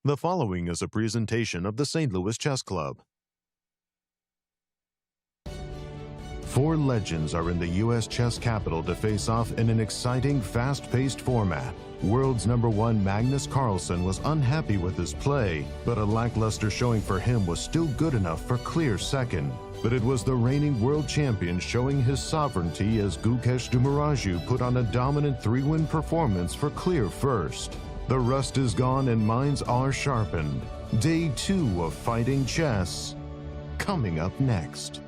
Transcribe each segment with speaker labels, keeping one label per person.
Speaker 1: The following is a presentation of the St. Louis Chess Club. Four legends are in the U.S. chess capital to face off in an exciting, fast-paced format. World's #1 Magnus Carlsen was unhappy with his play, but a lackluster showing for him was still good enough for clear second. But it was the reigning world champion showing his sovereignty as Gukesh Dommaraju put on a dominant 3-win performance for clear first. The rust is gone and minds are sharpened. Day 2 of fighting chess, coming up next.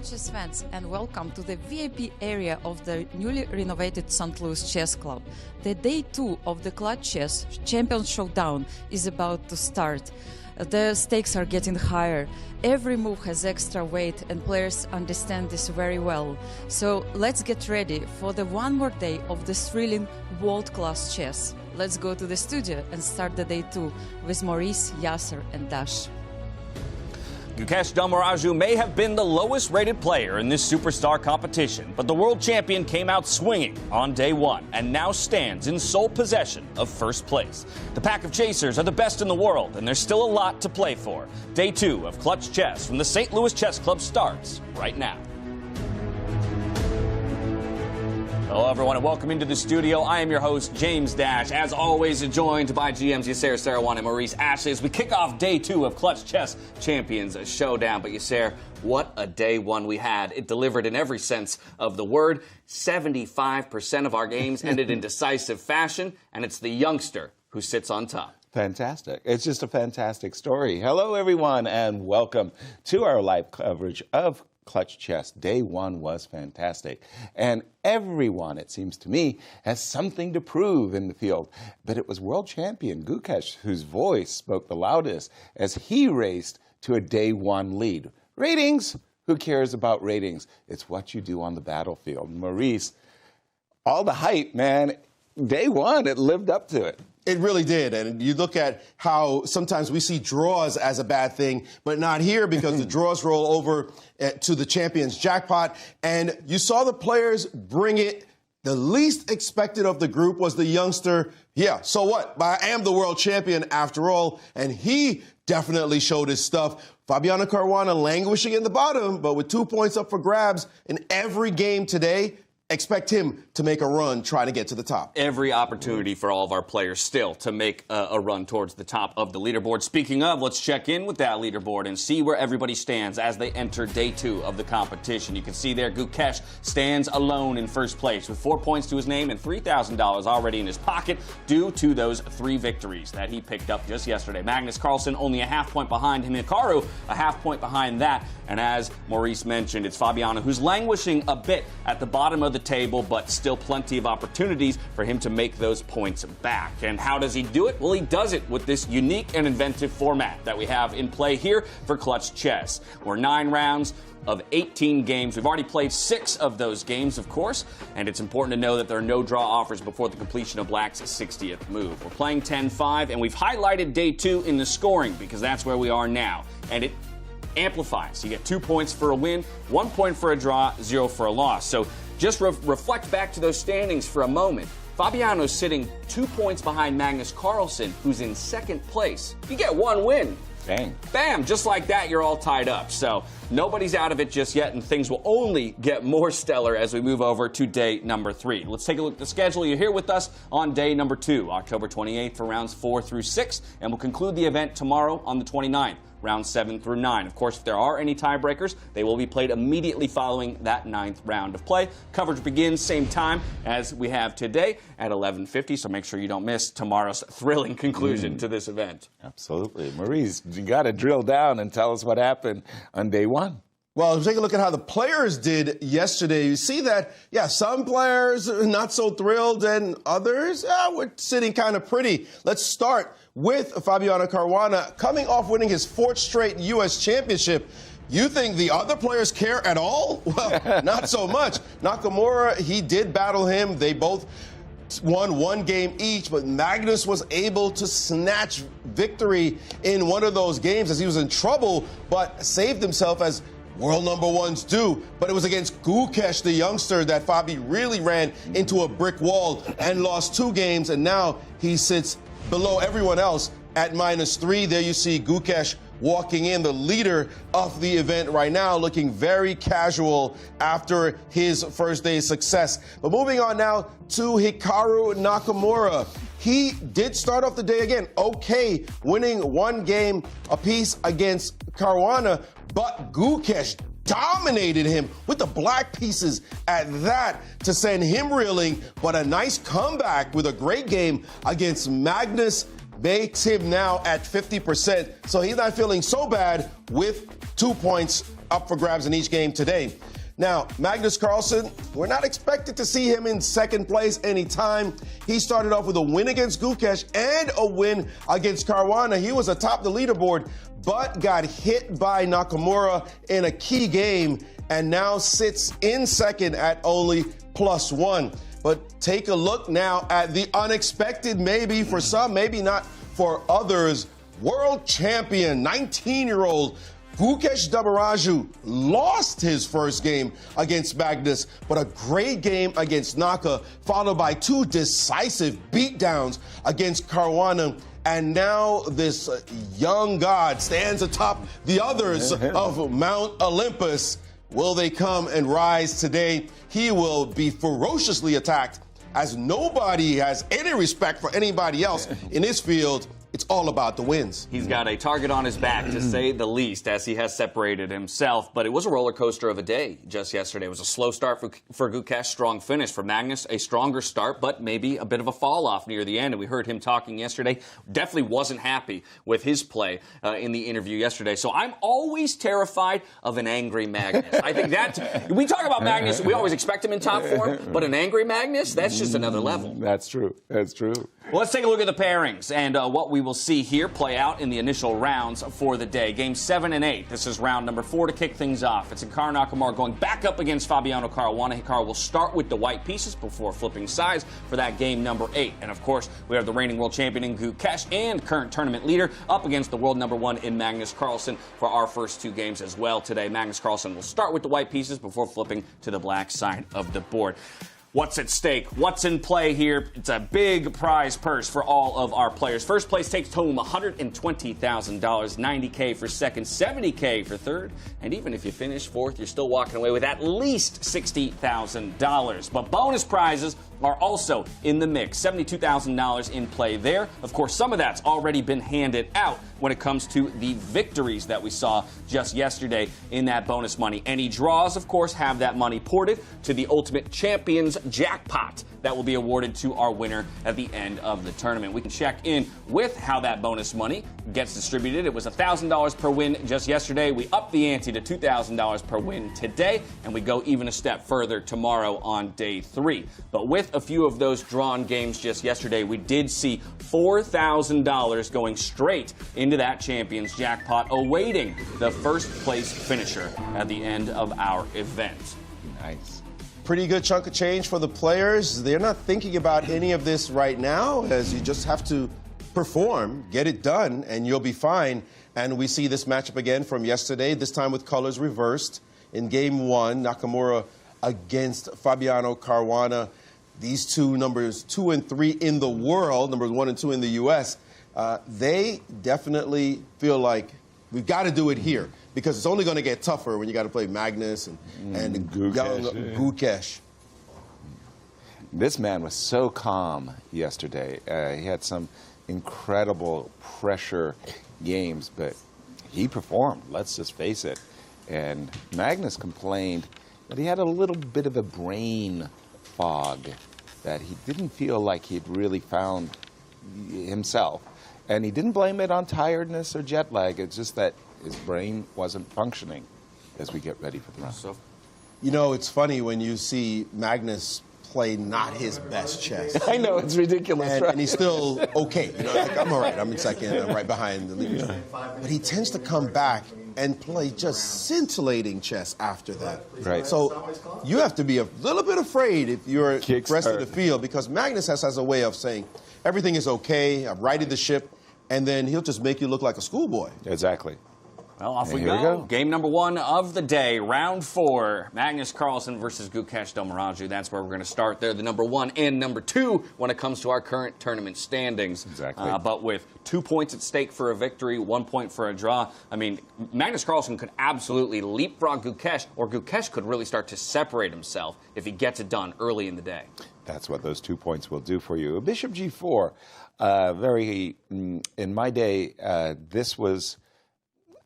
Speaker 2: Chess fans, and welcome to the VIP area of the newly renovated St. Louis Chess Club. The day 2 of the Clutch Chess Champions Showdown is about to start. The stakes are getting higher. Every move has extra weight and players understand this very well. So let's get ready for the one more day of this thrilling world-class chess. Let's go to the studio and start the day 2 with Maurice, Yasser and Dash.
Speaker 3: Gukesh Dommaraju may have been the lowest-rated player in this superstar competition, but the world champion came out swinging on day 1 and now stands in sole possession of first place. The pack of chasers are the best in the world, and there's still a lot to play for. Day 2 of Clutch Chess from the St. Louis Chess Club starts right now. Hello, everyone, and welcome into the studio. I am your host, James Dash. As always, joined by GMs Yasser, Seirawan, and Maurice Ashley as we kick off day 2 of Clutch Chess Champions Showdown. But Yasser, what a day 1 we had. It delivered in every sense of the word. 75% of our games ended in decisive fashion, and it's the youngster who sits on top.
Speaker 4: Fantastic. It's just a fantastic story. Hello, everyone, and welcome to our live coverage of Clutch Chess. Day 1 was fantastic. And everyone, it seems to me, has something to prove in the field. But it was world champion Gukesh whose voice spoke the loudest as he raced to a day 1 lead. Ratings? Who cares about ratings? It's what you do on the battlefield. Maurice, all the hype, man. Day 1, it lived up to it.
Speaker 5: It really did. And you look at how sometimes we see draws as a bad thing, but not here because the draws roll over to the champions jackpot. And you saw the players bring it. The least expected of the group was the youngster. Yeah, so what? I am the world champion after all. And he definitely showed his stuff. Fabiano Caruana languishing in the bottom, but with 2 points up for grabs in every game today. Expect him to make a run trying to get to the top.
Speaker 3: Every opportunity for all of our players still to make a run towards the top of the leaderboard. Speaking of, let's check in with that leaderboard and see where everybody stands as they enter day 2 of the competition. You can see there Gukesh stands alone in first place with 4 points to his name and $3,000 already in his pocket due to those 3 victories that he picked up just yesterday. Magnus Carlsen only a half point behind him. Hikaru a half point behind that. And as Maurice mentioned, it's Fabiano who's languishing a bit at the bottom of the table, but still plenty of opportunities for him to make those points back. And how does he do it? Well, he does it with this unique and inventive format that we have in play here for Clutch Chess. We're 9 rounds of 18 games. We've already played 6 of those games, of course, and it's important to know that there are no draw offers before the completion of Black's 60th move. We're playing 10-5, and we've highlighted day 2 in the scoring because that's where we are now. And it amplifies. You get 2 points for a win, 1 point for a draw, 0 for a loss. So just reflect back to those standings for a moment. Fabiano's sitting 2 points behind Magnus Carlsen, who's in second place. You get 1 win.
Speaker 4: Bang.
Speaker 3: Bam, just like that, you're all tied up. So nobody's out of it just yet, and things will only get more stellar as we move over to day number 3. Let's take a look at the schedule. You're here with us on day number 2, October 28th for rounds 4 through 6, and we'll conclude the event tomorrow on the 29th. Rounds 7 through 9. Of course, if there are any tiebreakers, they will be played immediately following that 9th round of play. Coverage begins same time as we have today at 11:50, so make sure you don't miss tomorrow's thrilling conclusion to this event.
Speaker 4: Absolutely. Maurice, you got to drill down and tell us what happened on day 1.
Speaker 5: Well, if you take a look at how the players did yesterday, you see that, yeah, some players are not so thrilled and others were sitting kind of pretty. Let's start with Fabiano Caruana coming off winning his 4th straight U.S. championship. You think the other players care at all? Well, not so much. Nakamura, he did battle him. They both won 1 game each, but Magnus was able to snatch victory in one of those games as he was in trouble, but saved himself as world #1s do. But it was against Gukesh, the youngster, that Fabi really ran into a brick wall and lost 2 games, and now he sits below everyone else at -3. There you see Gukesh walking in, the leader of the event right now, looking very casual after his first day's success. But moving on now to Hikaru Nakamura. He did start off the day again okay, winning 1 game apiece against Caruana, but Gukesh dominated him with the black pieces at that to send him reeling. But a nice comeback with a great game against Magnus makes him now at 50%. So he's not feeling so bad with 2 points up for grabs in each game today. Now, Magnus Carlsen, we're not expected to see him in 2nd place anytime. He started off with a win against Gukesh and a win against Caruana. He was atop the leaderboard, but got hit by Nakamura in a key game and now sits in 2nd at only +1. But take a look now at the unexpected, maybe for some, maybe not for others. World champion, 19-year-old Gukesh Dommaraju lost his first game against Magnus, but a great game against Naka, followed by 2 decisive beatdowns against Caruana. And now this young god stands atop the others of Mount Olympus. Will they come and rise today? He will be ferociously attacked, as nobody has any respect for anybody else in his field. It's all about the wins.
Speaker 3: He's got a target on his back, to say the least, as he has separated himself. But it was a roller coaster of a day just yesterday. It was a slow start for Gukesh, strong finish. For Magnus, a stronger start, but maybe a bit of a fall-off near the end. And we heard him talking yesterday. Definitely wasn't happy with his play in the interview yesterday. So I'm always terrified of an angry Magnus. I think that, we talk about Magnus, we always expect him in top form, but an angry Magnus, that's just another level.
Speaker 4: That's true. That's true.
Speaker 3: Well, let's take a look at the pairings and what we will see here play out in the initial rounds for the day. Games 7 and 8. This is round number 4 to kick things off. It's Hikaru Nakamura going back up against Fabiano Caruana. Hikaru will start with the white pieces before flipping sides for that game number 8. And of course, we have the reigning world champion in Gukesh and current tournament leader up against the world #1 in Magnus Carlsen for our first 2 games as well today. Magnus Carlsen will start with the white pieces before flipping to the black side of the board. What's at stake? What's in play here? It's a big prize purse for all of our players. First place takes home $120,000, $90K for second, $70K for third, and even if you finish 4th, you're still walking away with at least $60,000. But bonus prizes are also in the mix. $72,000 in play there. Of course, some of that's already been handed out when it comes to the victories that we saw just yesterday in that bonus money. Any draws, of course, have that money ported to the Ultimate Champions jackpot that will be awarded to our winner at the end of the tournament. We can check in with how that bonus money gets distributed. It was $1,000 per win just yesterday. We upped the ante to $2,000 per win today, and we go even a step further tomorrow on day 3. But with a few of those drawn games just yesterday, we did see $4,000 going straight into that Champions jackpot, awaiting the first place finisher at the end of our event.
Speaker 4: Nice.
Speaker 5: Pretty good chunk of change for the players. They're not thinking about any of this right now, as you just have to perform, get it done, and you'll be fine. And we see this matchup again from yesterday, this time with colors reversed. In game 1, Nakamura against Fabiano Caruana. These two, numbers 2 and 3 in the world, numbers 1 and 2 in the U.S., they definitely feel like we've got to do it here, because it's only going to get tougher when you got to play Magnus and young Gukesh.
Speaker 4: This man was so calm yesterday. He had some incredible pressure games, but he performed, let's just face it. And Magnus complained that he had a little bit of a brain fog, that he didn't feel like he'd really found himself. And he didn't blame it on tiredness or jet lag. It's just that his brain wasn't functioning. as we get ready for the round.
Speaker 3: So,
Speaker 5: You know, it's funny when you see Magnus play not his best chess.
Speaker 4: I know, it's ridiculous,
Speaker 5: And,
Speaker 4: right?
Speaker 5: and he's still okay. You know, like, I'm all right. I'm in second. I'm right behind the leadership. But he tends to come back and play just scintillating chess after that.
Speaker 4: Right.
Speaker 5: So you have to be a little bit afraid if you're the
Speaker 4: Kicks
Speaker 5: rest of
Speaker 4: hurt.
Speaker 5: the field, because Magnus has a way of saying, everything is okay, I've righted the ship, and then he'll just make you look like a schoolboy.
Speaker 4: Exactly.
Speaker 3: well, off we
Speaker 4: Here we
Speaker 3: go.
Speaker 4: go.
Speaker 3: Game number 1 of the day, round 4. Magnus Carlsen versus Gukesh Dommaraju. That's where we're going to start. They're the number 1 and number 2 when it comes to our current tournament standings.
Speaker 4: Exactly.
Speaker 3: But with 2 points at stake for a victory, 1 point for a draw. I mean, Magnus Carlsen could absolutely leapfrog Gukesh, or Gukesh could really start to separate himself if he gets it done early in the day.
Speaker 4: That's what those 2 points will do for you. Bishop G4, in my day, this was,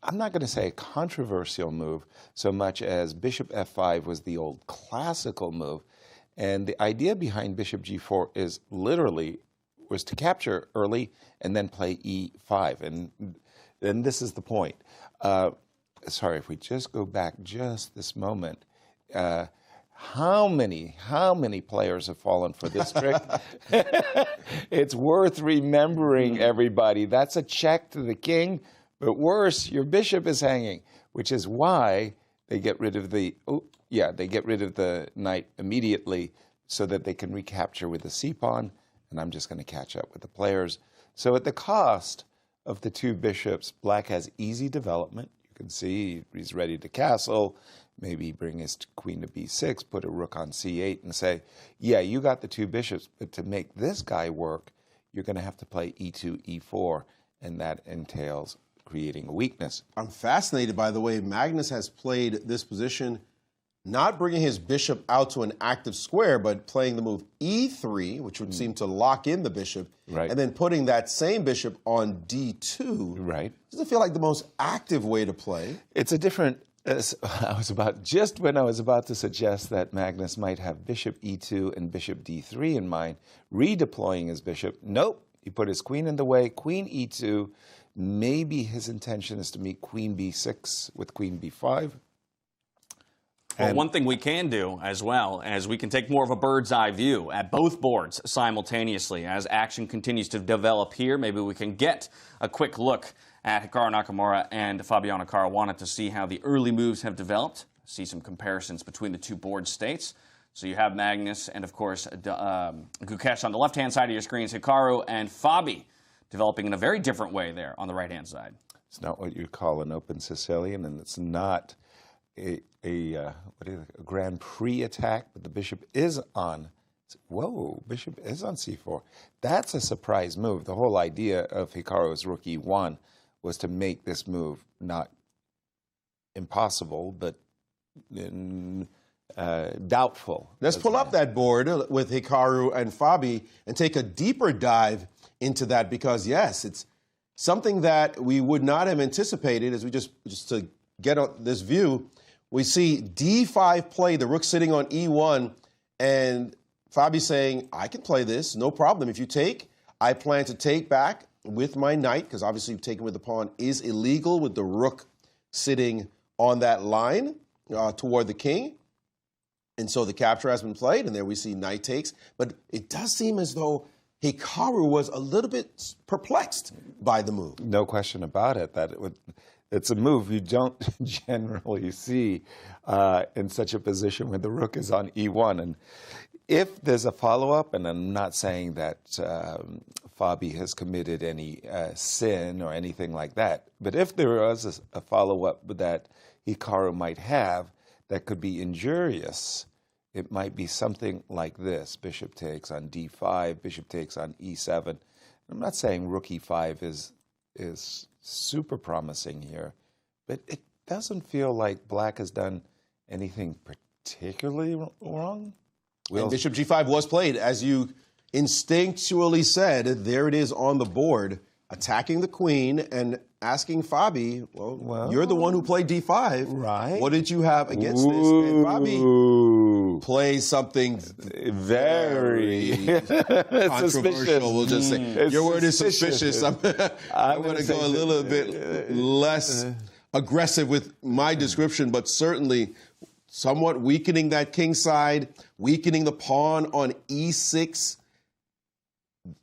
Speaker 4: I'm not going to say a controversial move so much as Bishop F5 was the old classical move. And the idea behind Bishop G4 is literally was to capture early and then play E5. And this is the point. Sorry, if we just go back just this moment, how many players have fallen for this trick? It's worth remembering, everybody. That's a check to the king. But worse, your bishop is hanging, which is why they get rid of the knight immediately so that they can recapture with the c-pawn, and I'm just going to catch up with the players. So at the cost of the 2 bishops, black has easy development. You can see he's ready to castle, maybe bring his queen to b6, put a rook on c8 and say, yeah, you got the 2 bishops, but to make this guy work, you're going to have to play e2, e4, and that entails creating a weakness.
Speaker 5: I'm fascinated by the way Magnus has played this position, not bringing his bishop out to an active square, but playing the move e3, which would seem to lock in the bishop,
Speaker 4: Right.
Speaker 5: and then putting that same bishop on d2.
Speaker 4: Right.
Speaker 5: Doesn't feel like the most active way to play.
Speaker 4: It's a different. Just when I was about to suggest that Magnus might have bishop e2 and bishop d3 in mind, redeploying his bishop. Nope, he put his queen in the way. Queen e2. Maybe his intention is to meet queen b6 with queen b5.
Speaker 3: Well, one thing we can do as well is we can take more of a bird's eye view at both boards simultaneously. As action continues to develop here, maybe we can get a quick look at Hikaru Nakamura and Fabiano Caruana to see how the early moves have developed, see some comparisons between the 2 board states. So you have Magnus and, of course, Gukesh on the left-hand side of your screens, Hikaru and Fabi developing in a very different way there on the right-hand side.
Speaker 4: It's not what you call an open Sicilian, and it's not a Grand Prix attack, but the bishop is on. Whoa, bishop is on c4. That's a surprise move. The whole idea of Hikaru's rook e1 was to make this move not impossible, but doubtful.
Speaker 5: Let's pull up that board with Hikaru and Fabi and take a deeper dive into that, because yes, it's something that we would not have anticipated. As we just to get on this view, we see d5 play, the rook sitting on e1, and Fabi saying, I can play this, no problem. If you take, I plan to take back with my knight, because obviously taking with the pawn is illegal with the rook sitting on that line toward the king. And so the capture has been played, and there we see knight takes. But it does seem as though Hikaru was a little bit perplexed by the move.
Speaker 4: No question about it. It's a move you don't generally see in such a position when the rook is on e1. And if there's a follow-up, and I'm not saying that Fabi has committed any sin or anything like that, but if there was a follow-up that Hikaru might have that could be injurious, it might be something like this. Bishop takes on d5, bishop takes on e7. I'm not saying rook e5 is super promising here, but it doesn't feel like black has done anything particularly wrong.
Speaker 5: And bishop g5 was played, as you instinctually said. There it is on the board, attacking the queen and asking Fabi, well, you're the one who played d5.
Speaker 4: Right.
Speaker 5: What did you have against this? And Fabi plays something very controversial, we'll just say. Your word is suspicious. I'm going to go a little bit less aggressive with my description, but certainly somewhat weakening that king side, weakening the pawn on e6.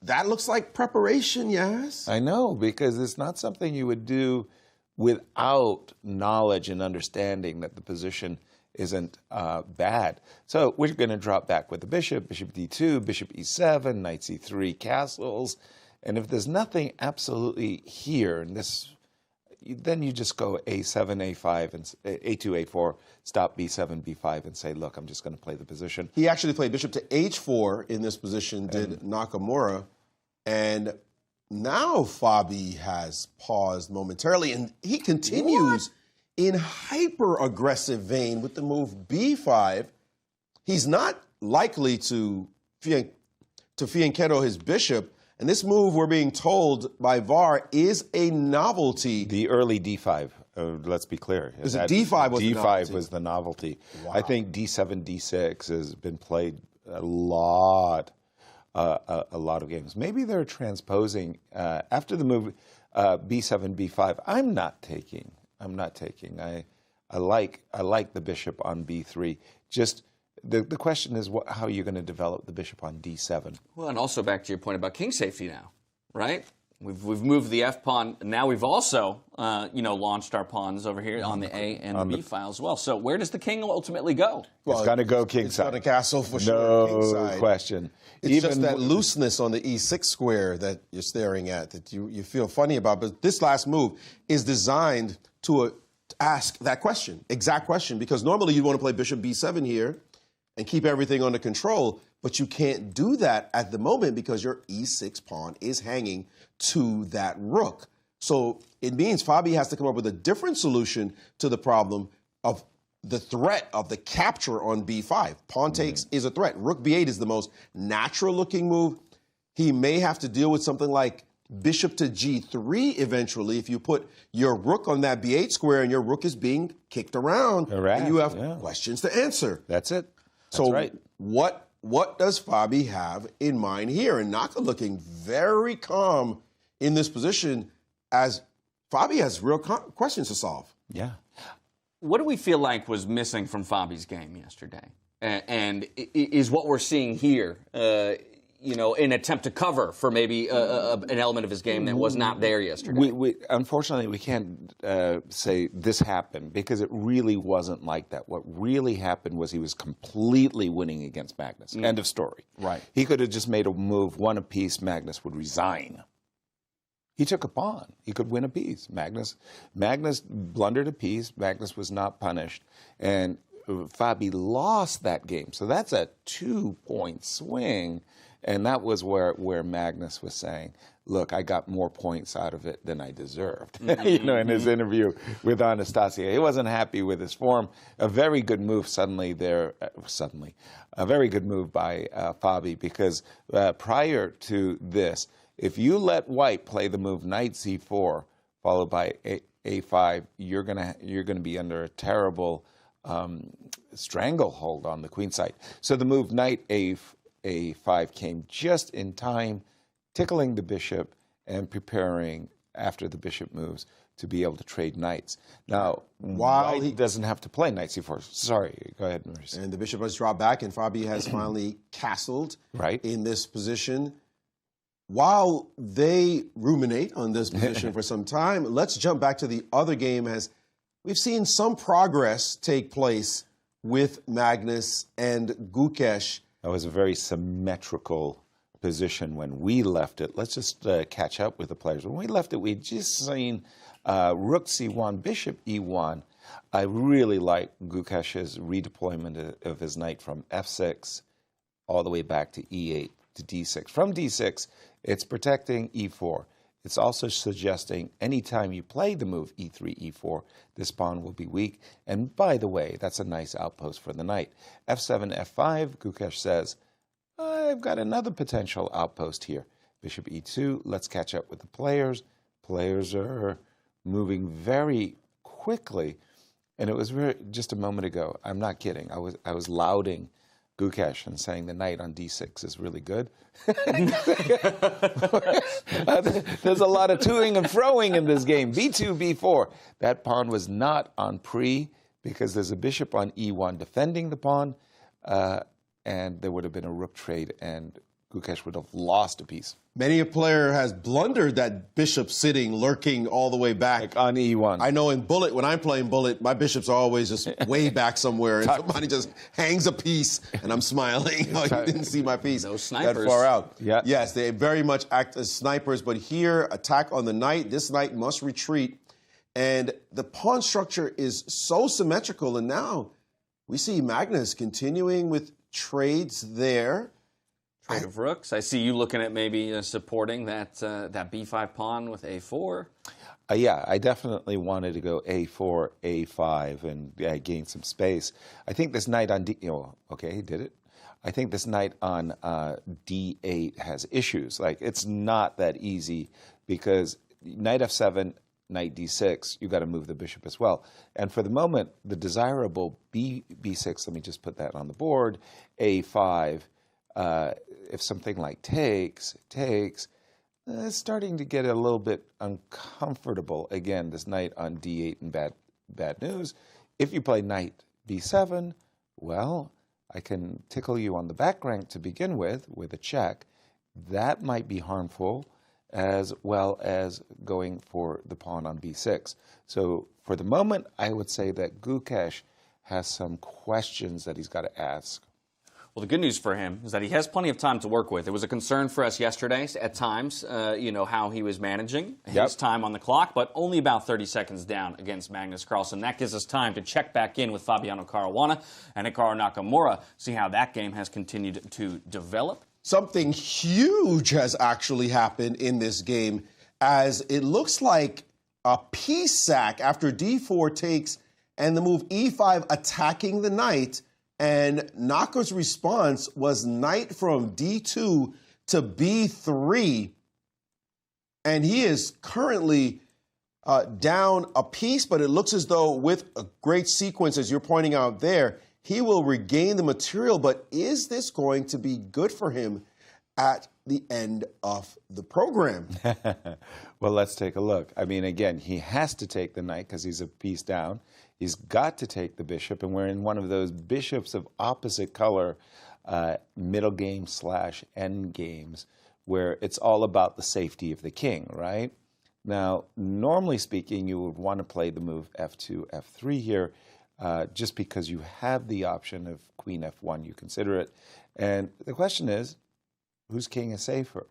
Speaker 5: That looks like preparation, yes?
Speaker 4: I know, because it's not something you would do without knowledge and understanding that the position isn't bad. So we're going to drop back with the bishop, bishop d2, bishop e7, knight c3, castles. And if there's nothing absolutely here, and this, then you just go a7, a5, and a2, a4, stop b7, b5, and say, look, I'm just going to play the position.
Speaker 5: He actually played bishop to h4 in this position, did Nakamura. And now Fabi has paused momentarily, and he continues in hyper-aggressive vein with the move b5. He's not likely to fianchetto his bishop. And this move, we're being told by VAR, is a novelty.
Speaker 4: The early d5, let's be clear.
Speaker 5: Is it d5 was the novelty?
Speaker 4: D5 was the novelty.
Speaker 5: Wow.
Speaker 4: I think d7, d6 has been played a lot of games. Maybe they're transposing after the move b7, b5. I'm not taking. I like the bishop on b3. Just the question is how are you going to develop the bishop on d7?
Speaker 3: Well, and also back to your point about king safety now, right? We've moved the f pawn. Now we've also launched our pawns over here on the a and the b file as well. So where does the king ultimately go?
Speaker 4: Well, it's going to go king side.
Speaker 5: It's going to castle for sure. King
Speaker 4: No
Speaker 5: side.
Speaker 4: question.
Speaker 5: It's just that looseness on the e6 square that you're staring at that you feel funny about. But this last move is designed to ask that question, exact question, because normally you want to play bishop b7 here and keep everything under control, but you can't do that at the moment because your e6 pawn is hanging to that rook. So it means Fabi has to come up with a different solution to the problem of the threat of the capture on b5. Pawn takes is a threat. Rook b8 is the most natural-looking move. He may have to deal with something like bishop to g3 eventually if you put your rook on that b8 square and your rook is being kicked around and you have questions to answer.
Speaker 4: That's it. That's
Speaker 5: so
Speaker 4: right.
Speaker 5: What does Fabi have in mind here? And Naka looking very calm in this position as Fabi has real questions to solve.
Speaker 4: Yeah.
Speaker 3: What do we feel like was missing from Fabi's game yesterday? And is what we're seeing here, an attempt to cover for maybe an element of his game that was not there yesterday?
Speaker 4: Unfortunately, we can't say this happened because it really wasn't like that. What really happened was he was completely winning against Magnus. End of story.
Speaker 5: Right.
Speaker 4: He could have just made a move, won a piece, Magnus would resign. He took a pawn. He could win a piece. Magnus blundered a piece. Magnus was not punished. And Fabi lost that game. So that's a 2-point swing. And that was where Magnus was saying, look, I got more points out of it than I deserved. In his interview with Anastasiya. He wasn't happy with his form. A very good move a very good move by Fabi, because prior to this, if you let white play the move knight c4 followed by a5, you're gonna be under a terrible stranglehold on the queen side. So the move knight a5 came just in time, tickling the bishop and preparing after the bishop moves to be able to trade knights. Now, while he doesn't have to play knight c4. Sorry, go ahead, Maurice.
Speaker 5: And the bishop has dropped back, and Fabi has finally castled in this position. While they ruminate on this position for some time, let's jump back to the other game as we've seen some progress take place with Magnus and Gukesh.
Speaker 4: That was a very symmetrical position when we left it. Let's just catch up with the players. When we left it, we'd just seen rook c1, bishop e1. I really like Gukesh's redeployment of his knight from f6 all the way back to e8 to d6. From d6, it's protecting e4. It's also suggesting anytime you play the move e3, e4, this pawn will be weak. And by the way, that's a nice outpost for the knight. f7, f5, Gukesh says, I've got another potential outpost here. Bishop e2, let's catch up with the players. Players are moving very quickly. And it was just a moment ago, I'm not kidding, I was lauding Gukesh and saying the knight on d6 is really good. There's a lot of toing and froing in this game. b2, b4. That pawn was not on pre because there's a bishop on e1 defending the pawn, and there would have been a rook trade, and Gukesh would have lost a piece.
Speaker 5: Many a player has blundered that bishop sitting, lurking all the way back.
Speaker 4: Like on e1.
Speaker 5: I know in Bullet, when I'm playing Bullet, my bishops are always just way back somewhere, and somebody just hangs a piece, and I'm smiling. Oh, you didn't see my piece.
Speaker 3: Those snipers.
Speaker 5: That far out.
Speaker 4: Yeah.
Speaker 5: Yes, they very much act as snipers, but here, attack on the knight. This knight must retreat, and the pawn structure is so symmetrical, and now we see Magnus continuing with trades there.
Speaker 3: Trade of rooks. I see you looking at maybe supporting that b5 pawn with a4.
Speaker 4: Yeah, I definitely wanted to go a4, a5, and gain some space. I think this knight on okay, he did it. I think this knight on d8 has issues. Like, it's not that easy because knight f7, knight d6, you got to move the bishop as well. And for the moment, the desirable b6, let me just put that on the board, a5, if something like takes, it's starting to get a little bit uncomfortable. Again, this knight on d8 and bad news. If you play knight b7, well, I can tickle you on the back rank to begin with a check. That might be harmful, as well as going for the pawn on b6. So for the moment, I would say that Gukesh has some questions that he's got to ask.
Speaker 3: Well, the good news for him is that he has plenty of time to work with. It was a concern for us yesterday at times, how he was managing his time on the clock, but only about 30 seconds down against Magnus Carlsen. That gives us time to check back in with Fabiano Caruana and Hikaru Nakamura, see how that game has continued to develop.
Speaker 5: Something huge has actually happened in this game, as it looks like a piece sack after d4 takes and the move e5 attacking the knight. And Naka's response was knight from d2 to b3. And he is currently down a piece, but it looks as though with a great sequence, as you're pointing out there, he will regain the material. But is this going to be good for him at the end of the program?
Speaker 4: Well, let's take a look. I mean, again, he has to take the knight because he's a piece down. He's got to take the bishop, and we're in one of those bishops of opposite color middle game / end games where it's all about the safety of the king, right? Now, normally speaking, you would want to play the move f2, f3 here, just because you have the option of queen f1, you consider it. And the question is, whose king is safer?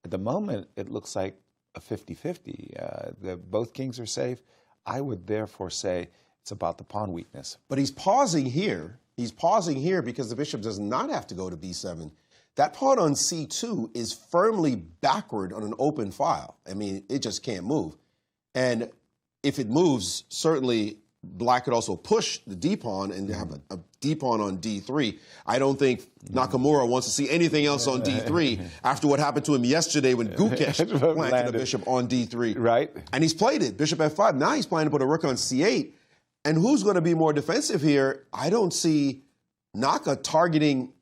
Speaker 4: At the moment, it looks like a 50-50. Both kings are safe. I would therefore say it's about the pawn weakness.
Speaker 5: But he's pausing here. He's pausing here because the bishop does not have to go to b7. That pawn on c2 is firmly backward on an open file. I mean, it just can't move. And if it moves, certainly black could also push the d-pawn and have a d-pawn on d3. I don't think Nakamura wants to see anything else on d3 after what happened to him yesterday when Gukesh planted a bishop on d3.
Speaker 4: Right.
Speaker 5: And he's played it, bishop f5. Now he's planning to put a rook on c8. And who's going to be more defensive here? I don't see Naka targeting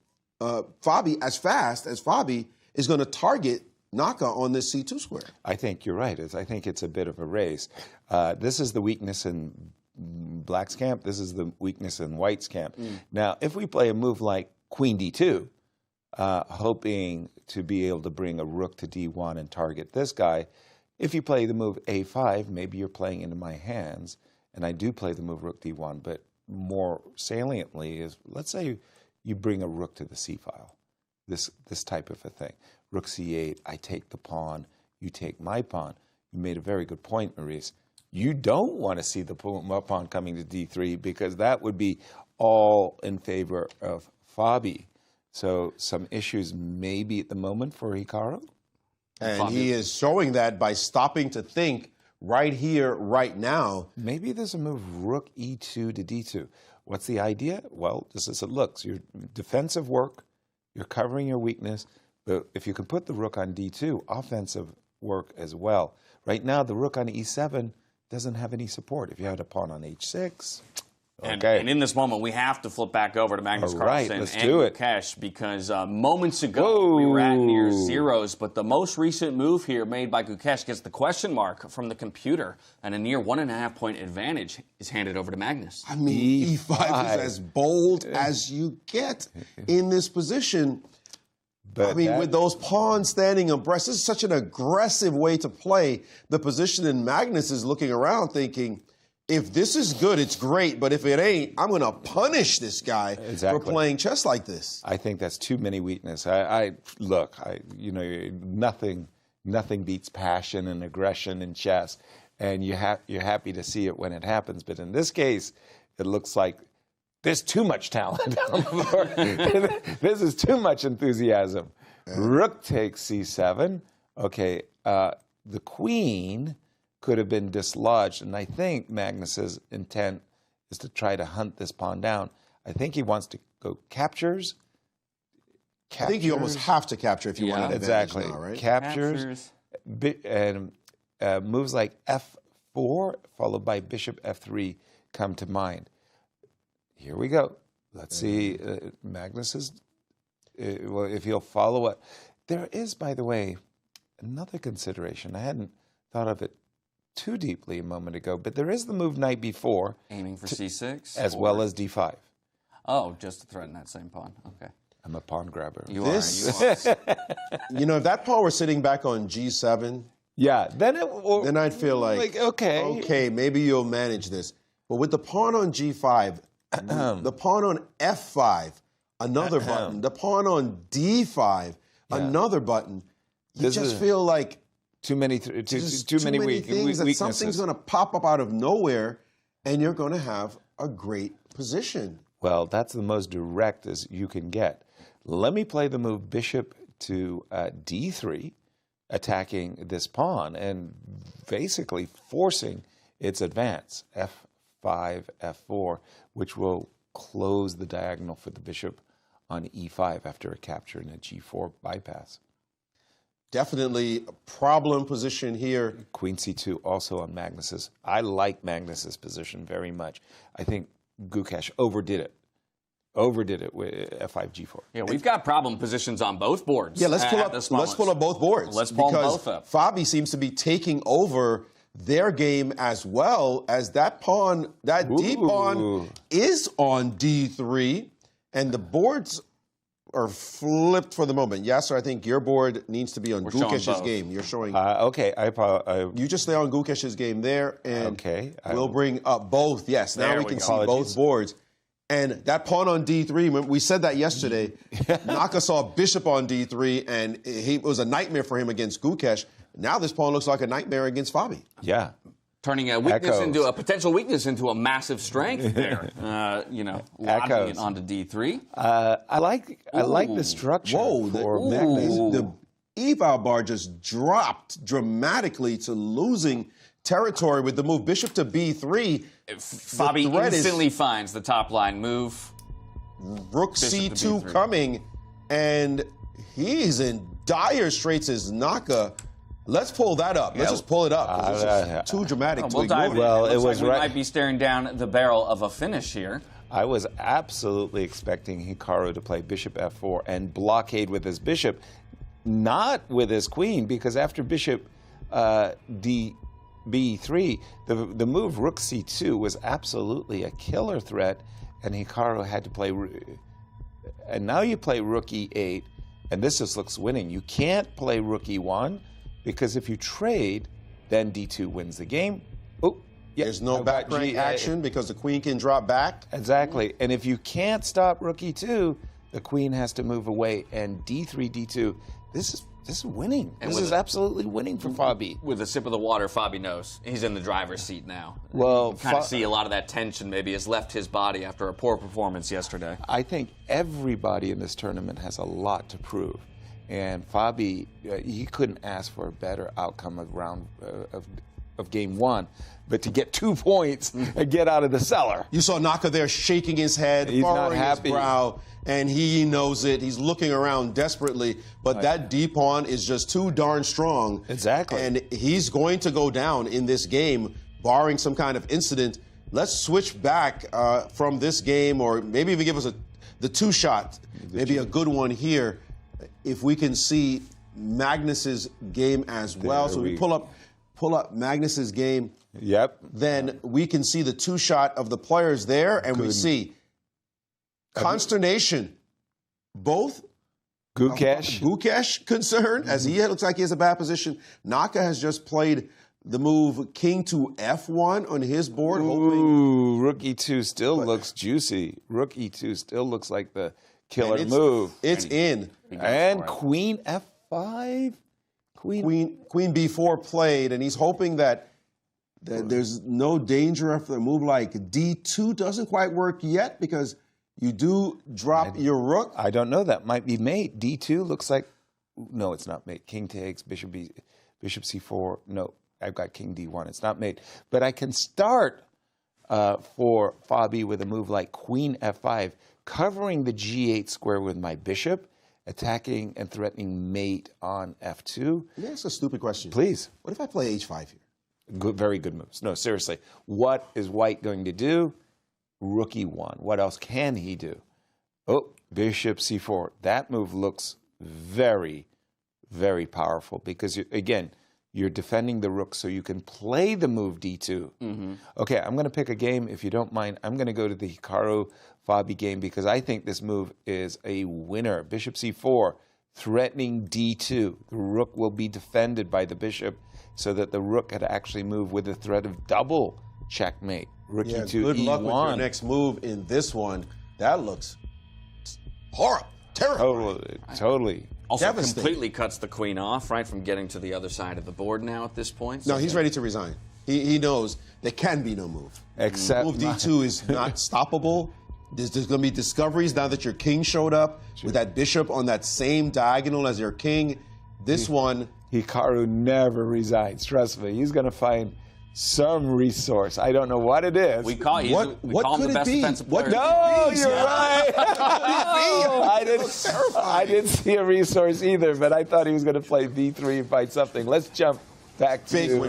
Speaker 5: Fabi as fast as Fabi is going to target Naka on this c2 square.
Speaker 4: I think you're right. I think it's a bit of a race. This is the weakness in Black's camp. This is the weakness in White's camp. Now, if we play a move like queen d2, hoping to be able to bring a rook to d1 and target this guy, if you play the move a5, maybe you're playing into my hands. And I do play the move rook d1, but more saliently is, let's say you bring a rook to the c-file, this type of a thing. Rook c8, I take the pawn, you take my pawn. You made a very good point, Maurice. You don't want to see the pawn coming to d3 because that would be all in favor of Fabi. So some issues maybe at the moment for Hikaru.
Speaker 5: And
Speaker 3: Fabi.
Speaker 5: he is showing that by stopping to think right here, right now.
Speaker 4: Maybe there's a move rook e2 to d2. What's the idea? Well, just as it looks, your defensive work, you're covering your weakness, but if you can put the rook on d2, offensive work as well. Right now, the rook on e7 doesn't have any support. If you had a pawn on h6,
Speaker 3: And in this moment, we have to flip back over to Magnus Carlsen and Gukesh because moments ago we were at near zeros, but the most recent move here made by Gukesh gets the question mark from the computer, and a near 1.5-point advantage is handed over to Magnus.
Speaker 5: I mean, E5 is as bold as you get in this position. But I mean, with those pawns standing abreast, this is such an aggressive way to play the position, and Magnus is looking around thinking, if this is good, it's great, but if it ain't, I'm going to punish this guy for playing chess like this.
Speaker 4: I think that's too many weaknesses. Nothing beats passion and aggression in chess, and you're happy to see it when it happens. But in this case, it looks like there's too much talent on the floor. This is too much enthusiasm. Rook takes c7. Okay, the queen could have been dislodged, and I think Magnus's intent is to try to hunt this pawn down. I think he wants to go captures.
Speaker 5: I think you almost have to capture if you want an advantage now, right?
Speaker 4: Captures. And moves like f4 followed by bishop f3 come to mind. Here we go. Let's see Magnus's, well, if he'll follow it. There is, by the way, another consideration. I hadn't thought of it too deeply a moment ago, but there is the move knight b4.
Speaker 3: Aiming for c6?
Speaker 4: As well as d5.
Speaker 3: Oh, just to threaten that same pawn. Okay.
Speaker 4: I'm a pawn grabber.
Speaker 3: You are. If
Speaker 5: that pawn were sitting back on g7, then I'd feel like okay, maybe you'll manage this. But with the pawn on g5, the pawn on f5, another button, the pawn on d5, another button, you just feel like
Speaker 4: too many things that
Speaker 5: something's going to pop up out of nowhere, and you're going to have a great position.
Speaker 4: Well, that's the most direct as you can get. Let me play the move bishop to d3, attacking this pawn and basically forcing its advance, f5, f4, which will close the diagonal for the bishop on e5 after a capture and a g4 bypass.
Speaker 5: Definitely a problem position here.
Speaker 4: Queen c2 also on Magnus's. I like Magnus's position very much. I think Gukesh overdid it with f5, g4.
Speaker 3: Yeah, we've got problem positions on both boards.
Speaker 5: Yeah, let's pull up both boards.
Speaker 3: Let's pull them both up.
Speaker 5: Fabi seems to be taking over their game as well, as that pawn, that D pawn is on d3, and the boards are flipped for the moment. Yasser, I think your board needs to be on Gukesh's game. You're showing.
Speaker 4: Okay,
Speaker 5: you just stay on Gukesh's game there, and we'll bring up both. Yes, now we can see both boards. And that pawn on d3, we said that yesterday. Naka saw bishop on d3, and it was a nightmare for him against Gukesh. Now this pawn looks like a nightmare against Fabi.
Speaker 4: Yeah.
Speaker 3: Turning a weakness into a potential weakness into a massive strength there. Lobbing it onto d3.
Speaker 4: I like the structure for Magnus.
Speaker 5: The eval bar just dropped dramatically to losing territory with the move bishop to b3.
Speaker 3: Fabi instantly finds the top line move.
Speaker 5: Rook c2 coming, and he's in dire straits as Naka. Let's pull that up. Let's just pull it up. It's too dramatic to ignore.
Speaker 3: Well, it was we might be staring down the barrel of a finish here.
Speaker 4: I was absolutely expecting Hikaru to play bishop f4 and blockade with his bishop, not with his queen, because after bishop b3, the move rook c2 was absolutely a killer threat, and Hikaru had to play. And now you play rook e8, and this just looks winning. You can't play rook e1. Because if you trade, then d2 wins the game. Oh, yeah.
Speaker 5: There's no back rank action because the queen can drop back.
Speaker 4: Exactly. And if you can't stop rook e2, the queen has to move away. And d3, d2, this is winning. And this is absolutely winning for Fabi.
Speaker 3: With a sip of the water, Fabi knows he's in the driver's seat now.
Speaker 4: Well,
Speaker 3: you kind of see a lot of that tension maybe has left his body after a poor performance yesterday.
Speaker 4: I think everybody in this tournament has a lot to prove. And Fabi, he couldn't ask for a better outcome of game one, but to get 2 points and get out of the cellar.
Speaker 5: You saw Naka there shaking his head, furrowing his brow, and he knows it. He's looking around desperately, but that D pawn is just too darn strong.
Speaker 4: Exactly.
Speaker 5: And he's going to go down in this game, barring some kind of incident. let's switch back from this game, or maybe even give us the two shot, maybe a good one here, if we can see Magnus's game as well. So we pull up Magnus's game.
Speaker 4: Yep.
Speaker 5: Then we can see the two shot of the players there, and we see consternation. Both Gukesh concerned, as he looks like he has a bad position. Naka has just played the move king to F1 on his board.
Speaker 4: Ooh, rook E2 still looks juicy. Rook E2 still looks like the killer move.
Speaker 5: It's in.
Speaker 4: And queen F5.
Speaker 5: Queen B4 played, and he's hoping that there's no danger if the move like D2 doesn't quite work yet, because you do drop your rook.
Speaker 4: I don't know. That might be mate. D2 looks like, no, it's not mate. King takes, bishop C4. No, I've got king D1. It's not mate. But I can start for Fabi with a move like queen F5, covering the G8 square with my bishop, attacking and threatening mate on F2.
Speaker 5: That's a stupid question.
Speaker 4: Please.
Speaker 5: What if I play H5 here?
Speaker 4: Good, very good moves. No, seriously. What is white going to do? Rook E1. What else can he do? Oh, bishop C4. That move looks very, very powerful because, again, you're defending the rook so you can play the move D2. Okay, I'm going to pick a game. If you don't mind, I'm going to go to the Hikaru Fabi game because I think this move is a winner. Bishop C4, threatening D2. The rook will be defended by the bishop so that the rook could actually move with the threat of double checkmate. Rook E2,
Speaker 5: good luck
Speaker 4: E1.
Speaker 5: with your next move in this one. That looks horrible, terrible.
Speaker 4: Totally.
Speaker 3: Also completely cuts the queen off, right, from getting to the other side of the board now at this point. So
Speaker 5: no, he's ready to resign. He knows there can be no move.
Speaker 4: Except
Speaker 5: move D2 is not stoppable. There's going to be discoveries now that your king showed up with that bishop on that same diagonal as your king. This one...
Speaker 4: Hikaru never resigns. Trust me. He's going to find some resource. I don't know what it is.
Speaker 3: We call him the best defensive player.
Speaker 4: No, you're right. I didn't see a resource either, but I thought he was going to play B3 and find something. Let's jump back to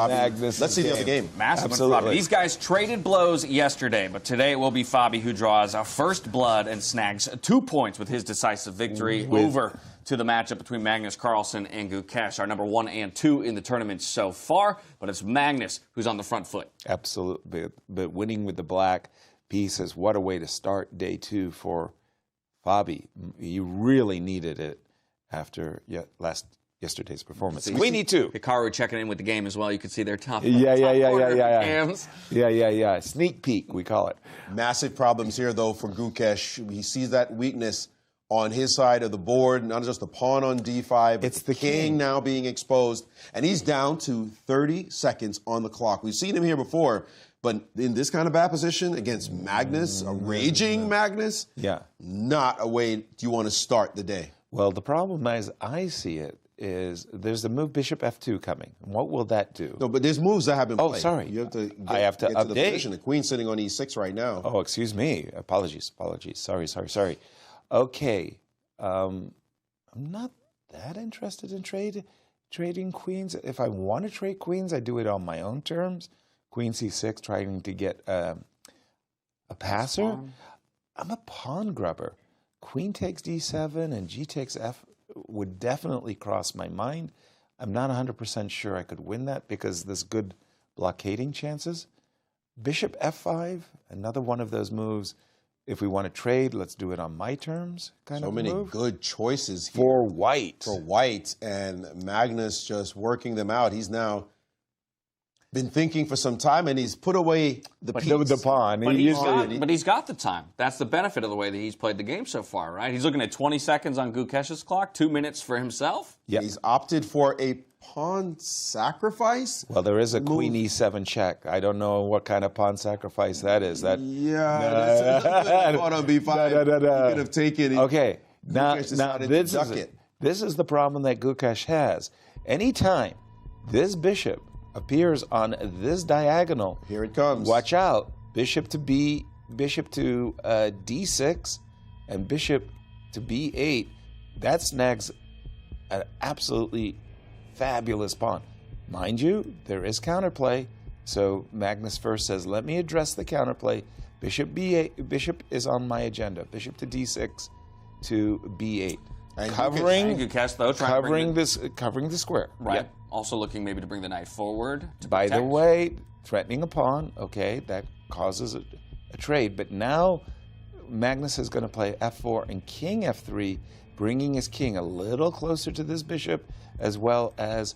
Speaker 4: Magnus.
Speaker 5: Let's see the other game.
Speaker 3: Massive win for Fabi. These guys traded blows yesterday, but today it will be Fabi who draws a first blood and snags 2 points with his decisive victory over to the matchup between Magnus Carlsen and Gukesh, our number 1 and 2 in the tournament so far. But it's Magnus who's on the front foot.
Speaker 4: Absolutely. But winning with the black pieces, what a way to start day 2 for Fabi. You really needed it after yesterday's performance. Queen E2.
Speaker 3: Hikaru checking in with the game as well. You can see their top.
Speaker 4: Yeah. Sneak peek, we call it.
Speaker 5: Massive problems here, though, for Gukesh. He sees that weakness on his side of the board, not just the pawn on D5, but
Speaker 4: it's
Speaker 5: the king now being exposed. And he's down to 30 seconds on the clock. We've seen him here before, but in this kind of bad position against Magnus, a raging Magnus, not a way you want to start the day.
Speaker 4: Well, the problem as I see it is there's the move bishop F2 coming. What will that do?
Speaker 5: No, but there's moves that have been played.
Speaker 4: Oh, sorry.
Speaker 5: You have to
Speaker 4: I have to
Speaker 5: get
Speaker 4: update.
Speaker 5: To the position. The queen's sitting on E6 right now.
Speaker 4: Oh, excuse me. Apologies. Sorry. Okay. I'm not that interested in trading queens. If I want to trade queens, I do it on my own terms. Queen C6, trying to get a passer. I'm a pawn grubber. Queen takes D7 and G takes F would definitely cross my mind. I'm not 100% sure I could win that because there's good blockading chances. Bishop F5, another one of those moves. If we want to trade, let's do it on my terms.
Speaker 5: So many good choices here.
Speaker 4: For white.
Speaker 5: For white, and Magnus just working them out. He's now been thinking for some time, and he's put away the piece.
Speaker 4: The pawn.
Speaker 3: But he's got the time. That's the benefit of the way that he's played the game so far, right? He's looking at 20 seconds on Gukesh's clock, 2 minutes for himself.
Speaker 4: Yep.
Speaker 5: He's opted for a pawn sacrifice.
Speaker 4: Well, there is a queen E7 check. I don't know what kind of pawn sacrifice that is.
Speaker 5: That's pawn on B5.
Speaker 4: No.
Speaker 5: He could have taken it.
Speaker 4: Okay, now this is the problem that Gukesh has. Anytime this bishop appears on this diagonal,
Speaker 5: here it comes.
Speaker 4: Watch out. Bishop to D6 and bishop to B8. That snags an absolutely fabulous pawn. Mind you, there is counterplay. So Magnus first says, let me address the counterplay. Bishop B8. Bishop is on my agenda. Bishop to D6 to B8.
Speaker 5: And
Speaker 4: Covering
Speaker 3: Gukesh, though, trying to bring
Speaker 4: covering the square.
Speaker 3: Right.
Speaker 4: Yep.
Speaker 3: Also looking maybe to bring the knight forward.
Speaker 4: By the
Speaker 3: protect.
Speaker 4: way, threatening a pawn, okay, that causes a trade. But now Magnus is going to play F4 and King F3, bringing his king a little closer to this bishop, as well as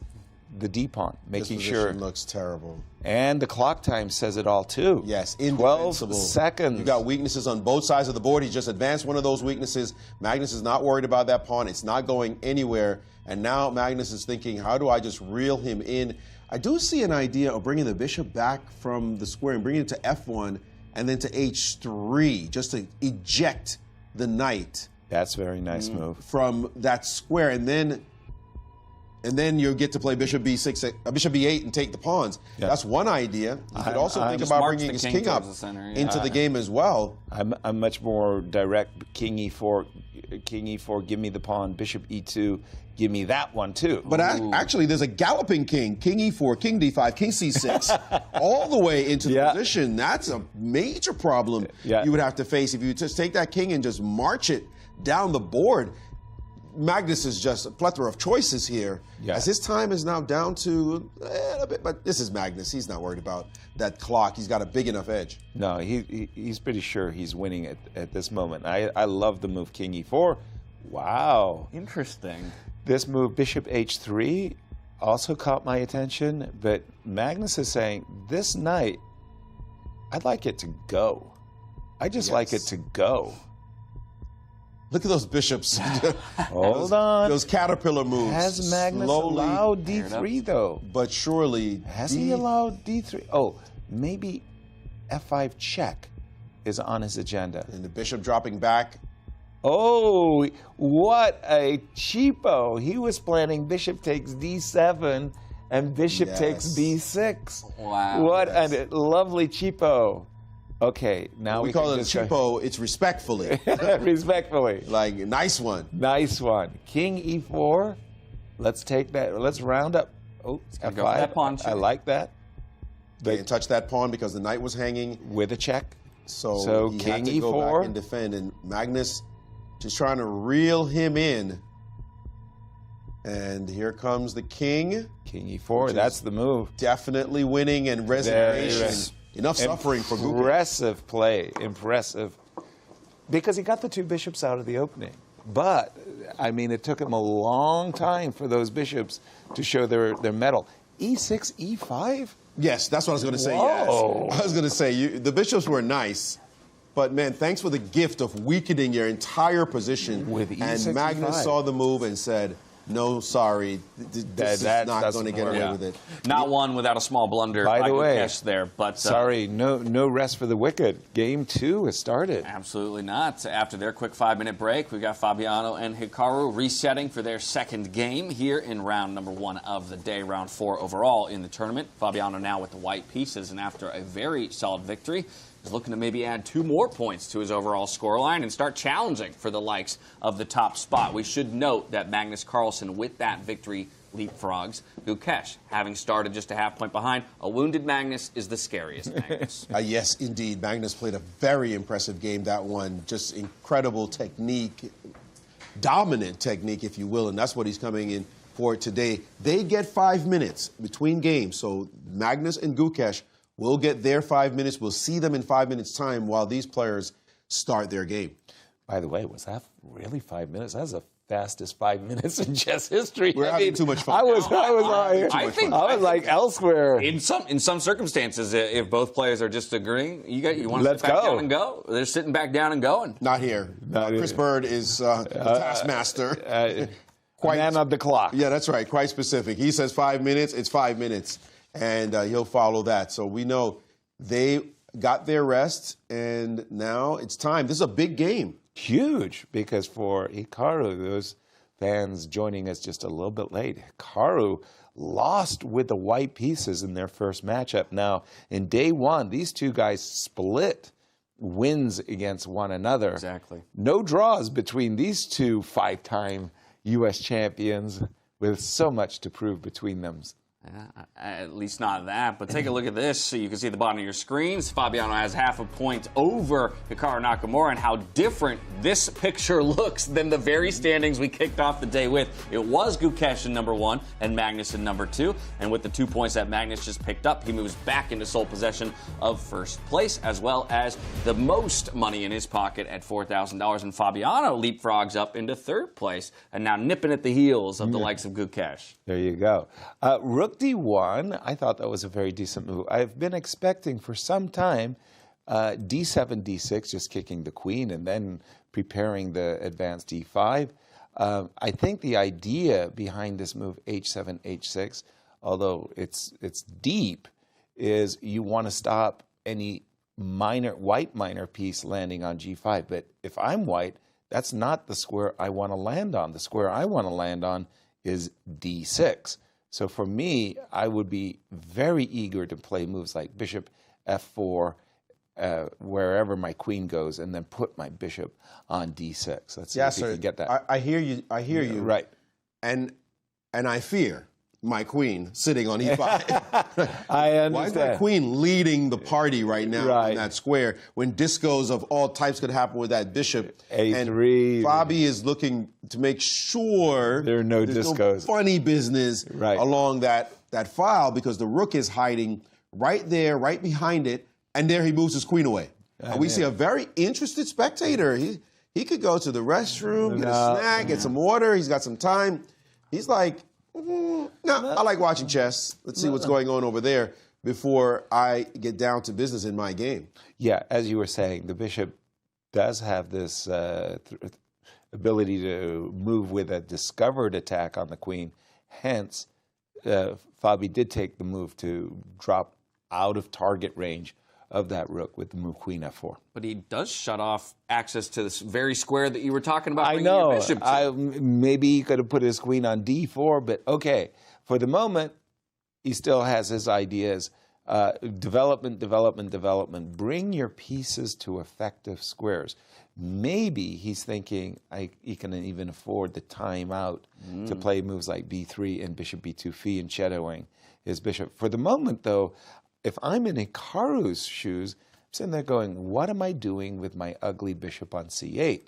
Speaker 4: the D pawn, making
Speaker 5: this
Speaker 4: sure.
Speaker 5: position looks terrible.
Speaker 4: And the clock time says it all too.
Speaker 5: Yes,
Speaker 4: 12
Speaker 5: indefensible.
Speaker 4: seconds.
Speaker 5: You got weaknesses on both sides of the board. He just advanced one of those weaknesses. Magnus is not worried about that pawn. It's not going anywhere. And now Magnus is thinking, how do I just reel him in? I do see an idea of bringing the bishop back from the square and bringing it to F1 and then to H3, just to eject the knight
Speaker 4: That's a very nice move.
Speaker 5: from that square, and then you get to play bishop B6, bishop B8, and take the pawns.
Speaker 4: Yeah.
Speaker 5: That's one idea. You could also think
Speaker 3: just
Speaker 5: about
Speaker 3: march
Speaker 5: bringing
Speaker 3: the
Speaker 5: his
Speaker 3: king
Speaker 5: king up
Speaker 3: towards the center, yeah.
Speaker 5: into the game as well.
Speaker 4: I'm much more direct. King E4, give me the pawn. Bishop E2, give me that one too.
Speaker 5: But actually, there's a galloping king, king E4, king D5, king C6, all the way into the position. That's a major problem you would have to face if you just take that king and just march it down the board. Magnus is just a plethora of choices here, as his time is now down to a bit. But this is Magnus. He's not worried about that clock. He's got a big enough edge.
Speaker 4: No, he's pretty sure he's winning at this moment. I love the move King E4. Wow.
Speaker 3: Interesting.
Speaker 4: This move Bishop H3 also caught my attention, but Magnus is saying, this knight, I'd like it to go. I just like it to go.
Speaker 5: Look at those bishops.
Speaker 4: Hold on.
Speaker 5: Those caterpillar moves.
Speaker 4: Has Magnus
Speaker 5: slowly,
Speaker 4: allowed D3 though?
Speaker 5: but surely.
Speaker 4: Has he allowed D3? Oh, maybe F5 check is on his agenda.
Speaker 5: And the bishop dropping back.
Speaker 4: Oh, what a cheapo. He was planning bishop takes D7 and bishop takes B6.
Speaker 3: Wow.
Speaker 4: What a lovely cheapo. Okay, now
Speaker 5: We call it a cheapo. It's respectfully.
Speaker 4: Respectfully.
Speaker 5: Like, nice one.
Speaker 4: Nice one. King E4. Let's take that. Let's round up. Oh, F5.
Speaker 3: go for that pawn
Speaker 4: I
Speaker 3: check.
Speaker 4: like that.
Speaker 5: Can't touch that pawn because the knight was hanging.
Speaker 4: With a check.
Speaker 5: So he
Speaker 4: King
Speaker 5: had to go
Speaker 4: E4.
Speaker 5: back and defend. And Magnus just trying to reel him in. And here comes the king.
Speaker 4: King E4. That's the move.
Speaker 5: Definitely winning and resignation.
Speaker 4: Very
Speaker 5: Enough suffering for Gukesh.
Speaker 4: Impressive play. Impressive. Because he got the two bishops out of the opening. But, I mean, it took him a long time for those bishops to show their mettle. E6, E5?
Speaker 5: Yes, that's what I was going to say.
Speaker 4: Whoa.
Speaker 5: Yes. I was going to say, the bishops were nice. But, man, thanks for the gift of weakening your entire position.
Speaker 4: With E6,
Speaker 5: and Magnus
Speaker 4: E5.
Speaker 5: saw the move and said, no, sorry, this is not going to get away with it.
Speaker 3: Not one without a small blunder
Speaker 4: By the way,
Speaker 3: Gukesh there, but
Speaker 4: sorry, no rest for the wicked. Game 2 has started.
Speaker 3: absolutely not. After their quick 5-minute break, we've got Fabiano and Hikaru resetting for their second game here in round number 1 of the day, round 4 overall in the tournament. Fabiano now with the white pieces, and after a very solid victory, is looking to maybe add 2 more points to his overall scoreline and start challenging for the likes of the top spot. We should note that Magnus Carlsen, with that victory, leapfrogs. Gukesh, having started just a half point behind, a wounded Magnus is the scariest Magnus.
Speaker 5: Yes, indeed. Magnus played a very impressive game, that one. Just incredible technique, dominant technique, if you will, and that's what he's coming in for today. They get 5 minutes between games, so Magnus and Gukesh will get their 5 minutes. We'll see them in 5 minutes' time while these players start their game.
Speaker 4: By the way, was that really 5 minutes? That was the fastest 5 minutes in chess history.
Speaker 5: We're having too much fun.
Speaker 4: I was like elsewhere.
Speaker 3: In some circumstances, if both players are just agreeing, you want to
Speaker 4: Let's
Speaker 3: sit back
Speaker 4: go.
Speaker 3: down and go. They're sitting back down and going.
Speaker 5: Not here. Chris Bird is the taskmaster.
Speaker 4: Man of the clock.
Speaker 5: Yeah, that's right. Quite specific. He says 5 minutes, it's 5 minutes. And he'll follow that. So we know they got their rest, and now it's time. This is a big game.
Speaker 4: Huge, because for Hikaru, those fans joining us just a little bit late, Hikaru lost with the white pieces in their first matchup. Now, in day 1, these two guys split wins against one another.
Speaker 3: Exactly.
Speaker 4: No draws between these two 5-time U.S. champions with so much to prove between them.
Speaker 3: At least not that, but take a look at this so you can see at the bottom of your screens. Fabiano has half a point over Hikaru Nakamura, and how different this picture looks than the very standings we kicked off the day with. It was Gukesh in number 1 and Magnus in number 2, and with the 2 points that Magnus just picked up, he moves back into sole possession of first place, as well as the most money in his pocket at $4,000, and Fabiano leapfrogs up into 3rd place, and now nipping at the heels of the likes of Gukesh.
Speaker 4: There you go. Rook D1, I thought that was a very decent move. I've been expecting for some time D7, D6, just kicking the queen and then preparing the advanced D5. I think the idea behind this move H7, H6, although it's deep, is you want to stop any white minor piece landing on G5. But if I'm white, that's not the square I want to land on. The square I want to land on is D6. So for me, I would be very eager to play moves like bishop F4, wherever my queen goes, and then put my bishop on D6. Let's see if you can get that.
Speaker 5: I hear you. I hear you.
Speaker 4: Right.
Speaker 5: And I fear my queen sitting on E5.
Speaker 4: I understand.
Speaker 5: Why is my queen leading the party right now on that square when discos of all types could happen with that bishop?
Speaker 4: A3.
Speaker 5: And Fabi is looking to make sure
Speaker 4: there are no
Speaker 5: there's
Speaker 4: discos.
Speaker 5: no funny business along that file, because the rook is hiding right there, right behind it, and there he moves his queen away. We see a very interested spectator. He could go to the restroom, get a snack, get some water. He's got some time. He's like, no, I like watching chess. Let's see what's going on over there before I get down to business in my game.
Speaker 4: Yeah, as you were saying, the bishop does have this ability to move with a discovered attack on the queen. Hence, Fabi did take the move to drop out of target range of that rook with the move queen F4.
Speaker 3: But he does shut off access to this very square that you were talking about.
Speaker 4: I know.
Speaker 3: Your bishop to.
Speaker 4: Maybe he could have put his queen on D4, but okay. For the moment, he still has his ideas. Development. Bring your pieces to effective squares. Maybe he's thinking he can even afford the time out to play moves like B3 and bishop B2 fee and shadowing his bishop. For the moment, though, if I'm in Hikaru's shoes, I'm sitting there going, what am I doing with my ugly bishop on C8?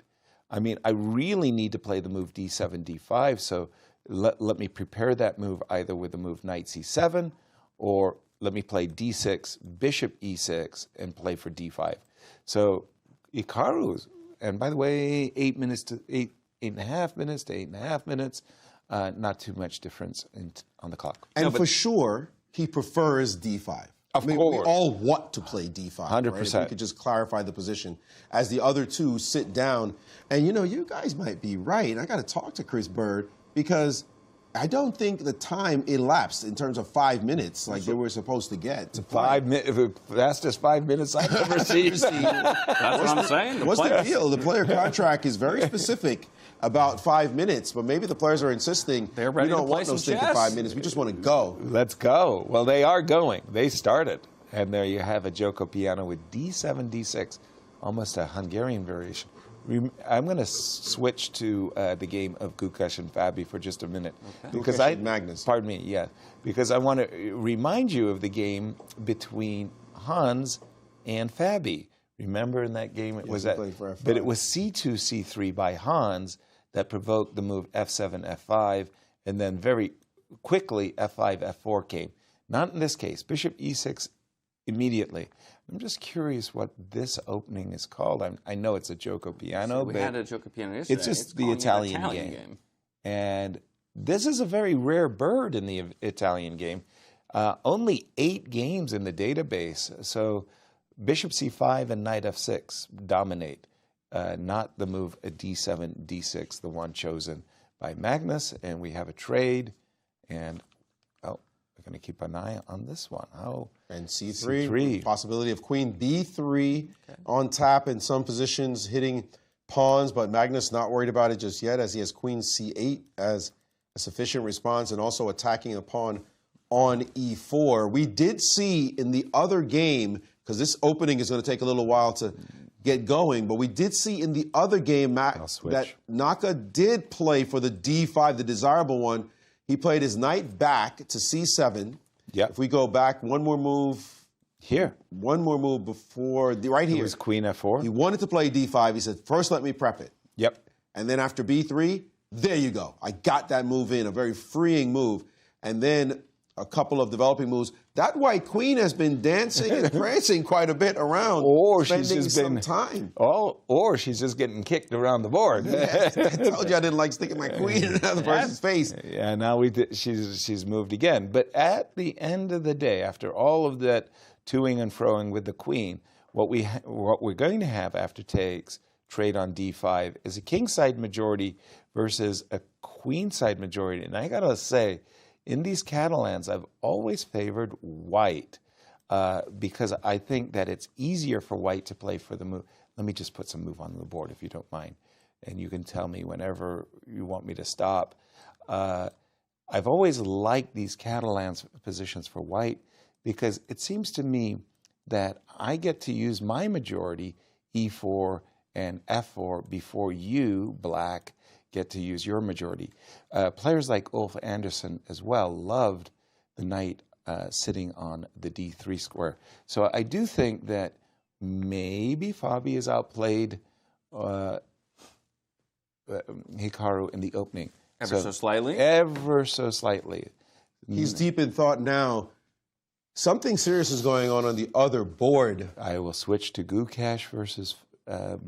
Speaker 4: I mean, I really need to play the move D7, D5, so let me prepare that move either with the move knight C7, or let me play D6, bishop E6, and play for D5. So Hikaru's, and by the way, 8.5 minutes to 8.5 minutes, not too much difference on the clock.
Speaker 5: And for sure, he prefers D5.
Speaker 4: Of course.
Speaker 5: We all want to play D5.
Speaker 4: 100%.
Speaker 5: Right? If we could just clarify the position as the other two sit down. And, you guys might be right. I got to talk to Chris Bird, because I don't think the time elapsed in terms of 5 minutes like they were supposed to get. To
Speaker 4: 5 minutes, fastest 5 minutes I've ever seen.
Speaker 3: That's what I'm saying.
Speaker 5: What's the deal? The player contract is very specific about 5 minutes, but maybe the players are insisting
Speaker 3: They're ready
Speaker 5: we don't
Speaker 3: to play
Speaker 5: want no
Speaker 3: some
Speaker 5: stinking
Speaker 3: chess.
Speaker 5: 5 minutes. We just want to go.
Speaker 4: Let's go. Well, they are going. They started. And there you have a Joko piano with D7, D6, almost a Hungarian variation. I'm going to switch to the game of Gukesh and Fabi for just a minute.
Speaker 5: Okay.
Speaker 4: Because
Speaker 5: Gukesh and Magnus.
Speaker 4: Pardon me, yeah. Because I want to remind you of the game between Hans and Fabi. Remember in that game,
Speaker 5: Yes, he played for F5.
Speaker 4: But it was C2, C3 by Hans that provoked the move F7, F5, and then very quickly F5, F4 came. Not in this case. Bishop E6 immediately. I'm just curious what this opening is called. I know it's a Joko piano,
Speaker 3: We
Speaker 4: but
Speaker 3: had a Joko piano yesterday.
Speaker 4: it's just the
Speaker 3: calling it
Speaker 4: Italian
Speaker 3: Italian
Speaker 4: game. And this is a very rare bird in the Italian game. Only 8 games in the database. So bishop C5 and knight F6 dominate, not the move a D7, D6, the one chosen by Magnus. And we have a trade. And, we're going to keep an eye on this one.
Speaker 5: And C3, possibility of queen B3 on tap in some positions, hitting pawns, but Magnus not worried about it just yet, as he has queen C8 as a sufficient response, and also attacking a pawn on E4. We did see in the other game, because this opening is going to take a little while to get going, but we did see in the other game that Naka did play for the D5, the desirable one. he played his knight back to c7.
Speaker 4: Yep.
Speaker 5: If we go back one more move.
Speaker 4: Here.
Speaker 5: One more move before, right here.
Speaker 4: It was queen f4.
Speaker 5: He wanted to play d5. He said, first let me prep it.
Speaker 4: Yep.
Speaker 5: And then after b3, there you go. I got that move in, a very freeing move. And then a couple of developing moves. That white queen has been dancing and prancing quite a bit around,
Speaker 4: or
Speaker 5: spending
Speaker 4: she's just
Speaker 5: some
Speaker 4: been,
Speaker 5: time.
Speaker 4: Or she's just getting kicked around the board.
Speaker 5: Yes, I told you I didn't like sticking my queen in another person's face.
Speaker 4: Yeah, now she's moved again. But at the end of the day, after all of that toing and froing with the queen, what we're going to have after takes, trade on d5, is a kingside majority versus a queenside majority. And I gotta say, in these Catalans, I've always favored white because I think that it's easier for white to play for the move. Let me just put some move on the board if you don't mind. And you can tell me whenever you want me to stop. I've always liked these Catalans positions for white because it seems to me that I get to use my majority, e4 and f4, before you, black, get to use your majority. Players like Ulf Andersson as well loved the knight sitting on the d3 square. So I do think that maybe Fabi has outplayed Hikaru in the opening.
Speaker 3: Ever so slightly?
Speaker 4: Ever so slightly.
Speaker 5: He's deep in thought now. Something serious is going on the other board.
Speaker 4: I will switch to Gukesh versus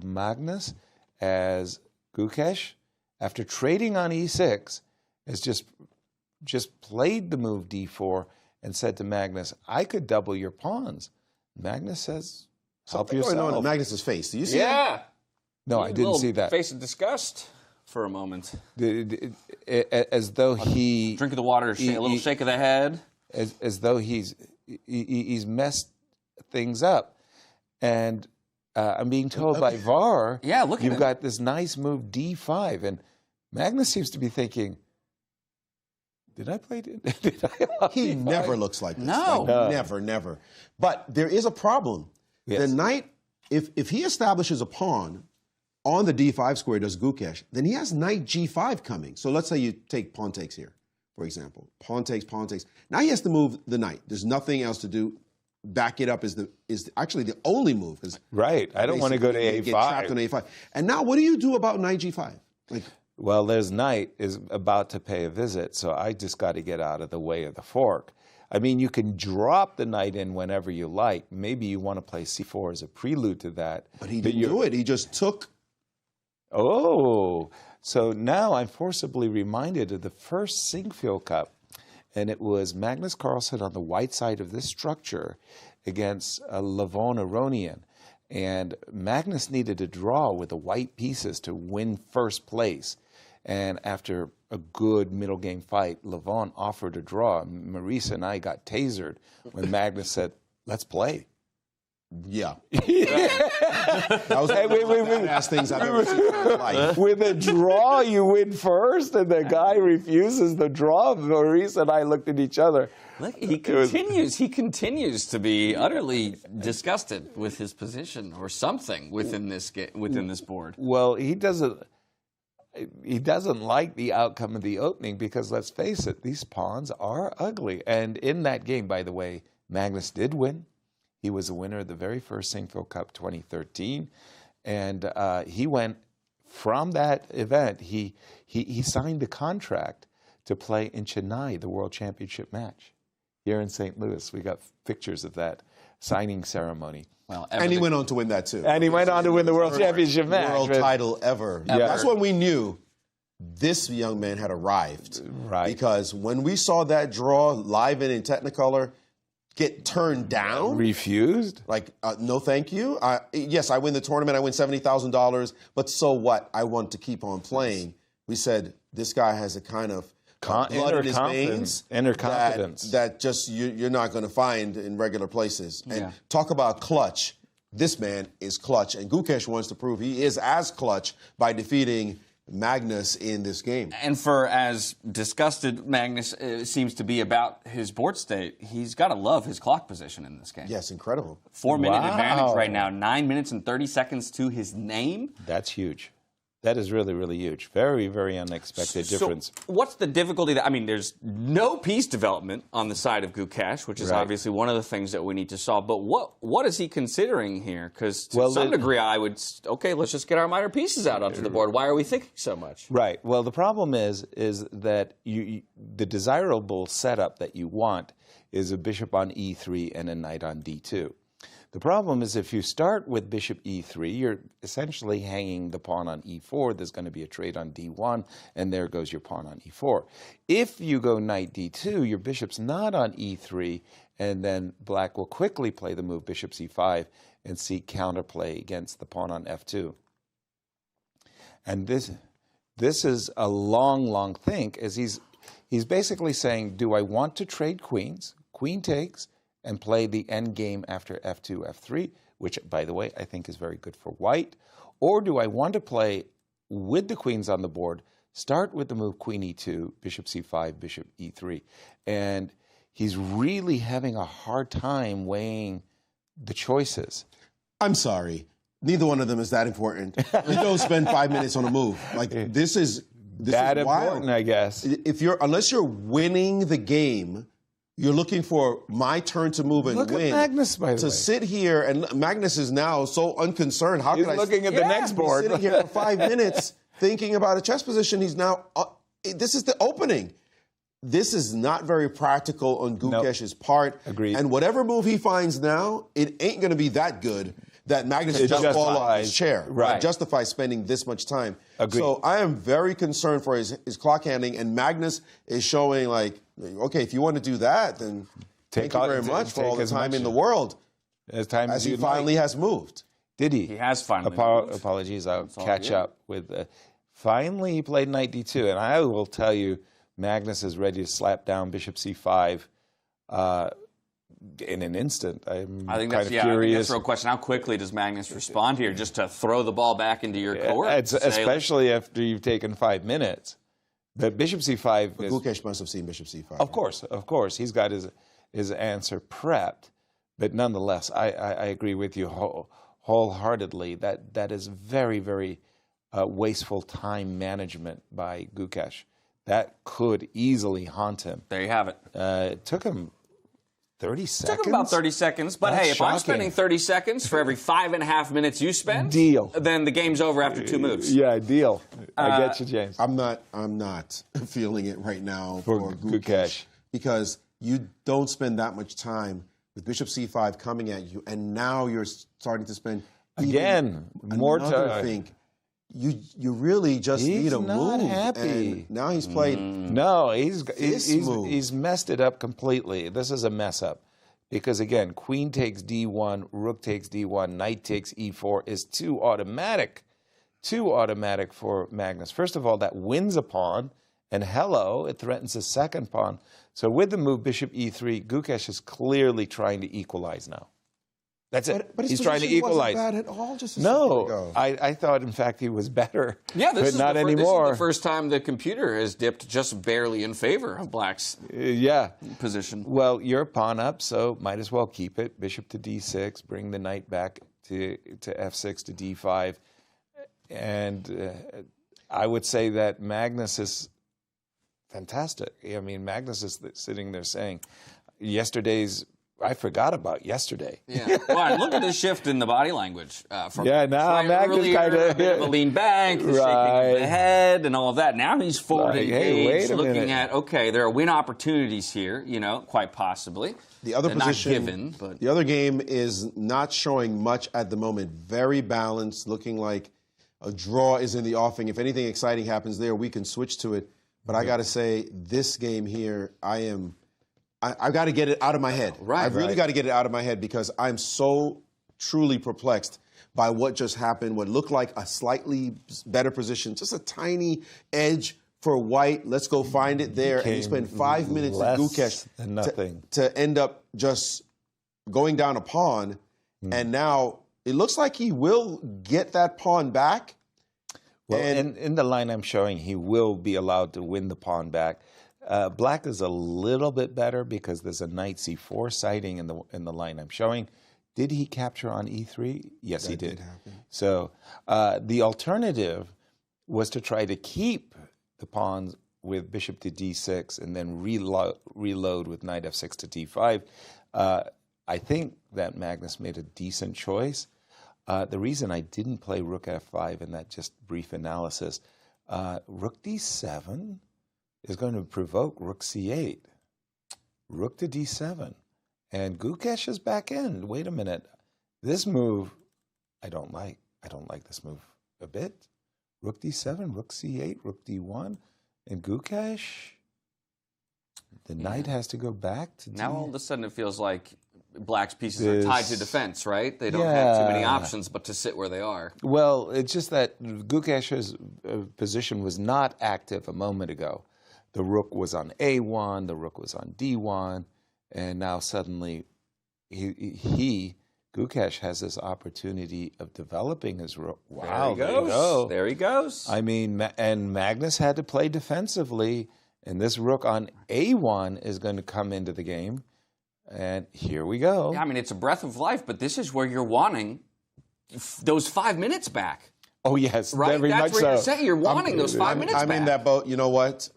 Speaker 4: Magnus, as Gukesh, after trading on e6, has just played the move d4 and said to Magnus, I could double your pawns. Magnus says, help
Speaker 5: Something
Speaker 4: yourself.
Speaker 5: going on in Magnus's face. Do you see that?
Speaker 3: Yeah.
Speaker 4: No, I didn't see that.
Speaker 3: Face of disgust for a moment.
Speaker 4: As though he...
Speaker 3: Drink of the water, a little shake of the head.
Speaker 4: As though he's messed things up. And I'm being told by VAR,
Speaker 3: Yeah, look at
Speaker 4: you've
Speaker 3: it.
Speaker 4: got this nice move d5, and Magnus seems to be thinking, did I play? Did I allow
Speaker 5: He
Speaker 4: d5?
Speaker 5: never looks like this.
Speaker 3: No.
Speaker 5: Like, never. But there is a problem.
Speaker 4: Yes.
Speaker 5: The knight, if he establishes a pawn on the d5 square, does Gukesh, then he has knight g5 coming. So let's say you take pawn takes here, for example. Pawn takes, pawn takes. Now he has to move the knight. There's nothing else to do. Back it up is actually the only move.
Speaker 4: Right. I don't want to go to
Speaker 5: Get trapped on
Speaker 4: a5.
Speaker 5: a5. And now what do you do about knight g5? Like,
Speaker 4: Well, there's knight is about to pay a visit, so I just got to get out of the way of the fork. I mean, you can drop the knight in whenever you like. Maybe you want to play c4 as a prelude to that.
Speaker 5: but he didn't do it. He just took.
Speaker 4: Oh, so now I'm forcibly reminded of the first Singfield Cup, and it was Magnus Carlsen on the white side of this structure against Levon Aronian. And Magnus needed a draw with the white pieces to win first place. And after a good middle game fight, Levon offered a draw. Maurice and I got tasered when Magnus said, let's play.
Speaker 5: Yeah. That was one of the badass things I've ever seen in my life.
Speaker 4: With a draw, you win first, and the guy refuses the draw. Maurice and I looked at each other.
Speaker 3: Look, he continues to be utterly disgusted with his position or something within this board.
Speaker 4: Well, he doesn't like the outcome of the opening because, let's face it, these pawns are ugly. And in that game, by the way, Magnus did win. He was a winner of the very first Singfield Cup 2013. And he went from that event, he signed the contract to play in Chennai, the World Championship match. Here in St. Louis, we got pictures of that signing ceremony.
Speaker 3: Well,
Speaker 5: And he went on to win that too.
Speaker 4: And he went on to win the World Championship match.
Speaker 5: World title ever.
Speaker 4: Yeah.
Speaker 5: That's when we knew this young man had arrived.
Speaker 4: Right.
Speaker 5: Because when we saw that draw live and in Technicolor get turned down.
Speaker 4: Refused?
Speaker 5: Like, no thank you. Yes, I win the tournament. I win $70,000. But so what? I want to keep on playing. We said, this guy has a kind of blood in his veins.
Speaker 4: Inner confidence.
Speaker 5: That just you're not going to find in regular places. And talk about clutch. This man is clutch. And Gukesh wants to prove he is as clutch by defeating Magnus in this game.
Speaker 3: And for as disgusted Magnus seems to be about his board state, he's got to love his clock position in this game.
Speaker 5: Yes, incredible.
Speaker 3: 4-minute
Speaker 4: Wow.
Speaker 3: advantage right now, 9 minutes and 30 seconds to his name.
Speaker 4: That's huge. That is really, really huge. Very, very unexpected difference.
Speaker 3: So what's the difficulty? I mean, there's no piece development on the side of Gukesh, which is obviously one of the things that we need to solve. But what is he considering here? Because to some degree, I would, okay, let's just get our minor pieces out onto the board. Why are we thinking so much?
Speaker 4: Right. Well, the problem is that the desirable setup that you want is a bishop on e3 and a knight on d2. The problem is if you start with bishop e3, you're essentially hanging the pawn on e4. There's going to be a trade on d1, and there goes your pawn on e4. If you go knight d2, your bishop's not on e3, and then black will quickly play the move bishop c5 and seek counterplay against the pawn on f2. And this is a long, long think, as he's basically saying, do I want to trade queens? Queen takes, and play the end game after f2, f3, which, by the way, I think is very good for white? Or do I want to play with the queens on the board, start with the move queen e2, bishop c5, bishop e3? And he's really having a hard time weighing the choices.
Speaker 5: I'm sorry. Neither one of them is that important. You don't spend 5 minutes on a move. Like, this is
Speaker 4: that important, I guess.
Speaker 5: Unless you're winning the game, you're looking for my turn to move and
Speaker 4: win.
Speaker 5: Look at
Speaker 4: Magnus, by the way.
Speaker 5: Sit here, and Magnus is now so unconcerned. How
Speaker 4: He's
Speaker 5: could
Speaker 4: looking at the next board.
Speaker 5: Sitting here for 5 minutes thinking about a chess position. He's now, this is the opening. This is not very practical on Gukesh's part.
Speaker 4: Agreed.
Speaker 5: And whatever move he finds now, it ain't going to be that good that Magnus just fall off his chair.
Speaker 4: Right.
Speaker 5: Justify spending this much time.
Speaker 4: Agreed.
Speaker 5: So I am very concerned for his clock handling, and Magnus is showing like, okay, if you want to do that, then thank you very much for all the time in the world. As he finally has moved.
Speaker 4: Did he?
Speaker 3: He has finally moved.
Speaker 4: Apologies, I'll catch up with. Finally, he played knight d2, and I will tell you, Magnus is ready to slap down bishop c5 in an instant. I think that's
Speaker 3: the real question. How quickly does Magnus respond here, just to throw the ball back into your court?
Speaker 4: Especially after you've taken 5 minutes. But bishop c5
Speaker 5: is... Gukesh must have seen bishop c5.
Speaker 4: Of course. He's got his answer prepped. But nonetheless, I agree with you wholeheartedly. That is very, very wasteful time management by Gukesh. That could easily haunt him.
Speaker 3: There you have it.
Speaker 4: It took him 30 seconds?
Speaker 3: It took him about 30 seconds. But
Speaker 4: That's
Speaker 3: hey, if
Speaker 4: shocking.
Speaker 3: I'm spending 30 seconds for every 5.5 minutes you spend, then the game's over after 2 moves.
Speaker 4: Yeah, deal. I get you, James.
Speaker 5: I'm not feeling it right now for
Speaker 4: Gukesh.
Speaker 5: Because you don't spend that much time with bishop c5 coming at you, and now you're starting to spend
Speaker 4: more time.
Speaker 5: I think you really just need a move.
Speaker 4: He's not happy.
Speaker 5: And now he's played.
Speaker 4: No, he's messed it up completely. This is a mess up. Because again, queen takes d1, rook takes d1, knight takes e4 is too automatic. Too automatic for Magnus. First of all, that wins a pawn, and hello, it threatens a second pawn. So with the move bishop e3, Gukesh is clearly trying to equalize now. That's it.
Speaker 5: But
Speaker 4: he's trying to equalize.
Speaker 5: Wasn't bad at all just a second ago.
Speaker 4: I thought, in fact, he was better.
Speaker 3: Yeah,
Speaker 4: but not anymore.
Speaker 3: This is the first time the computer has dipped just barely in favor of Black's position.
Speaker 4: Well, you're a pawn up, so might as well keep it. Bishop to d6, bring the knight back to f6 to d5. And I would say that Magnus is fantastic. I mean, Magnus is sitting there saying, I forgot about yesterday.
Speaker 3: Yeah. Well, look at the shift in the body language. From
Speaker 4: now Magnus kind
Speaker 3: of a lean back, the shaking of the head, and all of that. Now he's forward engaged, looking at, okay, there are win opportunities here, quite possibly.
Speaker 5: The other position,
Speaker 3: not given, but
Speaker 5: the other game is not showing much at the moment. Very balanced, looking like a draw is in the offing. If anything exciting happens there, we can switch to it. But I got to say, this game here, I've got to get it out of my head. I've really got to get it out of my head because I'm so truly perplexed by what just happened, what looked like a slightly better position, just a tiny edge for white. Let's go find it there. And you spend 5 minutes with Gukesh to end up just going down a pawn. And now it looks like he will get that pawn back.
Speaker 4: Well, in the line I'm showing, he will be allowed to win the pawn back. Black is a little bit better because there's a knight c4 sighting in the line I'm showing. Did he capture on e3? Yes, he did.
Speaker 5: Happen.
Speaker 4: So the alternative was to try to keep the pawns with bishop to d6 and then reload with knight f6 to d5. I think that Magnus made a decent choice. The reason I didn't play rook f5 in that just brief analysis, rook d7 is going to provoke rook c8, rook to d7, and Gukesh is back in. Wait a minute. This move, I don't like. I don't like this move a bit. Rook d7, rook c8, rook d1, and Gukesh, the knight has to go back to
Speaker 3: Now
Speaker 4: d.
Speaker 3: all of a sudden it feels like Black's pieces are tied to defense, right? They don't have too many options but to sit where they are.
Speaker 4: Well, it's just that Gukesh's position was not active a moment ago. The rook was on a1, the rook was on d1, and now suddenly Gukesh has this opportunity of developing his rook. Wow,
Speaker 3: there he goes. There he goes.
Speaker 4: I mean, and Magnus had to play defensively, and this rook on a1 is going to come into the game. And here we go.
Speaker 3: Yeah, I mean, it's a breath of life, but this is where you're wanting those 5 minutes back.
Speaker 4: Oh, yes,
Speaker 3: right?
Speaker 4: very
Speaker 3: That's
Speaker 4: much
Speaker 3: where
Speaker 4: so.
Speaker 3: you're saying you're wanting those 5 minutes back.
Speaker 5: I'm in that boat. You know what?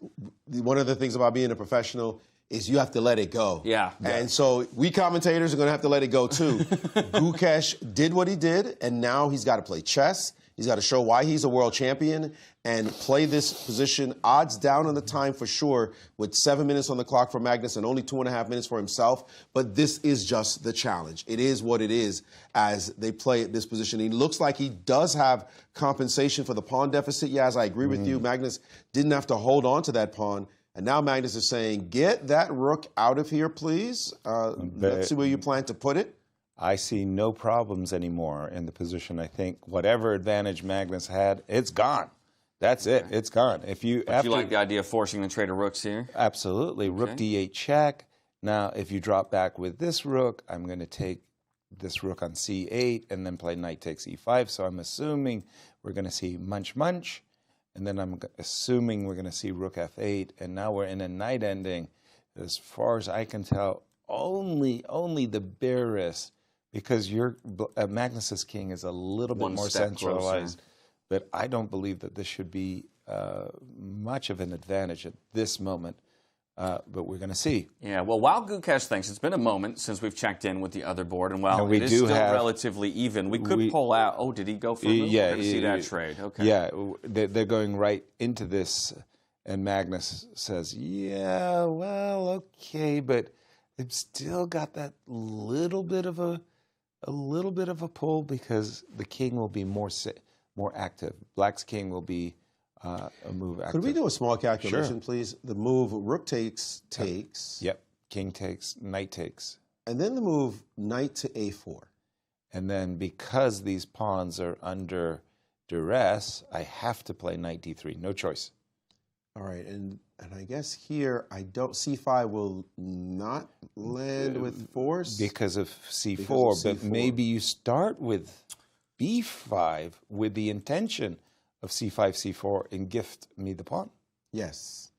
Speaker 5: One of the things about being a professional is you have to let it go.
Speaker 3: Yeah.
Speaker 5: And so we commentators are going to have to let it go, too. Gukesh did what he did, and now he's got to play chess. He's got to show why he's a world champion and play this position. Odds down on the time for sure, with 7 minutes on the clock for Magnus and only 2.5 minutes for himself. But this is just the challenge. It is what it is as they play at this position. He looks like he does have compensation for the pawn deficit. Yaz, I agree with you. Magnus didn't have to hold on to that pawn. And now Magnus is saying, get that rook out of here, please. Let's see where you plan to put it.
Speaker 4: I see no problems anymore in the position. I think whatever advantage Magnus had, it's gone. That's it. It's gone. If you,
Speaker 3: But you like the idea of forcing the trade of rooks here?
Speaker 4: Absolutely. Rook d8 check. Now, if you drop back with this rook, I'm going to take this rook on c8 and then play knight takes e5. So I'm assuming we're going to see munch munch. And then I'm assuming we're going to see rook f8. And now we're in a knight ending. As far as I can tell, only the barest, because Magnus's king is a little bit more centralized. But I don't believe that this should be much of an advantage at this moment. But we're going to see.
Speaker 3: Yeah, well, while Gukesh thinks, it's been a moment since we've checked in with the other board, and while
Speaker 4: we
Speaker 3: it is
Speaker 4: do
Speaker 3: still
Speaker 4: have,
Speaker 3: relatively even, we could pull out. Oh, did he go for a move?
Speaker 4: Yeah,
Speaker 3: We're going to see that trade. Okay.
Speaker 4: Yeah, they're going right into this, and Magnus says, "Yeah, well, okay, but they've still got that little bit of a pull because the king will be more active. Black's king will be." A move active.
Speaker 5: Could we do a small calculation,
Speaker 4: Sure.
Speaker 5: please? The move rook takes.
Speaker 4: Yep. King takes, knight takes.
Speaker 5: And then the move knight to a4.
Speaker 4: And then because these pawns are under duress, I have to play knight d3. No choice.
Speaker 5: All right, and I guess here c5 will not land with force
Speaker 4: because of c4.
Speaker 5: Because of
Speaker 4: But
Speaker 5: c4.
Speaker 4: maybe you start with b5 with the intention of c5, c4, and gift me the pawn.
Speaker 5: Yes.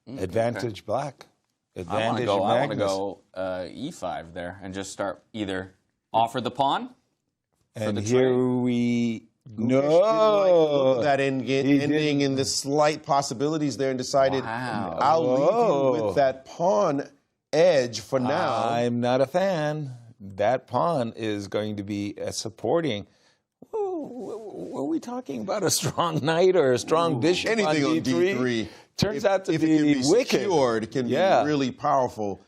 Speaker 4: Advantage black. Advantage
Speaker 3: I want to
Speaker 4: Magnus.
Speaker 3: go e5 there and just start either offer the pawn
Speaker 4: And
Speaker 3: the
Speaker 4: here
Speaker 3: trade.
Speaker 4: we
Speaker 5: Look at that ending in the slight possibilities there and decided
Speaker 3: Wow.
Speaker 5: I'll leave you with that pawn edge for now.
Speaker 4: I'm not a fan. That pawn is going to be supporting. Were we talking about a strong knight or a strong bishop
Speaker 5: Anything on
Speaker 4: D3?
Speaker 5: D3
Speaker 4: Turns out to
Speaker 5: if
Speaker 4: be,
Speaker 5: it can be
Speaker 4: wicked.
Speaker 5: secured, it can be really powerful.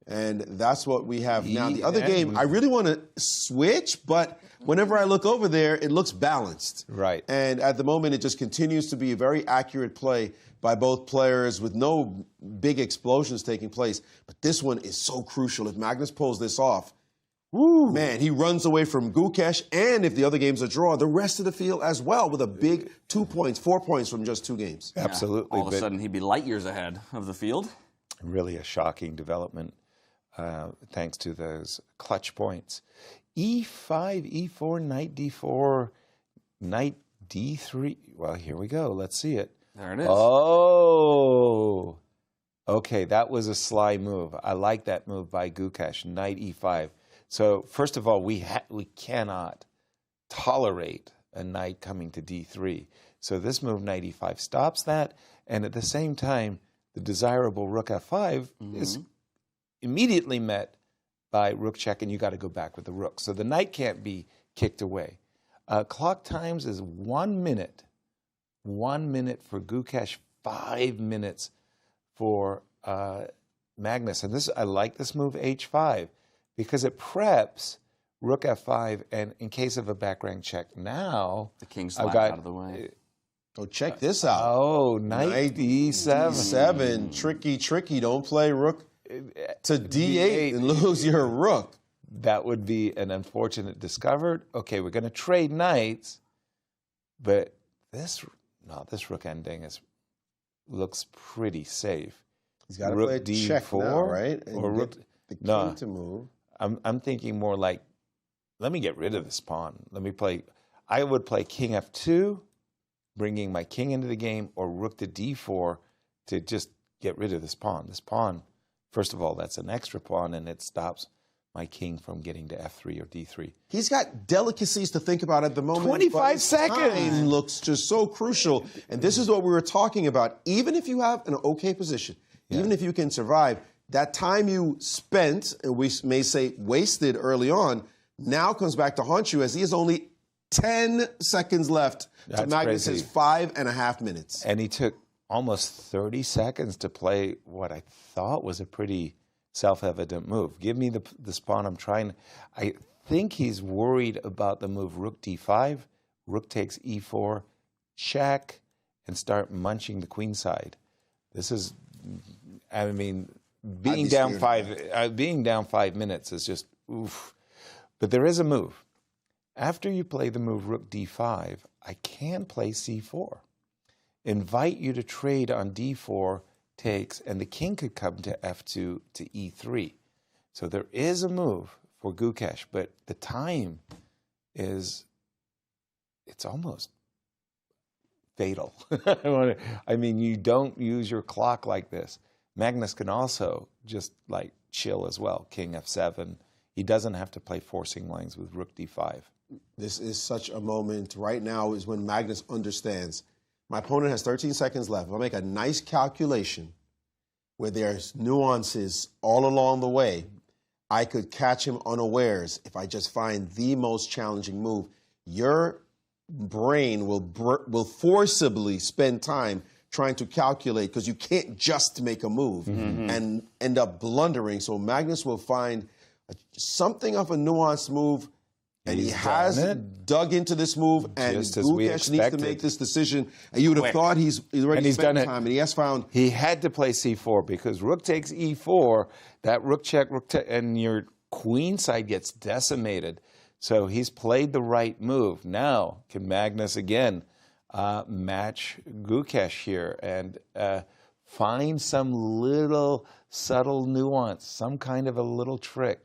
Speaker 5: And that's what we have now. The other game, I really want to switch, but whenever I look over there, it looks balanced.
Speaker 4: Right.
Speaker 5: And at the moment, it just continues to be a very accurate play by both players with no big explosions taking place. But this one is so crucial. If Magnus pulls this off, man, he runs away from Gukesh, and if the other games are drawn, the rest of the field as well, with a big 2 points, 4 points from just 2 games.
Speaker 4: Absolutely.
Speaker 3: All of a sudden, he'd be light years ahead of the field.
Speaker 4: Really a shocking development, thanks to those clutch points. E5, E4, knight D4, knight D3. Well, here we go. Let's see it.
Speaker 3: There it is.
Speaker 4: Oh, okay. That was a sly move. I like that move by Gukesh, knight E5. So first of all, we cannot tolerate a knight coming to D3. So this move, knight e5, stops that. And at the same time, the desirable rook f5 is immediately met by rook check, and you got to go back with the rook. So the knight can't be kicked away. Clock times is 1 minute. 1 minute for Gukesh, 5 minutes for Magnus. And this, I like this move h5 because it preps rook f5, and in case of a back rank check now,
Speaker 3: the king's out of the way.
Speaker 5: Oh, check this out.
Speaker 4: Oh, knight d7.
Speaker 5: D7, tricky. Don't play rook to d8 and lose your rook.
Speaker 4: That would be an unfortunate discovered. Okay, we're going to trade knights, but this rook ending looks pretty safe.
Speaker 5: He's got to play
Speaker 4: d4,
Speaker 5: check now, right? And
Speaker 4: or rook,
Speaker 5: the king to move.
Speaker 4: I'm thinking more like, let me get rid of this pawn. I would play king f2, bringing my king into the game, or rook to d4 to just get rid of this pawn. This pawn, first of all, that's an extra pawn, and it stops my king from getting to f3 or d3.
Speaker 5: He's got delicacies to think about at the moment.
Speaker 4: 25 seconds.
Speaker 5: Time looks just so crucial. And this is what we were talking about. Even if you have an okay position, even if you can survive, that time you spent, and we may say wasted early on, now comes back to haunt you, as he has only 10 seconds left to Magnus's 5.5 minutes.
Speaker 4: And he took almost 30 seconds to play what I thought was a pretty self-evident move. Give me this pawn. I think he's worried about the move rook d5, rook takes e4, check, and start munching the queen side. This is, I mean, being down 5 minutes is just oof. But there is a move. After you play the move rook d5, I can play c4. Invite you to trade on d4 takes, and the king could come to f2 to e3. So there is a move for Gukesh, but the time it's almost fatal. I mean, you don't use your clock like this. Magnus can also just like chill as well, king f7. He doesn't have to play forcing lines with rook d5.
Speaker 5: This is such a moment. Right now is when Magnus understands. My opponent has 13 seconds left. If I make a nice calculation where there's nuances all along the way, I could catch him unawares if I just find the most challenging move. Your brain will forcibly spend time trying to calculate, because you can't just make a move and end up blundering. So Magnus will find something of a nuanced move, and he has dug into this move, and Gukesh needs to make this decision. And you would have thought he's already spent time, and he has found.
Speaker 4: He had to play c4 because rook takes e4, that rook check, and your queen side gets decimated. So he's played the right move. Now, can Magnus again match Gukesh here and find some little subtle nuance, some kind of a little trick?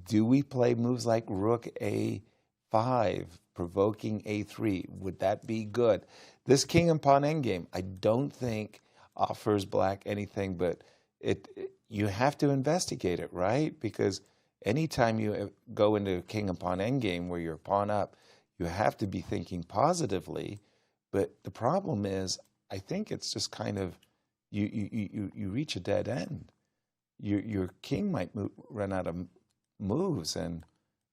Speaker 4: Do we play moves like rook a5, provoking a3? Would that be good? This king and pawn endgame, I don't think offers black anything, but you have to investigate it, right? Because anytime you go into a king and pawn endgame where you're pawn up, you have to be thinking positively. But the problem is, I think it's just kind of, you reach a dead end. Your king might run out of moves, and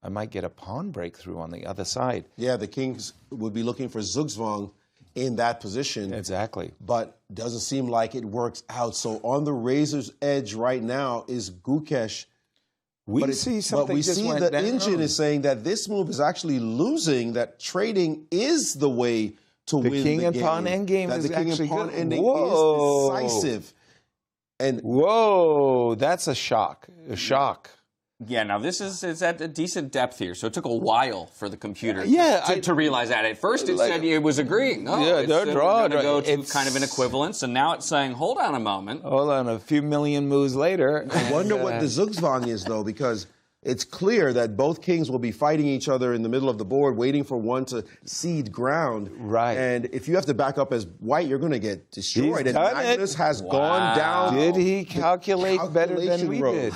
Speaker 4: I might get a pawn breakthrough on the other side.
Speaker 5: Yeah, the kings would be looking for Zugzwang in that position.
Speaker 4: Exactly.
Speaker 5: But doesn't seem like it works out. So on the razor's edge right now is Gukesh.
Speaker 4: We see
Speaker 5: the engine is saying that this move is actually losing, that trading is the way to win the game.
Speaker 4: The king and pawn endgame is actually good. The king and pawn ending
Speaker 5: is decisive. And
Speaker 4: whoa, that's a shock. A shock.
Speaker 3: Yeah, now this is at a decent depth here, so it took a while for the computer to realize that. At first it said it was agreeing. Oh,
Speaker 4: yeah,
Speaker 3: we're going to go to kind of an equivalence, and now it's saying, hold on a moment.
Speaker 4: Hold on, a few million moves later.
Speaker 5: I wonder what the Zugzwang is, though, because it's clear that both kings will be fighting each other in the middle of the board, waiting for one to cede ground.
Speaker 4: Right.
Speaker 5: And if you have to back up as white, you're going to get destroyed. And Magnus has gone down.
Speaker 4: Did he calculate better than we did?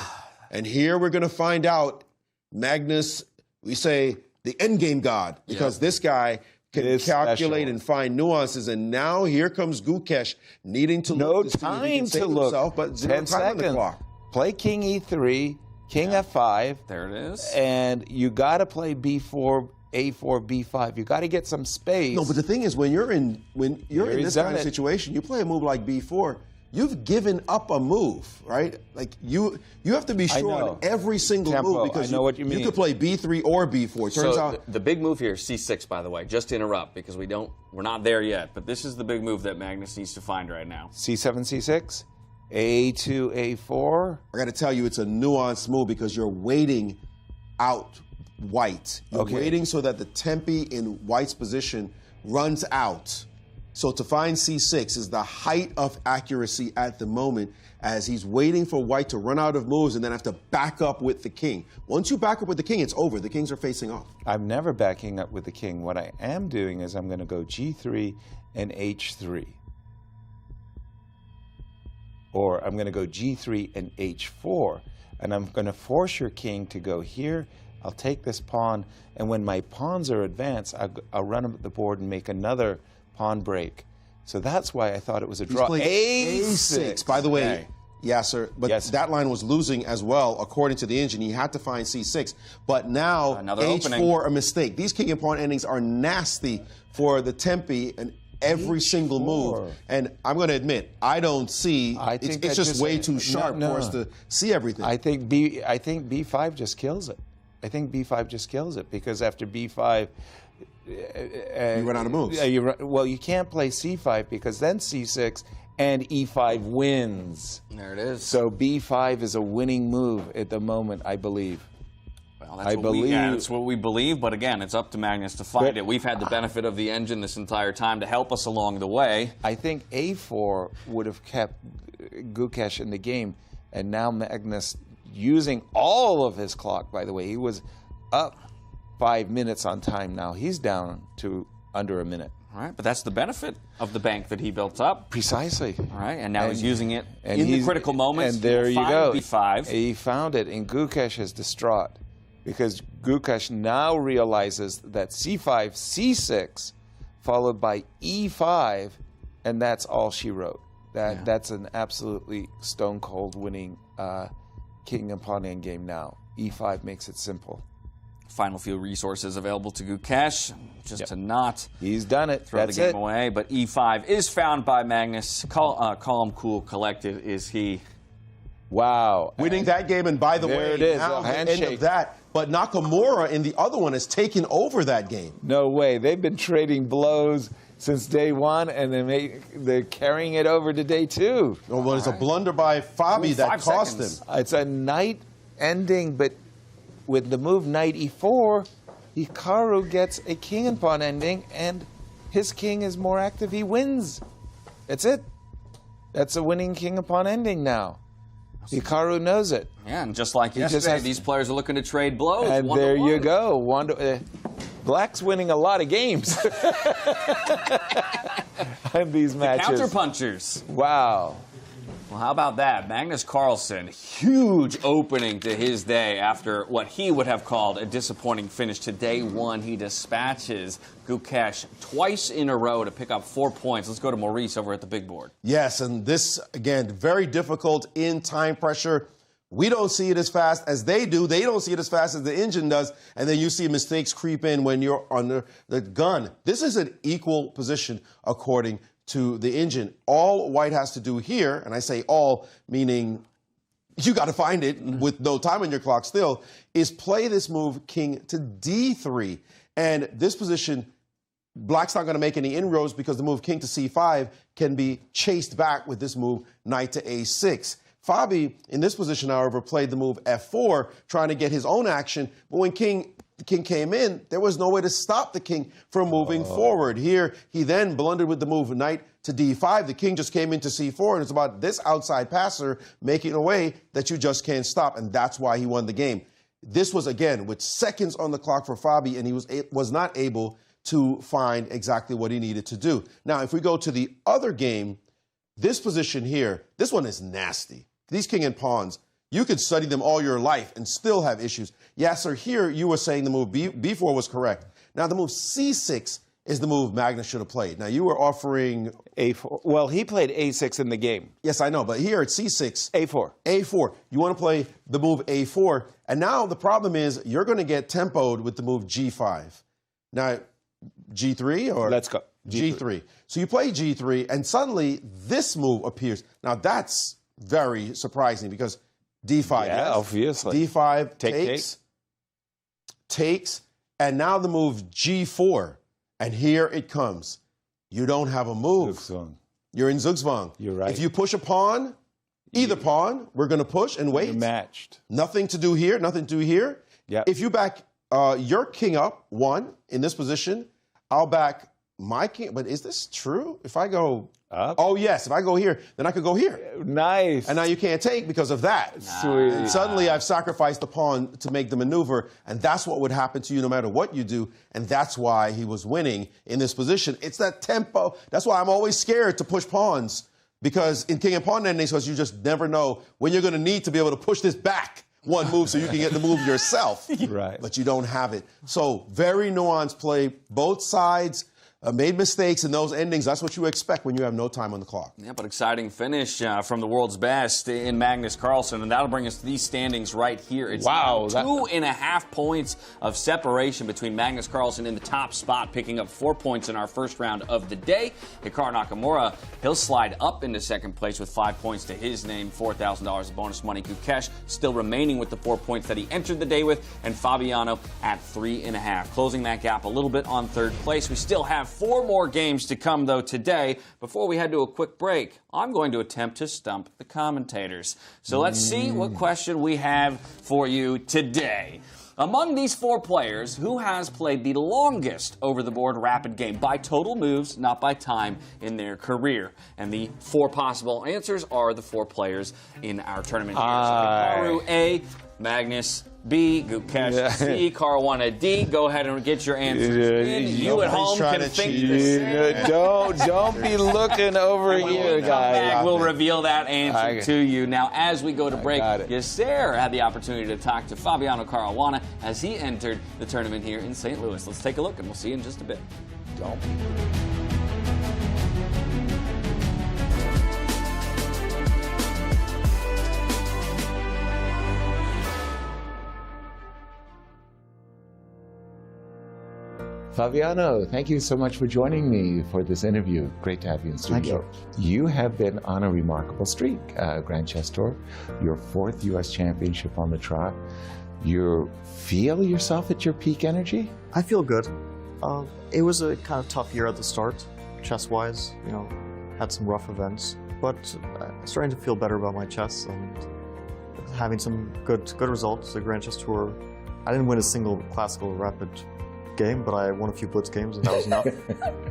Speaker 5: And here we're going to find out Magnus, we say, the endgame god, because this guy can calculate and find nuances. And now here comes Gukesh needing to look to see if he can save himself, but
Speaker 4: 10
Speaker 5: time on the
Speaker 4: seconds.
Speaker 5: clock.
Speaker 4: Play king e3, king f5.
Speaker 3: There it is.
Speaker 4: And you got to play b4, a4, b5. You got to get some space.
Speaker 5: No, but the thing is, when you're in this kind of
Speaker 4: it.
Speaker 5: situation, you play a move like b4. You've given up a move, right? Like you have to be sure on every single move because
Speaker 4: I know what you mean.
Speaker 5: You could play b3 or b4. Turns out
Speaker 3: the big move here is c6, by the way. Just to interrupt because we're not there yet, but this is the big move that Magnus needs to find right now.
Speaker 4: c7, c6, a2, a4.
Speaker 5: I got to tell you, it's a nuanced move because you're waiting out white. You're waiting so that the tempi in white's position runs out. So to find c6 is the height of accuracy at the moment as he's waiting for white to run out of moves and then have to back up with the king. Once you back up with the king, it's over. The kings are facing off.
Speaker 4: I'm never backing up with the king. What I am doing is I'm going to go g3 and h3. Or I'm going to go g3 and h4. And I'm going to force your king to go here. I'll take this pawn. And when my pawns are advanced, I'll run up the board and make another pawn break. So that's why I thought it was a draw.
Speaker 5: A6. By the way, Yasser, but that line was losing as well, according to the engine. He had to find c6. But now h4, a mistake. These king and pawn endings are nasty for the tempi and every single move. And I'm going to admit, I don't see. It's just way too sharp for us to see everything.
Speaker 4: I think b5 just kills it. I think b5 just kills it because after b5,
Speaker 5: you run out of moves.
Speaker 4: Well, you can't play c5 because then c6 and e5 wins.
Speaker 3: There it is.
Speaker 4: So b5 is a winning move at the moment, I believe.
Speaker 3: Well, that's what we believe, but again, it's up to Magnus to find it. We've had the benefit of the engine this entire time to help us along the way.
Speaker 4: I think a4 would have kept Gukesh in the game, and now Magnus, using all of his clock, by the way, he was up 5 minutes on time now. He's down to under a minute.
Speaker 3: All right, but that's the benefit of the bank that he built up.
Speaker 4: Precisely.
Speaker 3: All right, and now he's using it in the critical moments.
Speaker 4: And there you go.
Speaker 3: B5.
Speaker 4: He found it, and Gukesh is distraught because Gukesh now realizes that c5, c6, followed by e5, and that's all she wrote. That's an absolutely stone-cold winning king and pawn endgame now. e5 makes it simple.
Speaker 3: Final few resources available to Gukesh, just to not
Speaker 4: He's done it.
Speaker 3: throw the game away. But e5 is found by Magnus. Calm, cool, collected is he.
Speaker 4: Wow.
Speaker 5: Winning that game, and by the way, now the end of that. But Nakamura in the other one has taken over that game.
Speaker 4: No way. They've been trading blows since day one, and they're carrying it over to day two.
Speaker 5: Well, it's a blunder by Fabi that cost him.
Speaker 4: It's a knight ending, but with the move knight e4, Hikaru gets a king and pawn ending, and his king is more active. He wins. That's it. That's a winning king and pawn ending now. Hikaru knows it.
Speaker 3: Yeah, and just like yesterday, these players are looking to trade blows.
Speaker 4: And there you go. Black's winning a lot of games in these matches.
Speaker 3: Counter punchers.
Speaker 4: Wow.
Speaker 3: Well, how about that? Magnus Carlsen, huge opening to his day after what he would have called a disappointing finish to day one. He dispatches Gukesh twice in a row to pick up 4 points. Let's go to Maurice over at the big board.
Speaker 5: Yes, and this, again, very difficult in time pressure. We don't see it as fast as they do. They don't see it as fast as the engine does. And then you see mistakes creep in when you're under the gun. This is an equal position according to the engine. All white has to do here, and I say all, meaning you got to find it with no time on your clock still, is play this move king to d3. And this position, black's not going to make any inroads because the move king to c5 can be chased back with this move knight to a6. Fabi, in this position, however, played the move f4, trying to get his own action. But when the king came in, there was no way to stop the king from moving forward. Here, he then blundered with the move knight to d5. The king just came into c4, and it's about this outside passer making a way that you just can't stop, and that's why he won the game. This was, again, with seconds on the clock for Fabi, and he was not able to find exactly what he needed to do. Now, if we go to the other game, this position here, this one is nasty. These king and pawns, you could study them all your life and still have issues. Yasser, here you were saying the move b4 was correct. Now the move c6 is the move Magnus should have played. Now, you were offering
Speaker 4: A4. Well, he played A6 in the game.
Speaker 5: Yes, I know, but here at C6.
Speaker 4: A4.
Speaker 5: A4. You want to play the move A4, and now the problem is you're going to get tempoed with the move G5. Now, G3 or?
Speaker 4: Let's go.
Speaker 5: G3. So you play G3, and suddenly this move appears. Now, that's very surprising because D5.
Speaker 4: Yeah,
Speaker 5: yes?
Speaker 4: obviously.
Speaker 5: D5 takes, and now the move G4. And here it comes. You don't have a move.
Speaker 4: Zugzwang.
Speaker 5: You're in Zugzwang.
Speaker 4: You're right.
Speaker 5: If you push a pawn, either pawn, we're going to push and wait.
Speaker 4: You're matched.
Speaker 5: Nothing to do here, nothing to do here.
Speaker 4: Yep.
Speaker 5: If you back your king up, 1, in this position, I'll back my king. But is this true? If I go
Speaker 4: up?
Speaker 5: Oh, yes. If I go here, then I could go here.
Speaker 4: Nice.
Speaker 5: And now you can't take because of that.
Speaker 4: Sweet.
Speaker 5: And suddenly I've sacrificed the pawn to make the maneuver, and that's what would happen to you no matter what you do, and that's why he was winning in this position. It's that tempo. That's why I'm always scared to push pawns, because in king and pawn endings, because you just never know when you're going to need to be able to push this back one move so you can get the move yourself.
Speaker 4: Right.
Speaker 5: But you don't have it. So very nuanced play. Both sides made mistakes in those endings. That's what you expect when you have no time on the clock.
Speaker 3: Yeah, but exciting finish from the world's best in Magnus Carlsen, and that'll bring us to these standings right here. It's
Speaker 4: wow,
Speaker 3: 2.5 points of separation between Magnus Carlsen in the top spot, picking up 4 points in our first round of the day. Hikaru Nakamura, he'll slide up into second place with 5 points to his name, $4,000 of bonus money. Gukesh still remaining with the 4 points that he entered the day with, and Fabiano at 3.5, closing that gap a little bit on third place. We still have 4 more games to come, though, today. Before we head to a quick break, I'm going to attempt to stump the commentators. So let's see what question we have for you today. Among these 4 players, who has played the longest over-the-board rapid game by total moves, not by time, in their career? And the 4 possible answers are the 4 players in our tournament here. So Hikaru A, Magnus B, Gukesh C, Caruana D. Go ahead and get your answers in. You at home can think the same.
Speaker 4: Don't be looking over here, guys.
Speaker 3: We'll reveal that answer to you. Now, as we go to break, Yasser had the opportunity to talk to Fabiano Caruana as he entered the tournament here in St. Louis. Let's take a look, and we'll see you in just a bit.
Speaker 4: Don't. Fabiano, thank you so much for joining me for this interview. Great to have you in studio.
Speaker 6: Thank you.
Speaker 4: You have been on a remarkable streak, Grand Chess Tour, your 4th U.S. championship on the trot. You feel yourself at your peak energy?
Speaker 6: I feel good. It was a kind of tough year at the start, chess-wise. You know, had some rough events, but starting to feel better about my chess and having some good results. The Grand Chess Tour, I didn't win a single classical rapid game, but I won a few blitz games, and that was enough.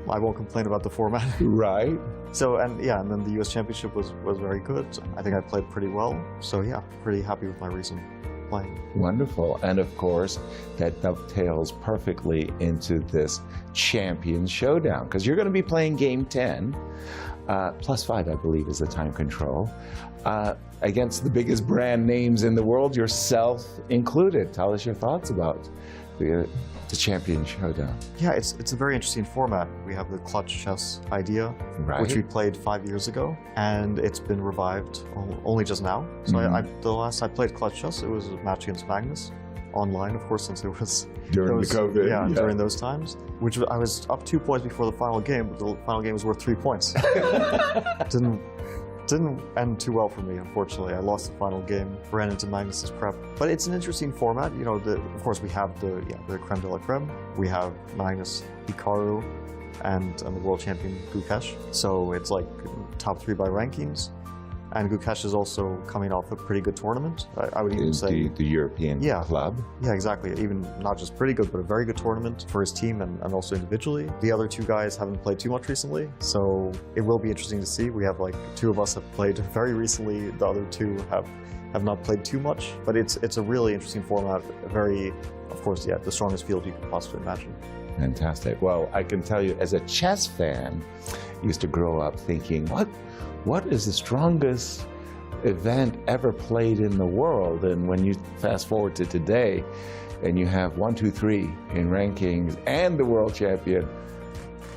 Speaker 6: I won't complain about the format.
Speaker 4: Right.
Speaker 6: So, and then the U.S. Championship was very good. I think I played pretty well. So yeah, pretty happy with my recent playing. Wonderful. And of course, that dovetails perfectly into this champion showdown, because you're going to be playing game 10, +5, I believe, is the time control, against the biggest brand names in the world, yourself included. Tell us your thoughts about the champion showdown. Yeah, it's a very interesting format. We have the clutch chess idea, which we played 5 years ago, and it's been revived only just now. So the last I played clutch chess, it was a match against Magnus, online, of course, since it was
Speaker 4: during the COVID.
Speaker 6: Yeah, during those times. Which I was up 2 points before the final game, but the final game was worth 3 points. Didn't end too well for me, unfortunately. I lost the final game, ran into Magnus's prep. But it's an interesting format. You know, of course, we have the creme de la creme. We have Magnus, Hikaru, and the world champion Gukesh. So it's like top 3 by rankings. And Gukesh is also coming off a pretty good tournament. I would even say the European club. Yeah, exactly. Even not just pretty good, but a very good tournament for his team and also individually. The other 2 guys haven't played too much recently, so it will be interesting to see. We have 2 of us have played very recently. The other 2 have not played too much, but it's a really interesting format. Very, of course, the strongest field you could possibly imagine. Fantastic. Well, I can tell you, as a chess fan, I used to grow up thinking, what is the strongest event ever played in the world? And when you fast forward to today, and you have 1, 2, 3 in rankings and the world champion,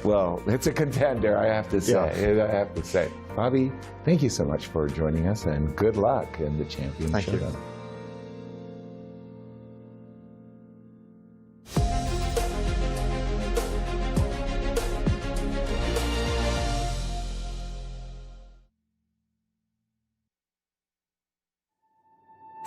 Speaker 4: Well, it's a contender, I have to say. I have to say. Bobby, thank you so much for joining us, and good luck in the Champions
Speaker 6: Thank you.
Speaker 4: Showdown.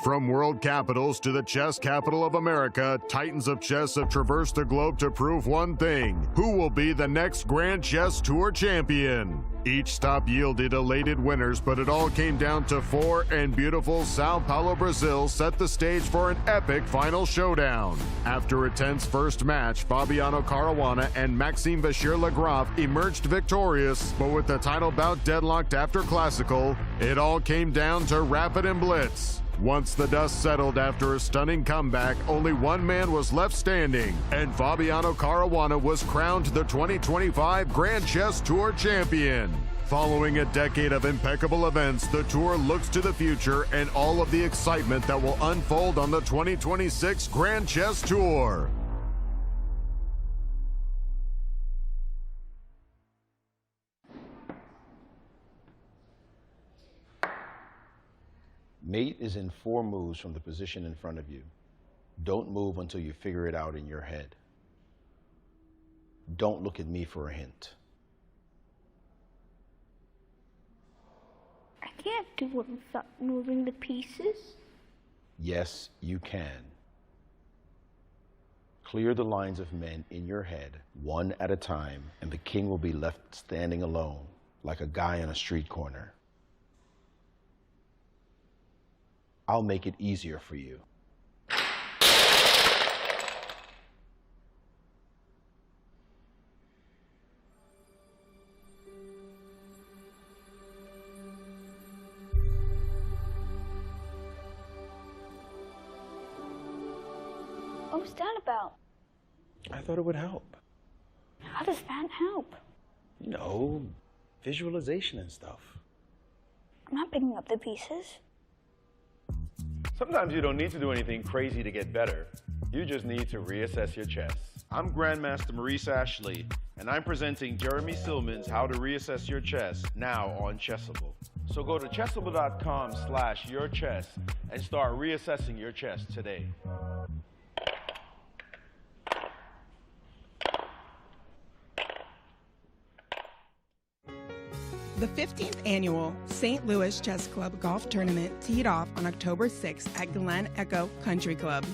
Speaker 1: From world capitals to the chess capital of America, titans of chess have traversed the globe to prove one thing: who will be the next Grand Chess Tour champion? Each stop yielded elated winners, but it all came down to four, and beautiful Sao Paulo, Brazil set the stage for an epic final showdown. After a tense first match, Fabiano Caruana and Maxime Vachier-Lagrave emerged victorious, but with the title bout deadlocked after Classical, it all came down to Rapid and Blitz. Once the dust settled after a stunning comeback, only one man was left standing, and Fabiano Caruana was crowned the 2025 Grand Chess Tour champion. Following a decade of impeccable events, the tour looks to the future and all of the excitement that will unfold on the 2026 Grand Chess Tour.
Speaker 7: Mate is in 4 moves from the position in front of you. Don't move until you figure it out in your head. Don't look at me for a hint.
Speaker 8: I can't do it without moving the pieces.
Speaker 7: Yes, you can. Clear the lines of men in your head, one at a time, and the king will be left standing alone, like a guy on a street corner. I'll make it easier for you.
Speaker 8: What was that about?
Speaker 7: I thought it would help.
Speaker 8: How does that help?
Speaker 7: You know, visualization and stuff.
Speaker 8: I'm not picking up the pieces.
Speaker 9: Sometimes you don't need to do anything crazy to get better. You just need to reassess your chess. I'm Grandmaster Maurice Ashley, and I'm presenting Jeremy Silman's How to Reassess Your Chess now on Chessable. So go to chessable.com/yourchess and start reassessing your chess today.
Speaker 10: The 15th annual St. Louis Chess Club Golf Tournament teed off on October 6th at Glen Echo Country Club.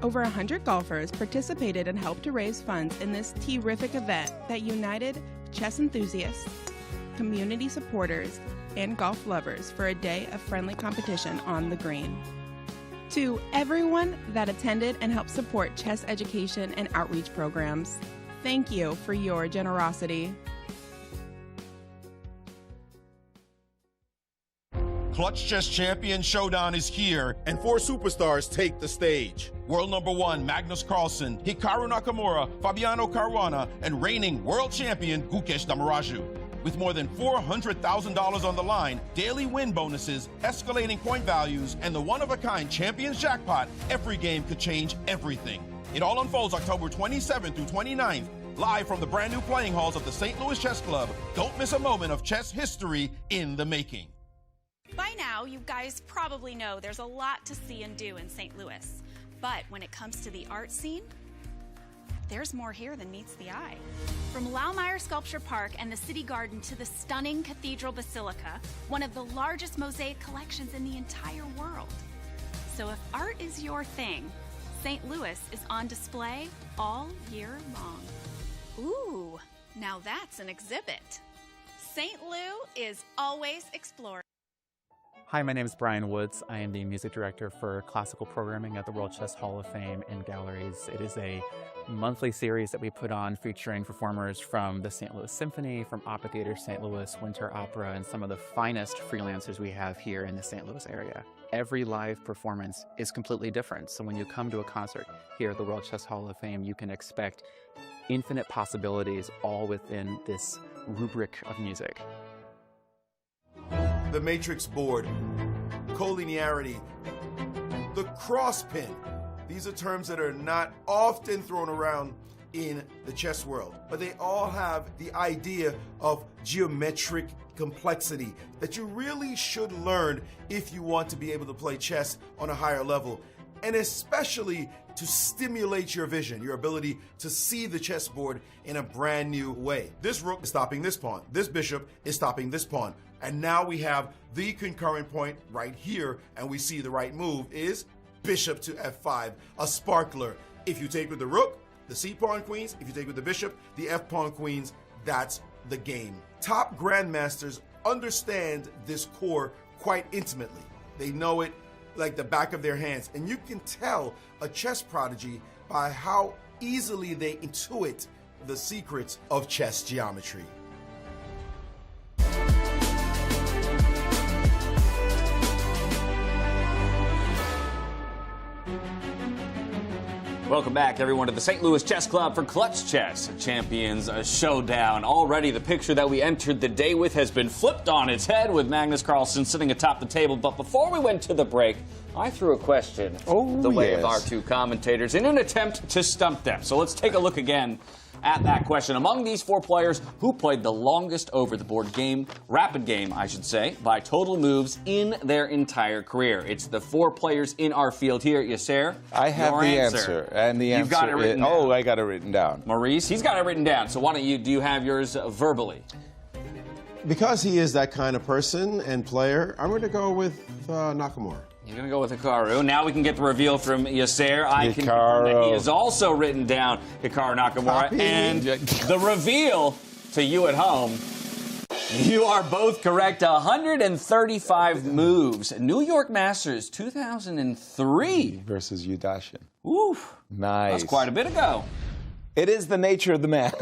Speaker 10: Over 100 golfers participated and helped to raise funds in this terrific event that united chess enthusiasts, community supporters, and golf lovers for a day of friendly competition on the green. To everyone that attended and helped support chess education and outreach programs, thank you for your generosity.
Speaker 11: Clutch Chess Champion Showdown is here, and 4 superstars take the stage. World number 1 Magnus Carlsen, Hikaru Nakamura, Fabiano Caruana, and reigning world champion Gukesh Dommaraju. With more than $400,000 on the line, daily win bonuses, escalating point values, and the one-of-a-kind Champions Jackpot, every game could change everything. It all unfolds October 27th through 29th, live from the brand new playing halls of the St. Louis Chess Club. Don't miss a moment of chess history in the making.
Speaker 12: By now, you guys probably know there's a lot to see and do in St. Louis. But when it comes to the art scene, there's more here than meets the eye. From Laumeier Sculpture Park and the City Garden to the stunning Cathedral Basilica, one of the largest mosaic collections in the entire world. So if art is your thing, St. Louis is on display all year long. Ooh, now that's an exhibit. St. Lou is always exploring.
Speaker 13: Hi, my name is Brian Woods. I am the music director for classical programming at the World Chess Hall of Fame and Galleries. It is a monthly series that we put on featuring performers from the St. Louis Symphony, from Opera Theater St. Louis, Winter Opera, and some of the finest freelancers we have here in the St. Louis area. Every live performance is completely different. So when you come to a concert here at the World Chess Hall of Fame, you can expect infinite possibilities all within this rubric of music.
Speaker 11: The matrix board, collinearity, the cross pin. These are terms that are not often thrown around, in the chess world, but they all have the idea of geometric complexity that you really should learn if you want to be able to play chess on a higher level, and especially to stimulate your vision, your ability to see the chessboard in a brand new way. This rook is stopping this pawn. This bishop is stopping this pawn. And now we have the concurrent point right here, and we see the right move is bishop to f5, a sparkler. If you take with the rook, the c-pawn queens. If you take with the bishop, the f-pawn queens. That's the game. Top grandmasters understand this core quite intimately. They know it like the back of their hands. And you can tell a chess prodigy by how easily they intuit the secrets of chess geometry.
Speaker 3: Welcome back, everyone, to the St. Louis Chess Club for Clutch Chess Champions Showdown. Already, the picture that we entered the day with has been flipped on its head with Magnus Carlsen sitting atop the table. But before we went to the break, I threw a question the way of our two commentators in an attempt to stump them. So let's take a look again at that question. Among these four players, who played the longest over-the-board game, rapid game, I should say, by total moves in their entire career? It's the four players in our field here. Yasser,
Speaker 4: I have the answer. And the
Speaker 3: You've got it written down.
Speaker 4: Oh, I got it written down.
Speaker 3: Maurice, he's got it written down. So why don't you, do you have yours verbally?
Speaker 5: Because he is that kind of person and player, I'm going to go with Nakamura.
Speaker 3: You're going to go with Hikaru. Now we can get the reveal from Yasser. I can confirm that he has also written down Hikaru Nakamura. And the reveal to you at home, you are both correct. 135 moves. New York Masters 2003.
Speaker 4: Versus Udashin.
Speaker 3: Oof.
Speaker 4: Nice.
Speaker 3: That's quite a bit ago.
Speaker 4: It is the nature of the man.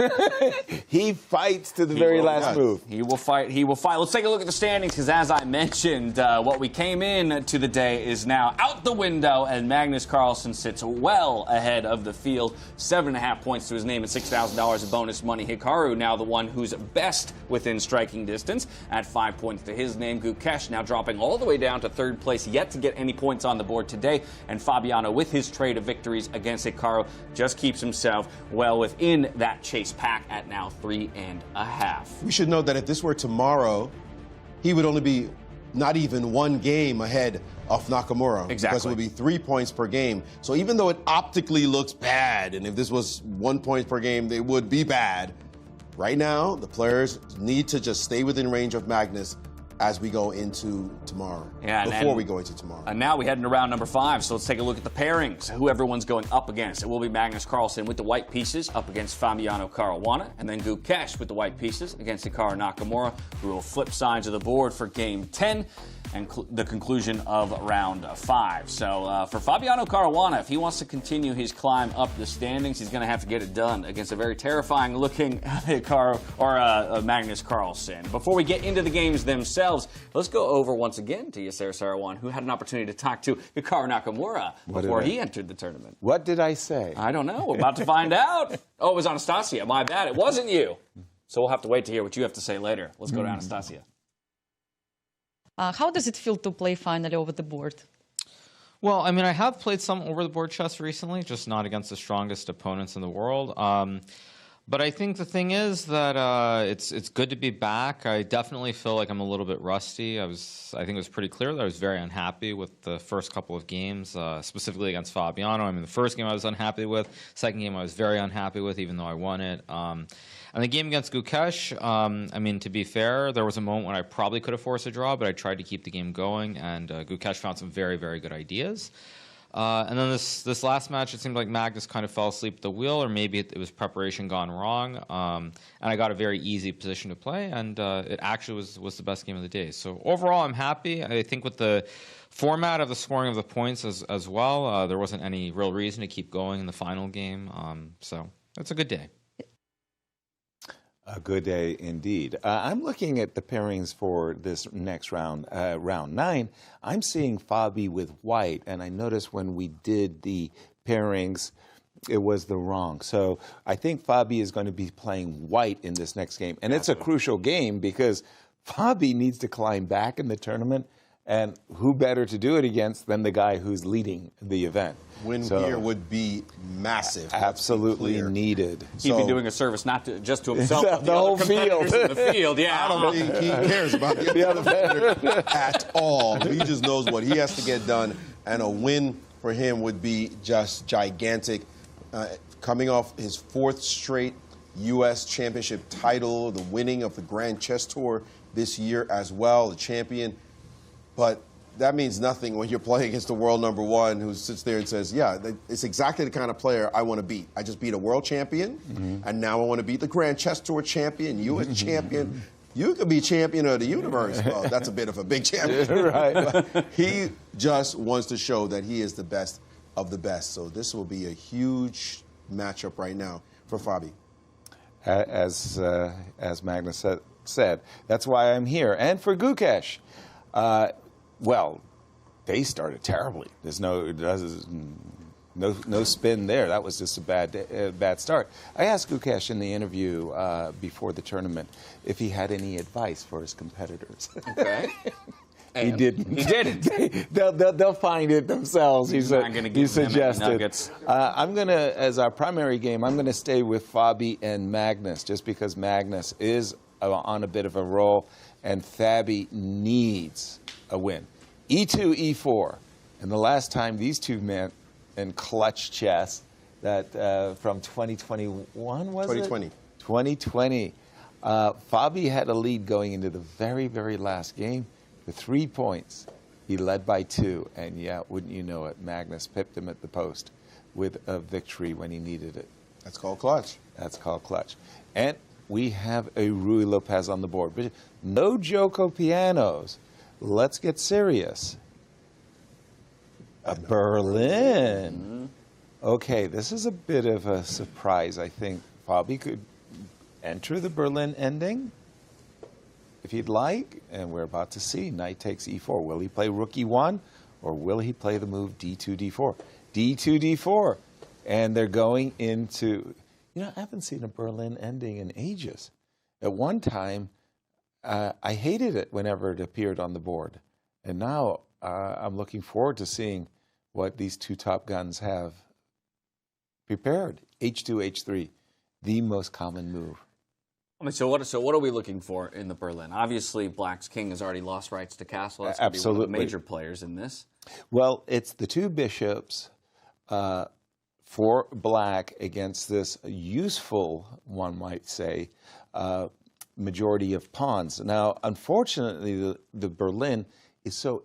Speaker 4: He fights to the very last move.
Speaker 3: He will fight. He will fight. Let's take a look at the standings, because as I mentioned, what we came in to the day is now out the window, and Magnus Carlsen sits well ahead of the field. 7.5 points to his name and $6,000 of bonus money. Hikaru now the one who's best within striking distance at 5 points to his name. Gukesh now dropping all the way down to third place, yet to get any points on the board today. And Fabiano, with his trade of victories against Hikaru, just keeps himself well within that chase pack at now 3.5.
Speaker 5: We should note that if this were tomorrow, he would only be not even one game ahead of Nakamura.
Speaker 3: Exactly.
Speaker 5: Because it would be 3 points per game. So even though it optically looks bad, and if this was 1 point per game, they would be bad. Right now, the players need to just stay within range of Magnus as we go into tomorrow. Before we go into tomorrow.
Speaker 3: And now we head into round number 5, so let's take a look at the pairings, who everyone's going up against. It will be Magnus Carlsen with the white pieces up against Fabiano Caruana, and then Gukesh with the white pieces against Hikaru Nakamura, who will flip sides of the board for game 10 and the conclusion of round 5. So for Fabiano Caruana, if he wants to continue his climb up the standings, he's going to have to get it done against a very terrifying looking Hikaru or Magnus Carlsen. Before we get into the games themselves, let's go over once again to Yasser Seirawan, who had an opportunity to talk to Hikaru Nakamura before he entered the tournament.
Speaker 4: What did I say?
Speaker 3: I don't know. We're about to find out. Oh, it was Anastasiya. My bad. It wasn't you. So we'll have to wait to hear what you have to say later. Let's go to Anastasiya.
Speaker 2: How does it feel to play finally over the board?
Speaker 14: Well, I mean, I have played some over-the-board chess recently, just not against the strongest opponents in the world. But I think the thing is that it's good to be back. I definitely feel like I'm a little bit rusty. I think it was pretty clear that I was very unhappy with the first couple of games, specifically against Fabiano. I mean, the first game I was unhappy with. Second game I was very unhappy with, even though I won it. And the game against Gukesh, I mean, to be fair, there was a moment when I probably could have forced a draw, but I tried to keep the game going, and Gukesh found some very, very good ideas. And then this last match, it seemed like Magnus kind of fell asleep at the wheel, or maybe it was preparation gone wrong. And I got a very easy position to play, and it actually was the best game of the day. So overall, I'm happy. I think with the format of the scoring of the points as well, there wasn't any real reason to keep going in the final game. So it's a good day.
Speaker 4: A good day indeed. I'm looking at the pairings for this next round, round 9. I'm seeing Fabi with white, and I noticed when we did the pairings, it was the wrong. So I think Fabi is going to be playing white in this next game. And it's a crucial game because Fabi needs to climb back in the tournament And who better to do it against than the guy who's leading the event?
Speaker 5: Win here would be massive.
Speaker 4: Absolutely needed.
Speaker 3: He'd be doing a service not just to himself, but
Speaker 4: the whole
Speaker 3: competitors
Speaker 4: field.
Speaker 3: in the field. Yeah,
Speaker 5: I don't think he cares about the other competitor at all. He just knows what he has to get done, and a win for him would be just gigantic. Coming off his 4th straight U.S. championship title, the winning of the Grand Chess Tour this year as well, the champion. But that means nothing when you're playing against the world #1 who sits there and says, yeah, it's exactly the kind of player I want to beat. I just beat a world champion, and now I want to beat the Grand Chess Tour champion, U.S. champion. You could be champion of the universe. Well, that's a bit of a big champion.
Speaker 4: Right.
Speaker 5: But he just wants to show that he is the best of the best. So this will be a huge matchup right now for Fabi.
Speaker 4: As Magnus said, that's why I'm here. And for Gukesh, well, they started terribly. There's no spin there. That was just a bad start. I asked Gukesh in the interview before the tournament if he had any advice for his competitors.
Speaker 3: Okay.
Speaker 4: He didn't.
Speaker 3: He didn't.
Speaker 4: They'll find it themselves. He suggested. I'm going to, as our primary game, I'm going to stay with Fabi and Magnus, just because Magnus is on a bit of a roll, and Fabi needs a win. E2, E4. And the last time these two met in clutch chess, that from 2021, was
Speaker 5: 2020.
Speaker 4: it? 2020. Fabi had a lead going into the very, very last game. For 3 points, he led by 2, and yeah, wouldn't you know it, Magnus pipped him at the post with a victory when he needed it.
Speaker 5: That's called clutch.
Speaker 4: That's called clutch. And we have a Rui Lopez on the board. But no Joko pianos. Let's get serious. A Berlin. Okay, this is a bit of a surprise. I think Fabi could enter the Berlin ending if he'd like, and we're about to see. Knight takes e4. Will he play rook e1, or will he play the move d2, d4? d2, d4. And they're going into, I haven't seen a Berlin ending in ages. At one time, I hated it whenever it appeared on the board. And now I'm looking forward to seeing what these two top guns have prepared. h2, h3, the most common move.
Speaker 3: I mean, so what are we looking for in the Berlin? Obviously, Black's king has already lost rights to castle. That's going to be one of the major players in this.
Speaker 4: Well, it's the two bishops for Black against this useful, one might say, majority of pawns. Now, unfortunately, the Berlin is so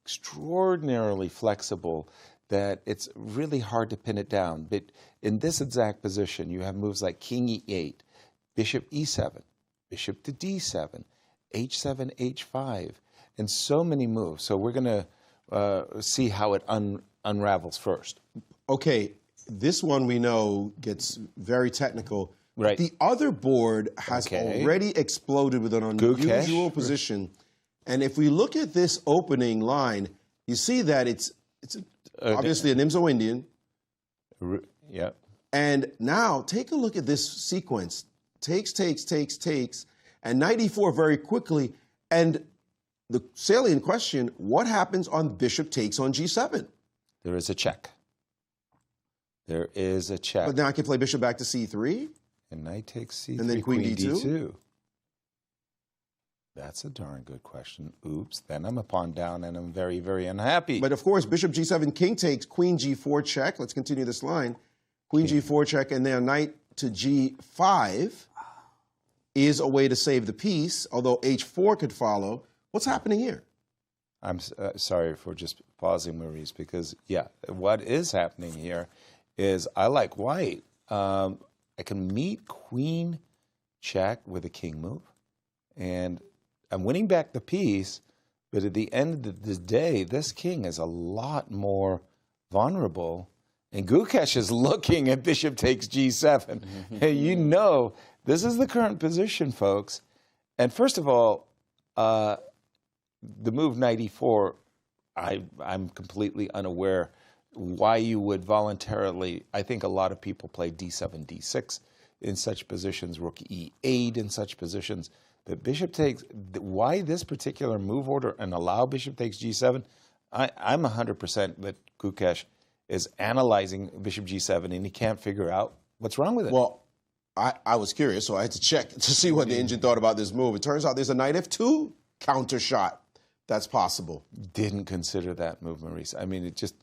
Speaker 4: extraordinarily flexible that it's really hard to pin it down. But in this exact position, you have moves like king e8, bishop e7, bishop to d7, h7, h5, and so many moves. So we're going to see how it unravels first.
Speaker 5: Okay, this one we know gets very technical.
Speaker 4: Right.
Speaker 5: The other board has already exploded with an unusual position. And if we look at this opening line, you see that it's obviously an Nimzo-Indian.
Speaker 4: Yeah.
Speaker 5: And now take a look at this sequence. Takes, takes, takes, takes, and knight e4 very quickly. And the salient question, what happens on bishop takes on g7?
Speaker 4: There is a check. There is a check.
Speaker 5: But now I can play bishop back to c3.
Speaker 4: And knight takes c3,
Speaker 5: and then queen d2.
Speaker 4: That's a darn good question. Oops, then I'm a pawn down and I'm very, very unhappy.
Speaker 5: But of course, bishop g7, king takes, queen g4 check. Let's continue this line. Queen g4 check, and then knight to g5 is a way to save the piece, although h4 could follow. What's happening here?
Speaker 4: I'm sorry for just pausing, Maurice, because, what is happening here is I like white. I can meet queen check with a king move, and I'm winning back the piece, but at the end of the day, this king is a lot more vulnerable, and Gukesh is looking at bishop takes g7. Hey, this is the current position, folks. And first of all, the move knight e4, I'm completely unaware why you would voluntarily. I think a lot of people play d7, d6 in such positions, rook e8 in such positions. But bishop takes, why this particular move order and allow bishop takes g7? I'm 100% that Gukesh is analyzing bishop g7 and he can't figure out what's wrong with it.
Speaker 5: Well, I was curious, so I had to check to see what the engine thought about this move. It turns out there's a knight f2 counter shot that's possible.
Speaker 4: Didn't consider that move, Maurice. I mean, it just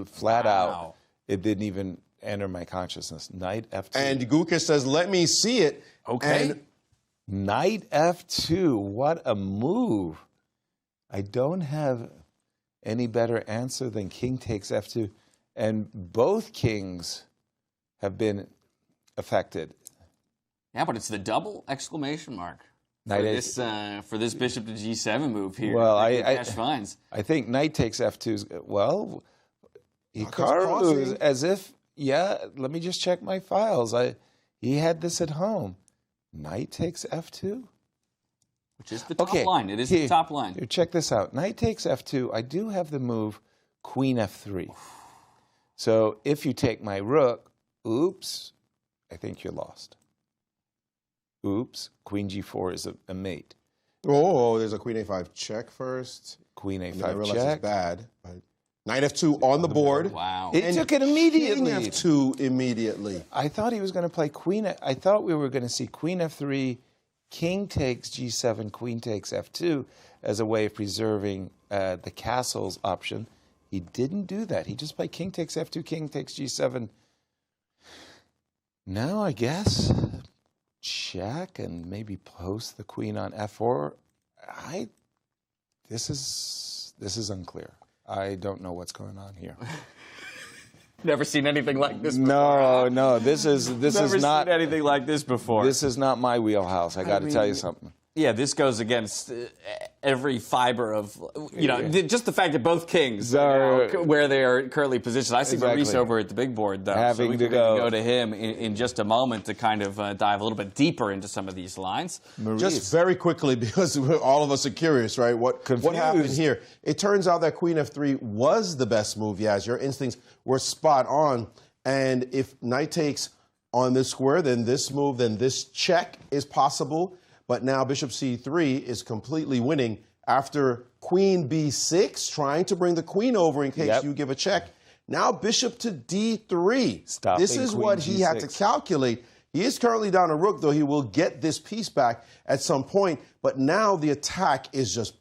Speaker 4: flat out, it didn't even enter my consciousness. Knight f2.
Speaker 5: And Gukesh says, let me see it.
Speaker 4: Okay.
Speaker 5: And
Speaker 4: Knight f2, what a move. I don't have any better answer than king takes f2. And both kings have been affected.
Speaker 3: Yeah, but it's the double exclamation mark for this bishop to g7 move here.
Speaker 4: Well,
Speaker 3: I
Speaker 4: think knight takes f2. Well, Hikaru, as if, yeah, let me just check my files. He had this at home. Knight takes f2?
Speaker 3: Which is the top line. It is the top line.
Speaker 4: Here, check this out. Knight takes f2. I do have the move queen f3. So if you take my rook, oops, I think you're lost. Oops, queen g4 is a mate.
Speaker 5: Oh, there's a queen a5 check first.
Speaker 4: Queen a5
Speaker 5: I realize
Speaker 4: check.
Speaker 5: it's bad. But knight f2 on the board.
Speaker 3: Wow.
Speaker 4: He took it immediately.
Speaker 5: King f2 immediately.
Speaker 4: I thought he was going to play queen. I thought we were going to see queen f3, king takes g7, queen takes f2 as a way of preserving the castles option. He didn't do that. He just played king takes f2, king takes g7. Now, I guess, check and maybe post the queen on f4. This is unclear. I don't know what's going on here.
Speaker 3: Never seen anything like this before.
Speaker 4: No, this is
Speaker 3: Never
Speaker 4: not
Speaker 3: seen anything like this before.
Speaker 4: This is not my wheelhouse. I got to tell you something.
Speaker 3: Yeah, this goes against every fiber of, just the fact that both kings are where they are currently positioned. I see Maurice over at the big board, though.
Speaker 4: Having
Speaker 3: so we can go to him in just a moment to kind of dive a little bit deeper into some of these lines.
Speaker 4: Maurice.
Speaker 5: Just very quickly, because all of us are curious, right? What happened here? It turns out that queen f3 was the best move, Yaz. Your instincts were spot on. And if knight takes on this square, then this move, then this check is possible. But now bishop c3 is completely winning after queen b6, trying to bring the queen over in case you give a check. Now bishop to d3. This is what he had to calculate. He is currently down a rook, though he will get this piece back at some point. But now the attack is just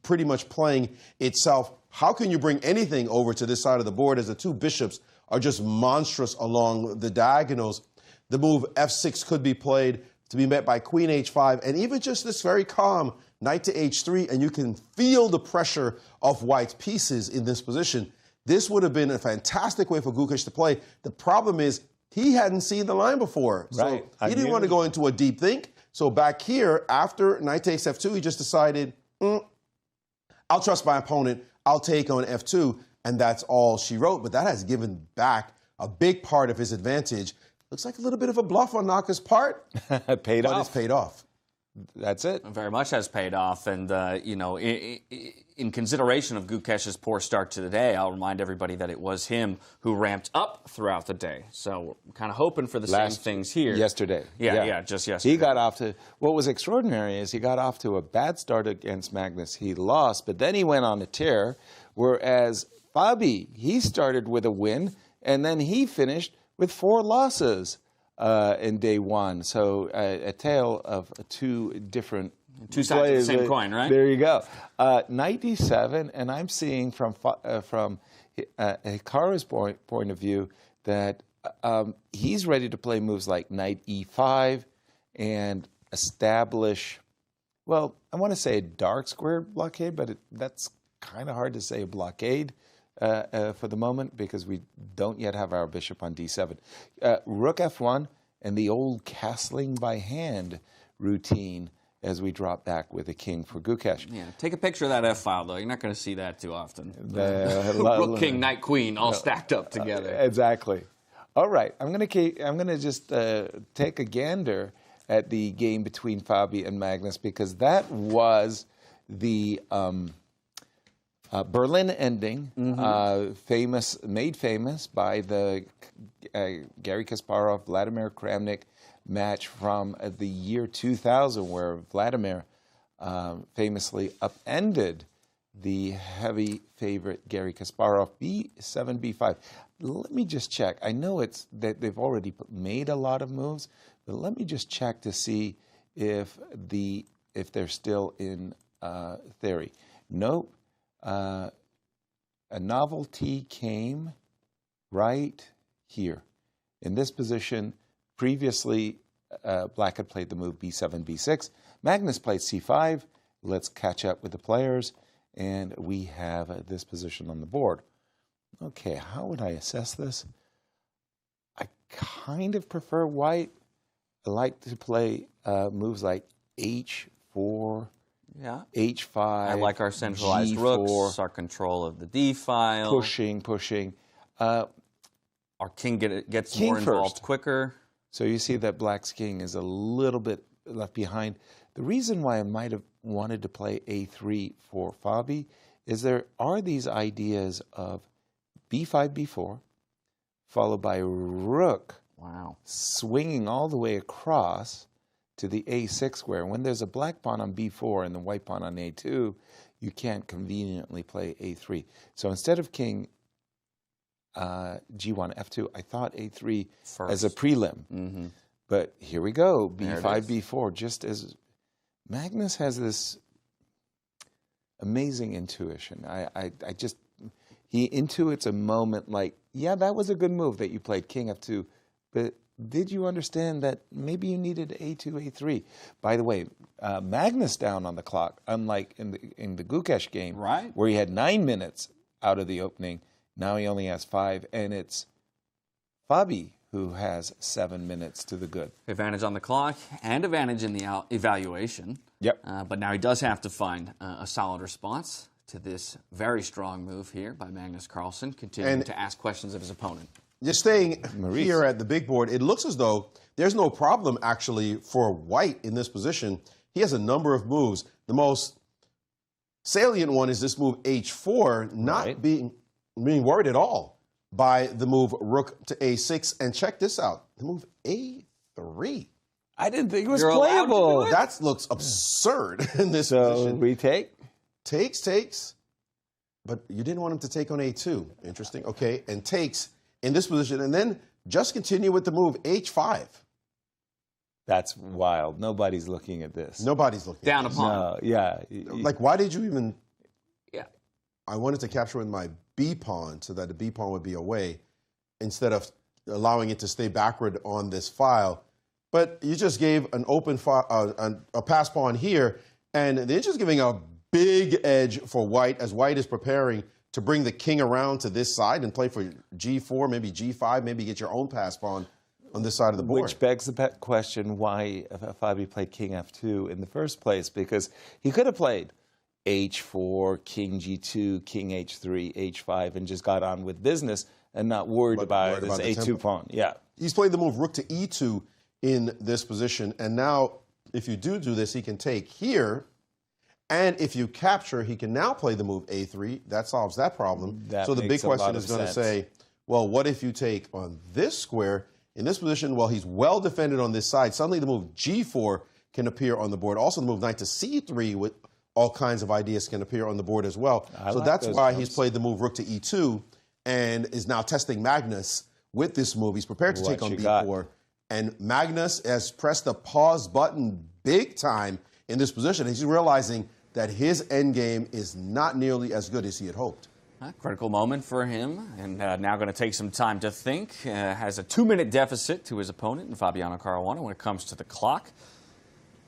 Speaker 5: pretty much playing itself. How can you bring anything over to this side of the board as the two bishops are just monstrous along the diagonals? The move f6 could be played to be met by queen h5, and even just this very calm knight to h3, and you can feel the pressure of white's pieces in this position. This would have been a fantastic way for Gukesh to play. The problem is he hadn't seen the line before, so he didn't want to go into a deep think. So back here, after knight takes f2, he just decided, I'll trust my opponent, I'll take on f2, and that's all she wrote. But that has given back a big part of his advantage. Looks like a little bit of a bluff on Naka's part.
Speaker 4: Paid off.
Speaker 5: But it's paid off.
Speaker 4: That's it.
Speaker 3: Very much has paid off. And, in consideration of Gukesh's poor start to the day, I'll remind everybody that it was him who ramped up throughout the day. So we're kind of hoping for the same things here.
Speaker 4: Yesterday.
Speaker 3: Yeah, just yesterday.
Speaker 4: He got off to, what was extraordinary is he got off to a bad start against Magnus. He lost, but then he went on a tear, whereas Fabi, he started with a win, and then he finished with 4 losses in day one. So a tale of two different
Speaker 3: two sides of the same coin, right?
Speaker 4: There you go. Knight d7, and I'm seeing from Hikaru's point of view that he's ready to play moves like knight e5 and establish, well, I want to say a dark square blockade, but that's kind of hard to say a blockade. For the moment, because we don't yet have our bishop on d7. Rook f1 and the old castling by hand routine as we drop back with a king for Gukesh.
Speaker 3: Yeah, take a picture of that f-file, though. You're not going to see that too often. Rook, king, knight, queen, all stacked up together.
Speaker 4: Exactly. All right, I'm going to just take a gander at the game between Fabi and Magnus, because that was the Berlin ending, made famous by the Garry Kasparov, Vladimir Kramnik match from the year 2000, where Vladimir famously upended the heavy favorite Garry Kasparov, b7, b5. Let me just check. I know it's that they've already made a lot of moves, but let me just check to see if they're still in theory. Nope. A novelty came right here. In this position, previously, Black had played the move b7, b6. Magnus played c5. Let's catch up with the players. And we have this position on the board. Okay, how would I assess this? I kind of prefer white. I like to play moves like h4,
Speaker 3: yeah,
Speaker 4: h5.
Speaker 3: I like our centralized
Speaker 4: G4,
Speaker 3: rooks, our control of the d file.
Speaker 4: Pushing.
Speaker 3: Our king gets
Speaker 4: king
Speaker 3: more involved
Speaker 4: first.
Speaker 3: quicker.
Speaker 4: So you see that Black's king is a little bit left behind. The reason why I might have wanted to play a3 for Fabi is there are these ideas of b5, b4, followed by rook, swinging all the way across to the a6 square. And when there's a black pawn on b4 and the white pawn on a2, you can't conveniently play a3. So instead of king g1, f2, I thought a3 as a prelim.
Speaker 3: Mm-hmm.
Speaker 4: But here we go,
Speaker 3: There
Speaker 4: b5,
Speaker 3: it is.
Speaker 4: b4, just as Magnus has this amazing intuition. He intuits a moment like, yeah, that was a good move that you played king f2, but did you understand that maybe you needed a2, a3? By the way, Magnus down on the clock, unlike in the Gukesh game, where he had 9 minutes out of the opening, now he only has 5, and it's Fabi who has 7 minutes to the good.
Speaker 3: Advantage on the clock and advantage in the evaluation.
Speaker 4: Yep.
Speaker 3: But now he does have to find a solid response to this very strong move here by Magnus Carlsen, continuing to ask questions of his opponent.
Speaker 5: Just staying
Speaker 4: Maurice.
Speaker 5: here at the big board, it looks as though there's no problem actually for white in this position. He has a number of moves. The most salient one is this move h4, not being worried at all by the move rook to a6. And check this out, the move a3.
Speaker 4: I didn't think it was
Speaker 5: You're allowed to
Speaker 4: playable.
Speaker 5: do it? That looks absurd in this
Speaker 4: So
Speaker 5: position.
Speaker 4: we take?
Speaker 5: Takes. But you didn't want him to take on a2. Interesting. Okay, and takes in this position. And then just continue with the move h5.
Speaker 4: That's wild. Nobody's looking at this.
Speaker 5: Nobody's looking
Speaker 3: Down
Speaker 5: at this.
Speaker 3: upon.
Speaker 4: No, yeah.
Speaker 5: Like, why did you even...
Speaker 3: Yeah.
Speaker 5: I wanted to capture with my b pawn so that the b pawn would be away instead of allowing it to stay backward on this file. But you just gave an open a pass pawn here, and they're just giving a big edge for white as white is preparing to bring the king around to this side and play for g4, maybe g5, maybe get your own pass pawn on this side of the board.
Speaker 4: Which begs the question why Fabi played king f2 in the first place, because he could have played h4, king g2, king h3, h5, and just got on with business and not worried about this
Speaker 5: the
Speaker 4: a2
Speaker 5: tempo.
Speaker 4: pawn. Yeah.
Speaker 5: He's played the move rook to e2 in this position, and now if you do this, he can take here, and if you capture, he can now play the move a3. That solves that problem.
Speaker 4: That
Speaker 5: so the big
Speaker 4: makes a lot
Speaker 5: question
Speaker 4: of
Speaker 5: is going to
Speaker 4: sense.
Speaker 5: say, well, what if you take on this square? In this position, well, he's well defended on this side. Suddenly the move g4 can appear on the board. Also the move knight to c3 with all kinds of ideas can appear on the board as well. So
Speaker 4: like
Speaker 5: that's
Speaker 4: those
Speaker 5: why
Speaker 4: moves.
Speaker 5: he's played the move rook to e2 and is now testing Magnus with this move. He's prepared to
Speaker 4: What
Speaker 5: take on
Speaker 4: you
Speaker 5: b4.
Speaker 4: got?
Speaker 5: And Magnus has pressed the pause button big time in this position. He's realizing that his endgame is not nearly as good as he had hoped.
Speaker 3: A critical moment for him, and now going to take some time to think. Has a 2-minute deficit to his opponent in Fabiano Caruana when it comes to the clock.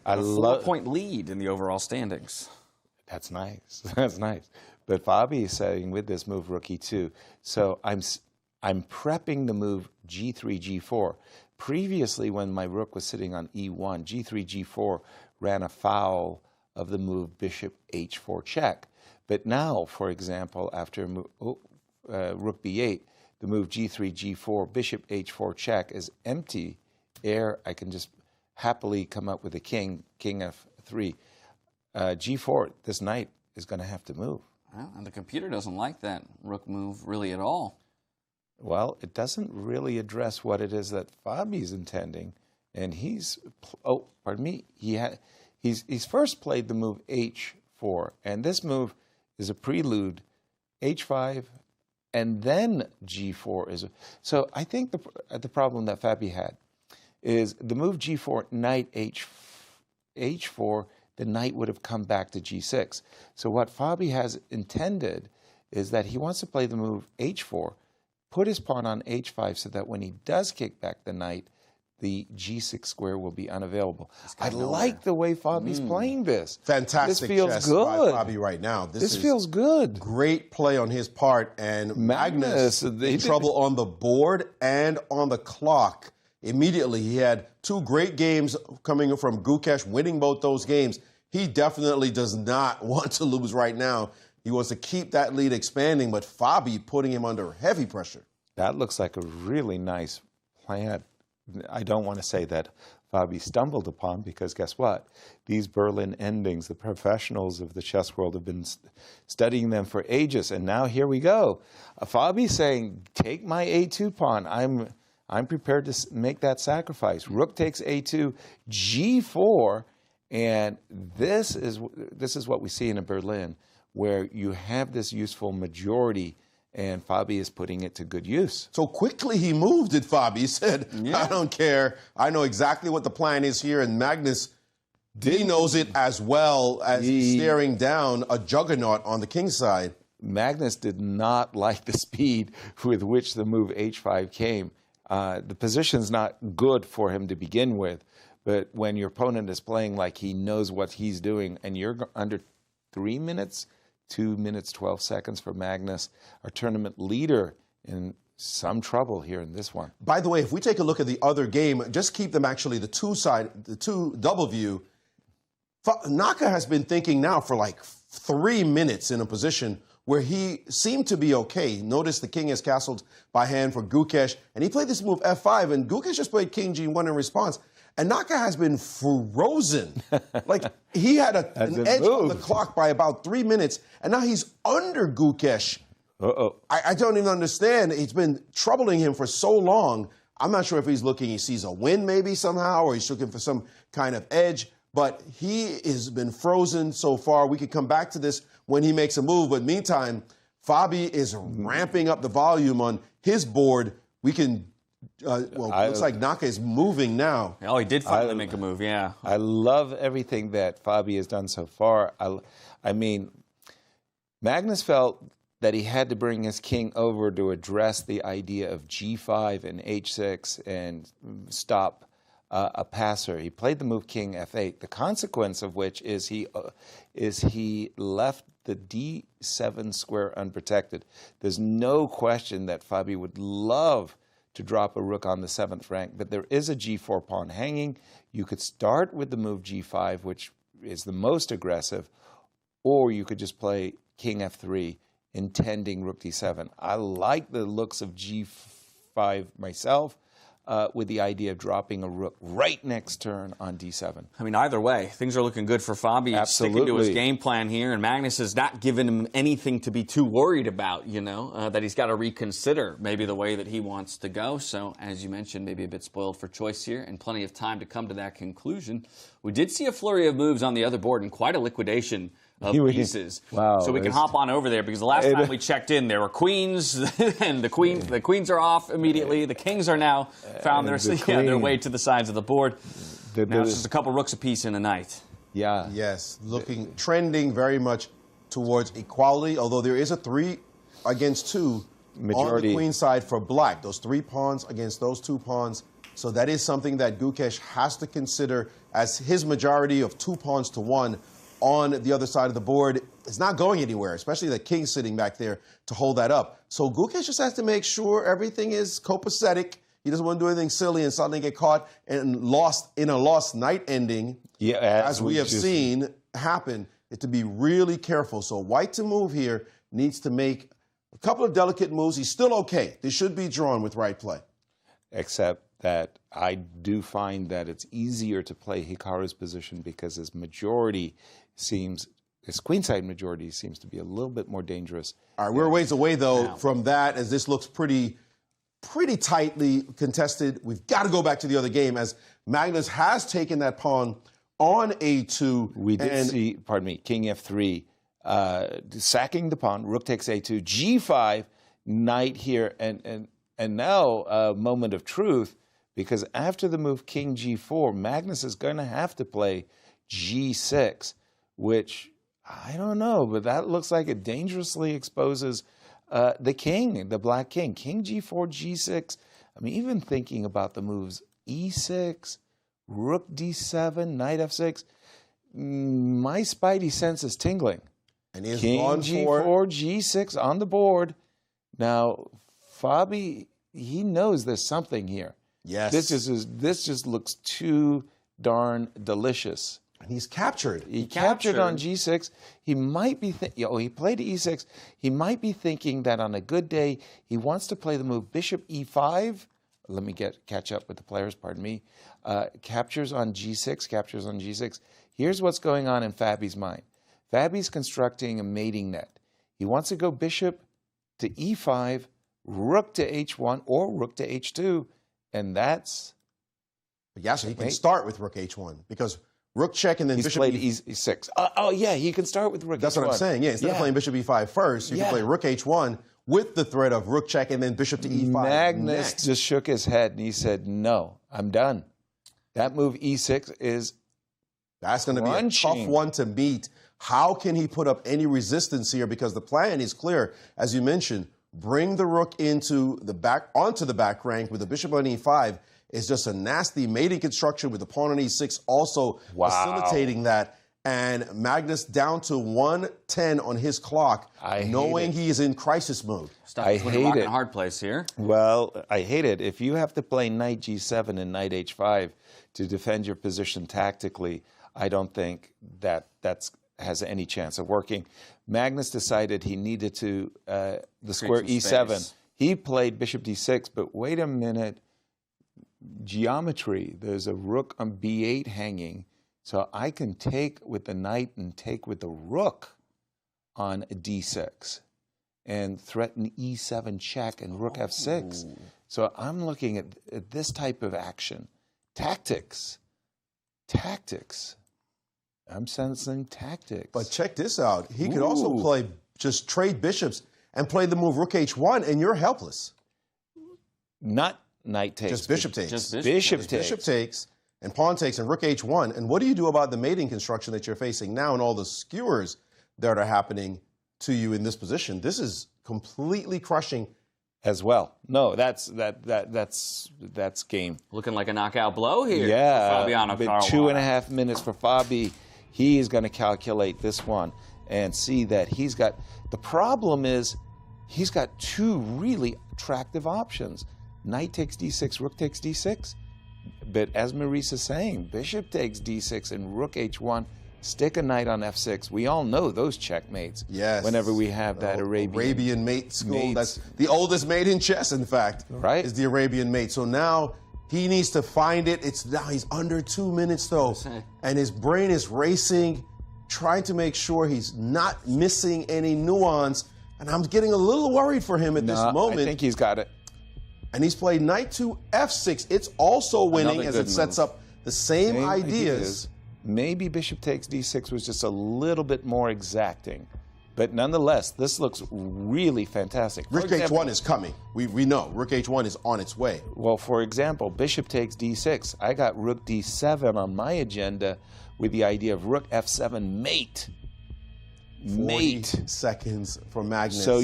Speaker 3: A 4-point lead in the overall standings.
Speaker 4: That's nice. That's nice. But Fabi is saying with this move rook e2. So I'm prepping the move g3, g4. Previously, when my rook was sitting on e1, g3, g4 ran afoul of the move bishop h4 check. But now, for example, after rook b8, the move g3, g4, bishop h4 check is empty. I can just happily come up with a king f3. g4, this knight is going to have to move.
Speaker 3: Well, and the computer doesn't like that rook move really at all.
Speaker 4: Well, it doesn't really address what it is that Fabi's intending. And he's, pardon me, he's first played the move h4, and this move is a prelude, h5, and then g4 is. So I think the problem that Fabi had is the move g4, knight h4, the knight would have come back to g6. So what Fabi has intended is that he wants to play the move h4, put his pawn on h5 so that when he does kick back the knight, the g6 square will be unavailable. I like the way Fabi's playing this.
Speaker 5: Fantastic
Speaker 4: this feels
Speaker 5: chess
Speaker 4: good.
Speaker 5: by Fabi right now.
Speaker 4: This feels good.
Speaker 5: Great play on his part, and Magnus in trouble on the board and on the clock. Immediately, he had two great games coming from Gukesh, winning both those games. He definitely does not want to lose right now. He wants to keep that lead expanding, but Fabi putting him under heavy pressure.
Speaker 4: That looks like a really nice plan. I don't want to say that Fabi stumbled upon, because guess what? These Berlin endings, the professionals of the chess world have been studying them for ages, and now here we go. Fabi saying, take my a2 pawn. I'm prepared to make that sacrifice. Rook takes a2, g4, and this is what we see in a Berlin, where you have this useful majority, and Fabi is putting it to good use.
Speaker 5: So quickly he moved it, Fabi. He said, I don't care. I know exactly what the plan is here. And Magnus, he knows it as well as staring down a juggernaut on the king's side.
Speaker 4: Magnus did not like the speed with which the move h5 came. The position's not good for him to begin with, but when your opponent is playing like he knows what he's doing, and you're under 3 minutes, 2 minutes, 12 seconds for Magnus, our tournament leader, in some trouble here in this one.
Speaker 5: By the way, if we take a look at the other game, just keep them actually the two double view. Naka has been thinking now for like 3 minutes in a position where he seemed to be okay. Notice the king is castled by hand for Gukesh, and he played this move f5, and Gukesh just played king g1 in response. And Naka has been frozen. Like, he had an edge on the clock by about 3 minutes, and now he's under Gukesh. I don't even understand. It's been troubling him for so long. I'm not sure if he's looking, he sees a win maybe somehow, or he's looking for some kind of edge, but he has been frozen so far. We could come back to this when he makes a move, but meantime, Fabi is ramping up the volume on his board. We can... looks like Naka is moving now.
Speaker 3: Oh, he did finally make a move, yeah.
Speaker 4: I love everything that Fabi has done so far. I mean, Magnus felt that he had to bring his king over to address the idea of g5 and h6 and stop a passer. He played the move king f8, the consequence of which is he left the d7 square unprotected. There's no question that Fabi would love to drop a rook on the 7th rank, but there is a g4 pawn hanging. You could start with the move g5, which is the most aggressive, or you could just play king f3, intending rook d7. I like the looks of g5 myself, with the idea of dropping a rook right next turn on d7.
Speaker 3: I mean, either way, things are looking good for Fabi.
Speaker 4: Absolutely.
Speaker 3: Sticking to his game plan here, and Magnus has not given him anything to be too worried about, you know, that he's got to reconsider maybe the way that he wants to go. So, as you mentioned, maybe a bit spoiled for choice here, and plenty of time to come to that conclusion. We did see a flurry of moves on the other board and quite a liquidation of pieces.
Speaker 4: Wow,
Speaker 3: so we can hop on over there, because the last time we checked in, there were queens, and the queens are off immediately. The kings are now found their way to the sides of the board. Now it's just a couple rooks apiece in a knight.
Speaker 4: Yeah.
Speaker 5: Yes, trending very much towards equality, although there is a 3 against 2 on the queen side for black. Those 3 pawns against those 2 pawns. So that is something that Gukesh has to consider, as his majority of 2 pawns to 1 on the other side of the board is not going anywhere, especially the king sitting back there to hold that up. So Gukesh just has to make sure everything is copacetic. He doesn't want to do anything silly and suddenly get caught and lost in a lost night ending, as we have seen happen. To be really careful. So white to move here needs to make a couple of delicate moves. He's still okay. This should be drawn with right play.
Speaker 4: Except that I do find that it's easier to play Hikaru's position, because his majority his queenside majority seems to be a little bit more dangerous.
Speaker 5: All right, we're a ways away, though, from that, as this looks pretty tightly contested. We've got to go back to the other game, as Magnus has taken that pawn on A2.
Speaker 4: We did see, pardon me, King F3, sacking the pawn, rook takes A2, G5, knight here, and now a moment of truth, because after the move King G4, Magnus is going to have to play G6, which I don't know, but that looks like it dangerously exposes the king, the black king. King G4, G6. I'm even thinking about the moves E6, Rook D7, Knight F6. My spidey sense is tingling.
Speaker 5: And he is
Speaker 4: King
Speaker 5: gone
Speaker 4: G4, G6 on the board. Now, Fabi, he knows there's something here.
Speaker 5: Yes.
Speaker 4: This just looks too darn delicious.
Speaker 5: And he's captured.
Speaker 4: He captured on G6. He might be he played E6. He might be thinking that on a good day, he wants to play the move Bishop E5. Let me catch up with the players, pardon me. Captures on G6, captures on G6. Here's what's going on in Fabi's mind. Fabi's constructing a mating net. He wants to go Bishop to E5, Rook to H1, or Rook to H2, and that's...
Speaker 5: Yeah, so he can start with Rook H1, because Rook check and then Bishop
Speaker 4: played E6. Oh, yeah, he can start with Rook
Speaker 5: That's
Speaker 4: H1.
Speaker 5: what I'm saying. Yeah, instead of playing Bishop E5 first, you can play Rook H1 with the threat of Rook check and then Bishop to E5
Speaker 4: Magnus
Speaker 5: next.
Speaker 4: just shook his head and he said, no, I'm done. That move E6 is
Speaker 5: That's going to be a tough one to beat. How can he put up any resistance here? Because the plan is clear, as you mentioned, bring the Rook onto the back rank with the Bishop on E5. It's just a nasty mating construction with the pawn on E6 also facilitating that. And Magnus down to 110 on his clock, knowing he is in crisis mode.
Speaker 3: I hate it. Hard place here.
Speaker 4: Well, I hate it. If you have to play Knight G7 and Knight H5 to defend your position tactically, I don't think that has any chance of working. Magnus decided he needed to the square E7.
Speaker 3: Space.
Speaker 4: He played Bishop D6, but wait a minute. Geometry, there's a rook on B8 hanging, so I can take with the knight and take with the rook on D6 and threaten E7 check and rook F6. So I'm looking at this type of action. Tactics. I'm sensing tactics.
Speaker 5: But check this out. He could also play, just trade bishops and play the move Rook H1, and you're helpless.
Speaker 4: Not Knight takes.
Speaker 5: Just Bishop takes.
Speaker 4: Just Bishop takes.
Speaker 5: Bishop takes and pawn takes and Rook H1. And what do you do about the mating construction that you're facing now and all the skewers that are happening to you in this position? This is completely crushing.
Speaker 4: As well. No, that's game.
Speaker 3: Looking like a knockout blow here.
Speaker 4: Yeah.
Speaker 3: For Fabiano Caruana.
Speaker 4: 2.5 minutes for Fabi. He is going to calculate this one and see that he's got. The problem is he's got two really attractive options. Knight takes D6, Rook takes D6. But as Maurice is saying, Bishop takes D6 and Rook H1. Stick a knight on F6. We all know those checkmates.
Speaker 5: Yes.
Speaker 4: Whenever we have that
Speaker 5: Arabian mate school. That's the oldest mate in chess, in fact.
Speaker 4: Right.
Speaker 5: Is the Arabian mate. So now he needs to find it. He's under 2 minutes though. And his brain is racing, trying to make sure he's not missing any nuance. And I'm getting a little worried for him at this moment.
Speaker 4: I think he's got it.
Speaker 5: And he's played knight to F6. It's also winning as it sets up the same ideas.
Speaker 4: Maybe Bishop takes D6 was just a little bit more exacting. But nonetheless, this looks really fantastic.
Speaker 5: Rook H1 is coming. We know. Rook H1 is on its way.
Speaker 4: Well, for example, Bishop takes D6. I got Rook D7 on my agenda with the idea of Rook F7 mate.
Speaker 5: 40 seconds for Magnus.
Speaker 4: So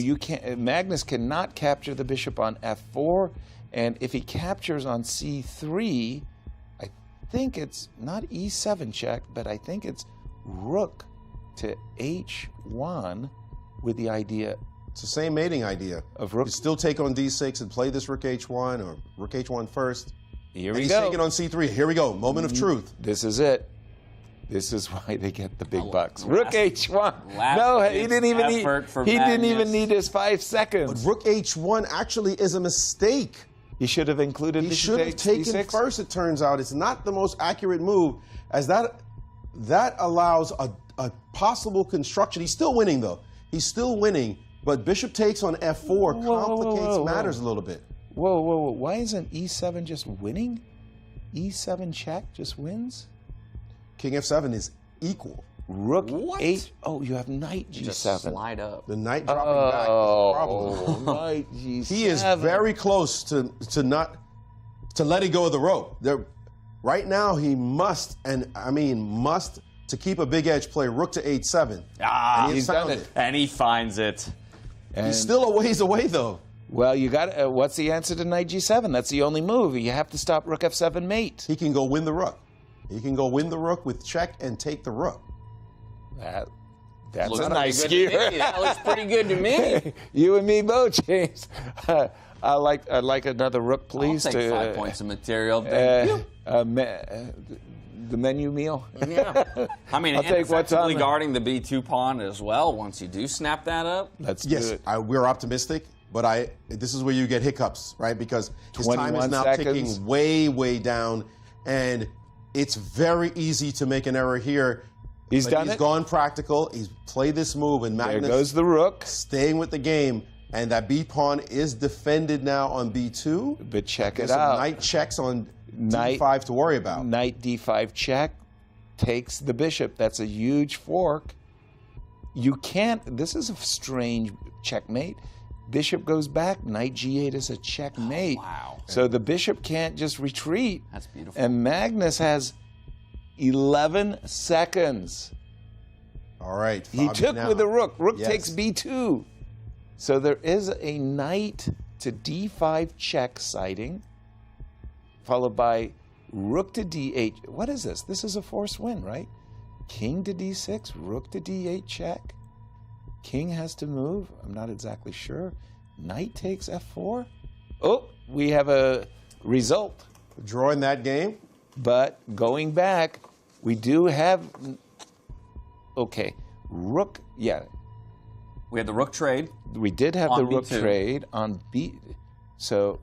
Speaker 4: Magnus cannot capture the bishop on F4, and if he captures on C3, I think it's not E7 check, but I think it's Rook to H1 with the idea.
Speaker 5: It's the same mating idea.
Speaker 4: Of Rook.
Speaker 5: You still take on D6 and play this Rook H1 or Rook H1 first.
Speaker 4: Here we
Speaker 5: he's
Speaker 4: go.
Speaker 5: taking on C3. Here we go. Moment of truth.
Speaker 4: This is it. This is why they get the big bucks. Rook H1. No, he didn't even need. He didn't even need his 5 seconds.
Speaker 5: But Rook H1 actually is a mistake.
Speaker 4: He should have included.
Speaker 5: He should have taken
Speaker 4: D6
Speaker 5: first. It turns out it's not the most accurate move, as that allows a possible construction. He's still winning though. He's still winning, but Bishop takes on F4 complicates matters a little bit.
Speaker 4: Whoa, whoa, whoa! Why isn't E7 just winning? E7 check just wins.
Speaker 5: King F7 is equal.
Speaker 4: Rook 8. Oh, you have knight G7.
Speaker 3: Just slide up.
Speaker 5: The knight dropping back is the problem.
Speaker 4: Knight G7.
Speaker 5: He is very close to letting go of the rope. Right now, he must, and I mean must, to keep a big edge play, rook to H7.
Speaker 3: Ah,
Speaker 5: and
Speaker 3: he's done it. And he finds it.
Speaker 4: And
Speaker 5: he's still a ways away, though.
Speaker 4: Well, you got. What's the answer to knight G7? That's the only move. You have to stop rook F7 mate.
Speaker 5: He can go win the rook. He can go win the rook with check and take the rook.
Speaker 4: That's
Speaker 3: looks
Speaker 4: a nice
Speaker 3: pretty
Speaker 4: skewer.
Speaker 3: good to me. That looks pretty good to me.
Speaker 4: You and me both, James. I'd like another rook, please.
Speaker 3: I'll take 5 points of material. Thank you.
Speaker 4: The menu meal.
Speaker 3: Yeah. I mean,
Speaker 4: I'll
Speaker 3: and
Speaker 4: take what's
Speaker 3: effectively
Speaker 4: on
Speaker 3: guarding the B2 pawn as well. Once you do snap that up.
Speaker 4: Let's do
Speaker 5: Yes,
Speaker 4: it.
Speaker 5: we're optimistic, but this is where you get hiccups, right? Because his time is
Speaker 4: 21
Speaker 5: now
Speaker 4: seconds.
Speaker 5: ticking way, way down, and it's very easy to make an error here.
Speaker 4: He's done
Speaker 5: He's
Speaker 4: it.
Speaker 5: gone practical. He's played this move, and
Speaker 4: There
Speaker 5: Magnus
Speaker 4: goes the rook.
Speaker 5: staying with the game. And that B pawn is defended now on B2.
Speaker 4: But check
Speaker 5: There's
Speaker 4: it
Speaker 5: some
Speaker 4: out.
Speaker 5: knight checks on
Speaker 4: Knight-
Speaker 5: D5 to worry about.
Speaker 4: Knight D5 check takes the bishop. That's a huge fork. You can't. This is a strange checkmate. Bishop goes back. Knight G8 is a checkmate.
Speaker 3: Wow.
Speaker 4: So the bishop can't just retreat.
Speaker 3: That's beautiful.
Speaker 4: And Magnus has 11 seconds.
Speaker 5: All right.
Speaker 4: He
Speaker 5: Fabi
Speaker 4: took
Speaker 5: now.
Speaker 4: with the rook. Rook
Speaker 5: Yes.
Speaker 4: takes B2. So there is a knight to D5 check sighting, followed by rook to D8. What is this? This is a forced win, right? King to D6, rook to D8 check. King has to move. I'm not exactly sure. Knight takes F4. Oh, we have a result.
Speaker 5: Drawing that game.
Speaker 4: But going back, we do have. Okay, rook. Yeah,
Speaker 3: We had the rook trade.
Speaker 4: we did have
Speaker 3: On
Speaker 4: the rook
Speaker 3: B2.
Speaker 4: trade on B. So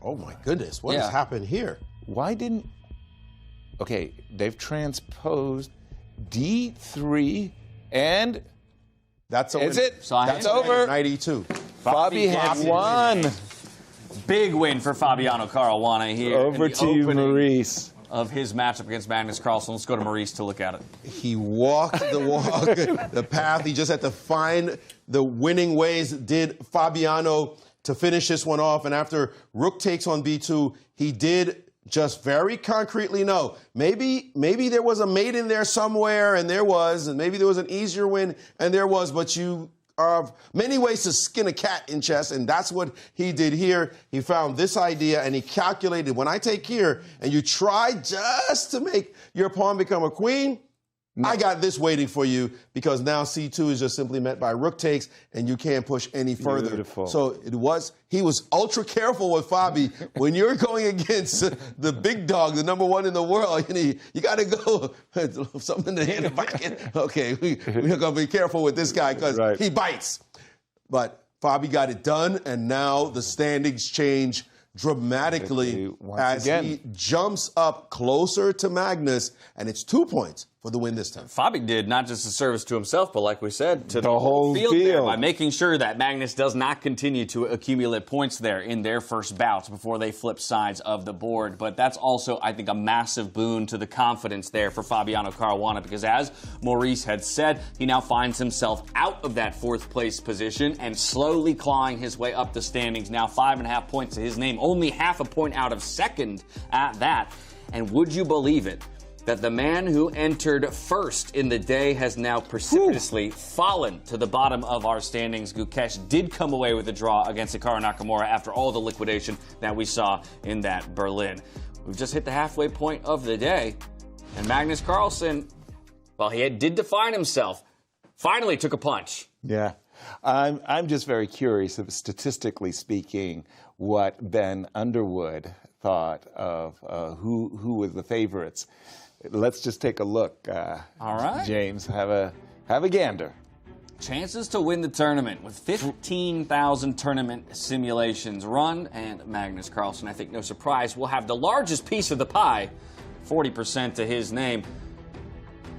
Speaker 5: Oh my goodness, what has happened here?
Speaker 4: why didn't? Okay, they've transposed D3 and
Speaker 5: That's a
Speaker 4: is
Speaker 5: win.
Speaker 4: it?
Speaker 3: So I
Speaker 4: That's
Speaker 3: had
Speaker 4: over.
Speaker 5: Knight E2.
Speaker 4: Bobby has won.
Speaker 3: Big win for Fabiano Caruana here.
Speaker 4: Over
Speaker 3: in the
Speaker 4: to you,
Speaker 3: opening
Speaker 4: Maurice.
Speaker 3: of his matchup against Magnus Carlsen. Let's go to Maurice to look at it.
Speaker 5: He walked the walk, the path. He just had to find the winning ways. Did Fabiano to finish this one off. And after rook takes on B2, he did just very concretely know. Maybe there was a mate in there somewhere, and there was, and maybe there was an easier win, and there was, but you are many ways to skin a cat in chess, and that's what he did here. He found this idea, and he calculated, when I take here, and you try just to make your pawn become a queen, I got this waiting for you, because now C2 is just simply met by rook takes, and you can't push any further.
Speaker 4: Beautiful.
Speaker 5: So he was ultra careful with Fabi. When you're going against the big dog, the number one in the world, you got to go something in the hand and back it. Okay, we're going to be careful with this guy because he bites. But Fabi got it done, and now the standings change dramatically as he jumps up closer to Magnus, and it's 2 points for the win this time.
Speaker 3: Fabi did not just a service to himself, but like we said, to the
Speaker 4: whole
Speaker 3: field there
Speaker 4: field.
Speaker 3: by making sure that Magnus does not continue to accumulate points there in their first bouts before they flip sides of the board. But that's also, I think, a massive boon to the confidence there for Fabiano Caruana, because as Maurice had said, he now finds himself out of that fourth place position and slowly clawing his way up the standings. Now 5.5 points to his name, only half a point out of second at that. And would you believe it, that the man who entered first in the day has now precipitously fallen to the bottom of our standings. Gukesh did come away with a draw against Hikaru Nakamura after all the liquidation that we saw in that Berlin. We've just hit the halfway point of the day, and Magnus Carlsen, well, he did define himself, finally took a punch.
Speaker 4: Yeah. I'm just very curious, of, statistically speaking, what Ben Underwood thought of who were the favorites. Let's just take a look.
Speaker 3: All right.
Speaker 4: James, have a gander.
Speaker 3: Chances to win the tournament with 15,000 tournament simulations run, and Magnus Carlsen, I think no surprise, will have the largest piece of the pie, 40% to his name.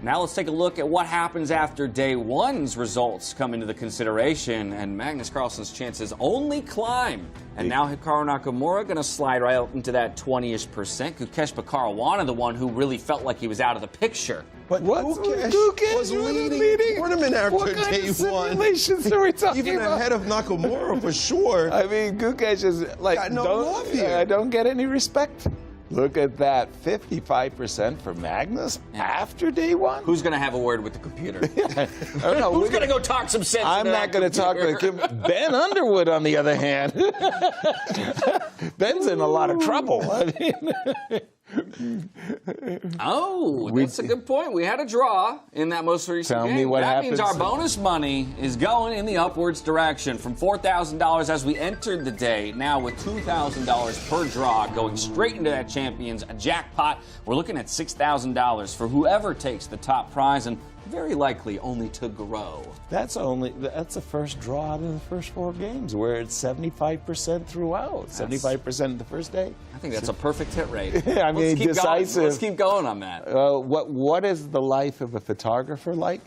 Speaker 3: Now let's take a look at what happens after day one's results come into the consideration, and Magnus Carlsen's chances only climb. And now Hikaru Nakamura going to slide right up into that 20-ish%. Gukesh Dommaraju, the one who really felt like he was out of the picture.
Speaker 5: But Gukesh was leading the tournament after day one.
Speaker 4: Are we talking
Speaker 5: Even
Speaker 4: about?
Speaker 5: ahead of Nakamura for sure.
Speaker 4: I mean, Gukesh is like,
Speaker 5: Got no love here.
Speaker 4: I don't get any respect. Look at that, 55% for Magnus after day one.
Speaker 3: Who's going to have a word with the computer?
Speaker 4: I don't know.
Speaker 3: Who's going to go talk some sense
Speaker 4: I'm
Speaker 3: into
Speaker 4: not
Speaker 3: that
Speaker 4: going to talk
Speaker 3: computer?
Speaker 4: to Ben Underwood, on the other hand. Ben's in a lot of trouble. I mean,
Speaker 3: Oh, that's a good point. We had a draw in that most recent game.
Speaker 4: Tell me what
Speaker 3: that means
Speaker 4: happens.
Speaker 3: our bonus money is going in the upwards direction from $4,000 as we entered the day. Now with $2,000 per draw going straight into that champion's jackpot. We're looking at $6,000 for whoever takes the top prize, and very likely only to grow.
Speaker 4: that's the first draw out of the first 4 games, where it's 75% throughout. 75% the first day.
Speaker 3: I think that's a perfect hit rate.
Speaker 4: I mean,
Speaker 3: Let's keep
Speaker 4: decisive.
Speaker 3: going. Let's keep going on that.
Speaker 4: What is the life of a photographer like?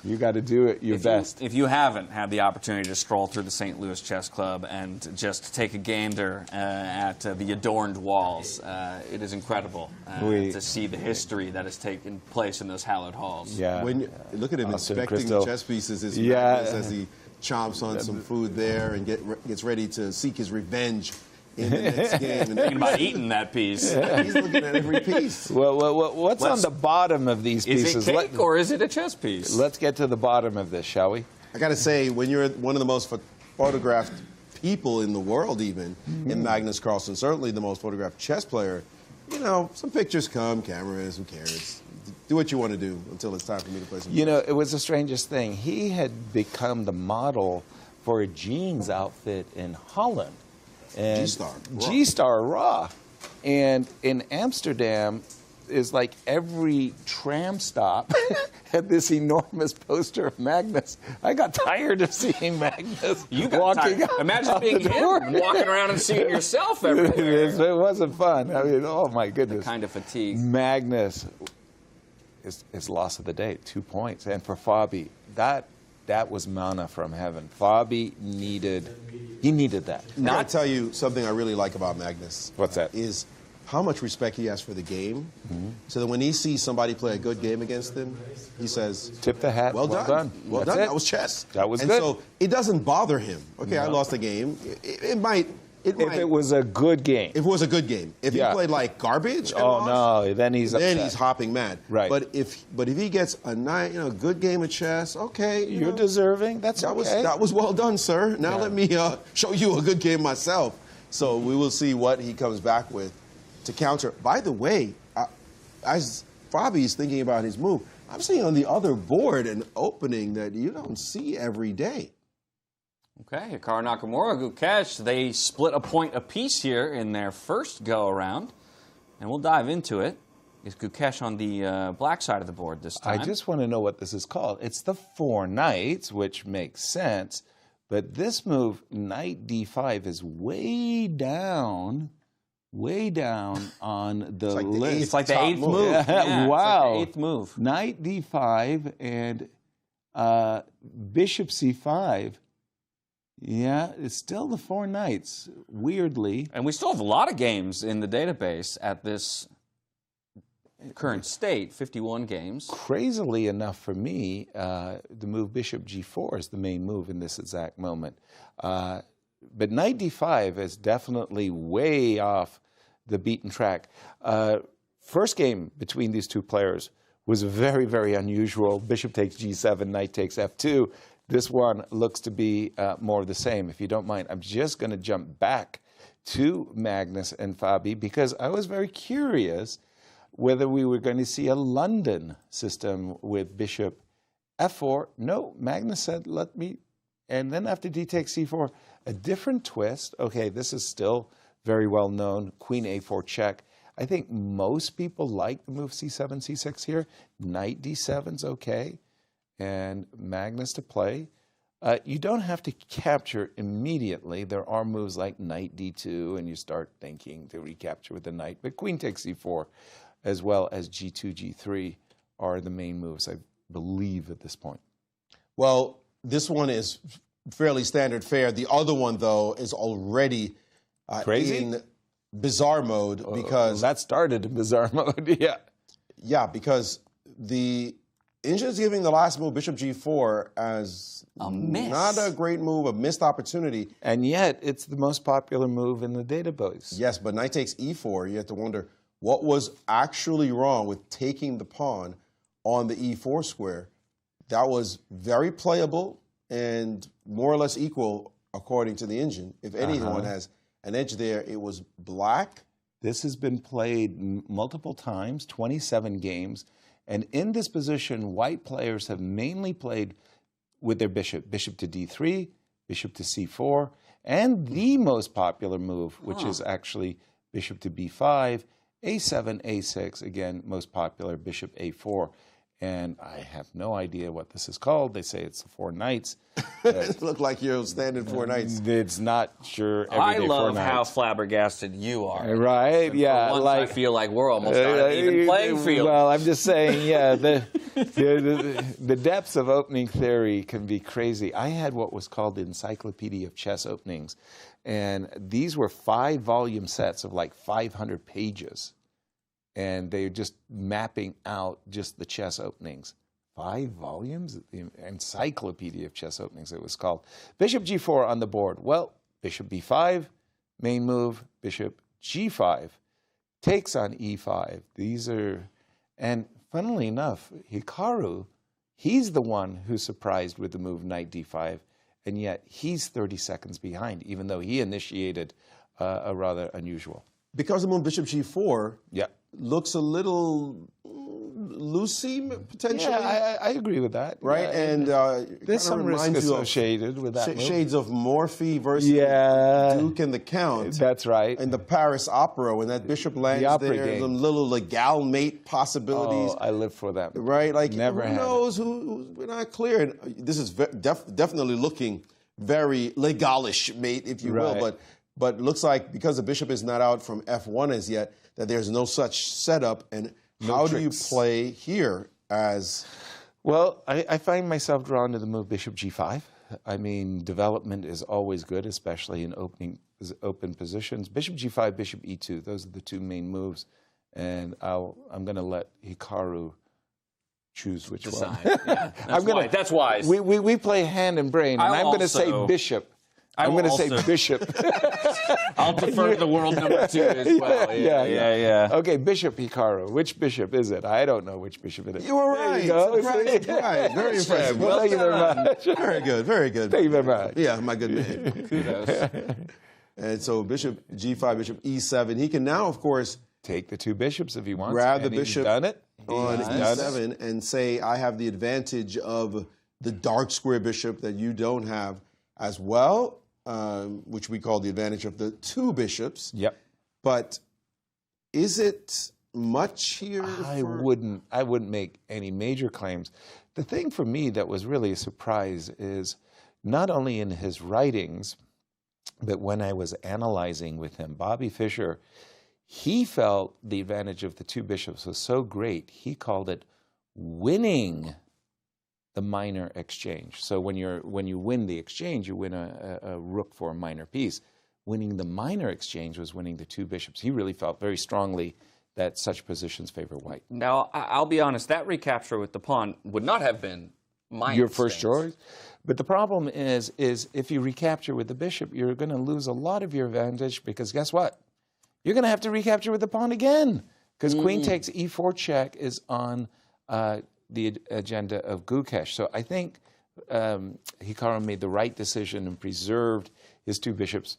Speaker 4: You got to do it your best.
Speaker 3: If you haven't had the opportunity to stroll through the St. Louis Chess Club and just take a gander at the adorned walls, it is incredible to see the history that has taken place in those hallowed halls.
Speaker 4: Yeah.
Speaker 5: When you look at him inspecting
Speaker 4: Crystal.
Speaker 5: the chess pieces, his
Speaker 4: Yeah.
Speaker 5: Magnus as he chomps on some food there and gets ready to seek his revenge in the next game. And
Speaker 3: Thinking about eating that piece.
Speaker 5: he's looking at every piece.
Speaker 4: What's on the bottom of these pieces?
Speaker 3: Is it cake or is it a chess piece?
Speaker 4: Let's get to the bottom of this, shall we?
Speaker 5: I got to say, when you're one of the most photographed people in the world, even in Magnus Carlsen, certainly the most photographed chess player, you know, some pictures come, cameras, who cares? Do what you want to do until it's time for me to play some
Speaker 4: You know, it was the strangest thing. He had become the model for a jeans outfit in Holland. And G-Star Raw. And in Amsterdam, is like every tram stop had this enormous poster of Magnus. I got tired of seeing Magnus walking out.
Speaker 3: Imagine being him and walking around and seeing yourself everywhere.
Speaker 4: It wasn't fun. I mean, oh my goodness.
Speaker 3: The kind of fatigue.
Speaker 4: Magnus is loss of the day, 2 points. And for Fabi, that was manna from heaven. Fabi needed that.
Speaker 5: I gotta tell you something I really like about Magnus.
Speaker 4: What's that?
Speaker 5: Is how much respect he has for the game. So that when he sees somebody play a good game against him, he says,
Speaker 4: tip the hat.
Speaker 5: Well done. Well
Speaker 4: That's
Speaker 5: done.
Speaker 4: it.
Speaker 5: That was chess.
Speaker 4: That was
Speaker 5: and
Speaker 4: good.
Speaker 5: So it doesn't bother him. Okay, I lost the game. It might.
Speaker 4: If it was a good game.
Speaker 5: If it was a good game. If he played like garbage and lost,
Speaker 4: no, then he's upset.
Speaker 5: then he's hopping mad.
Speaker 4: Right.
Speaker 5: But if he gets a good game of chess, okay,
Speaker 4: You're deserving. That
Speaker 5: was well done, sir. Now let me show you a good game myself. So we will see what he comes back with to counter. By the way, as Fabi's thinking about his move, I'm seeing on the other board an opening that you don't see every day.
Speaker 3: Okay, Hikaru Nakamura, Gukesh, they split a point apiece here in their first go-around, and we'll dive into it. Is Gukesh on the black side of the board this time?
Speaker 4: I just want to know what this is called. It's the 4 knights, which makes sense, but this move, knight d5, is way down on the list.
Speaker 3: It's like the 8th move. Yeah,
Speaker 4: wow.
Speaker 3: It's like the 8th move.
Speaker 4: Knight d5 and bishop c5. Yeah, it's still the 4 knights, weirdly.
Speaker 3: And we still have a lot of games in the database at this current state, 51 games.
Speaker 4: Crazily enough for me, the move bishop g4 is the main move in this exact moment. But knight d5 is definitely way off the beaten track. First game between these two players was very, very unusual. Bishop takes g7, knight takes f2. This one looks to be more of the same. If you don't mind, I'm just going to jump back to Magnus and Fabi because I was very curious whether we were going to see a London system with bishop f4. No, Magnus said, let me, and then after d takes c4, a different twist. Okay, this is still very well known. Queen a4 check. I think most people like the move c7, c6 here. Knight d7's okay. And Magnus to play. You don't have to capture immediately. There are moves like knight d2, and you start thinking to recapture with the knight. But queen takes c4, as well as g2, g3 are the main moves, I believe, at this point.
Speaker 5: Well, this one is fairly standard fare. The other one, though, is already
Speaker 4: Crazy?
Speaker 5: in bizarre mode because
Speaker 4: that started in bizarre mode. Yeah.
Speaker 5: Yeah, because the Incr is giving the last move, Bishop G4, as
Speaker 3: a miss.
Speaker 5: Not a great move, a missed opportunity.
Speaker 4: And yet, it's the most popular move in the database.
Speaker 5: Yes, but knight takes E4. You have to wonder what was actually wrong with taking the pawn on the E4 square. That was very playable and more or less equal according to the engine. If anyone has an edge there, it was black.
Speaker 4: This has been played multiple times, 27 games. And in this position, white players have mainly played with their bishop. Bishop to D3, bishop to C4, and the most popular move, which is actually bishop to B5, A7, A6, again, most popular, bishop A4. And I have no idea what this is called. They say it's the four knights.
Speaker 5: It looked like you're standing four knights.
Speaker 4: It's not sure every
Speaker 3: I
Speaker 4: day
Speaker 3: love
Speaker 4: four
Speaker 3: how
Speaker 4: nights.
Speaker 3: flabbergasted you are.
Speaker 4: Right,
Speaker 3: And
Speaker 4: yeah.
Speaker 3: For once,
Speaker 4: like,
Speaker 3: I feel like we're almost on an even playing field.
Speaker 4: Well, I'm just saying, yeah, the depths of opening theory can be crazy. I had what was called the Encyclopedia of Chess Openings, and these were 5-volume sets of like 500 pages. And they're just mapping out just the chess openings. 5 volumes? The Encyclopedia of Chess Openings, it was called. Bishop G4 on the board. Well, bishop B5, main move, bishop G5, takes on E5. These are, and funnily enough, Hikaru, he's the one who's surprised with the move knight D5, and yet he's 30 seconds behind, even though he initiated a rather unusual.
Speaker 5: Because the move bishop G4
Speaker 4: Yeah.
Speaker 5: looks a little loosey, potentially.
Speaker 4: Yeah, I agree with that.
Speaker 5: Right?
Speaker 4: Yeah,
Speaker 5: And
Speaker 4: there's some risk associated with that move.
Speaker 5: Shades of Morphy versus Duke and the Count.
Speaker 4: That's right.
Speaker 5: And the Paris Opera, when that bishop lands
Speaker 4: opera
Speaker 5: there,
Speaker 4: game.
Speaker 5: some little legal mate possibilities.
Speaker 4: Oh, I live for that.
Speaker 5: Right? Like,
Speaker 4: Never
Speaker 5: who
Speaker 4: had
Speaker 5: knows? We're not clear. And this is definitely looking very legalish, mate, if you will. But looks like because the bishop is not out from F1 as yet, that there's no such setup. And how do you play here as...
Speaker 4: Well, I find myself drawn to the move bishop G5. I mean, development is always good, especially in open positions. Bishop G5, bishop E2, those are the two main moves. And I'm going to let Hikaru choose which one.
Speaker 3: Yeah, that's wise.
Speaker 4: We play hand and brain, and I'm going to say bishop. I'm going to say bishop.
Speaker 3: I'll defer to the world number 2 as well. Yeah.
Speaker 4: Okay, bishop Hikaru. Which bishop is it? I don't know which bishop it is.
Speaker 5: You were right.
Speaker 4: You go.
Speaker 5: Right. Very impressive.
Speaker 4: Well, thank you very much.
Speaker 5: Very good. Very good.
Speaker 4: Thank you very much.
Speaker 5: Yeah, my good man.
Speaker 3: Kudos.
Speaker 5: And so bishop G5, bishop E7. He can now, of course,
Speaker 4: take the two bishops if he wants.
Speaker 5: Grab the
Speaker 4: and he's
Speaker 5: bishop
Speaker 4: done it.
Speaker 5: on E7 and say, I have the advantage of the dark square bishop that you don't have as well. Which we call the advantage of the two bishops.
Speaker 4: Yep.
Speaker 5: But is it much here?
Speaker 4: I wouldn't make any major claims. The thing for me that was really a surprise is not only in his writings, but when I was analyzing with him, Bobby Fischer, he felt the advantage of the two bishops was so great, he called it winning the minor exchange. So when you win the exchange, you win a rook for a minor piece. Winning the minor exchange was winning the two bishops. He really felt very strongly that such positions favor white.
Speaker 3: Now, I'll be honest, that recapture with the pawn would not have been my
Speaker 4: Your first choice. But the problem is if you recapture with the bishop, you're going to lose a lot of your advantage because guess what? You're going to have to recapture with the pawn again because queen takes e4 check is on the agenda of Gukesh. So I think Hikaru made the right decision and preserved his two bishops,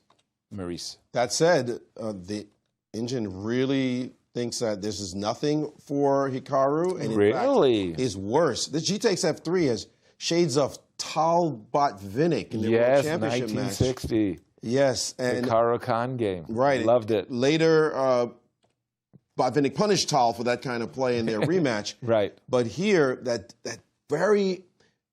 Speaker 4: Maurice.
Speaker 5: That said, the engine really thinks that this is nothing for Hikaru, and in fact is worse. The G takes F3 has shades of Talbot Vinnick in the World Championship
Speaker 4: 1960.
Speaker 5: match. Yes, and
Speaker 4: the Caro-Kann game.
Speaker 5: Right,
Speaker 4: loved it.
Speaker 5: Later, Botvinnik punished Tal for that kind of play in their rematch.
Speaker 4: Right.
Speaker 5: But here, that very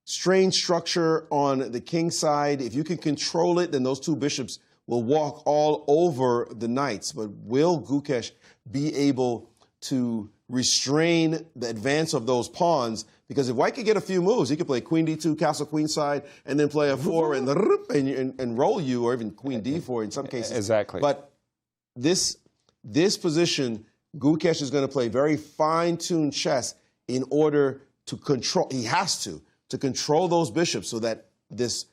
Speaker 5: strange structure on the king side, if you can control it, then those two bishops will walk all over the knights. But will Gukesh be able to restrain the advance of those pawns, because if white could get a few moves, he could play queen d2, castle queenside, and then play a 4 and roll you, or even queen d4 in some cases.
Speaker 4: Exactly.
Speaker 5: But this position, Gukesh is going to play very fine-tuned chess in order to control. He has to control those bishops, so that this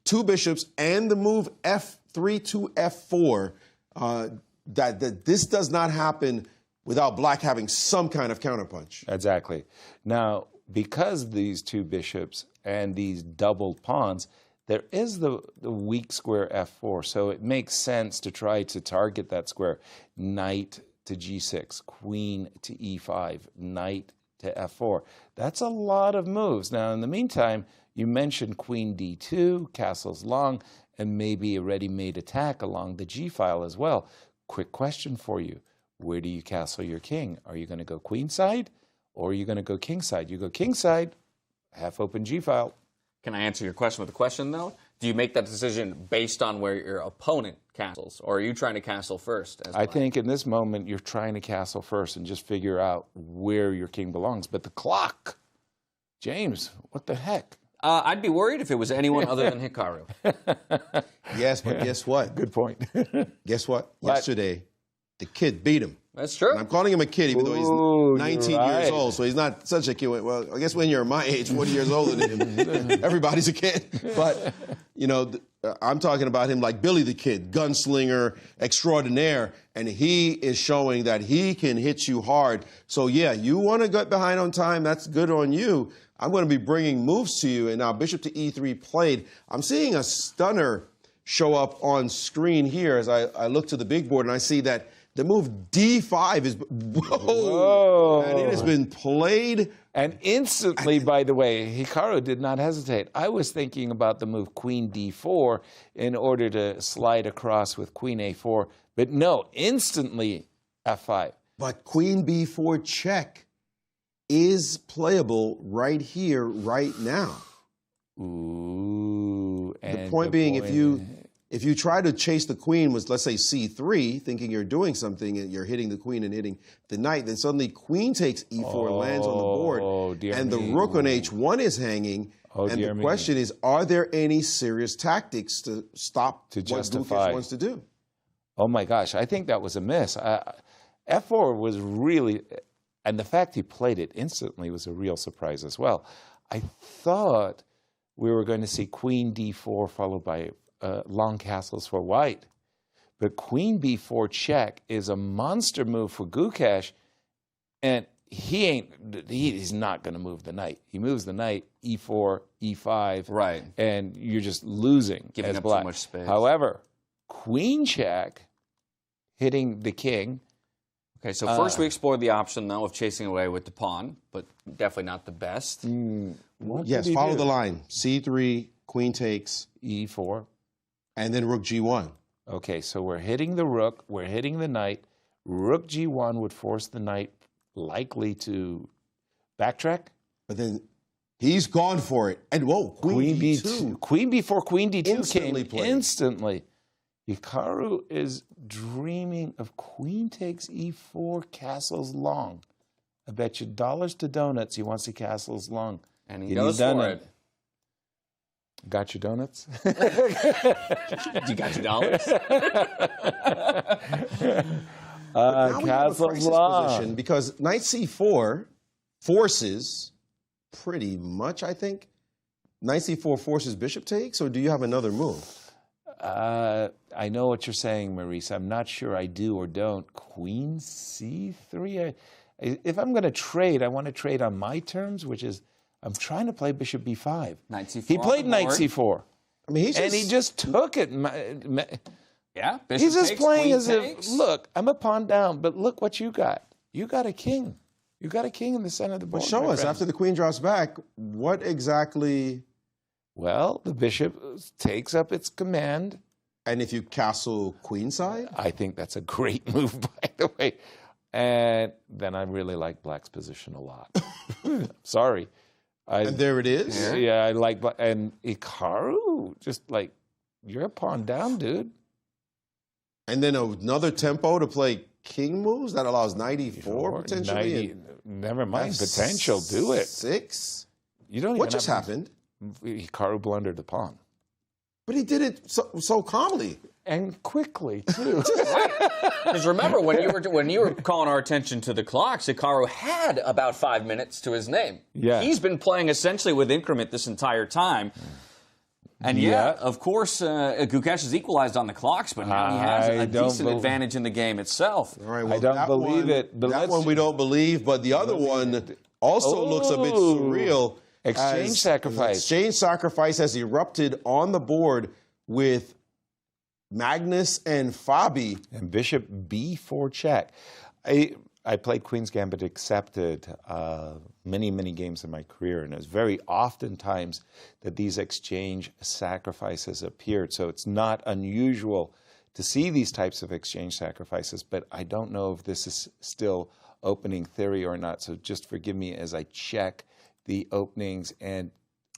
Speaker 5: 2 bishops and the move f3 to f4, that this does not happen without black having some kind of counterpunch.
Speaker 4: Exactly. Now, because these 2 bishops and these doubled pawns, there is the weak square f4, so it makes sense to try to target that square. Knight to g6, queen to e5, knight to f4. That's a lot of moves. Now, in the meantime, you mentioned queen d2, castles long, and maybe a ready-made attack along the g file as well. Quick question for you. Where do you castle your king? Are you going to go queenside, or are you going to go kingside? You go kingside, half-open g file.
Speaker 3: Can I answer your question with a question, though? Do you make that decision based on where your opponent castles, or are you trying to castle first?
Speaker 4: I think in this moment you're trying to castle first and just figure out where your king belongs. But the clock, James, what the heck?
Speaker 3: I'd be worried if it was anyone other than Hikaru.
Speaker 5: Yes, but guess what?
Speaker 4: Good point.
Speaker 5: Guess what? Yesterday, the kid beat him.
Speaker 3: That's true.
Speaker 5: And I'm calling him a kid, even though he's 19 years old, so he's not such a kid. Well, I guess when you're my age, 40 years older than him, everybody's a kid. But, you know, I'm talking about him like Billy the Kid, gunslinger extraordinaire, and he is showing that he can hit you hard. So, yeah, you want to get behind on time, that's good on you. I'm going to be bringing moves to you, and now bishop to e3 played. I'm seeing a stunner show up on screen here as I look to the big board, and I see that the move d5 is, whoa, and it has been played.
Speaker 4: And instantly, by the way, Hikaru did not hesitate. I was thinking about the move queen d4 in order to slide across with queen a4, but no, instantly f5.
Speaker 5: But queen b4 check is playable right here, right now.
Speaker 4: Ooh.
Speaker 5: The point being, if you try to chase the queen with, let's say, c3, thinking you're doing something and you're hitting the queen and hitting the knight, then suddenly queen takes e4, lands on the board, and the rook on h1 is hanging. And the question is, are there any serious tactics to stop what Gukesh wants to do?
Speaker 4: Oh my gosh, I think that was a miss. f4 was really, and the fact he played it instantly was a real surprise as well. I thought we were going to see queen d4 followed by long castles for white. But queen b4 is a monster move for Gukesh, and he's not going to move the knight. He moves the knight, e4, e5,
Speaker 3: right,
Speaker 4: and you're just losing,
Speaker 3: giving
Speaker 4: as
Speaker 3: up
Speaker 4: black.
Speaker 3: too much space.
Speaker 4: However, queen check, hitting the king.
Speaker 3: Okay, so first we explored the option, though, of chasing away with the pawn, but definitely not the best.
Speaker 5: Yes, follow the line. c3, queen takes.
Speaker 4: e4.
Speaker 5: And then rook g1.
Speaker 4: Okay, so we're hitting the rook, we're hitting the knight. Rook g1 would force the knight likely to backtrack.
Speaker 5: But then he's gone for it. And whoa, queen d2.
Speaker 4: Queen b4, queen d2
Speaker 5: instantly
Speaker 4: came
Speaker 5: played.
Speaker 4: Instantly. Hikaru is dreaming of queen takes e4, castles long. I bet you dollars to donuts he wants the castles long.
Speaker 3: And he goes for it.
Speaker 4: Got your donuts?
Speaker 3: You got your dollars?
Speaker 5: Now we have a crisis position because knight c4 forces pretty much, I think. Knight c4 forces bishop takes, or do you have another move?
Speaker 4: I know what you're saying, Maurice. I'm not sure I do or don't. Queen c3? If I'm going to trade, I want to trade on my terms, which is I'm trying to play bishop b5.
Speaker 3: Knight c4.
Speaker 4: He played knight c4.
Speaker 5: I mean,
Speaker 4: he just took it.
Speaker 3: Yeah, bishop
Speaker 4: he's just
Speaker 3: takes,
Speaker 4: playing as
Speaker 3: takes.
Speaker 4: if, look, I'm a pawn down, but look what you got. You got a king. You got a king in the center of the board.
Speaker 5: But show us, after the queen drops back, what exactly...
Speaker 4: Well, the bishop takes up its command.
Speaker 5: And if you castle queenside?
Speaker 4: I think that's a great move, by the way. And then I really like black's position a lot. Sorry.
Speaker 5: And there it is?
Speaker 4: Yeah, I like black. And Hikaru, just like, you're a pawn down, dude.
Speaker 5: And then another tempo to play king moves that allows knight e4 potentially.
Speaker 4: Never mind potential. Do it.
Speaker 5: 6.
Speaker 4: You don't.
Speaker 5: What just happened?
Speaker 4: Hikaru blundered the pawn.
Speaker 5: But he did it so calmly
Speaker 4: and quickly too.
Speaker 3: Because remember, when you were calling our attention to the clocks, Hikaru had about 5 minutes to his name.
Speaker 4: Yeah.
Speaker 3: He's been playing essentially with increment this entire time. And yeah, of course, Gukesh has equalized on the clocks, but now he has a decent advantage in the game itself.
Speaker 5: All right, well,
Speaker 4: I don't believe it. But
Speaker 5: that one we don't believe, but the other one also looks a bit surreal.
Speaker 4: Exchange sacrifice.
Speaker 5: Exchange sacrifice has erupted on the board with Magnus and Fabi.
Speaker 4: And bishop b4 check. I played Queen's Gambit Accepted many, many games in my career, and it was very oftentimes that these exchange sacrifices appeared. So it's not unusual to see these types of exchange sacrifices, but I don't know if this is still opening theory or not. So just forgive me as I check the openings. And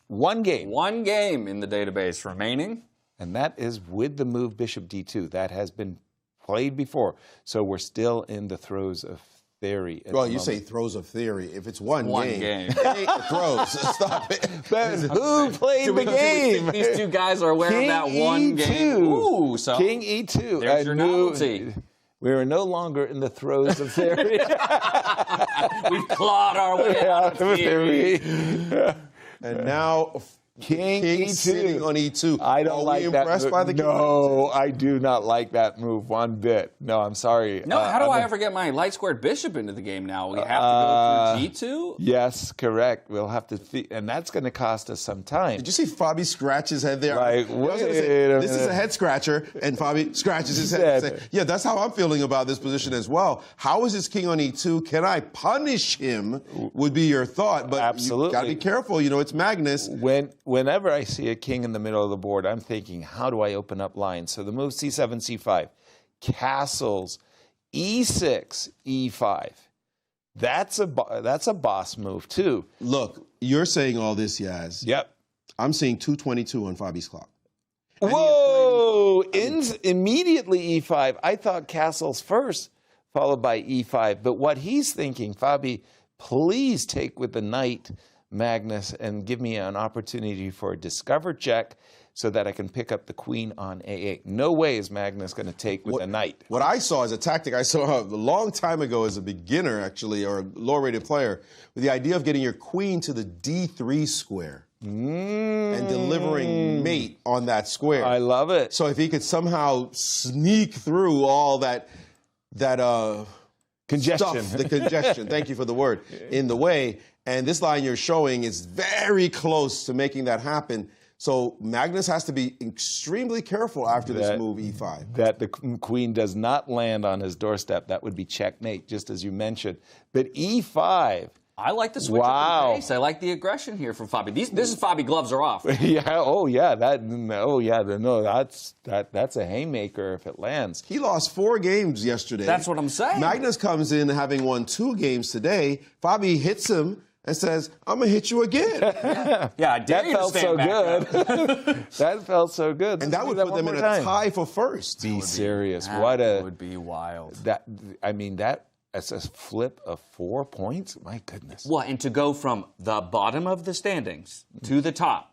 Speaker 4: one game.
Speaker 3: One game in the database remaining.
Speaker 4: And that is with the move bishop d2. That has been played before. So we're still in the throes of theory.
Speaker 5: Well, you say throes of theory. If it's one game. It ain't the throws. Stop it.
Speaker 4: But who played the game?
Speaker 3: These two guys are aware of that one game. Ooh, so
Speaker 4: King e2.
Speaker 3: There's your novelty.
Speaker 4: We are no longer in the throes of theory.
Speaker 3: We've clawed our way out of theory.
Speaker 5: And now
Speaker 4: King e2.
Speaker 5: sitting on e2.
Speaker 4: I don't like that.
Speaker 5: Impressed by the
Speaker 4: No, I do not like that move one bit. No, I'm sorry.
Speaker 3: No, how do I ever get my light squared bishop into the game now? We have to go through g2?
Speaker 4: Yes, correct. We'll have to, and that's going to cost us some time.
Speaker 5: Did you see Fabi scratch his head there?
Speaker 4: Like,
Speaker 5: this is a head scratcher, and Fabi scratches his head. And say, yeah, that's how I'm feeling about this position as well. How is his king on e2? Can I punish him? Would be your thought, but
Speaker 4: absolutely,
Speaker 5: you got to be careful. You know, it's Magnus.
Speaker 4: Whenever I see a king in the middle of the board, I'm thinking, how do I open up lines? So the move c7, c5, castles, e6, e5. That's a boss move too.
Speaker 5: Look, you're saying all this, Yaz.
Speaker 4: Yep.
Speaker 5: I'm seeing 222 on Fabi's clock.
Speaker 4: Whoa! Immediately e5. I thought castles first, followed by e5. But what he's thinking, Fabi, please take with the knight, Magnus, and give me an opportunity for a discover check so that I can pick up the queen on a8. No way is Magnus going to take with the knight.
Speaker 5: What I saw as a tactic, I saw a long time ago as a beginner, actually, or a low-rated player, with the idea of getting your queen to the d3 square and delivering mate on that square.
Speaker 4: I love it.
Speaker 5: So if he could somehow sneak through all that
Speaker 4: congestion,
Speaker 5: stuff, the congestion, thank you for the word, in the way. And this line you're showing is very close to making that happen. So Magnus has to be extremely careful after this move, e5.
Speaker 4: That the queen does not land on his doorstep. That would be checkmate, just as you mentioned. But e5.
Speaker 3: I like the switch up in pace. I like the aggression here from Fabi. This is Fabi, gloves are off.
Speaker 4: Yeah. Oh yeah. No. That's a haymaker if it lands.
Speaker 5: He lost 4 games yesterday.
Speaker 3: That's what I'm saying.
Speaker 5: Magnus comes in having won 2 games today. Fabi hits him and says, I'm going to hit you again.
Speaker 3: Yeah, I dare you to stand back up.
Speaker 4: That felt so good.
Speaker 5: And that would put them in a tie for first.
Speaker 4: Be serious.
Speaker 3: That would be wild.
Speaker 4: That's a flip of 4 points? My goodness.
Speaker 3: Well, and to go from the bottom of the standings to the top.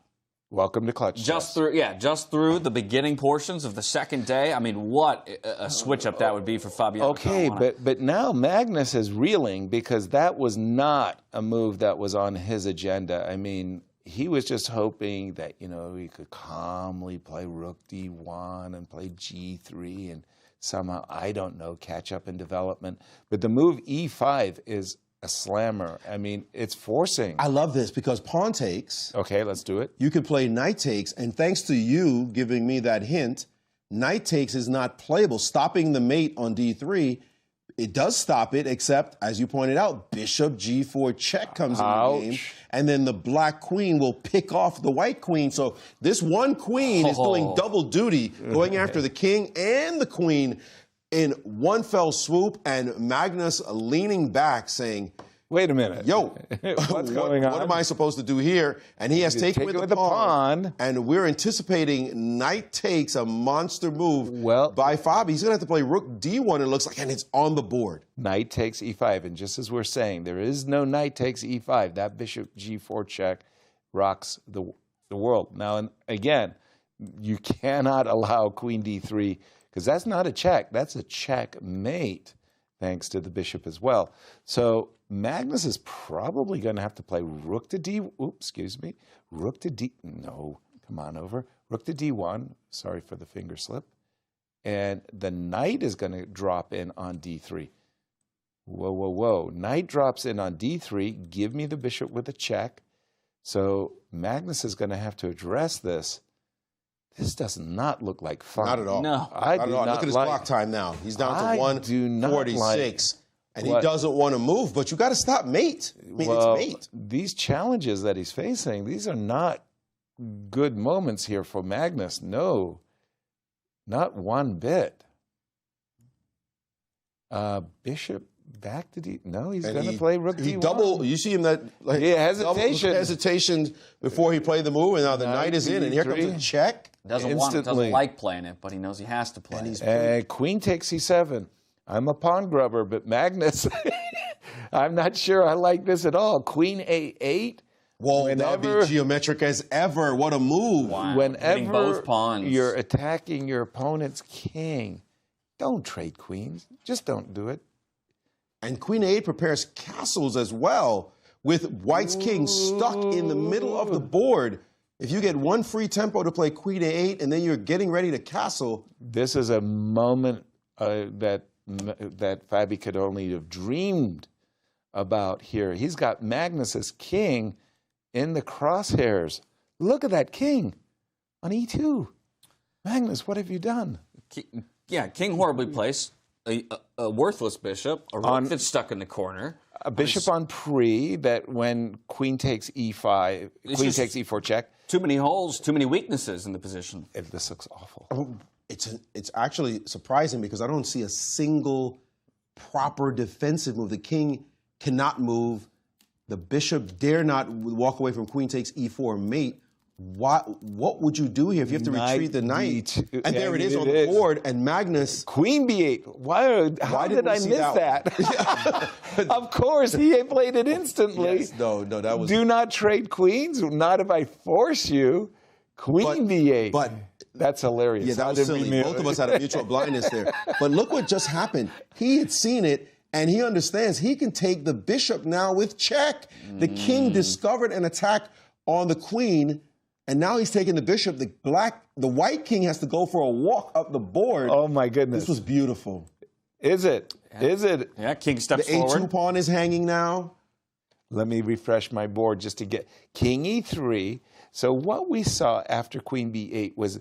Speaker 4: Welcome to Clutch
Speaker 3: just through the beginning portions of the second day. I mean, what a switch up that would be for Fabiano Caruana.
Speaker 4: Okay, but now Magnus is reeling because that was not a move that was on his agenda. I mean, he was just hoping that, he could calmly play rook d1 and play g3 and somehow, I don't know, catch up in development. But the move e5 is a slammer. I mean, it's forcing.
Speaker 5: I love this because pawn takes.
Speaker 4: Okay, let's do it.
Speaker 5: You could play knight takes, and thanks to you giving me that hint, knight takes is not playable. Stopping the mate on d3, it does stop it, except, as you pointed out, bishop g4 check comes in the game, and then the black queen will pick off the white queen. So this one queen is doing double duty, going after the king and the queen in one fell swoop, and Magnus leaning back saying,
Speaker 4: Wait a minute.
Speaker 5: Yo,
Speaker 4: what's going on?
Speaker 5: What am I supposed to do here? And he has taken with the pawn. And we're anticipating knight takes, a monster move by Fabi. He's going to have to play rook d1, it looks like, and it's on the board.
Speaker 4: Knight takes e5. And just as we're saying, there is no knight takes e5. That bishop g4 check rocks the world. Now, and again, you cannot allow queen d3, because that's not a check. That's a checkmate, thanks to the bishop as well. So Magnus is probably going to have to play rook to d. Oops, excuse me. Rook to d. No, come on over. Rook to d1. Sorry for the finger slip. And the knight is going to drop in on d3. Whoa, whoa, whoa. Knight drops in on d3. Give me the bishop with a check. So Magnus is going to have to address this. This does not look like fun.
Speaker 5: Not at all.
Speaker 14: No.
Speaker 5: Not at all. Look at his clock time now. He's down to 1:46. And he doesn't want to move, but you got to stop mate. I mean, it's mate.
Speaker 4: These challenges that he's facing, these are not good moments here for Magnus. No, not one bit. Bishop back to d. No, he's going to play rook d1.
Speaker 5: You see him that hesitation before he played the move, and now the knight is in, and here comes a check.
Speaker 3: Doesn't like playing it, but he knows he has to play
Speaker 4: it. Queen takes c7. I'm a pawn grubber, but Magnus, I'm not sure I like this at all. Queen a8.
Speaker 5: Well, that would be geometric as ever. What a move.
Speaker 3: Wow.
Speaker 4: Whenever
Speaker 3: both pawns.
Speaker 4: You're attacking your opponent's king, don't trade queens. Just don't do it.
Speaker 5: And queen a8 prepares castles as well, with white's king stuck in the middle of the board. If you get one free tempo to play queen a8, and then you're getting ready to castle.
Speaker 4: This is a moment that Fabi could only have dreamed about here. He's got Magnus's king in the crosshairs. Look at that king on e2. Magnus, what have you done?
Speaker 3: Yeah, king horribly placed. A worthless bishop, a rook that's stuck in the corner.
Speaker 4: A bishop on pre, that when queen takes e5, queen takes e4 check.
Speaker 3: Too many holes, too many weaknesses in the position.
Speaker 4: This looks awful.
Speaker 5: It's actually surprising because I don't see a single proper defensive move. The king cannot move. The bishop dare not walk away from queen takes e4 mate. What would you do here if you have to retreat the knight? And there it is on the board, and Magnus...
Speaker 4: Queen b8. How did I miss that? Of course, he played it instantly.
Speaker 5: Yes, no, that was...
Speaker 4: Do not trade queens, not if I force you. Queen b8.
Speaker 5: But
Speaker 4: that's hilarious.
Speaker 5: Yeah, that was silly. Both of us had a mutual blindness there. But look what just happened. He had seen it, and he understands he can take the bishop now with check. The king discovered an attack on the queen, and now he's taking the bishop. The white king has to go for a walk up the board.
Speaker 4: Oh, my goodness.
Speaker 5: This was beautiful.
Speaker 4: Is it?
Speaker 3: Yeah.
Speaker 4: Is it?
Speaker 3: Yeah, king steps
Speaker 5: forward. The
Speaker 3: A2
Speaker 5: pawn is hanging now.
Speaker 4: Let me refresh my board just to get king e3. So what we saw after queen b8 was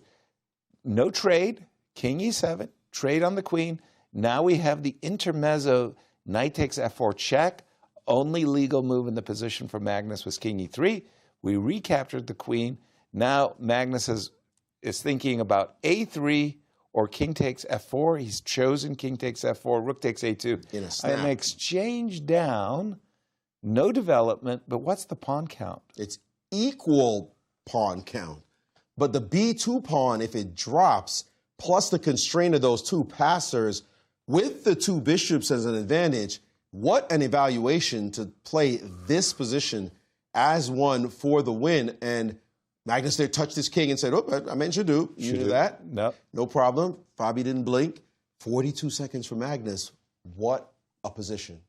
Speaker 4: no trade, king e7, trade on the queen. Now we have the intermezzo, knight takes f4 check. Only legal move in the position for Magnus was king e3. We recaptured the queen. Now Magnus is thinking about a3 or king takes f4. He's chosen king takes f4, rook takes a2.
Speaker 5: In a snap.
Speaker 4: An exchange down, no development, but what's the pawn count?
Speaker 5: It's equal pawn count. But the b2 pawn, if it drops, plus the constraint of those two passers, with the two bishops as an advantage, what an evaluation to play this position as one for the win. And Magnus there touched his king and said, oh, I meant you do. You knew that? No problem. Fabi didn't blink. 42 seconds for Magnus. What a position.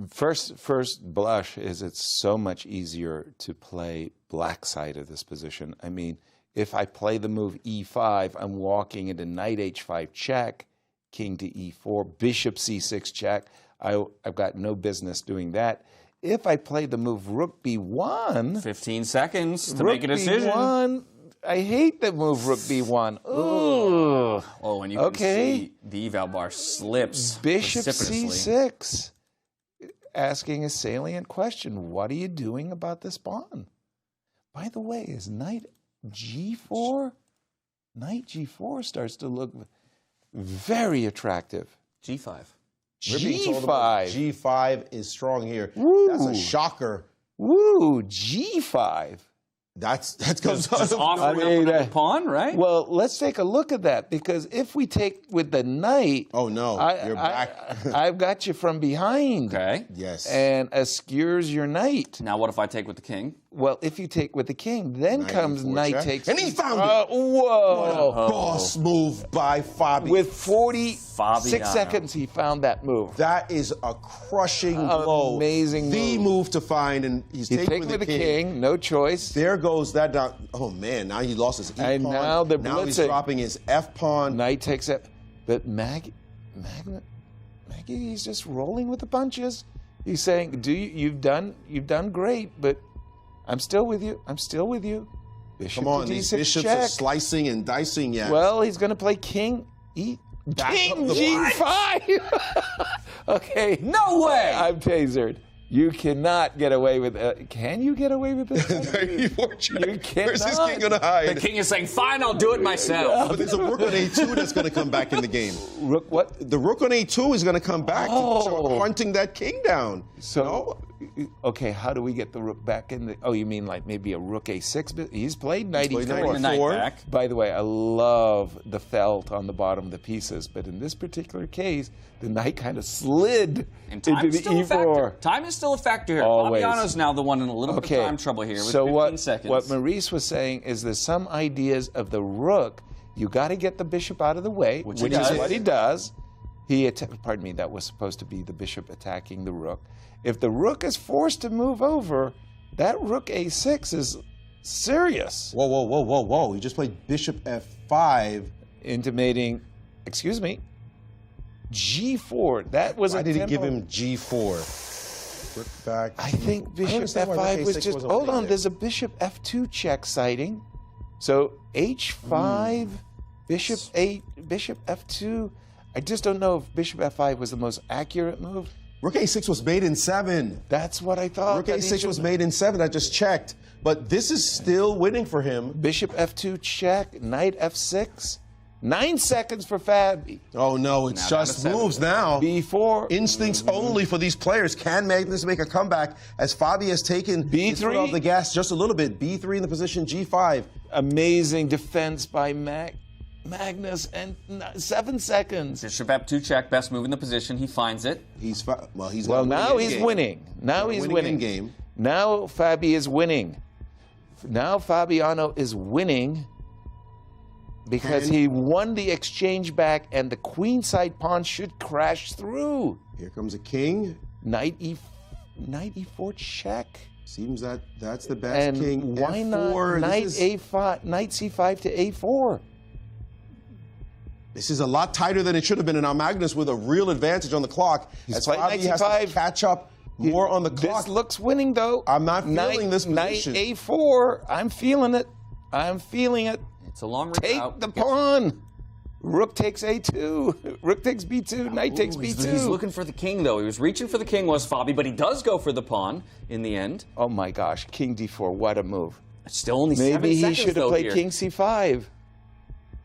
Speaker 4: First blush is it's so much easier to play black side of this position. I mean, if I play the move e5, I'm walking into knight h5 check, king to e4, bishop c6 check. I've got no business doing that. If I play the move rook b1...
Speaker 3: 15 seconds to make a decision.
Speaker 4: B1, I hate the move rook b1. Ooh.
Speaker 3: Oh, and you can see the eval bar slips
Speaker 4: Bishop
Speaker 3: precipitously.
Speaker 4: c6. Asking a salient question. What are you doing about this pawn? By the way, is knight g4? Knight g4 starts to look very attractive.
Speaker 3: g5.
Speaker 5: We're being told about G5 is strong here.
Speaker 4: Woo.
Speaker 5: That's a shocker.
Speaker 4: Woo, G5.
Speaker 5: That comes
Speaker 3: just
Speaker 5: out of
Speaker 3: offering
Speaker 5: nowhere.
Speaker 3: up another pawn, right?
Speaker 4: Well, let's take a look at that, because if we take with the knight,
Speaker 5: oh no, you're back.
Speaker 4: I've got you from behind.
Speaker 3: Okay.
Speaker 5: Yes.
Speaker 4: And skewers your knight.
Speaker 3: Now, what if I take with the king?
Speaker 4: Well, if you take with the king, then
Speaker 5: Knight
Speaker 4: comes
Speaker 5: E4
Speaker 4: knight
Speaker 5: check.
Speaker 4: takes.
Speaker 5: And he found it.
Speaker 4: Whoa!
Speaker 5: What a boss move by Fabi.
Speaker 4: With 46
Speaker 3: Fabiano.
Speaker 4: seconds, he found that move.
Speaker 5: That is a crushing blow.
Speaker 4: Amazing
Speaker 5: The move to find, and he's taking with the king.
Speaker 4: No choice.
Speaker 5: There goes that down. Oh man, now he lost his E
Speaker 4: And
Speaker 5: pawn.
Speaker 4: now they're
Speaker 5: now he's
Speaker 4: blitzing.
Speaker 5: dropping his F pawn.
Speaker 4: Knight takes it, but Maggie, he's just rolling with the punches. He's saying, you've done great, but I'm still with you. I'm still with you. Bishop
Speaker 5: Come on,
Speaker 4: to
Speaker 5: these
Speaker 4: D6
Speaker 5: bishops
Speaker 4: check.
Speaker 5: are slicing and dicing yet.
Speaker 4: Well, he's going to play king
Speaker 5: Back
Speaker 4: king
Speaker 5: up the
Speaker 4: G5. Okay.
Speaker 3: No way.
Speaker 4: I'm tasered. You cannot get away with it. Can you get away with this? You cannot.
Speaker 5: Where's this king going to hide?
Speaker 3: The king is saying, fine, I'll do it myself.
Speaker 5: But there's a rook on A2 that's going to come back in the game.
Speaker 4: Rook what?
Speaker 5: The rook on A2 is going to come back to start hunting that king down.
Speaker 4: So, okay, how do we get the rook back in? Oh, you mean like maybe a rook A6? He's played knight E4.
Speaker 3: Knight back.
Speaker 4: By the way, I love the felt on the bottom of the pieces, but in this particular case, the knight kind of slid
Speaker 3: And time
Speaker 4: into
Speaker 3: is
Speaker 4: the
Speaker 3: still a
Speaker 4: E4.
Speaker 3: factor. Time is still a factor here.
Speaker 4: Always.
Speaker 3: Fabiano's now the one in a little bit of time trouble here with
Speaker 4: so
Speaker 3: 15 seconds.
Speaker 4: what Maurice was saying is there's some ideas of the rook. You got to get the bishop out of the way, which is what he does. Pardon me, that was supposed to be the bishop attacking the rook. If the rook is forced to move over, that rook A6 is serious.
Speaker 5: Whoa, whoa, whoa, whoa, whoa. You just played bishop F5.
Speaker 4: Intimating, excuse me, G4. That was
Speaker 5: Why did he give him G4? Rook back.
Speaker 4: I think bishop F5 was just, hold on, there's a bishop F2 check sighting. So H5, bishop 8, bishop F2. I just don't know if bishop F5 was the most accurate move.
Speaker 5: Rook A6 was made in 7.
Speaker 4: That's what I thought.
Speaker 5: Rook A6 was made in 7. I just checked. But this is still winning for him.
Speaker 4: Bishop F2 check, knight F6. 9 seconds for Fabi.
Speaker 5: Oh no, it's just moves now.
Speaker 4: B4.
Speaker 5: Instincts only for these players. Can Magnus make a comeback as Fabi has taken his foot off the gas just a little bit? B3 in the position, G5.
Speaker 4: Amazing defense by Magnus, and 7 seconds.
Speaker 3: Bishop F2 check, best move in the position. He finds it.
Speaker 4: Now he's winning. Now he's winning.
Speaker 5: Game.
Speaker 4: Now Fabi is winning. Now Fabiano is winning because he won the exchange back, and the queenside pawn should crash through.
Speaker 5: Here comes a king.
Speaker 4: Knight E4 check.
Speaker 5: Seems that's the best
Speaker 4: And
Speaker 5: king.
Speaker 4: why
Speaker 5: F4.
Speaker 4: not knight A5, knight C5 to A4?
Speaker 5: This is a lot tighter than it should have been, and now Magnus with a real advantage on the clock. As
Speaker 4: playing
Speaker 5: Fabi has to catch up more on the clock.
Speaker 4: This looks winning, though.
Speaker 5: I'm not feeling this position.
Speaker 4: Knight A4. I'm feeling it. I'm feeling it.
Speaker 3: It's a long
Speaker 4: Take
Speaker 3: out.
Speaker 4: the pawn. Rook takes A2. Rook takes B2. Knight takes B2.
Speaker 3: He's looking for the king, though. He was reaching for the king, was Fabi, but he does go for the pawn in the end.
Speaker 4: Oh, my gosh. King D4. What a move.
Speaker 3: It's still only 7
Speaker 4: Maybe
Speaker 3: seconds,
Speaker 4: he should have played King C5.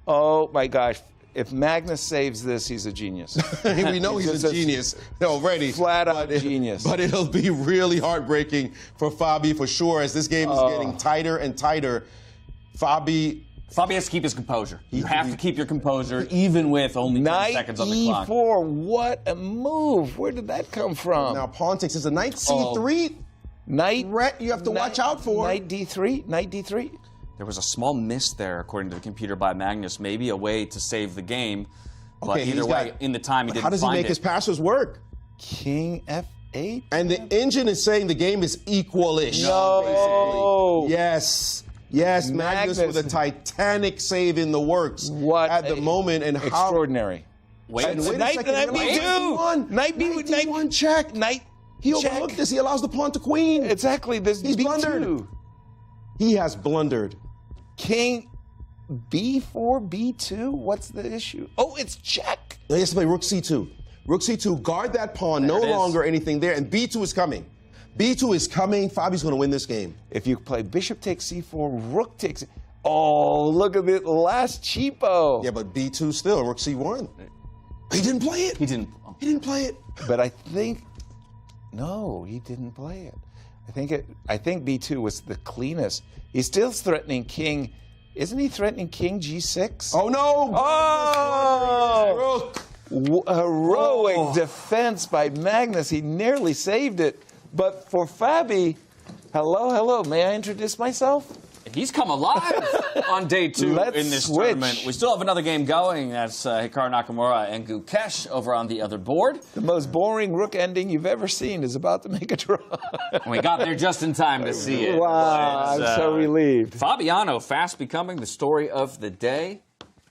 Speaker 4: Oh, my gosh. If Magnus saves this, he's a genius.
Speaker 5: We know he's a genius already.
Speaker 4: Flat out genius.
Speaker 5: But it'll be really heartbreaking for Fabi for sure, as this game is getting tighter and tighter. Fabi
Speaker 3: has to keep his composure. You have to keep your composure, even with only 10 seconds on the clock.
Speaker 4: E4, what a move. Where did that come from?
Speaker 5: Now pawn takes. Is a knight C3?
Speaker 4: Knight.
Speaker 5: You have to watch out for.
Speaker 4: Knight D3. Knight D3.
Speaker 3: There was a small miss there, according to the computer, by Magnus. Maybe a way to save the game. But either way, in the time, he didn't find it.
Speaker 5: How does he make his passes work?
Speaker 4: King F8.
Speaker 5: And the engine is saying the game is equalish.
Speaker 4: No.
Speaker 5: Basically. Yes, Magnus with a titanic save in the works at the moment. And
Speaker 4: extraordinary.
Speaker 5: Wait a second.
Speaker 4: Knight B2. Knight B1 check. Knight.
Speaker 5: He overlooked this. He allows the pawn to queen.
Speaker 4: Exactly. He's
Speaker 5: blundered. He has blundered.
Speaker 4: King B4, B2? What's the issue? Oh, it's check.
Speaker 5: He has to play rook C2. Rook C2, guard that pawn. No longer anything there. And B2 is coming. B2 is coming. Fabi's going to win this game.
Speaker 4: If you play bishop takes C4, rook takes... Oh, look at it. Last cheapo.
Speaker 5: Yeah, but B2 still. Rook C1. He didn't play it.
Speaker 3: He didn't.
Speaker 5: He didn't play it.
Speaker 4: But I think, no, he didn't play it. I think B2 was the cleanest. He's still threatening King. Isn't he threatening King G6?
Speaker 5: Oh, no.
Speaker 4: Oh! Heroic defense by Magnus. He nearly saved it. But for Fabi, hello. May I introduce myself?
Speaker 3: He's come alive on day 2 in this tournament. We still have another game going. That's Hikaru Nakamura and Gukesh over on the other board.
Speaker 4: The most boring rook ending you've ever seen is about to make a draw.
Speaker 3: We got there just in time to see it.
Speaker 4: Wow, I'm so relieved.
Speaker 3: Fabiano fast becoming the story of the day.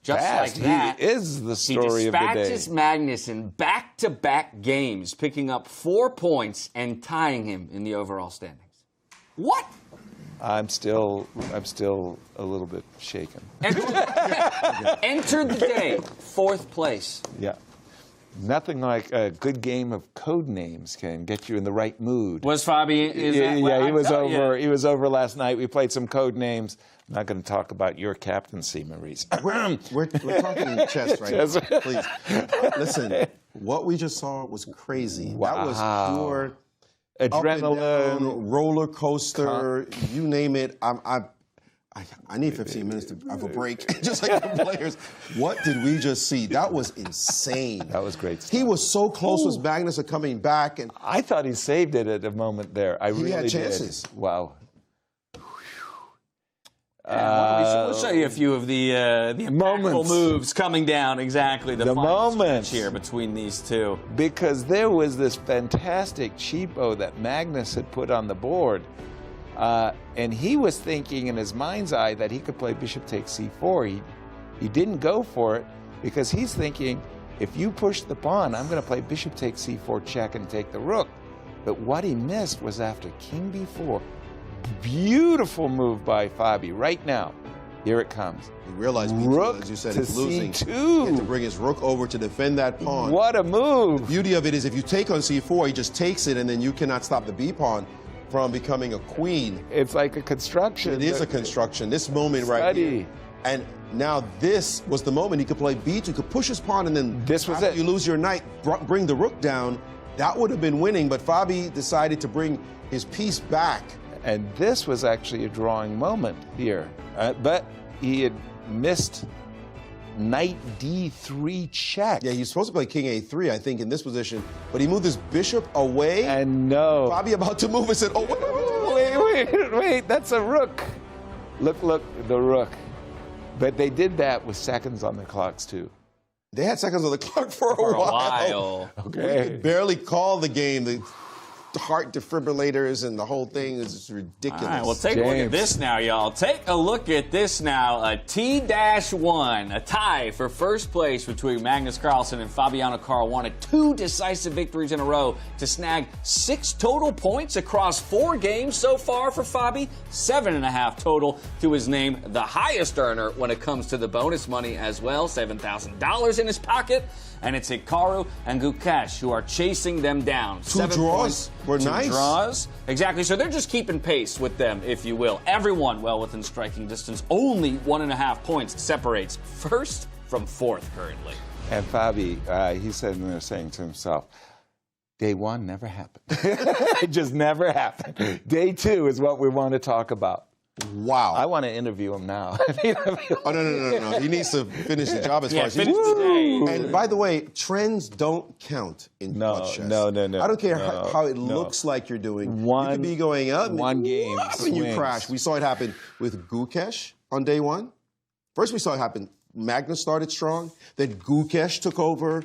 Speaker 3: Just like that.
Speaker 4: He is the story of the day.
Speaker 3: He dispatches Magnus in back-to-back games, picking up 4 points and tying him in the overall standings. What?
Speaker 4: I'm still a little bit shaken.
Speaker 3: Entered the day, 4th place.
Speaker 4: Yeah. Nothing like a good game of code names can get you in the right mood.
Speaker 3: Was Fabi?
Speaker 4: He was over. He was over last night. We played some code names. I'm not going to talk about your captaincy, Maurice.
Speaker 5: We're talking chess right now. Please. Listen, what we just saw was crazy.
Speaker 4: Wow.
Speaker 5: That was pure
Speaker 4: adrenaline,
Speaker 5: down, roller coaster, you name it. I need 15 minutes of a break, just like the players. What did we just see? That was insane.
Speaker 4: That was great stuff.
Speaker 5: He was so close with Magnus coming back. And
Speaker 4: I thought he saved it at a moment there. I really
Speaker 5: had chances.
Speaker 4: Did. Wow.
Speaker 3: We'll show you a few of the impactful moves coming down. Exactly the moments here between these two,
Speaker 4: because there was this fantastic cheapo that Magnus had put on the board, and he was thinking in his mind's eye that he could play bishop takes c4. He didn't go for it because he's thinking, if you push the pawn, I'm going to play bishop takes c4 check and take the rook. But what he missed was after king b4. Beautiful move by Fabi. Right now, here it comes.
Speaker 5: He realized
Speaker 4: rook
Speaker 5: as you said,
Speaker 4: to
Speaker 5: he's losing.
Speaker 4: C2.
Speaker 5: He had to bring his rook over to defend that pawn.
Speaker 4: What a move!
Speaker 5: The beauty of it is if you take on c4, he just takes it, and then you cannot stop the b pawn from becoming a queen.
Speaker 4: It's like a construction.
Speaker 5: It is a construction. This moment right here. And now this was the moment he could play b2, could push his pawn, and then
Speaker 4: this was it.
Speaker 5: You lose your knight, bring the rook down. That would have been winning, but Fabi decided to bring his piece back.
Speaker 4: And this was actually a drawing moment here. But he had missed knight d3 check.
Speaker 5: Yeah, he's supposed to play king a3, I think, in this position. But he moved his bishop away.
Speaker 4: And no.
Speaker 5: Fabi about to move and said, oh,
Speaker 4: wait, that's a rook. Look, the rook. But they did that with seconds on the clocks, too.
Speaker 5: They had seconds on the clock for a while.
Speaker 4: Okay.
Speaker 5: We could barely call the game. The heart defibrillators and the whole thing is just ridiculous.
Speaker 3: All right, well, take a look at this now, y'all. Take a look at this now. A T-1, a tie for first place between Magnus Carlsen and Fabiano Caruana. 2 decisive victories in a row to snag 6 total points across 4 games so far for Fabi. 7.5 total to his name. The highest earner when it comes to the bonus money as well. $7,000 in his pocket. And it's Hikaru and Gukesh who are chasing them down.
Speaker 5: 2 draws were nice.
Speaker 3: 2 draws. Exactly. So they're just keeping pace with them, if you will. Everyone well within striking distance. Only 1.5 points separates first from 4th currently.
Speaker 4: And Fabi, he's sitting there saying to himself, day 1 never happened. It just never happened. Day 2 is what we want to talk about.
Speaker 5: Wow.
Speaker 4: I want to interview him now.
Speaker 5: Oh, no. He needs to finish the job as far as he's concerned. And by the way, trends don't count in clutch chess.
Speaker 4: No.
Speaker 5: I don't care how it looks like you're doing. You could be going up.
Speaker 4: One game.
Speaker 5: And you crash. We saw it happen with Gukesh on day 1. First, we saw it happen. Magnus started strong. Then Gukesh took over.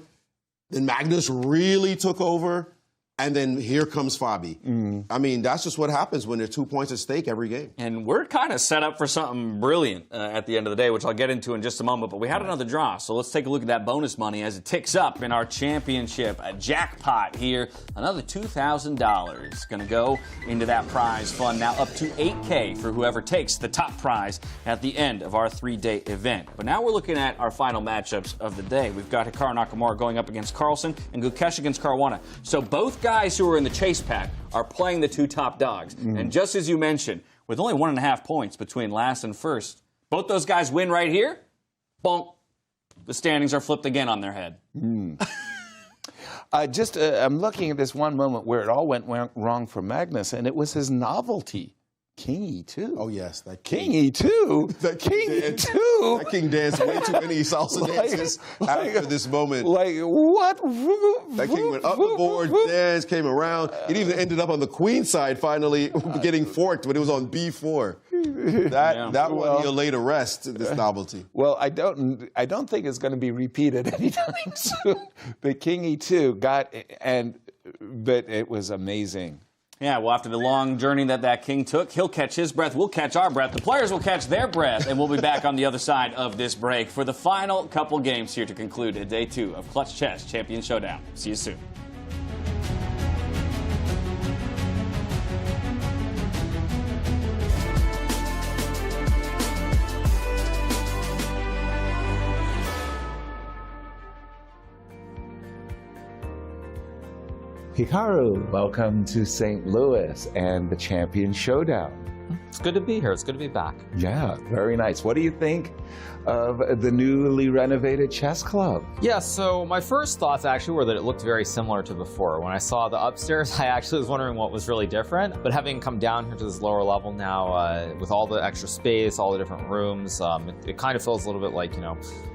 Speaker 5: Then Magnus really took over. And then here comes Fabi. I mean, that's just what happens when there's 2 points at stake every game.
Speaker 3: And we're kind of set up for something brilliant at the end of the day, which I'll get into in just a moment. But we had another draw, so let's take a look at that bonus money as it ticks up in our championship. A jackpot here. Another $2,000 going to go into that prize fund. Now up to $8K for whoever takes the top prize at the end of our 3-day event. But now we're looking at our final matchups of the day. We've got Hikaru Nakamura going up against Carlsen and Gukesh against Caruana. So both guys who are in the chase pack are playing the 2 top dogs. And just as you mentioned, with only 1.5 points between last and first, both those guys win right here, bonk, the standings are flipped again on their head.
Speaker 4: I'm looking at this one moment where it all went wrong for Magnus, and it was his novelty. King E2.
Speaker 5: Oh, yes. That
Speaker 4: King E2.
Speaker 5: That
Speaker 4: King E2.
Speaker 5: That king danced way too many salsa dances after this moment.
Speaker 4: Like, what?
Speaker 5: That king went up the board, danced, came around. It even ended up on the queen side, finally getting forked when it was on B4. That one he'll lay to rest, this novelty.
Speaker 4: Well, I don't think it's going to be repeated anytime soon. The King E2 but it was amazing.
Speaker 3: Yeah, well, after the long journey that king took, he'll catch his breath, we'll catch our breath, the players will catch their breath, and we'll be back on the other side of this break for the final couple games here to conclude day 2 of Clutch Chess Champion Showdown. See you soon.
Speaker 4: Hikaru, welcome to St. Louis and the Champion Showdown.
Speaker 14: It's good to be here. It's good to be back.
Speaker 4: Yeah, very nice. What do you think of the newly renovated chess club?
Speaker 14: Yeah, so my first thoughts actually were that it looked very similar to before. When I saw the upstairs, I actually was wondering what was really different. But having come down here to this lower level now, with all the extra space, all the different rooms, it kind of feels a little bit like,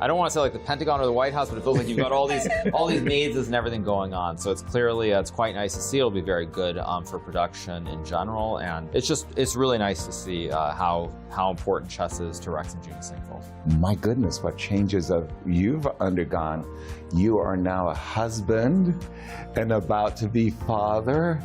Speaker 14: I don't want to say like the Pentagon or the White House, but it feels like you've got all these mazes and everything going on. So it's clearly, it's quite nice to see. It'll be very good for production in general. And it's really nice to see how important chess is to Rex and June Singfold.
Speaker 4: My goodness, what changes you've undergone. You are now a husband and about to be father.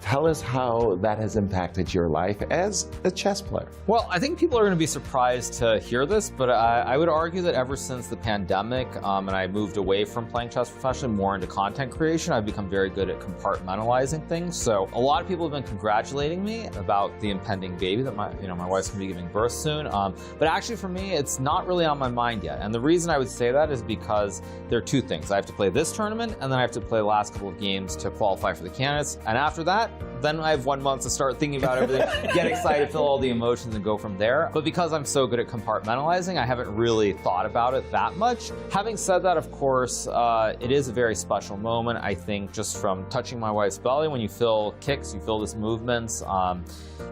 Speaker 4: Tell us how that has impacted your life as a chess player.
Speaker 14: Well, I think people are going to be surprised to hear this, but I would argue that ever since the pandemic and I moved away from playing chess professionally more into content creation, I've become very good at compartmentalizing things. So a lot of people have been congratulating me about the impending baby that my wife's going to be giving birth soon. But actually for me, it's not really on my mind yet. And the reason I would say that is because there are two things. I have to play this tournament, and then I have to play the last couple of games to qualify for the candidates. And after that, then I have 1 month to start thinking about everything, get excited, feel all the emotions, and go from there. But because I'm so good at compartmentalizing, I haven't really thought about it that much. Having said that, of course, it is a very special moment. I think just from touching my wife's belly, when you feel kicks, you feel this movements,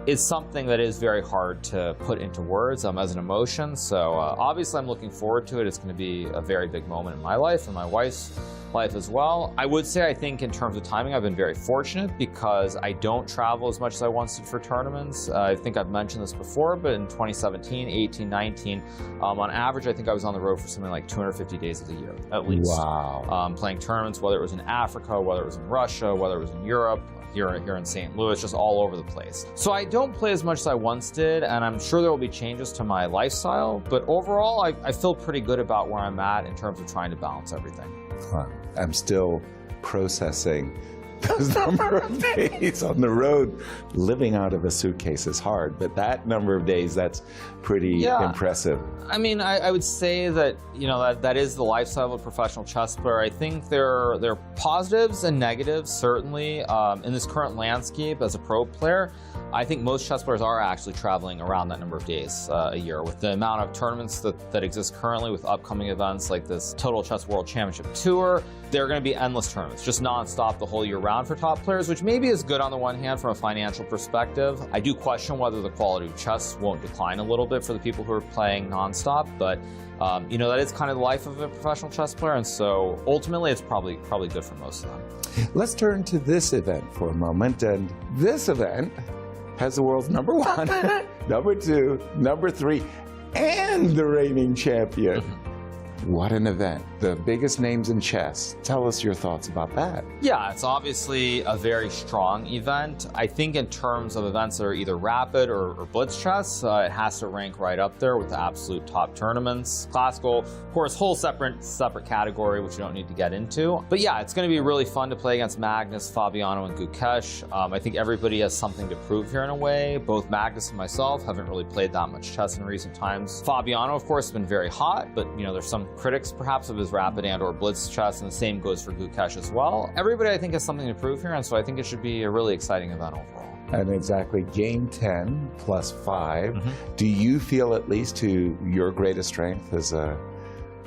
Speaker 14: is something that is very hard to put into words as an emotion. So obviously I'm looking forward to it. It's going to be a very big moment in my life and my wife's life as well. I would say I think in terms of timing, I've been very fortunate because I don't travel as much as I once did for tournaments. I think I've mentioned this before, but in 2017, 18, 19, on average, I think I was on the road for something like 250 days of the year, at least.
Speaker 4: Wow.
Speaker 14: Playing tournaments, whether it was in Africa, whether it was in Russia, whether it was in Europe, here in St. Louis, just all over the place. So I don't play as much as I once did, and I'm sure there will be changes to my lifestyle, but overall, I feel pretty good about where I'm at in terms of trying to balance everything.
Speaker 4: I'm still processing those number of days on the road. Living out of a suitcase is hard, but that number of days, that's pretty impressive.
Speaker 14: I mean, I would say that, that is the lifestyle of a professional chess player. I think there are positives and negatives, certainly. In this current landscape as a pro player, I think most chess players are actually traveling around that number of days a year. With the amount of tournaments that exist currently with upcoming events like this Total Chess World Championship Tour, there are going to be endless tournaments, just nonstop the whole year round for top players, which maybe is good on the one hand from a financial perspective. I do question whether the quality of chess won't decline a little bit for the people who are playing nonstop, but that is kind of the life of a professional chess player, and so ultimately it's probably good for most of them.
Speaker 4: Let's turn to this event for a moment, and this event has the world's number 1, number 2, number 3, and the reigning champion. What an event. The biggest names in chess. Tell us your thoughts about that.
Speaker 14: Yeah, it's obviously a very strong event. I think in terms of events that are either rapid or blitz chess, it has to rank right up there with the absolute top tournaments. Classical, of course, whole separate category, which we don't need to get into. But yeah, it's going to be really fun to play against Magnus, Fabiano, and Gukesh. I think everybody has something to prove here in a way. Both Magnus and myself haven't really played that much chess in recent times. Fabiano, of course, has been very hot, but there's some critics perhaps of his rapid and or blitz chess, and the same goes for Gukesh as well. Everybody I think has something to prove here, and so I think it should be a really exciting event overall.
Speaker 4: And exactly game 10 plus 5. Do you feel, at least to your greatest strength as a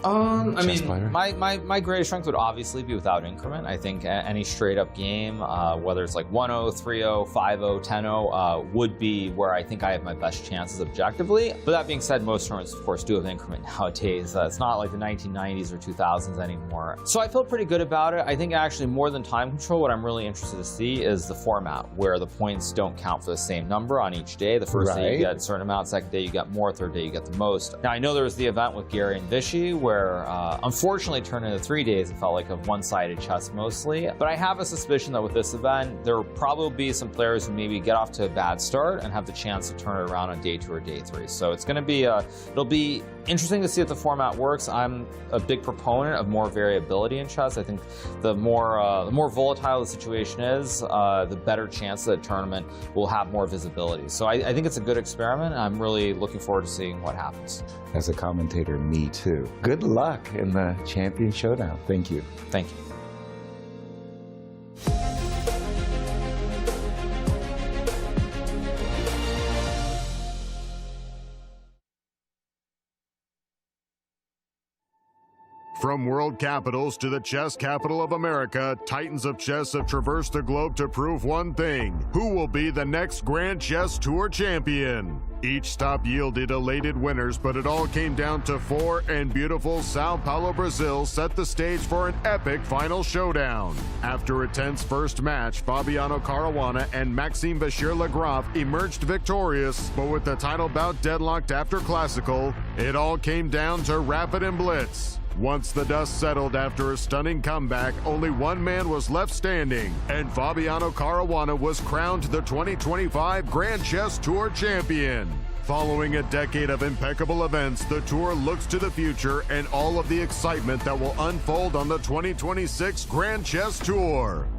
Speaker 14: I
Speaker 4: chess
Speaker 14: mean,
Speaker 4: player?
Speaker 14: my greatest strength would obviously be without increment. I think any straight up game, whether it's like 1-0, 3-0, 5-0, 10-0, would be where I think I have my best chances objectively. But that being said, most tournaments, of course, do have increment nowadays. It's not like the 1990s or 2000s anymore. So I feel pretty good about it. I think actually more than time control, what I'm really interested to see is the format where the points don't count for the same number on each day. The first day you get a certain amount, second day you get more, third day you get the most. Now I know there was the event with Gary and Vichy where unfortunately turned into 3 days. It felt like a one-sided chess mostly. But I have a suspicion that with this event, there will probably be some players who maybe get off to a bad start and have the chance to turn it around on day 2 or day 3. So it's going to be, it'll be interesting to see if the format works. I'm a big proponent of more variability in chess. I think the more volatile the situation is, the better chance that a tournament will have more visibility. So I think it's a good experiment, and I'm really looking forward to seeing what happens.
Speaker 4: As a commentator, me too. Good luck in the Champion Showdown. Thank you.
Speaker 14: Thank you.
Speaker 1: From world capitals to the chess capital of America, titans of chess have traversed the globe to prove one thing: who will be the next Grand Chess Tour champion? Each stop yielded elated winners, but it all came down to 4, and beautiful Sao Paulo, Brazil set the stage for an epic final showdown. After a tense first match, Fabiano Caruana and Maxime Vachier-Lagrave emerged victorious, but with the title bout deadlocked after classical, it all came down to rapid and blitz. Once the dust settled after a stunning comeback, only one man was left standing, and Fabiano Caruana was crowned the 2025 Grand Chess Tour champion. Following a decade of impeccable events, the tour looks to the future and all of the excitement that will unfold on the 2026 Grand Chess Tour.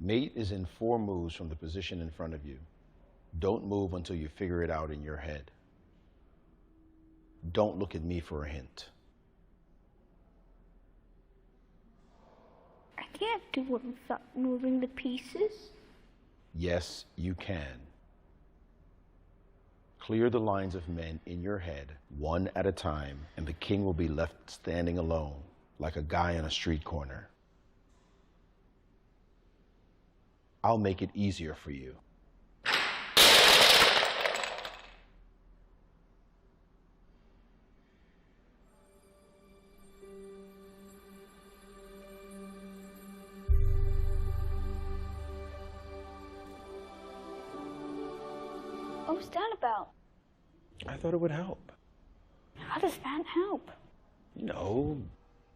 Speaker 7: Mate is in 4 moves from the position in front of you. Don't move until you figure it out in your head. Don't look at me for a hint.
Speaker 8: I can't do it without moving the pieces.
Speaker 7: Yes, you can. Clear the lines of men in your head, one at a time, and the king will be left standing alone, like a guy on a street corner. I'll make it easier for you.
Speaker 8: What was that about?
Speaker 9: I thought it would help.
Speaker 8: How does that help?
Speaker 9: You know,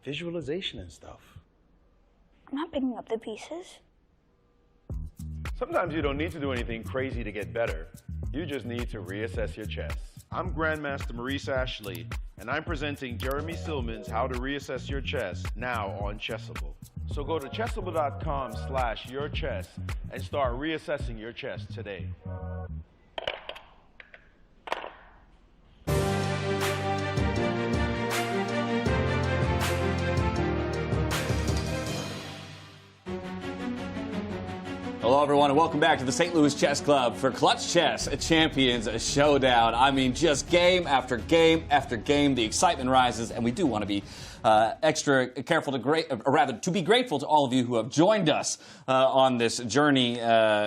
Speaker 9: visualization and stuff.
Speaker 8: I'm not picking up the pieces.
Speaker 9: Sometimes you don't need to do anything crazy to get better. You just need to reassess your chess. I'm Grandmaster Maurice Ashley, and I'm presenting Jeremy Silman's How to Reassess Your Chess now on Chessable. So go to chessable.com/yourchess and start reassessing your chess today.
Speaker 3: Hello, everyone, and welcome back to the St. Louis Chess Club for Clutch Chess Champions Showdown. I mean, just game after game after game, the excitement rises, and we do want to be extra careful to be grateful to all of you who have joined us on this journey.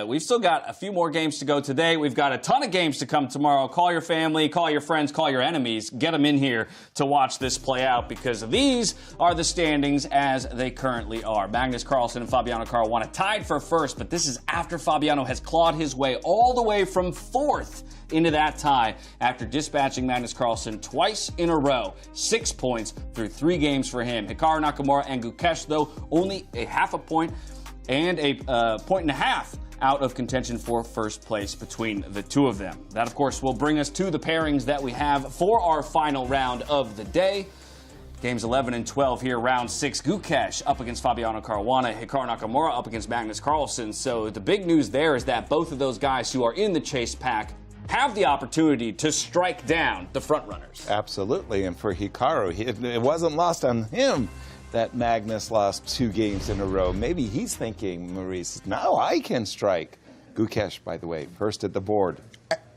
Speaker 3: We've still got a few more games to go today. We've got a ton of games to come tomorrow. Call your family, call your friends, call your enemies. Get them in here to watch this play out, because these are the standings as they currently are. Magnus Carlsen and Fabiano Caruana tied for first, but this is after Fabiano has clawed his way all the way from 4th into that tie after dispatching Magnus Carlsen twice in a row. 6 points through 3 games for him. Hikaru Nakamura and Gukesh, though, only a half a point and a point and a half out of contention for first place between the two of them. That, of course, will bring us to the pairings that we have for our final round of the day. Games 11 and 12 here, round 6. Gukesh up against Fabiano Caruana, Hikaru Nakamura up against Magnus Carlsen. So the big news there is that both of those guys who are in the chase pack have the opportunity to strike down the front runners.
Speaker 4: Absolutely, and for Hikaru, it wasn't lost on him that Magnus lost 2 games in a row. Maybe he's thinking, Maurice, now I can strike. Gukesh, by the way, first at the board.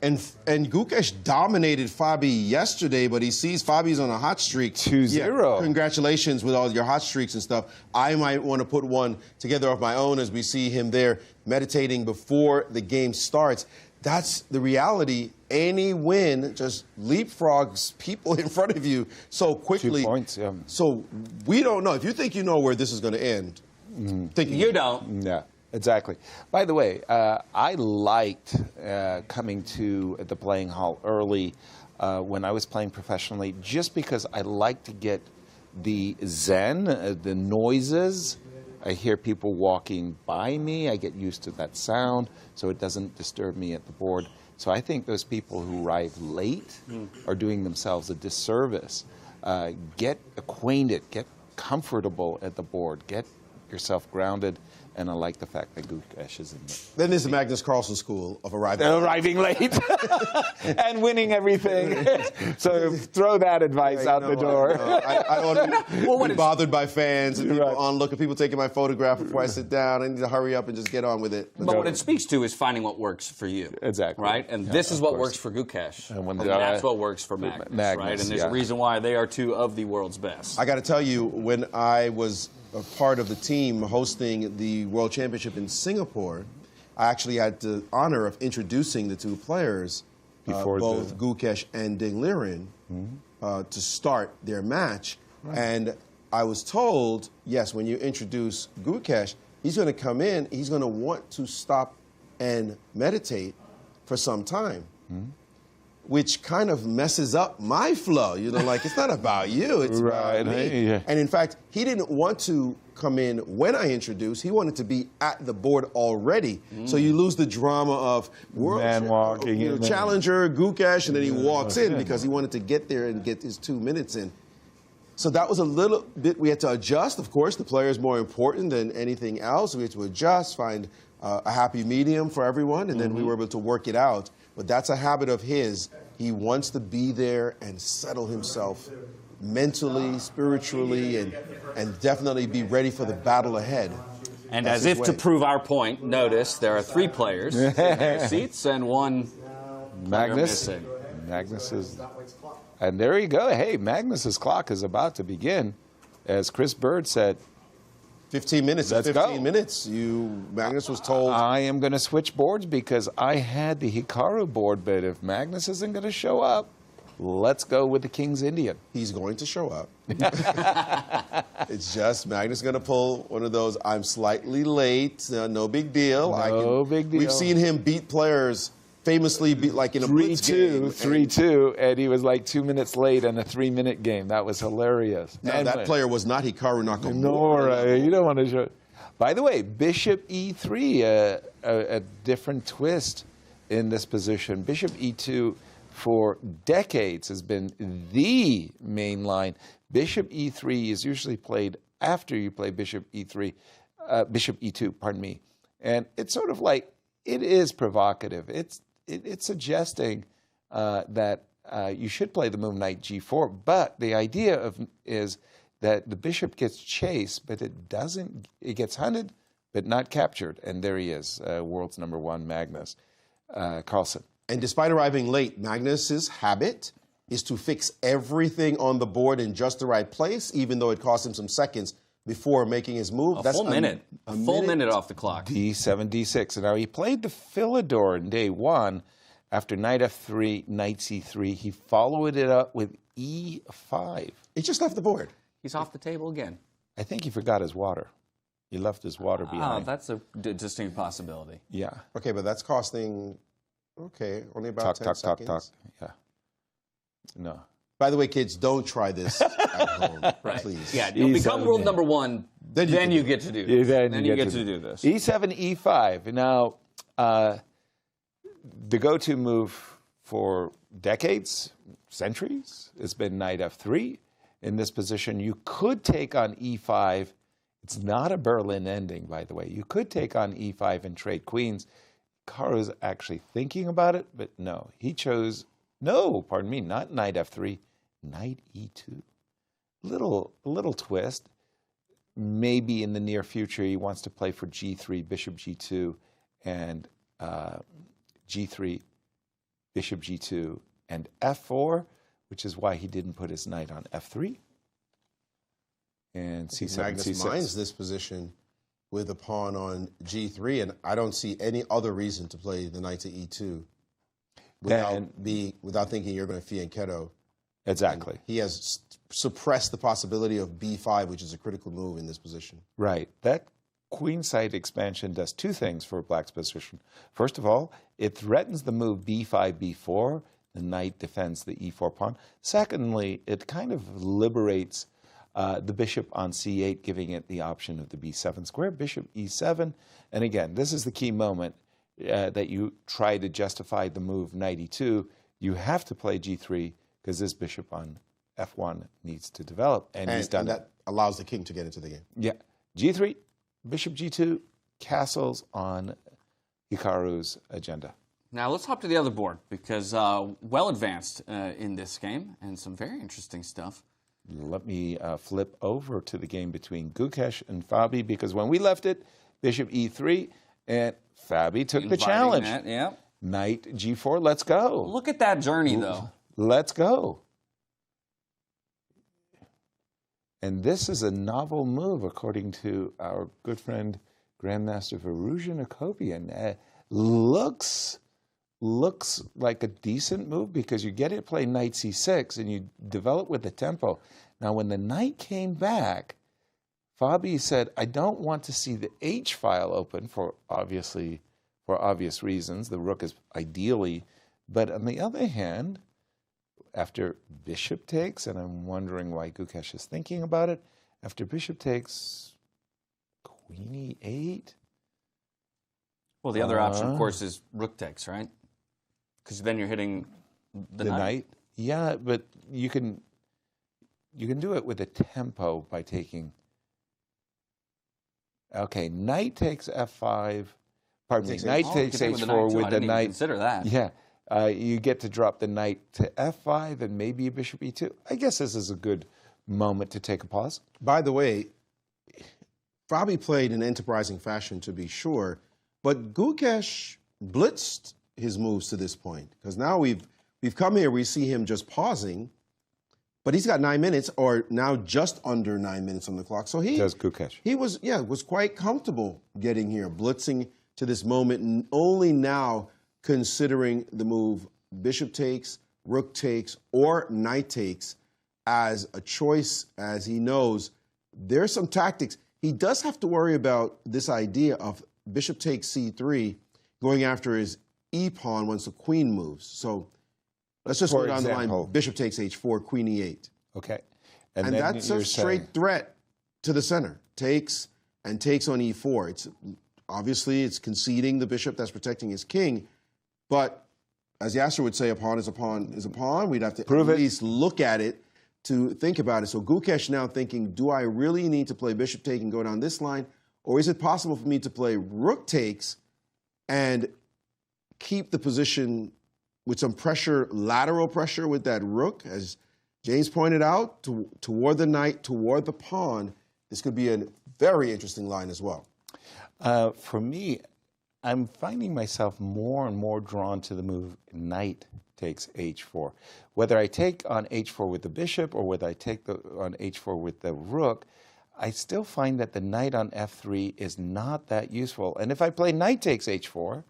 Speaker 5: And Gukesh dominated Fabi yesterday, but he sees Fabi's on a hot streak.
Speaker 4: 2-0.
Speaker 5: Yeah, congratulations with all your hot streaks and stuff. I might want to put one together of my own as we see him there meditating before the game starts. That's the reality. Any win just leapfrogs people in front of you so quickly.
Speaker 4: 2 points, yeah.
Speaker 5: So we don't know. If you think you know where this is going to end, thinking
Speaker 3: you don't.
Speaker 4: Yeah. Exactly. By the way, I liked coming to the playing hall early when I was playing professionally, just because I like to get the zen, the noises. I hear people walking by me. I get used to that sound, so it doesn't disturb me at the board. So I think those people who arrive late are doing themselves a disservice. Get acquainted, get comfortable at the board, get yourself grounded. And I like the fact that Gukesh is in there.
Speaker 5: Then there's the Magnus Carlsen school of arriving
Speaker 4: late and winning everything. So throw that advice out the door.
Speaker 5: I don't want to be bothered by fans and people on look at people taking my photograph before I sit down. I need to hurry up and just get on with it.
Speaker 3: But what it speaks to is finding what works for you.
Speaker 4: Exactly.
Speaker 3: Right? And this is what works for Gukesh. And that's what works for Magnus, right? And there's a reason why they are 2 of the world's best.
Speaker 5: I got to tell you, when I was a part of the team hosting the World Championship in Singapore, I actually had the honor of introducing the 2 players, both Gukesh and Ding Liren, to start their match. Right. And I was told, yes, when you introduce Gukesh, he's going to come in, he's going to want to stop and meditate for some time. Which kind of messes up my flow. You know, like, it's not about you, it's about me. Yeah. And in fact, he didn't want to come in when I introduced. He wanted to be at the board already. So you lose the drama of challenger, Gukesh, and then he walks in because he wanted to get there and get his 2 minutes in. So that was a little bit, we had to adjust. Of course, the player is more important than anything else. We had to adjust, find a happy medium for everyone, and then we were able to work it out. But that's a habit of his. He wants to be there and settle himself mentally, spiritually, and definitely be ready for the battle ahead.
Speaker 3: And as if to prove our point, notice there are 3 players in their seats and 1
Speaker 4: Magnus. Magnus is... And there you go. Hey, Magnus's clock is about to begin. As Chris Bird said,
Speaker 5: 15 minutes.
Speaker 4: Let's
Speaker 5: 15
Speaker 4: go.
Speaker 5: minutes. Magnus was told.
Speaker 4: I am going to switch boards because I had the Hikaru board, but if Magnus isn't going to show up, let's go with the King's Indian.
Speaker 5: He's going to show up. It's just Magnus going to pull one of those, I'm slightly late, no big deal.
Speaker 4: No big deal.
Speaker 5: We've seen him beat players famously, like in a blitz game.
Speaker 4: 3-2, and he was like 2 minutes late in a 3-minute game. That was hilarious.
Speaker 5: Now, that player was not Hikaru Nakamura.
Speaker 4: You don't want to show. By the way, Bishop E3, a different twist in this position. Bishop E2 for decades has been the main line. Bishop E3 is usually played after you play Bishop E3, Bishop E2, pardon me. And it's sort of like, it is provocative. It's suggesting that you should play the move knight G4, but the idea is that the bishop gets chased, but it doesn't. It gets hunted, but not captured. And there he is, world's #1, Magnus Carlsen.
Speaker 5: And despite arriving late, Magnus's habit is to fix everything on the board in just the right place, even though it cost him some seconds before making his move.
Speaker 3: That's a full minute off the clock.
Speaker 4: D7, D6. And now he played the Philidor in day 1. After knight F3, knight C3, he followed it up with E5.
Speaker 5: He just left the board.
Speaker 3: He's off the table again.
Speaker 4: I think he forgot his water. He left his water behind.
Speaker 3: That's a distinct possibility.
Speaker 4: Yeah.
Speaker 5: Okay, but that's costing, only about 10 seconds.
Speaker 4: Yeah. No.
Speaker 5: By the way, kids, don't try this at home, please.
Speaker 3: Yeah, you'll become world #1, then you get to do this. Then you get to do this.
Speaker 4: E7, E5. Now, the go-to move for decades, centuries, has been knight F3. In this position, you could take on E5. It's not a Berlin ending, by the way. You could take on E5 and trade queens. Hikaru's actually thinking about it, but no. He chose, not knight F3, knight E2. Little twist. maybe in the near future he wants to play for G3, bishop G2, and G3, bishop G2, and F4, which is why he didn't put his knight on F3. And C7,
Speaker 5: Magnus
Speaker 4: C6.
Speaker 5: minds this position with a pawn on G3, and I don't see any other reason to play the knight to E2 without thinking you're going to fianchetto.
Speaker 4: Exactly.
Speaker 5: And he has suppressed the possibility of B5, which is a critical move in this position.
Speaker 4: Right. That queenside expansion does two things for black's position. First of all, it threatens the move B5, B4. The knight defends the E4 pawn. Secondly, it kind of liberates the bishop on C8, giving it the option of the B7 square, bishop E7. And again, this is the key moment that you try to justify the move knight E2. You have to play G3 because this bishop on F1 needs to develop, and he's done
Speaker 5: that. Allows the king to get into the game.
Speaker 4: Yeah. G3, bishop G2, castles on Hikaru's agenda.
Speaker 3: Now let's hop to the other board because well advanced in this game and some very interesting stuff.
Speaker 4: Let me flip over to the game between Gukesh and Fabi, because when we left it, bishop E3, and Fabi took the challenge.
Speaker 3: That, yeah.
Speaker 4: Knight G4, let's go.
Speaker 3: Look at that journey, though.
Speaker 4: Let's go. And this is a novel move, according to our good friend, Grandmaster Varuja Nakopian. Looks like a decent move because you get it play knight C6 and you develop with the tempo. Now, when the knight came back, Fabi said, I don't want to see the H file open for obvious reasons. The rook is ideally, but on the other hand, after bishop takes, and I'm wondering why Gukesh is thinking about it, after bishop takes, queen E8.
Speaker 3: Well, the other option, of course, is rook takes, right? Because then you're hitting the knight.
Speaker 4: Yeah, but you can do it with a tempo by taking. Okay, knight takes F5. Pardon me, knight takes H4 with the knight.
Speaker 3: Consider that.
Speaker 4: Yeah, you get to drop the knight to F5 and maybe a bishop E2. I guess this is a good moment to take a pause.
Speaker 5: By the way, Fabi played in enterprising fashion, to be sure, but Gukesh blitzed his moves to this point, because now we've come here, we see him just pausing, but he's got 9 minutes, or now just under 9 minutes on the clock. So he was quite comfortable getting here, blitzing to this moment, and only now considering the move bishop takes, rook takes, or knight takes as a choice, as he knows there's some tactics. He does have to worry about this idea of bishop takes C3 going after his E-pawn once the queen moves. So let's just go down the line. Bishop takes H4, queen E8.
Speaker 4: Okay.
Speaker 5: And that's a straight threat to the center. Takes and takes on E4. It's obviously it's conceding the bishop that's protecting his king. But as Yasser would say, a pawn is a pawn is a pawn. We'd have to at least look at it to think about it. So Gukesh now thinking, do I really need to play bishop take and go down this line? Or is it possible for me to play rook takes and keep the position with some pressure, lateral pressure with that rook, as James pointed out, toward the knight, toward the pawn? This could be a very interesting line as well.
Speaker 4: For me, I'm finding myself more and more drawn to the move knight takes H4. Whether I take on H4 with the bishop or whether I take on H4 with the rook, I still find that the knight on F3 is not that useful. And if I play knight takes H4,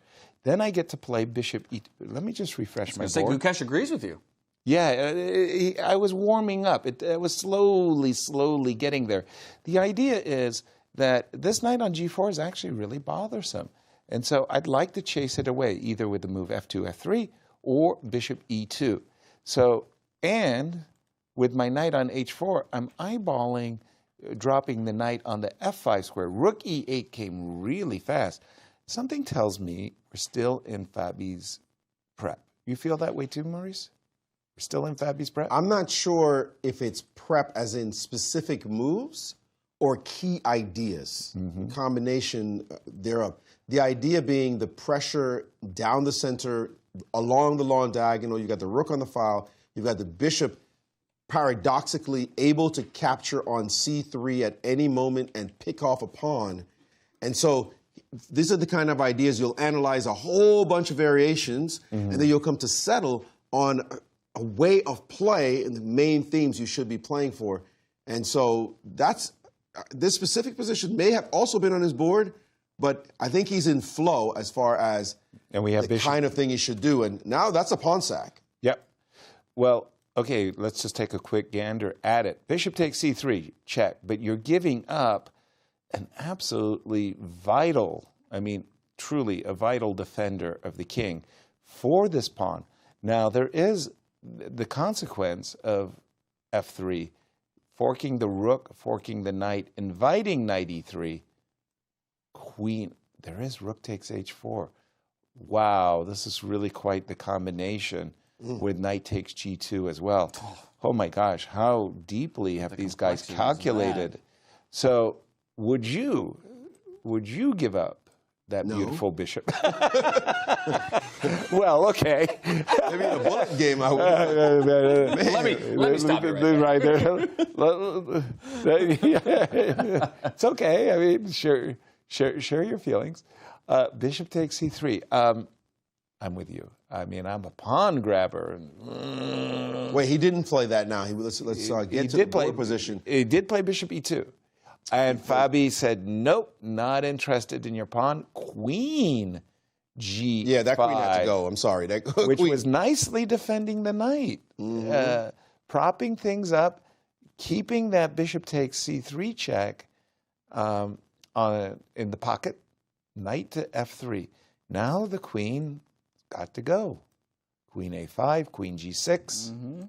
Speaker 4: then I get to play bishop E2. Let me just refresh my board.
Speaker 3: Gukesh agrees with you.
Speaker 4: Yeah, I was warming up. It was slowly getting there. The idea is that this knight on G4 is actually really bothersome. And so I'd like to chase it away, either with the move F2, F3, or bishop E2. So, and with my knight on H4, I'm eyeballing dropping the knight on the F5 square. Rook E8 came really fast. Something tells me we're still in Fabi's prep. You feel that way too, Maurice? We're still in Fabi's prep?
Speaker 5: I'm not sure if it's prep as in specific moves or key ideas, combination thereof. The idea being the pressure down the center, along the long diagonal. You've got the rook on the file. You've got the bishop paradoxically able to capture on c3 at any moment and pick off a pawn. And so these are the kind of ideas you'll analyze a whole bunch of variations, and then you'll come to settle on a way of play and the main themes you should be playing for. And so that's this specific position may have also been on his board, but I think he's in flow as far as the kind of thing he should do. And now that's a pawn sack.
Speaker 4: Yep. Well, okay, let's just take a quick gander at it. Bishop takes c3, check. But you're giving up an absolutely vital, I mean, truly a vital defender of the king for this pawn. Now, there is the consequence of f3, forking the rook, forking the knight, inviting knight e3, queen. There is rook takes h4. Wow, this is really quite the combination with knight takes g2 as well. Oh my gosh, how deeply have these guys calculated? So would you give up that beautiful bishop? Well, okay.
Speaker 5: Maybe in a bullet game I would.
Speaker 3: Let me stop you
Speaker 4: right there. It's okay. I mean, share your feelings. Bishop takes c3. I'm with you. I mean, I'm a pawn grabber.
Speaker 5: Wait, he didn't play that now. Let's get to the board position.
Speaker 4: He did play bishop e2. And Fabi said, nope, not interested in your pawn. Queen g5.
Speaker 5: Yeah, that queen had to go. I'm sorry.
Speaker 4: Which was nicely defending the knight. Propping things up, keeping that bishop takes c3 check in the pocket. Knight to f3. Now the queen got to go. Queen a5, queen g6.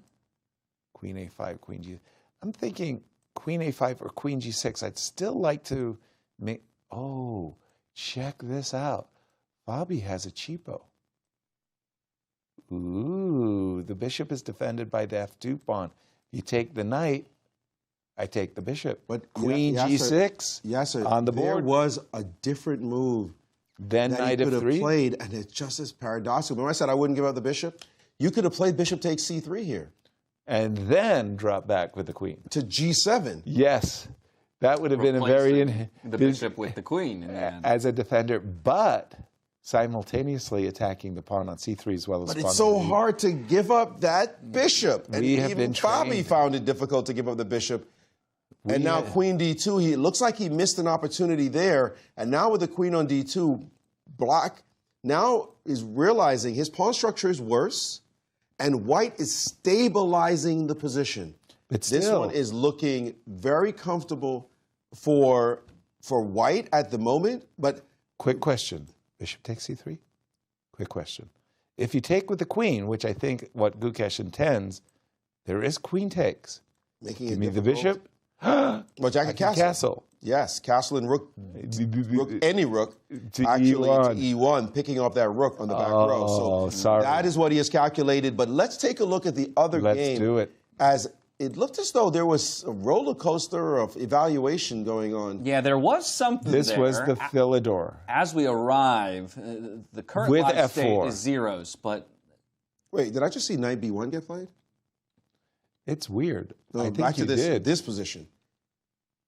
Speaker 4: Queen a5, queen g. I'm thinking queen a5 or queen g6. I'd still like to make. Oh, check this out. Fabi has a cheapo. Ooh, the bishop is defended by the f2 pawn. You take the knight, I take the bishop. But queen g6 on the board.
Speaker 5: There was a different move
Speaker 4: then
Speaker 5: that
Speaker 4: knight
Speaker 5: he could have
Speaker 4: f3
Speaker 5: played, and it's just as paradoxical. Remember I said I wouldn't give up the bishop? You could have played bishop takes c3 here.
Speaker 4: And then drop back with the queen.
Speaker 5: To g7.
Speaker 4: Yes. That would have been a very...
Speaker 3: The bishop with the queen.
Speaker 4: As a defender, but simultaneously attacking the pawn on c3 as well as
Speaker 5: But
Speaker 4: pawn
Speaker 5: it's so
Speaker 4: on
Speaker 5: hard to give up that bishop. And
Speaker 4: We have
Speaker 5: even
Speaker 4: been
Speaker 5: Fabi
Speaker 4: trained.
Speaker 5: found it difficult to give up the bishop. And now queen d2, it looks like he missed an opportunity there. And now with the queen on d2, black now is realizing his pawn structure is worse, and white is stabilizing the position.
Speaker 4: But
Speaker 5: This
Speaker 4: still,
Speaker 5: one is looking very comfortable for white at the moment, but...
Speaker 4: Quick question. Bishop takes c3? Quick question. If you take with the queen, which I think what Gukesh intends, there is queen takes.
Speaker 5: Making
Speaker 4: Give
Speaker 5: it
Speaker 4: me the
Speaker 5: difficult.
Speaker 4: bishop.
Speaker 5: Well, Jack castle. Yes, castle and rook, any rook,
Speaker 4: to
Speaker 5: actually
Speaker 4: E1.
Speaker 5: to E1, picking off that rook on the back row. So
Speaker 4: sorry.
Speaker 5: that is what he has calculated. But let's take a look at the other game.
Speaker 4: Let's do it.
Speaker 5: As it looked as though there was a roller coaster of evaluation going on.
Speaker 3: Yeah, there was something
Speaker 4: This
Speaker 3: there.
Speaker 4: was the Philidor.
Speaker 3: As we arrive, the current
Speaker 4: With
Speaker 3: live state
Speaker 4: F4.
Speaker 3: is zeros, but...
Speaker 5: Wait, did I just see knight b1 get played?
Speaker 4: It's weird.
Speaker 5: No,
Speaker 4: I think
Speaker 5: back to
Speaker 4: you did.
Speaker 5: this position.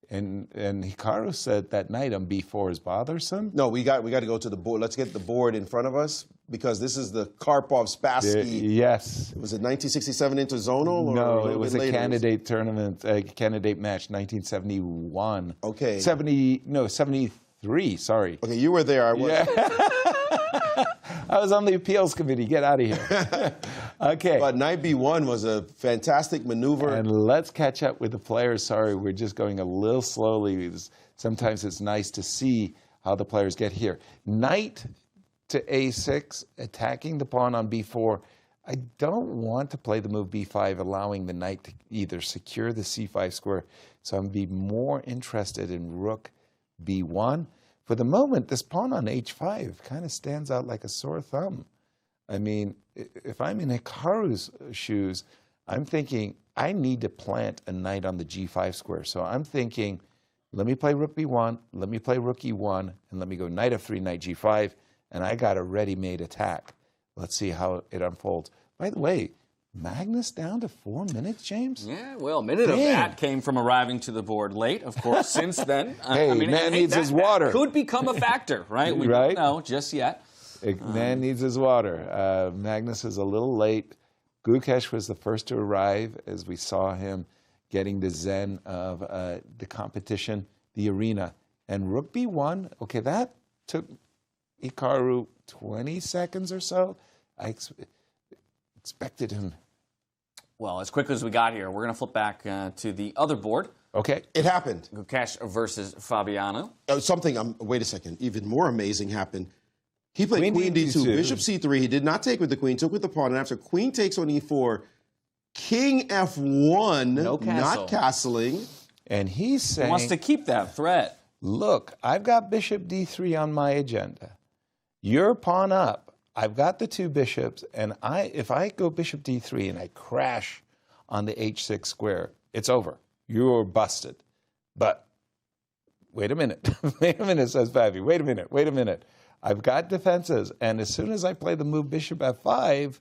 Speaker 4: And Hikaru said that knight on b4 is bothersome.
Speaker 5: No, we got to go to the board. Let's get the board in front of us because this is the Karpov-Spassky.
Speaker 4: Yes.
Speaker 5: Was it 1967 interzonal?
Speaker 4: No, it was a
Speaker 5: later?
Speaker 4: candidate tournament, a candidate match, 1971.
Speaker 5: Okay.
Speaker 4: 73, sorry.
Speaker 5: Okay, you were there. I was.
Speaker 4: Yeah. I was on the appeals committee. Get out of here. Okay.
Speaker 5: But knight b1 was a fantastic maneuver.
Speaker 4: And let's catch up with the players. Sorry, we're just going a little slowly. Sometimes it's nice to see how the players get here. Knight to a6, attacking the pawn on b4. I don't want to play the move b5, allowing the knight to either secure the c5 square. So I'm be more interested in rook b1. For the moment, this pawn on h5 kind of stands out like a sore thumb. I mean, if I'm in Hikaru's shoes, I'm thinking I need to plant a knight on the g5 square. So I'm thinking, let me play rook b1, let me play rook e1, and let me go knight f3, knight g5, and I got a ready-made attack. Let's see how it unfolds. By the way, Magnus down to 4 minutes, James?
Speaker 3: Yeah, well, a minute of that came from arriving to the board late, of course. Since then,
Speaker 4: hey, man needs his water.
Speaker 3: That could become a factor, right? We don't know just yet.
Speaker 4: Man needs his water. Magnus is a little late. Gukesh was the first to arrive as we saw him getting the zen of the competition, the arena. And Rook B1, okay, that took Hikaru 20 seconds or so. I expected him.
Speaker 3: Well, as quickly as we got here, we're going to flip back to the other board.
Speaker 4: Okay.
Speaker 5: It happened.
Speaker 3: Gukesh versus Fabiano.
Speaker 5: Wait a second. Even more amazing happened. He played Queen D2, Bishop C3. He did not take with the Queen, took with the pawn. And after Queen takes on E4, King F1, not castling.
Speaker 4: And he's saying...
Speaker 3: He wants to keep that threat.
Speaker 4: Look, I've got Bishop D3 on my agenda. You're pawn up. I've got the 2 bishops, and if I go Bishop D3 and I crash on the H6 square, it's over. You're busted. But wait a minute. Wait a minute, says Fabi. Wait a minute. I've got defenses, and as soon as I play the move Bishop F5,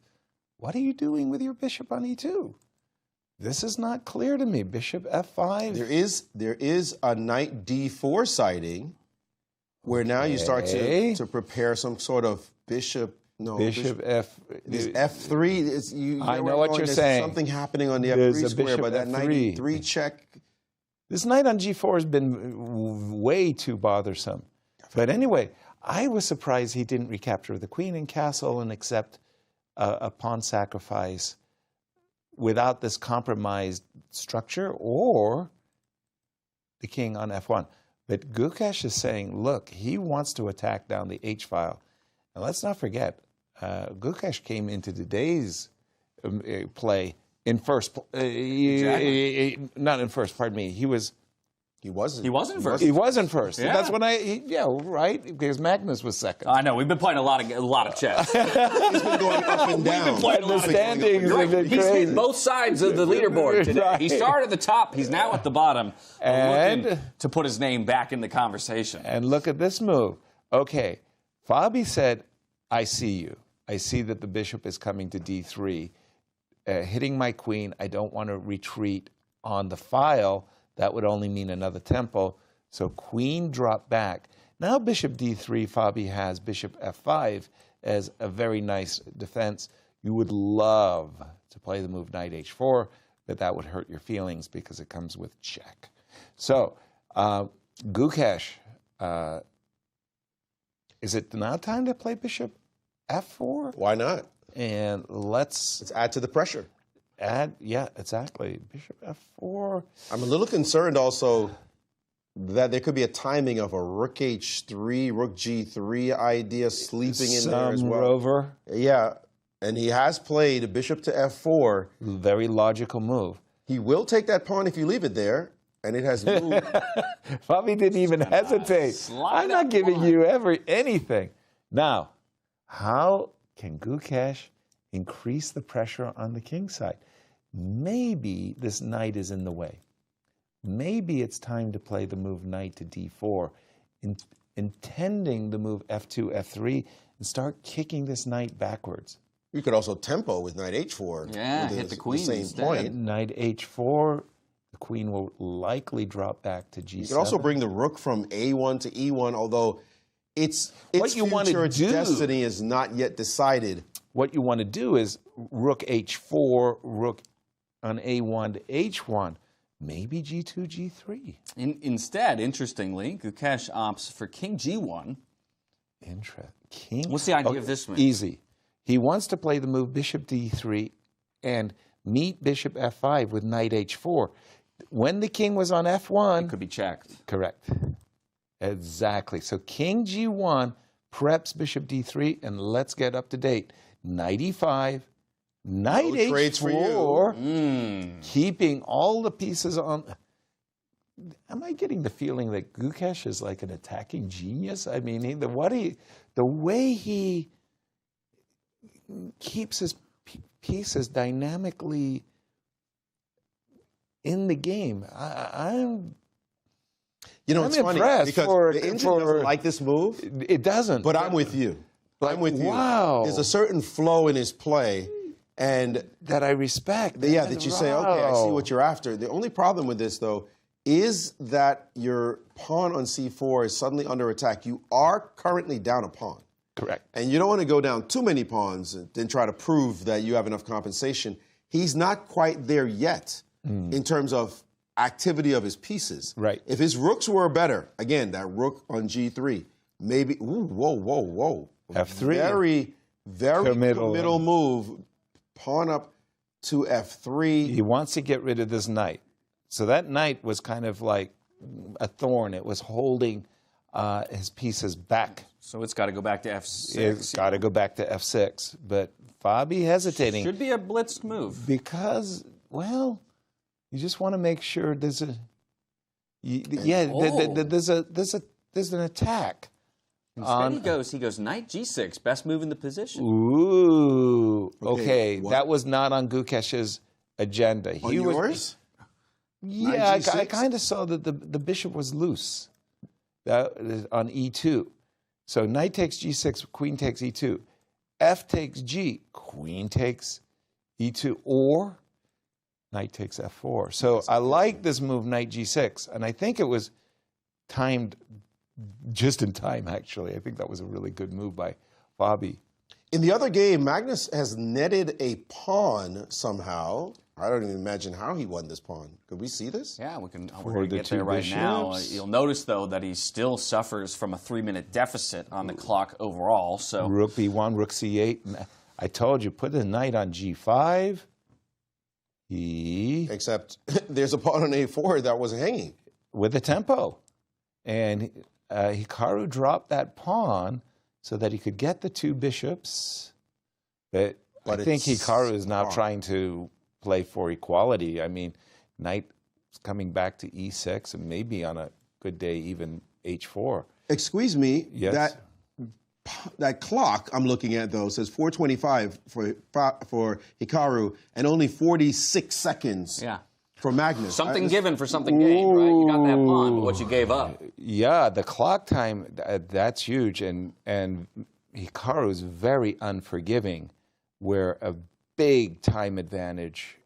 Speaker 4: what are you doing with your bishop on E2? This is not clear to me. Bishop F5.
Speaker 5: There is a knight D4 sighting, where now you start to prepare some sort of bishop. No,
Speaker 4: Bishop F.
Speaker 5: Is F3.
Speaker 4: I know what you're saying.
Speaker 5: There's something happening on the F3 square, but that knight E3 check.
Speaker 4: This knight on G4 has been way too bothersome. But anyway, I was surprised he didn't recapture the queen and castle and accept a pawn sacrifice without this compromised structure, or the king on F1. But Gukesh is saying, look, he wants to attack down the H file. And let's not forget, Gukesh came into today's play in first. Not in first, pardon me. He wasn't
Speaker 3: first.
Speaker 4: He wasn't first.
Speaker 3: Yeah.
Speaker 4: That's when right, because Magnus was second.
Speaker 3: I know, we've been playing a lot of chess.
Speaker 5: He's been going up and down.
Speaker 3: We've been playing a lot
Speaker 4: the standings have been
Speaker 3: He's
Speaker 4: crazy.
Speaker 3: hit both sides of the leaderboard today.
Speaker 4: Right.
Speaker 3: He started at the top. He's now at the bottom.
Speaker 4: And
Speaker 3: looking to put his name back in the conversation.
Speaker 4: And look at this move. Okay, Fabi said, I see you. I see that the bishop is coming to D3, hitting my queen. I don't want to retreat on the file. That would only mean another tempo. So queen drop back. Now bishop D3, Fabi has bishop F5 as a very nice defense. You would love to play the move knight H4, but that would hurt your feelings because it comes with check. So Gukesh, is it now time to play bishop F4?
Speaker 5: Why not?
Speaker 4: And let's
Speaker 5: add to the pressure.
Speaker 4: Yeah, exactly. Bishop F4.
Speaker 5: I'm a little concerned also that there could be a timing of a rook H3, rook G3 idea sleeping in there as well.
Speaker 4: Rover.
Speaker 5: Yeah, and he has played a bishop to F4.
Speaker 4: Very logical move.
Speaker 5: He will take that pawn if you leave it there, and it has moved.
Speaker 4: Fabi didn't even hesitate. I'm not giving you anything. Now, how can Gukesh increase the pressure on the king side? Maybe this knight is in the way. Maybe it's time to play the move knight to D4, intending the move F2, F3, and start kicking this knight backwards.
Speaker 5: You could also tempo with knight H4.
Speaker 3: Yeah, hit the queen
Speaker 5: same
Speaker 3: instead.
Speaker 5: point.
Speaker 4: Knight H4, the queen will likely drop back to G7.
Speaker 5: You could also bring the rook from A1 to E1, although its destiny is not yet decided.
Speaker 4: What you want to do is rook H4, rook on A1 to H1, maybe G2, G3.
Speaker 3: Instead, interestingly, Gukesh opts for king G1.
Speaker 4: King.
Speaker 3: What's the idea of this move?
Speaker 4: Easy. He wants to play the move bishop D3 and meet bishop F5 with knight H4. When the king was on F1...
Speaker 3: It could be checked.
Speaker 4: Correct. Exactly. So king G1 preps bishop D3, and let's get up to date. Knight E5, knight H4, keeping all the pieces on. Am I getting the feeling that Gukesh is like an attacking genius? I mean, the way he keeps his pieces dynamically in the game, I'm
Speaker 5: it's funny because the engine doesn't like this move.
Speaker 4: It doesn't.
Speaker 5: But I'm with you. I'm with you.
Speaker 4: Wow.
Speaker 5: There's a certain flow in his play, And
Speaker 4: that I respect.
Speaker 5: Yeah, that you say, okay, I see what you're after. The only problem with this, though, is that your pawn on c4 is suddenly under attack. You are currently down a pawn.
Speaker 4: Correct.
Speaker 5: And you don't want to go down too many pawns and then try to prove that you have enough compensation. He's not quite there yet in terms of activity of his pieces.
Speaker 4: Right.
Speaker 5: If his rooks were better, again, that rook on g3, maybe, ooh, whoa.
Speaker 4: F3.
Speaker 5: Very committal move. Pawn up to f3.
Speaker 4: He wants to get rid of this knight. So that knight was kind of like a thorn. It was holding his pieces back.
Speaker 3: So it's got to go back to f6.
Speaker 4: It's got to go back to f6. But Fabi hesitating.
Speaker 3: Should be a blitzed move.
Speaker 4: Because, well, you just want to make sure there's a... there's an attack.
Speaker 3: Instead he goes knight g6, best move in the position.
Speaker 4: Ooh, okay. That was not on Gukesh's agenda.
Speaker 5: On yours?
Speaker 4: Yeah, I kind of saw that the bishop was loose on e2. So knight takes g6, queen takes e2. F takes g, queen takes e2, or knight takes f4. So I like this move, knight g6, and I think it was timed just in time, actually. I think that was a really good move by Fabi.
Speaker 5: In the other game, Magnus has netted a pawn somehow. I don't even imagine how he won this pawn. Could we see this?
Speaker 3: Yeah, we're going to get there right now. You'll notice, though, that he still suffers from a 3-minute deficit on the clock overall. So
Speaker 4: rook b1, rook c8. I told you, put the knight on g5.
Speaker 5: Except there's a pawn on a4 that was hanging.
Speaker 4: With a tempo. And Hikaru dropped that pawn so that he could get the two bishops. But I think Hikaru is now trying to play for equality. I mean, knight is coming back to e6 and maybe on a good day even h4.
Speaker 5: Excuse me.
Speaker 4: Yes.
Speaker 5: That clock I'm looking at, though, says 4:25 for Hikaru and only 46 seconds for Magnus.
Speaker 3: Something given for something gained, right? You got that pawn, but what you gave up.
Speaker 4: Yeah, the clock time, that's huge. And Hikaru is very unforgiving, where a big time advantage,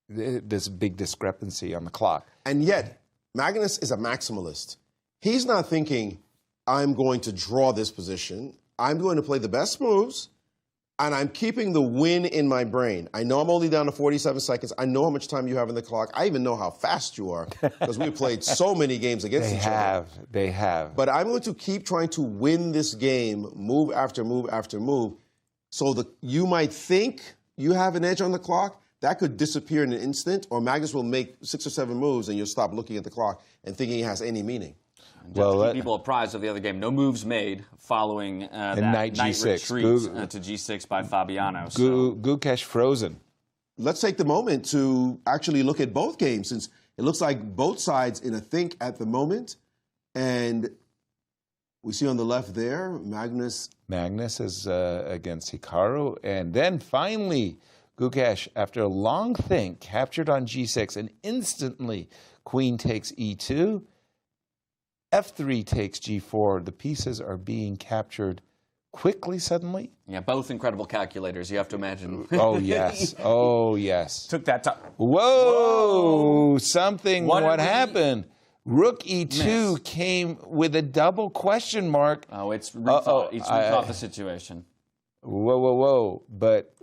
Speaker 4: there's a big discrepancy on the clock.
Speaker 5: And yet, Magnus is a maximalist. He's not thinking, I'm going to draw this position. I'm going to play the best moves, and I'm keeping the win in my brain. I know I'm only down to 47 seconds. I know how much time you have in the clock. I even know how fast you are, because we've played so many games against each other.
Speaker 4: They have.
Speaker 5: But I'm going to keep trying to win this game, move after move after move, so that you might think you have an edge on the clock. That could disappear in an instant, or Magnus will make 6 or 7 moves, and you'll stop looking at the clock and thinking it has any meaning.
Speaker 3: Well, to keep people apprised of the other game, no moves made following that
Speaker 4: knight
Speaker 3: g6. Retreat to g6 by Fabiano.
Speaker 4: Gukesh frozen.
Speaker 5: Let's take the moment to actually look at both games, since it looks like both sides in a think at the moment. And we see on the left there, Magnus.
Speaker 4: Magnus is against Hikaru. And then finally, Gukesh, after a long think, captured on g6, and instantly queen takes e2. F3 takes g4. The pieces are being captured quickly suddenly.
Speaker 3: Yeah, both incredible calculators, you have to imagine.
Speaker 4: Oh, yes. Oh, yes.
Speaker 3: Took that time.
Speaker 4: Whoa! Something, what happened? Rook e2 came with a double question mark.
Speaker 3: Oh, it's rethought. It's rethought the situation.
Speaker 4: Whoa. But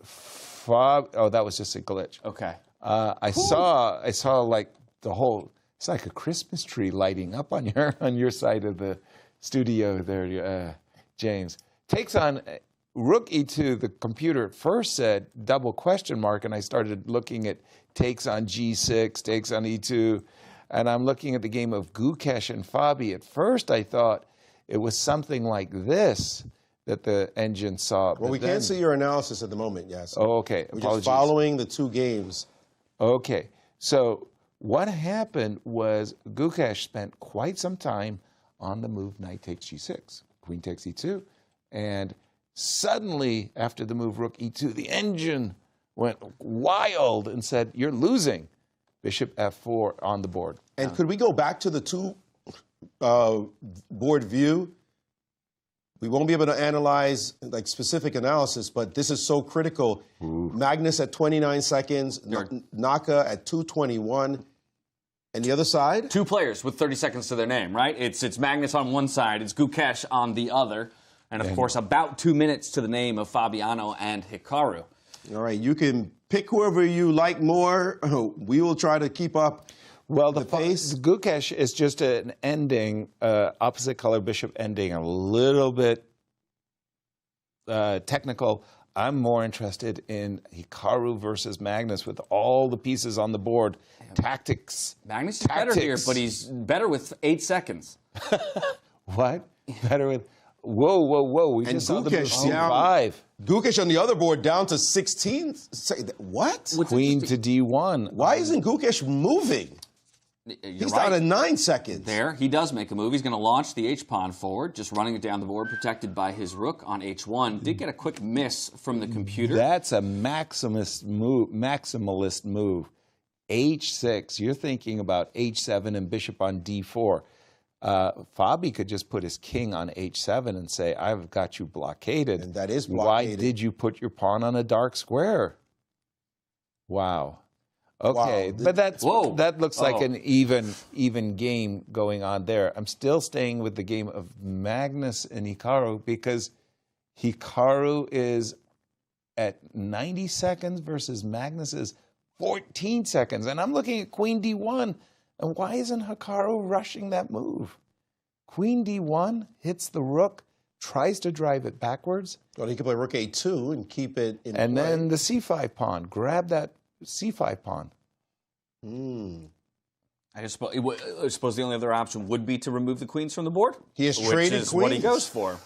Speaker 4: that was just a glitch.
Speaker 3: Okay.
Speaker 4: I saw like the whole... It's like a Christmas tree lighting up on your side of the studio there, James. Takes on rook e2. The computer at first said double question mark, and I started looking at takes on g6, takes on e2, and I'm looking at the game of Gukesh and Fabi. At first, I thought it was something like this that the engine saw.
Speaker 5: Well, we can't see your analysis at the moment, yes.
Speaker 4: Oh, okay.
Speaker 5: We're just following the 2 games.
Speaker 4: Okay. So what happened was Gukesh spent quite some time on the move knight takes g6, queen takes e2, and suddenly, after the move rook e2, the engine went wild and said, you're losing. Bishop f4 on the board.
Speaker 5: And could we go back to the 2 board view? We won't be able to analyze like specific analysis, but this is so critical. Magnus at 29 seconds, Naka at 2:21. And the other side?
Speaker 3: Two players with 30 seconds to their name, right? It's Magnus on one side, it's Gukesh on the other. And, of course, about 2 minutes to the name of Fabiano and Hikaru.
Speaker 5: All right, you can pick whoever you like more. We will try to keep up.
Speaker 4: Well, the pace. Gukesh is just an ending, opposite color bishop ending, a little bit technical. I'm more interested in Hikaru versus Magnus with all the pieces on the board. Tactics.
Speaker 3: Magnus is better here, but he's better with 8 seconds.
Speaker 4: What? Better with... Whoa, whoa, whoa. We just saw the
Speaker 5: down,
Speaker 4: 5.
Speaker 5: Gukesh on the other board down to 16. What?
Speaker 4: Queen to D1.
Speaker 5: Why isn't Gukesh moving? He's down to 9 seconds.
Speaker 3: There, he does make a move. He's going to launch the H-pawn forward, just running it down the board, protected by his rook on H1. Did get a quick miss from the computer.
Speaker 4: That's a maximalist move. H6, you're thinking about H7 and bishop on D4. Fabi could just put his king on H7 and say, I've got you blockaded.
Speaker 5: And that is blockaded.
Speaker 4: Why did you put your pawn on a dark square? Wow. Okay, wow. But that looks like an even game going on there. I'm still staying with the game of Magnus and Hikaru because Hikaru is at 90 seconds versus Magnus is 14 seconds. And I'm looking at Queen D1. And why isn't Hikaru rushing that move? Queen D1 hits the rook, tries to drive it backwards.
Speaker 5: Well, he could play rook A2 and keep it in
Speaker 4: And
Speaker 5: play.
Speaker 4: then the C5 pawn. Grab that C5 pawn.
Speaker 3: I suppose the only other option would be to remove the queens from the board.
Speaker 5: He has traded
Speaker 3: queens.
Speaker 5: What
Speaker 3: he goes for.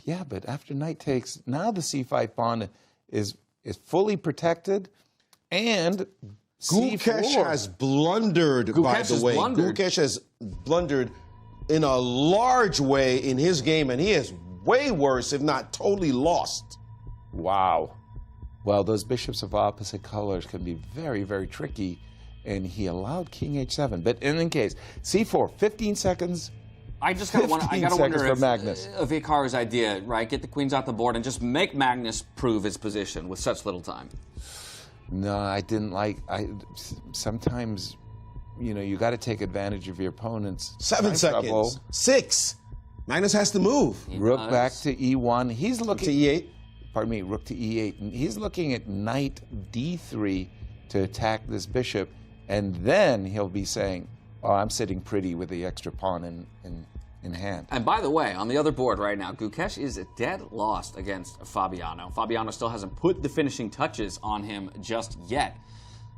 Speaker 4: Yeah, but after knight takes, now the C5 pawn is fully protected, and
Speaker 5: Gukesh has blundered, by the way. Gukesh has blundered in a large way in his game, and he is way worse, if not totally lost.
Speaker 4: Wow. Well, those bishops of opposite colors can be very, very tricky, and he allowed King H7. But in any case, C4, 15 seconds.
Speaker 3: I just gotta wonder if Hikaru's idea, right? Get the queens off the board and just make Magnus prove his position with such little time.
Speaker 4: No, I didn't like. Sometimes, you got to take advantage of your opponent's
Speaker 5: 7 seconds. Trouble. 6. Magnus has to move.
Speaker 4: Rook back to E1. He's looking
Speaker 5: to E8.
Speaker 4: Pardon me, rook to E8. And he's looking at knight D3 to attack this bishop, and then he'll be saying, "Oh, I'm sitting pretty with the extra pawn in hand."
Speaker 3: And by the way, on the other board right now, Gukesh is dead lost against Fabiano. Fabiano still hasn't put the finishing touches on him just yet.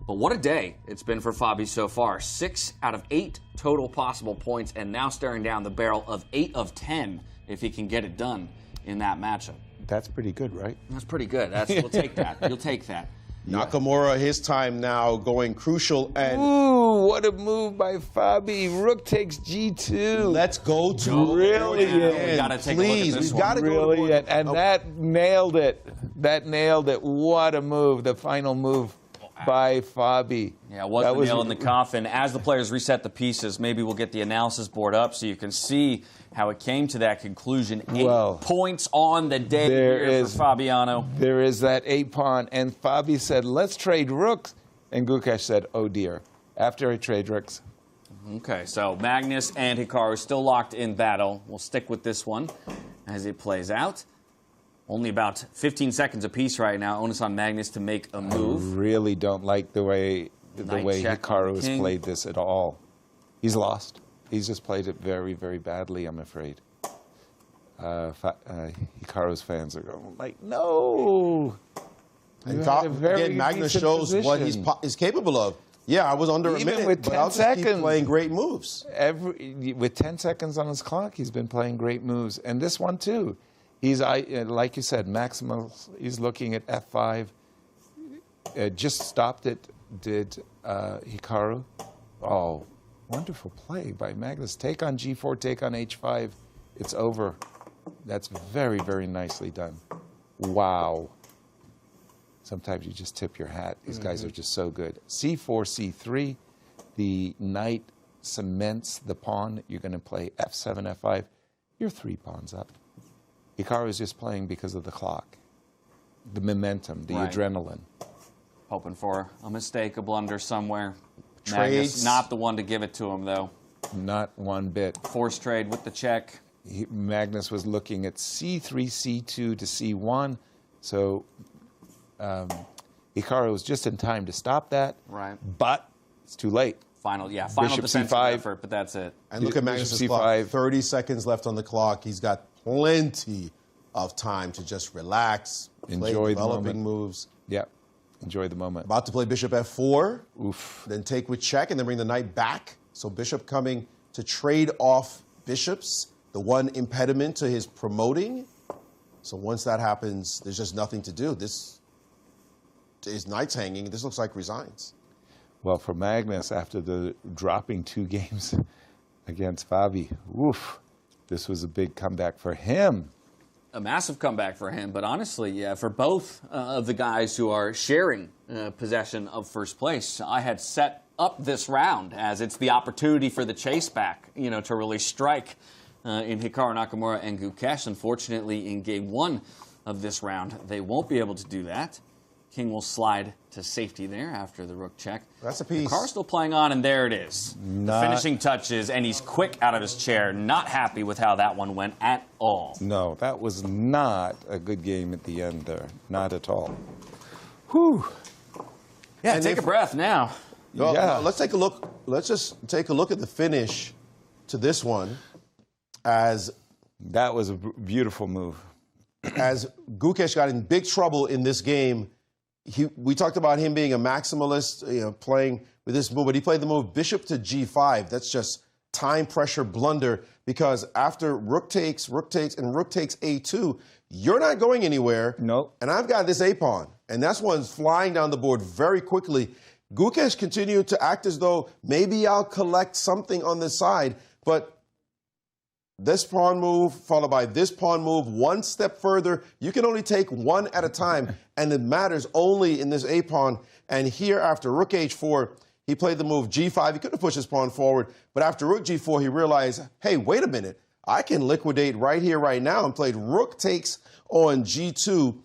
Speaker 3: But what a day it's been for Fabi so far. 6 out of 8 total possible points, and now staring down the barrel of 8 of 10 if he can get it done in that matchup.
Speaker 4: That's pretty good, right?
Speaker 3: That's pretty good. We'll take that. You'll take that.
Speaker 5: Nakamura, his time now going crucial. And
Speaker 4: ooh, what a move by Fabi. Rook takes G2.
Speaker 5: Let's go to
Speaker 4: brilliant.
Speaker 3: We gotta take a look at this one.
Speaker 4: Brilliant. And that nailed it. That nailed it. What a move. The final move by Fabi.
Speaker 3: Yeah, it was the nail in the coffin. As the players reset the pieces, maybe we'll get the analysis board up so you can see how it came to that conclusion. 8 points on the day here for Fabiano.
Speaker 4: There is that 8 pawn, and Fabi said, let's trade rooks. And Gukesh said, oh dear, after I trade rooks.
Speaker 3: Okay, so Magnus and Hikaru still locked in battle. We'll stick with this one as it plays out. Only about 15 seconds apiece right now. Onus on Magnus to make a move.
Speaker 4: I really don't like the way Hikaru has played this at all. He's lost. He's just played it very, very badly, I'm afraid. Hikaru's fans are going like, no.
Speaker 5: And again, Magnus shows what he's capable of. Yeah, I was under a minute,
Speaker 4: with 10
Speaker 5: but I'll just keep playing great moves.
Speaker 4: With 10 seconds on his clock, he's been playing great moves. And this one, too. He's, like you said, maximal. He's looking at F5. Just stopped it, did Hikaru. Oh, wonderful play by Magnus. Take on G4, take on H5. It's over. That's very, very nicely done. Wow. Sometimes you just tip your hat. These guys are just so good. C4, C3. The knight cements the pawn. You're going to play F7, F5. You're 3 pawns up. Hikaru is just playing because of the clock, the momentum, the adrenaline.
Speaker 3: Hoping for a mistake, a blunder somewhere.
Speaker 5: Trades.
Speaker 3: Magnus, not the one to give it to him, though.
Speaker 4: Not one bit.
Speaker 3: Forced trade with the check.
Speaker 4: Magnus was looking at C3, C2 to C1, so Hikaru was just in time to stop that.
Speaker 3: Right.
Speaker 4: But it's too late.
Speaker 3: Final
Speaker 4: Bishop
Speaker 3: defensive
Speaker 4: C5.
Speaker 3: effort, but that's it.
Speaker 5: And look at Magnus' clock. 30 seconds left on the clock. He's got plenty of time to just relax, play developing moves.
Speaker 4: Yep. Enjoy the moment.
Speaker 5: About to play bishop f4.
Speaker 4: Oof.
Speaker 5: Then take with check and then bring the knight back. So bishop coming to trade off bishops, the one impediment to his promoting. So once that happens, there's just nothing to do. His knight's hanging. This looks like resigns.
Speaker 4: Well, for Magnus, after the dropping 2 games against Fabi, oof, this was a big comeback for him.
Speaker 3: A massive comeback for him, but honestly, yeah, for both of the guys who are sharing possession of first place, I had set up this round as it's the opportunity for the chase back, to really strike in Hikaru Nakamura and Gukesh. Unfortunately, in game 1 of this round, they won't be able to do that. King will slide to safety there after the rook check.
Speaker 5: That's a piece.
Speaker 3: Hikaru's still playing on, and there it is. Finishing touches, and he's quick out of his chair. Not happy with how that one went at all.
Speaker 4: No, that was not a good game at the end there. Not at all. Whew.
Speaker 3: Yeah, take a breath now.
Speaker 5: Well, yeah. Let's take a look. Let's just take a look at the finish to this one. As
Speaker 4: that was a beautiful move.
Speaker 5: As Gukesh got in big trouble in this game, we talked about him being a maximalist, playing with this move, but he played the move bishop to g5. That's just time pressure blunder, because after rook takes, and rook takes a2, you're not going anywhere.
Speaker 4: Nope.
Speaker 5: And I've got this a pawn, and that's one's flying down the board very quickly. Gukesh continued to act as though maybe I'll collect something on this side, but this pawn move followed by this pawn move, one step further. You can only take one at a time, and it matters only in this a pawn. And here, after rook h4, he played the move g5. He could have pushed his pawn forward, but after rook g4, he realized, hey, wait a minute. I can liquidate right here, right now, and played rook takes on g2.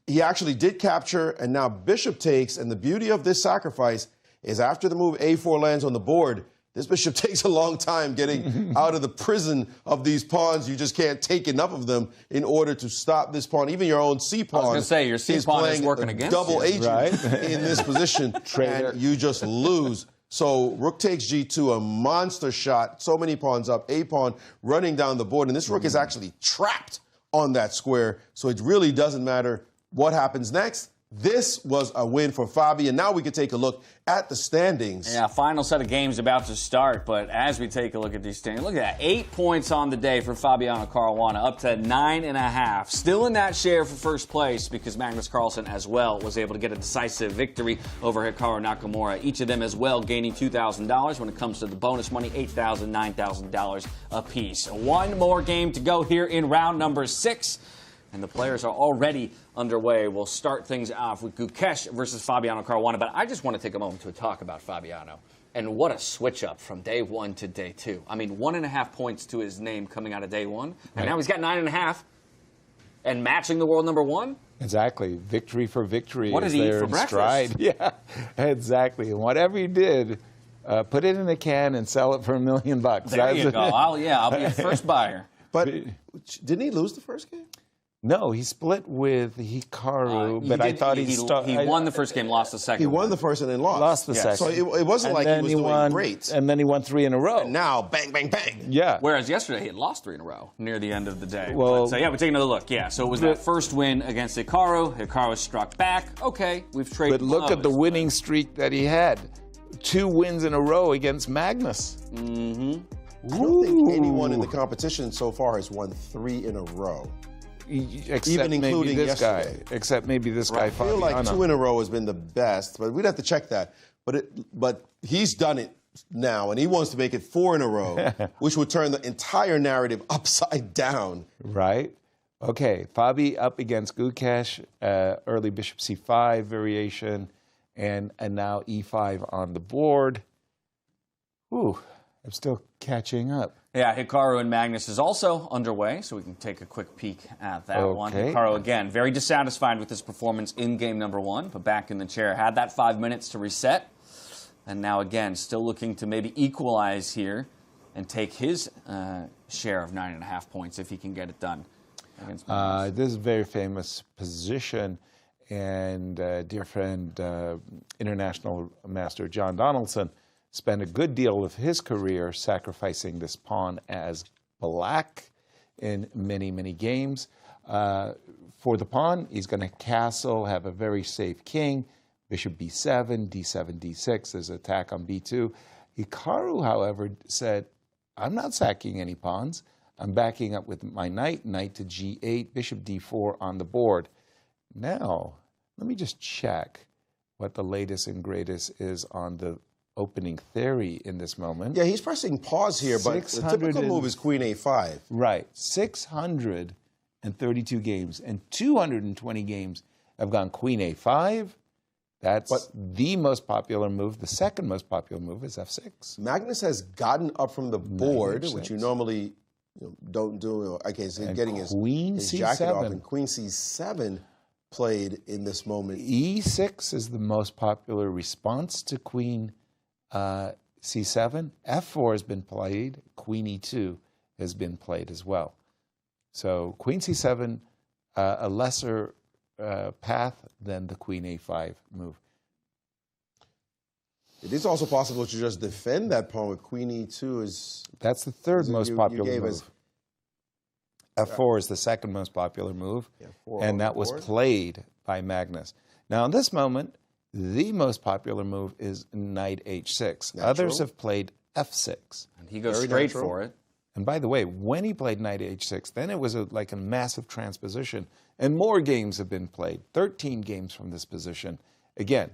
Speaker 5: He actually did capture, and now bishop takes. And the beauty of this sacrifice is after the move a4 lands on the board, this bishop takes a long time getting out of the prison of these pawns. You just can't take enough of them in order to stop this pawn. Even your own c pawn.
Speaker 3: I was going to say, your c pawn is working against you.
Speaker 5: Double agent in this position, and you just lose. So rook takes g2, a monster shot. So many pawns up, a pawn running down the board, and this rook is actually trapped on that square. So it really doesn't matter what happens next. This was a win for Fabi, and now we can take a look at the standings.
Speaker 3: Yeah, final set of games about to start, but as we take a look at these standings, look at that, 8 points on the day for Fabiano Caruana, up to 9.5. Still in that share for first place because Magnus Carlsen as well was able to get a decisive victory over Hikaru Nakamura. Each of them as well gaining $2,000 when it comes to the bonus money, $8,000, $9,000 apiece. One more game to go here in round number 6. And the players are already underway. We'll start things off with Gukesh versus Fabiano Caruana. But I just want to take a moment to talk about Fabiano. And what a switch up from day 1 to day 2. I mean, 1.5 points to his name coming out of day 1. And now he's got 9.5. And matching the world number 1.
Speaker 4: Exactly. Victory for victory.
Speaker 3: What did he eat for breakfast?
Speaker 4: Stride. Yeah, exactly. And whatever he did, put it in a can and sell it for $1 million.
Speaker 3: There you go. I'll be a first buyer.
Speaker 5: But didn't he lose the first game?
Speaker 4: No, he split with Hikaru, but I thought he
Speaker 3: won the first game, lost the second.
Speaker 5: He won the first and then lost.
Speaker 4: Lost the second.
Speaker 5: So it wasn't like he was doing great.
Speaker 4: And then he won 3 in a row.
Speaker 5: And now, bang, bang, bang.
Speaker 4: Yeah.
Speaker 3: Whereas yesterday he had lost 3 in a row near the end of the day.
Speaker 4: Well,
Speaker 3: so yeah, we're taking another look. Yeah, so it was that first win against Hikaru. Hikaru struck back. Okay, we've traded.
Speaker 4: But look at the winning streak that he had. 2 wins in a row against Magnus.
Speaker 5: Mm-hmm. I don't think anyone in the competition so far has won 3 in a row.
Speaker 4: Except
Speaker 5: even including
Speaker 4: maybe this
Speaker 5: yesterday.
Speaker 4: guy. Except maybe this guy.
Speaker 5: I feel like 2 in a row has been the best, but we'd have to check that. But he's done it now, and he wants to make it 4 in a row, which would turn the entire narrative upside down.
Speaker 4: Right. Okay, Fabi up against Gukesh, early bishop c5 variation, and now e5 on the board. Ooh, I'm still catching up.
Speaker 3: Yeah, Hikaru and Magnus is also underway, so we can take a quick peek at that one. Hikaru, again, very dissatisfied with his performance in game number 1, but back in the chair. Had that 5 minutes to reset, and now, again, still looking to maybe equalize here and take his share of 9.5 points if he can get it done against Magnus.
Speaker 4: This is a very famous position, and dear friend, international master John Donaldson, spent a good deal of his career sacrificing this pawn as black in many, many games. For the pawn, he's going to castle, have a very safe king, bishop b7, d7, d6. There's an attack on b2. Hikaru, however, said, I'm not sacking any pawns. I'm backing up with my knight, knight to g8, bishop d4 on the board. Now, let me just check what the latest and greatest is on the opening theory in this moment.
Speaker 5: Yeah, he's pressing pause here, but the typical move is queen a5.
Speaker 4: Right. 632 games and 220 games have gone queen a5. That's the most popular move. The second most popular move is f6.
Speaker 5: Magnus has gotten up from the board, which you normally don't do. Okay, so he's getting his jacket off, and queen c7 played in this moment.
Speaker 4: e6 is the most popular response to queen c7. f4 has been played. Queen e2 has been played as well. So queen c7, a lesser path than the queen a5 move.
Speaker 5: It is also possible to just defend that pawn with queen e2.
Speaker 4: That's the third most popular move. f4 is the second most popular move, and that was played by Magnus. Now, in this moment, the most popular move is knight h6. Others have played f6.
Speaker 3: And he goes straight for it.
Speaker 4: And by the way, when he played knight h6, then it was like a massive transposition. And more games have been played, 13 games from this position. Again,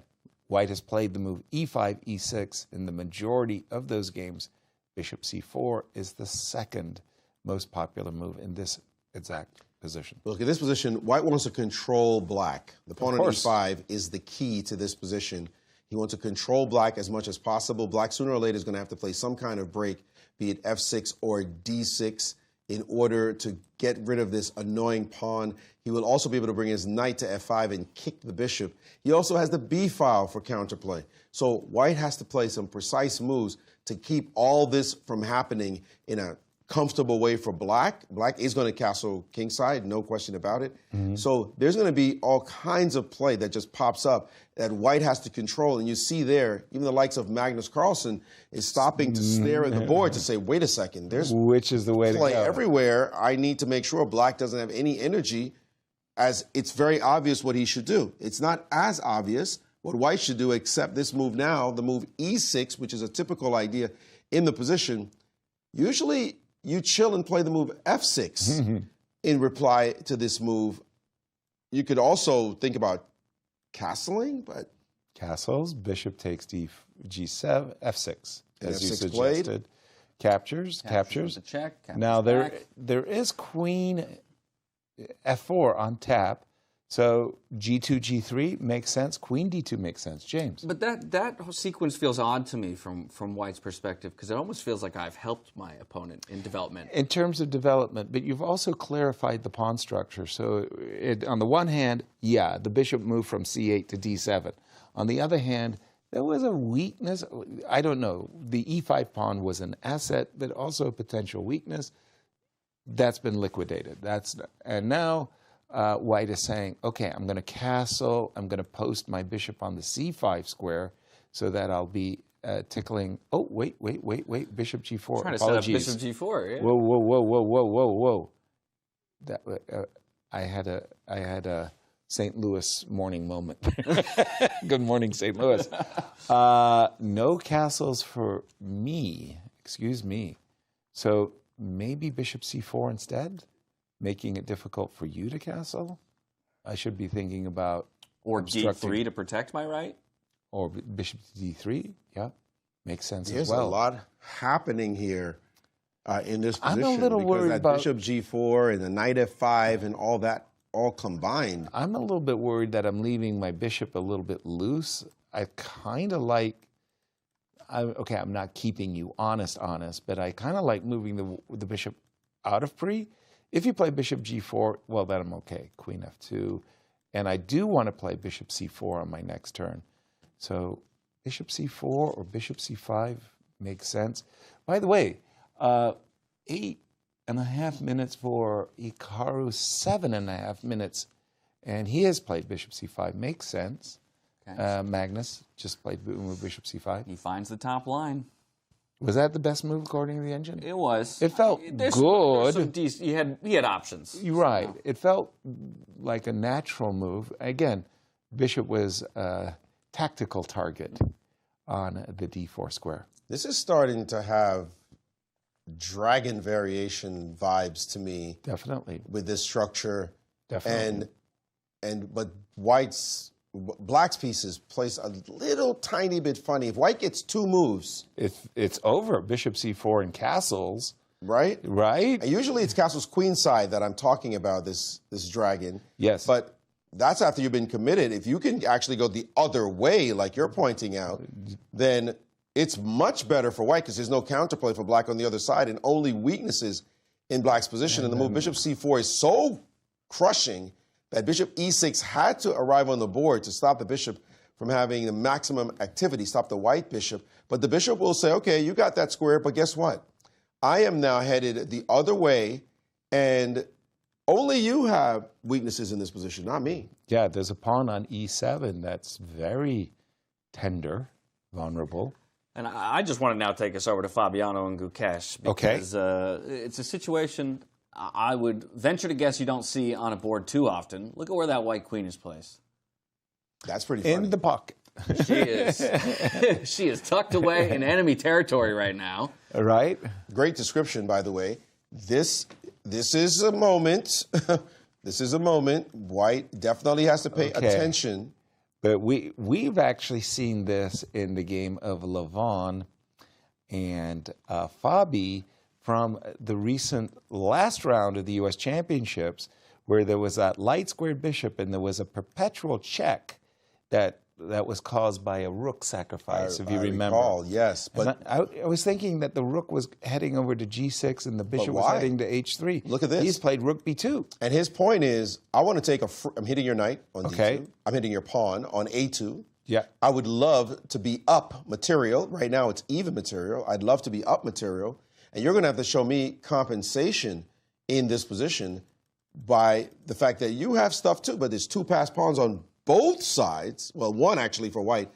Speaker 4: white has played the move e5, e6. In the majority of those games, bishop c4 is the second most popular move in this exact position.
Speaker 5: Look, in this position, white wants to control black. The pawn on e5 is the key to this position. He wants to control black as much as possible. Black sooner or later is going to have to play some kind of break, be it f6 or d6, in order to get rid of this annoying pawn. He will also be able to bring his knight to f5 and kick the bishop. He also has the b file for counterplay. So white has to play some precise moves to keep all this from happening in a comfortable way for black. Black is going to castle kingside, no question about it. So there's going to be all kinds of play that just pops up that white has to control. And you see there, even the likes of Magnus Carlsen is stopping to stare at the board to say, wait a second, there's
Speaker 4: which is the way
Speaker 5: play
Speaker 4: to go.
Speaker 5: everywhere. I need to make sure black doesn't have any energy, as it's very obvious what he should do. It's not as obvious what white should do, except this move now, the move e6, which is a typical idea in the position. Usually you chill and play the move f6 in reply to this move. You could also think about castling, but
Speaker 4: castles, bishop takes g7, f6, as you
Speaker 5: f6
Speaker 4: suggested.
Speaker 5: played.
Speaker 4: Captures.
Speaker 3: The check.
Speaker 4: Now there is queen f4 on tap, so g2, g3 makes sense. Queen d2 makes sense. James.
Speaker 3: But that whole sequence feels odd to me from white's perspective, because it almost feels like I've helped my opponent in development.
Speaker 4: In terms of development, but you've also clarified the pawn structure. So on the one hand, yeah, the bishop moved from c8 to d7. On the other hand, there was a weakness. I don't know. The e5 pawn was an asset, but also a potential weakness. That's been liquidated. And now white is saying, okay, I'm going to castle. I'm going to post my bishop on the c5 square so that I'll be tickling. Oh, wait. Bishop g4.
Speaker 3: Trying
Speaker 4: Apologies.
Speaker 3: to set up bishop g4. Yeah.
Speaker 4: Whoa. I had a St. Louis morning moment. Good morning, St. Louis. No castles for me. Excuse me. So maybe bishop c4 instead, making it difficult for you to castle. I should be thinking about
Speaker 3: or d3 to protect my right,
Speaker 4: or bishop to d3. Yeah, makes sense
Speaker 5: There's
Speaker 4: as well.
Speaker 5: a lot happening here in this position.
Speaker 4: I'm a little worried about
Speaker 5: bishop g4 and the knight f5 and all that all combined.
Speaker 4: I'm a little bit worried that I'm leaving my bishop a little bit loose. I kind of like. okay, I'm not keeping you honest, but I kind of like moving the bishop out of pre. If you play bishop g4, well, then I'm okay. Queen f2. And I do want to play bishop c4 on my next turn. So bishop c4 or bishop c5 makes sense. By the way, 8.5 minutes for Hikaru, 7.5 minutes. And he has played bishop c5. Makes sense. Okay. Magnus just played bishop c5.
Speaker 3: He finds the top line.
Speaker 4: Was that the best move according to the engine?
Speaker 3: It was.
Speaker 4: It felt good.
Speaker 3: He had options.
Speaker 4: You're right. So. It felt like a natural move. Again, bishop was a tactical target on the d4 square.
Speaker 5: This is starting to have dragon variation vibes to me.
Speaker 4: Definitely.
Speaker 5: With this structure.
Speaker 4: Definitely.
Speaker 5: But Black's pieces place a little tiny bit funny. If White gets 2 moves,
Speaker 4: it's over. Bishop c4 and castles,
Speaker 5: right?
Speaker 4: Right.
Speaker 5: And usually it's castles queenside that I'm talking about. This dragon.
Speaker 4: Yes.
Speaker 5: But that's after you've been committed. If you can actually go the other way, like you're pointing out, then it's much better for White because there's no counterplay for Black on the other side and only weaknesses in Black's position. And the move bishop c4 is so crushing that bishop e6 had to arrive on the board to stop the bishop from having the maximum activity, stop the white bishop. But the bishop will say, okay, you got that square, but guess what? I am now headed the other way, and only you have weaknesses in this position, not me.
Speaker 4: Yeah, there's a pawn on e7 that's very tender, vulnerable.
Speaker 3: And I just want to now take us over to Fabiano and Gukesh because it's a situation I would venture to guess you don't see on a board too often. Look at where that white queen is placed.
Speaker 5: That's pretty funny.
Speaker 4: In the pocket.
Speaker 3: She is. She is tucked away in enemy territory right now.
Speaker 4: Right.
Speaker 5: Great description, by the way. This is a moment. This is a moment. White definitely has to pay attention.
Speaker 4: But we've actually seen this in the game of Levon and Fabi from the recent last round of the U.S. Championships, where there was that light squared bishop and there was a perpetual check that was caused by a rook sacrifice, if you remember.
Speaker 5: Recall, yes. But
Speaker 4: I was thinking that the rook was heading over to g6 and the bishop was heading to h3.
Speaker 5: Look at this.
Speaker 4: He's played rook b2.
Speaker 5: And his point is, I want to take I'm hitting your knight on d2. I'm hitting your pawn on a2.
Speaker 4: Yeah.
Speaker 5: I would love to be up material. Right now it's even material. I'd love to be up material. And you're going to have to show me compensation in this position by the fact that you have stuff too, but there's 2 passed pawns on both sides. Well, 1 actually for White,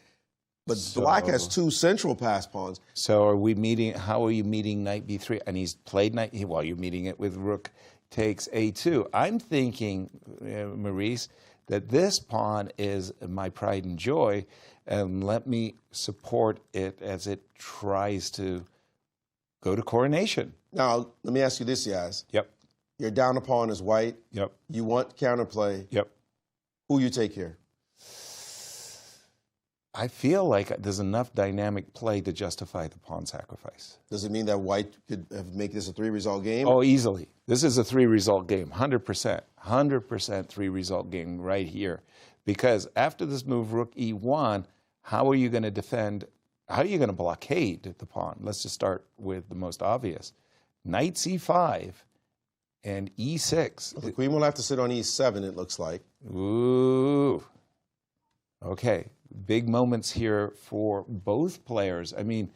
Speaker 5: but Black has 2 central passed pawns.
Speaker 4: So are we meeting, how are you meeting knight b3? And he's played knight, well, you're meeting it with rook takes a2. I'm thinking, Maurice, that this pawn is my pride and joy, and let me support it as it tries to go to coronation.
Speaker 5: Now, let me ask you this, Yaz.
Speaker 4: Yep.
Speaker 5: You're down a pawn as White.
Speaker 4: Yep.
Speaker 5: You want counterplay.
Speaker 4: Yep.
Speaker 5: Who you take here?
Speaker 4: I feel like there's enough dynamic play to justify the pawn sacrifice.
Speaker 5: Does it mean that White could make this a 3-result game?
Speaker 4: Oh, easily. This is a 3-result game, 100%. 100% 3-result game right here. Because after this move, rook e1, how are you going to defend? How are you going to blockade the pawn? Let's just start with the most obvious. Knight c5 and e6.
Speaker 5: Well, the queen will have to sit on e7, it looks like.
Speaker 4: Ooh. Okay. Big moments here for both players. I mean,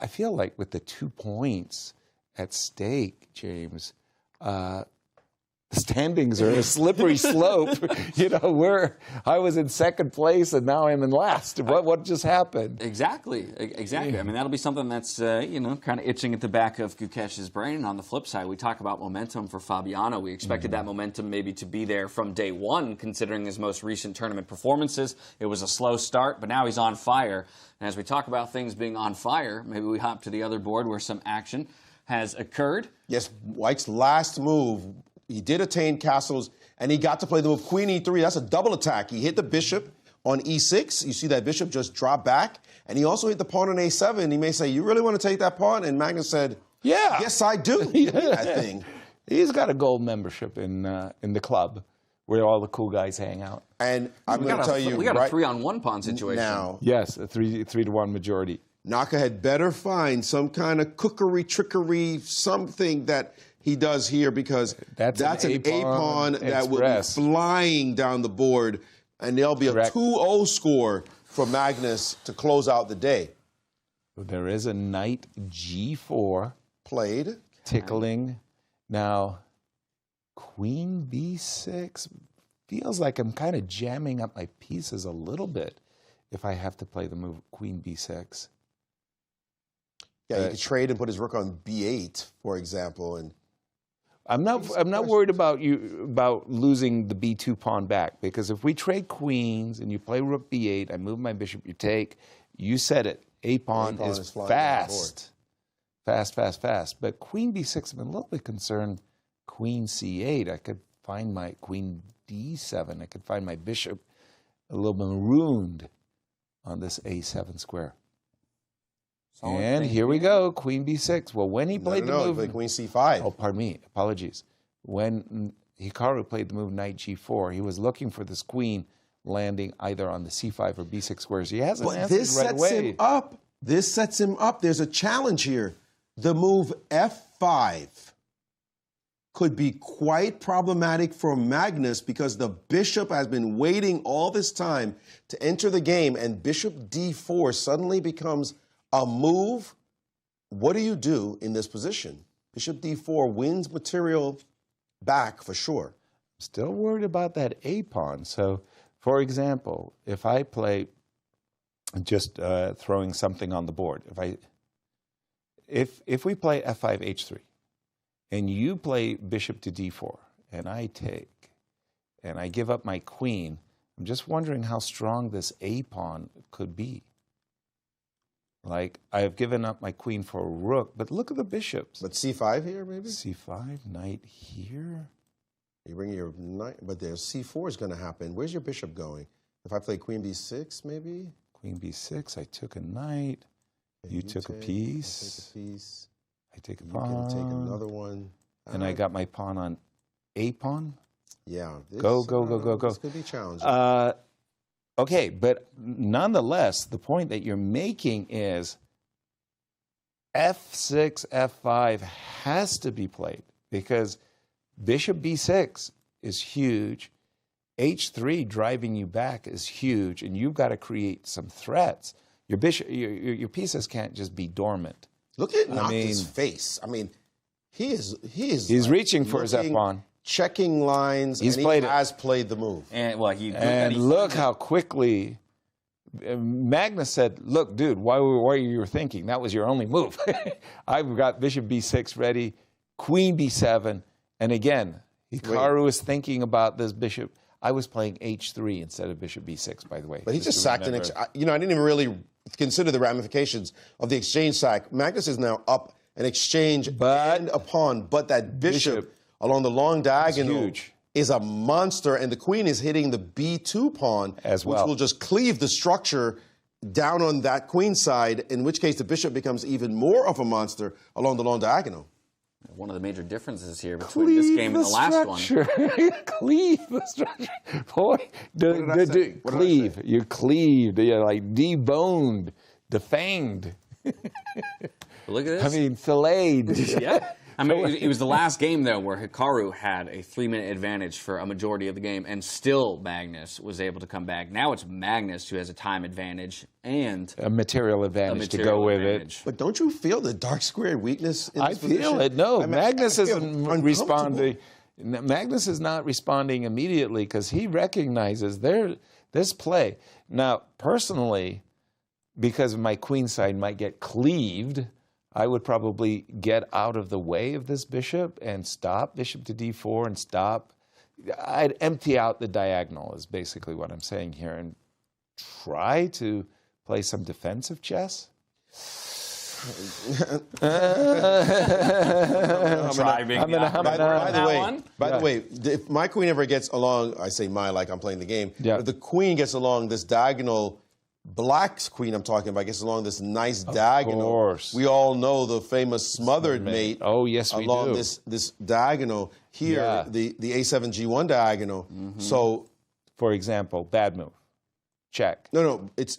Speaker 4: I feel like with the 2 points at stake, James, the standings are a slippery slope. You know, I was in second place and now I'm in last. What just happened?
Speaker 3: Exactly. Yeah. I mean, that'll be something that's, kind of itching at the back of Gukesh's brain. And on the flip side, we talk about momentum for Fabiano. We expected that momentum maybe to be there from day one, considering his most recent tournament performances. It was a slow start, but now he's on fire. And as we talk about things being on fire, maybe we hop to the other board where some action has occurred.
Speaker 5: Yes, White's last move, he did attain castles, and he got to play the move queen e3. That's a double attack. He hit the bishop on e6. You see that bishop just drop back, and he also hit the pawn on a7. He may say, you really want to take that pawn? And Magnus said,
Speaker 4: yeah.
Speaker 5: Yes, I do. That thing.
Speaker 4: He's got a gold membership in the club where all the cool guys hang out.
Speaker 5: And I'm going to tell you,
Speaker 3: we got a 3-on-1 pawn situation
Speaker 5: now.
Speaker 4: Yes, a 3-to-1 majority.
Speaker 5: Naka had better find some kind of cookery, trickery, something that he does here, because that's an A-pawn that will be flying down the board, and there'll be a 2-0 score for Magnus to close out the day.
Speaker 4: There is a knight G4.
Speaker 5: Played.
Speaker 4: Tickling. Now, queen B6 feels like I'm kind of jamming up my pieces a little bit if I have to play the move queen B6.
Speaker 5: Yeah, you could trade and put his rook on B8, for example, and
Speaker 4: I'm not worried about losing the B2 pawn back, because if we trade queens and you play rook B8, I move my bishop, you take. You said it. A-pawn is fast. Fast. But queen B6, I'm a little bit concerned. Queen C8, I could find my queen D7. I could find my bishop a little marooned on this A7 square. And here we go, queen B6. Well, when he played the move...
Speaker 5: he played queen C5.
Speaker 4: Oh, pardon me. Apologies. When Hikaru played the move knight G4, he was looking for this queen landing either on the C5 or B6 squares. He hasn't answered
Speaker 5: this
Speaker 4: right
Speaker 5: sets
Speaker 4: away.
Speaker 5: him up. This sets him up. There's a challenge here. The move F5 could be quite problematic for Magnus, because the bishop has been waiting all this time to enter the game, and bishop D4 suddenly becomes a move. What do you do in this position? Bishop D4 wins material back for sure.
Speaker 4: Still worried about that A-pawn. So, for example, if I play, just throwing something on the board, if we play F5 H3, and you play bishop to D4, and I take, and I give up my queen, I'm just wondering how strong this A-pawn could be. Like, I've given up my queen for a rook, but look at the bishops.
Speaker 5: But C5 here, maybe?
Speaker 4: C5, knight here.
Speaker 5: You bring your knight, but there's C4 is going to happen. Where's your bishop going? If I play queen B6, maybe?
Speaker 4: Queen B6, I took a knight.
Speaker 5: Okay,
Speaker 4: you took a piece.
Speaker 5: I take a piece.
Speaker 4: I take a
Speaker 5: You
Speaker 4: pawn.
Speaker 5: can take another one.
Speaker 4: And I got my pawn on A-pawn.
Speaker 5: Yeah.
Speaker 4: Go.
Speaker 5: This could be challenging.
Speaker 4: Okay, but nonetheless, the point that you're making is F6, F5 has to be played, because bishop B6 is huge. H3 driving you back is huge, and you've got to create some threats. Your bishop, your pieces can't just be dormant.
Speaker 5: Look at Naka's face. I mean, he's
Speaker 4: like reaching for his F-pawn.
Speaker 5: Checking lines,
Speaker 4: He's
Speaker 5: and
Speaker 4: played
Speaker 5: he has played the move.
Speaker 3: And
Speaker 4: look how quickly Magnus said, look, dude, why were you thinking? That was your only move. I've got bishop B6 ready, queen B7, and again, Hikaru is thinking about this bishop. I was playing H3 instead of bishop B6, by the way.
Speaker 5: But he just sacked an I didn't even really consider the ramifications of the exchange sack. Magnus is now up an exchange and a pawn, but that bishop along the long diagonal is a monster, and the queen is hitting the B2 pawn, which will just cleave the structure down on that queen side, in which case the bishop becomes even more of a monster along the long diagonal.
Speaker 3: One of the major differences here between this game and the last one.
Speaker 4: Cleave the structure. Boy, cleave. You're cleaved. You're like deboned, defanged.
Speaker 3: Look at this.
Speaker 4: I mean, filleted.
Speaker 3: Yeah. I mean, it was the last game, though, where Hikaru had a 3-minute advantage for a majority of the game, and still Magnus was able to come back. Now it's Magnus who has a time advantage and
Speaker 4: a material advantage to go with it.
Speaker 5: But don't you feel the dark square weakness in this position?
Speaker 4: I feel it. No, Magnus isn't responding. Magnus is not responding immediately because he recognizes this play. Now, personally, because my queen side might get cleaved, I would probably get out of the way of this bishop and stop bishop to d4 and stop. I'd empty out the diagonal is basically what I'm saying here and try to play some defensive chess.
Speaker 5: By the way, if my queen ever gets along, I say my like I'm playing the game, but if the queen gets along this diagonal, Black's queen I'm talking about gets along this nice diagonal.
Speaker 4: Course.
Speaker 5: We all know the famous smothered mate.
Speaker 4: Oh, yes, we
Speaker 5: along
Speaker 4: do.
Speaker 5: this diagonal here, the A7 G1 diagonal. So,
Speaker 4: for example, bad move, check.
Speaker 5: No, it's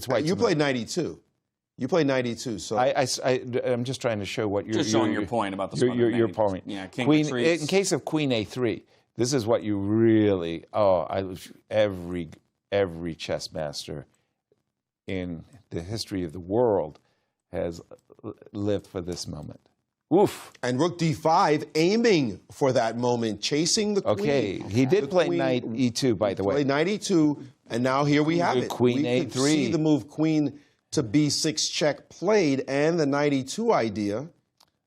Speaker 4: white.
Speaker 5: You played 92. You play knight e2, so
Speaker 4: I'm just trying to show what you're
Speaker 3: Just showing your point about the
Speaker 4: your point.
Speaker 3: Yeah, king
Speaker 4: queen,
Speaker 3: retreats.
Speaker 4: in case of queen a3, this is what you really. Every chess master in the history of the world has lived for this moment. Oof.
Speaker 5: And rook d5, aiming for that moment, chasing the queen.
Speaker 4: Okay, he did play knight e2, by the way.
Speaker 5: Played knight e2, and now here we have it.
Speaker 4: Queen
Speaker 5: we
Speaker 4: a3.
Speaker 5: Could see the move queen to b6 check played, and the knight e2 idea.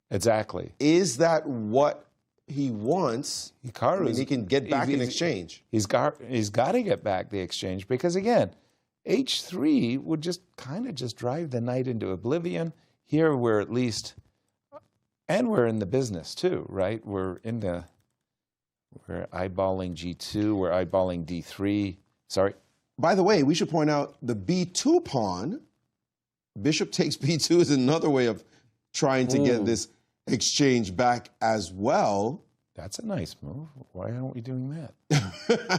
Speaker 4: Exactly.
Speaker 5: Is that what he wants?
Speaker 4: Hikaru,
Speaker 5: I mean, he can get back in exchange.
Speaker 4: He's got to get back the exchange because, again, h3 would just kind of just drive the knight into oblivion. Here we're at least, and we're in the business too, right? We're eyeballing g2, we're eyeballing d3. Sorry.
Speaker 5: By the way, we should point out the b2 pawn. Bishop takes b2 is another way of trying to get this exchange back as well.
Speaker 4: That's a nice move. Why aren't we doing that?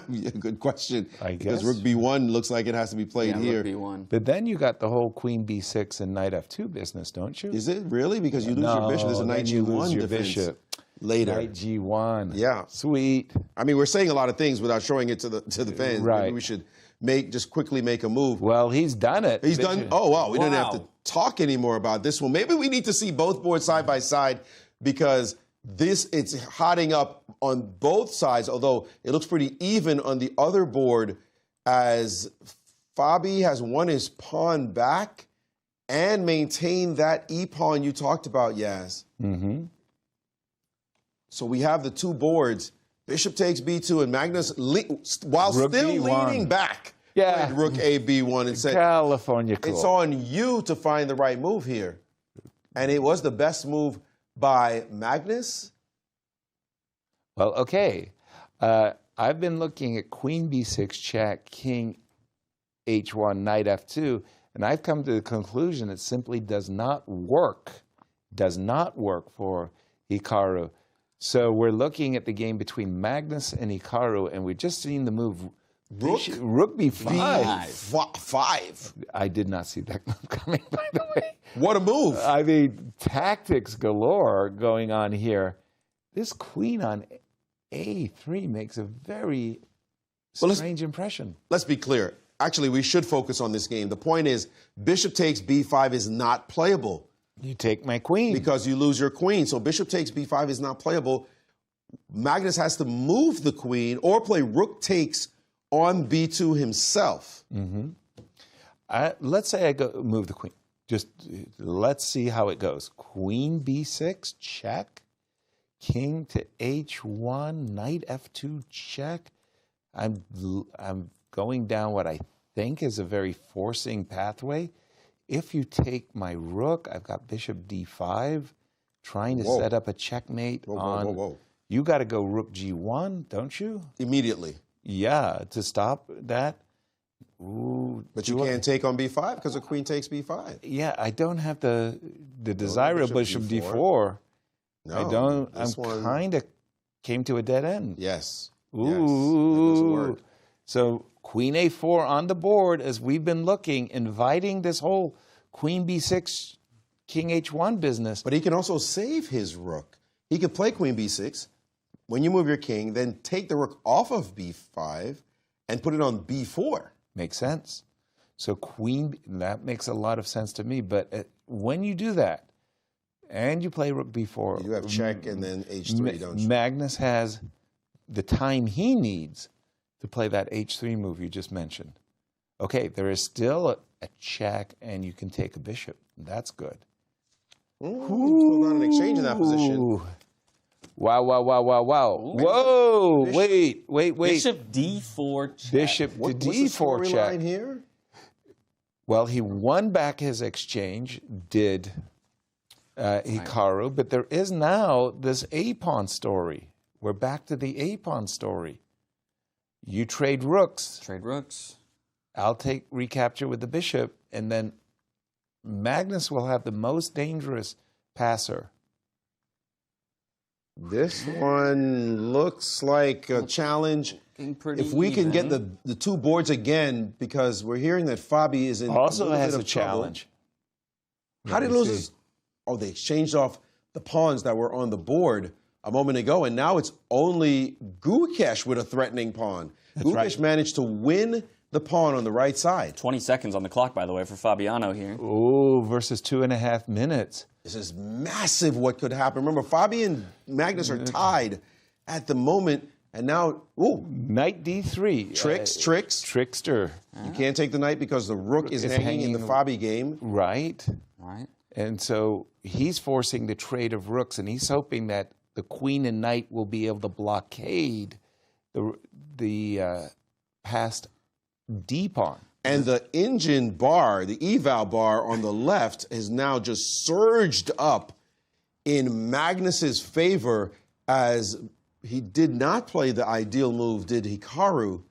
Speaker 5: Yeah, good question.
Speaker 4: I
Speaker 5: Because
Speaker 4: guess.
Speaker 5: rook b1 looks like it has to be played here.
Speaker 3: Rook b1.
Speaker 4: But then you got the whole queen b6 and knight f2 business, don't you?
Speaker 5: Is it really? Because you lose your bishop. There's a knight
Speaker 4: then you
Speaker 5: g1
Speaker 4: lose your
Speaker 5: defense
Speaker 4: bishop.
Speaker 5: later.
Speaker 4: Knight g1.
Speaker 5: Yeah.
Speaker 4: Sweet.
Speaker 5: I mean, we're saying a lot of things without showing it to the fans.
Speaker 4: Right.
Speaker 5: Maybe we should just quickly make a move.
Speaker 4: Well, he's done it.
Speaker 5: He's done. Oh, wow. We didn't have to
Speaker 3: Wow.
Speaker 5: talk anymore about this one. Maybe we need to see both boards side by side because it's hotting up on both sides, although it looks pretty even on the other board as Fabi has won his pawn back and maintained that e-pawn you talked about, Yaz.
Speaker 4: Mm-hmm.
Speaker 5: So we have the two boards. Bishop takes b2 and Magnus, while
Speaker 4: Rook
Speaker 5: still
Speaker 4: b1.
Speaker 5: leaning back,
Speaker 4: Yeah.
Speaker 5: played rook a b1 and said,
Speaker 4: California cool.
Speaker 5: it's on you to find the right move here. And it was the best move by Magnus.
Speaker 4: Well, okay. I've been looking at queen b6 check, king h1, knight f2, and I've come to the conclusion it simply does not work. Does not work for Hikaru. So we're looking at the game between Magnus and Hikaru, and we've just seen the move rook b5.
Speaker 5: Five.
Speaker 4: I did not see that move coming, by the way.
Speaker 5: What a move.
Speaker 4: I mean, tactics galore going on here. This queen on a3 makes a very strange impression.
Speaker 5: Let's be clear. Actually, we should focus on this game. The point is, bishop takes b5 is not playable.
Speaker 4: You take my queen.
Speaker 5: Because you lose your queen. So bishop takes b5 is not playable. Magnus has to move the queen or play rook takes on b2 himself.
Speaker 4: Mm-hmm. Let's say I go move the queen. Just let's see how it goes. Queen b6, check. King to h1, knight f2, check. I'm going down what I think is a very forcing pathway. If you take my rook, I've got bishop d5, trying to set up a checkmate on. You got to go rook g1, don't you?
Speaker 5: Immediately.
Speaker 4: Yeah, to stop that. Ooh,
Speaker 5: but you can't take on b5 because the queen takes b5.
Speaker 4: Yeah, I don't have the desirable bishop d4.
Speaker 5: No,
Speaker 4: I don't. I'm kind of came to a dead end.
Speaker 5: Yes.
Speaker 4: Ooh.
Speaker 5: Yes. That doesn't work.
Speaker 4: So queen a4 on the board as we've been looking, inviting this whole queen b6, king h1 business.
Speaker 5: But he can also save his rook. He could play queen b6. When you move your king, then take the rook off of b5 and put it on b4.
Speaker 4: Makes sense. So queen, that makes a lot of sense to me. But when you do that, and you play rook b4.
Speaker 5: You have check and then h3, don't you?
Speaker 4: Magnus has the time he needs to play that h3 move you just mentioned. Okay, there is still a check, and you can take a bishop. That's good.
Speaker 5: Ooh, not an exchange in that position.
Speaker 4: Wow, wow, wow, wow, wow. Whoa, wait.
Speaker 3: Bishop d4 check.
Speaker 4: Bishop to d4 check.
Speaker 5: Line here?
Speaker 4: Well, he won back his exchange, did Hikaru, but there is now this a-pawn story. We're back to the a-pawn story. You trade rooks.
Speaker 3: Trade rooks.
Speaker 4: I'll take recapture with the bishop, and then Magnus will have the most dangerous passer.
Speaker 5: This one looks like a challenge. If we can get the two boards again, because we're hearing that Fabi is in
Speaker 4: also
Speaker 5: a
Speaker 4: has
Speaker 5: bit
Speaker 4: a
Speaker 5: of trouble.
Speaker 4: challenge.
Speaker 5: How did he lose his... Oh, they exchanged off the pawns that were on the board a moment ago, and now it's only Gukesh with a threatening pawn. Gukesh managed to win the pawn on the right side.
Speaker 3: 20 seconds on the clock, by the way, for Fabiano here.
Speaker 4: Oh, versus 2.5 minutes.
Speaker 5: This is massive what could happen. Remember, Fabi and Magnus are tied at the moment, and now, ooh.
Speaker 4: Knight D3.
Speaker 5: Tricks.
Speaker 4: Trickster.
Speaker 5: You can't take the knight because the rook is hanging in the Fabi game.
Speaker 4: Right.
Speaker 3: Right.
Speaker 4: And so he's forcing the trade of rooks, and he's hoping that the queen and knight will be able to blockade the passed D pawn.
Speaker 5: And the engine bar, the eval bar on the left, has now just surged up in Magnus's favor, as he did not play the ideal move, did Hikaru?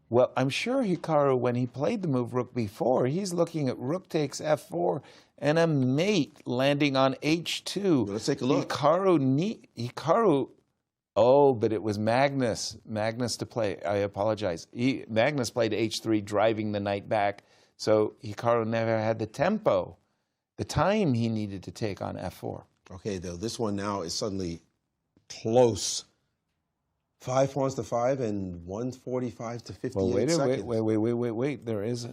Speaker 4: Well, I'm sure Hikaru, when he played the move rook b4, he's looking at rook takes f4 and a mate landing on h2.
Speaker 5: Let's take a look.
Speaker 4: Hikaru, oh, but it was Magnus to play. I apologize. Magnus played h3, driving the knight back. So Hikaru never had the tempo, the time he needed to take on f4.
Speaker 5: Okay, though, this one now is suddenly close. 5 pawns to 5 and 145 to 58 seconds.
Speaker 4: Wait. There is,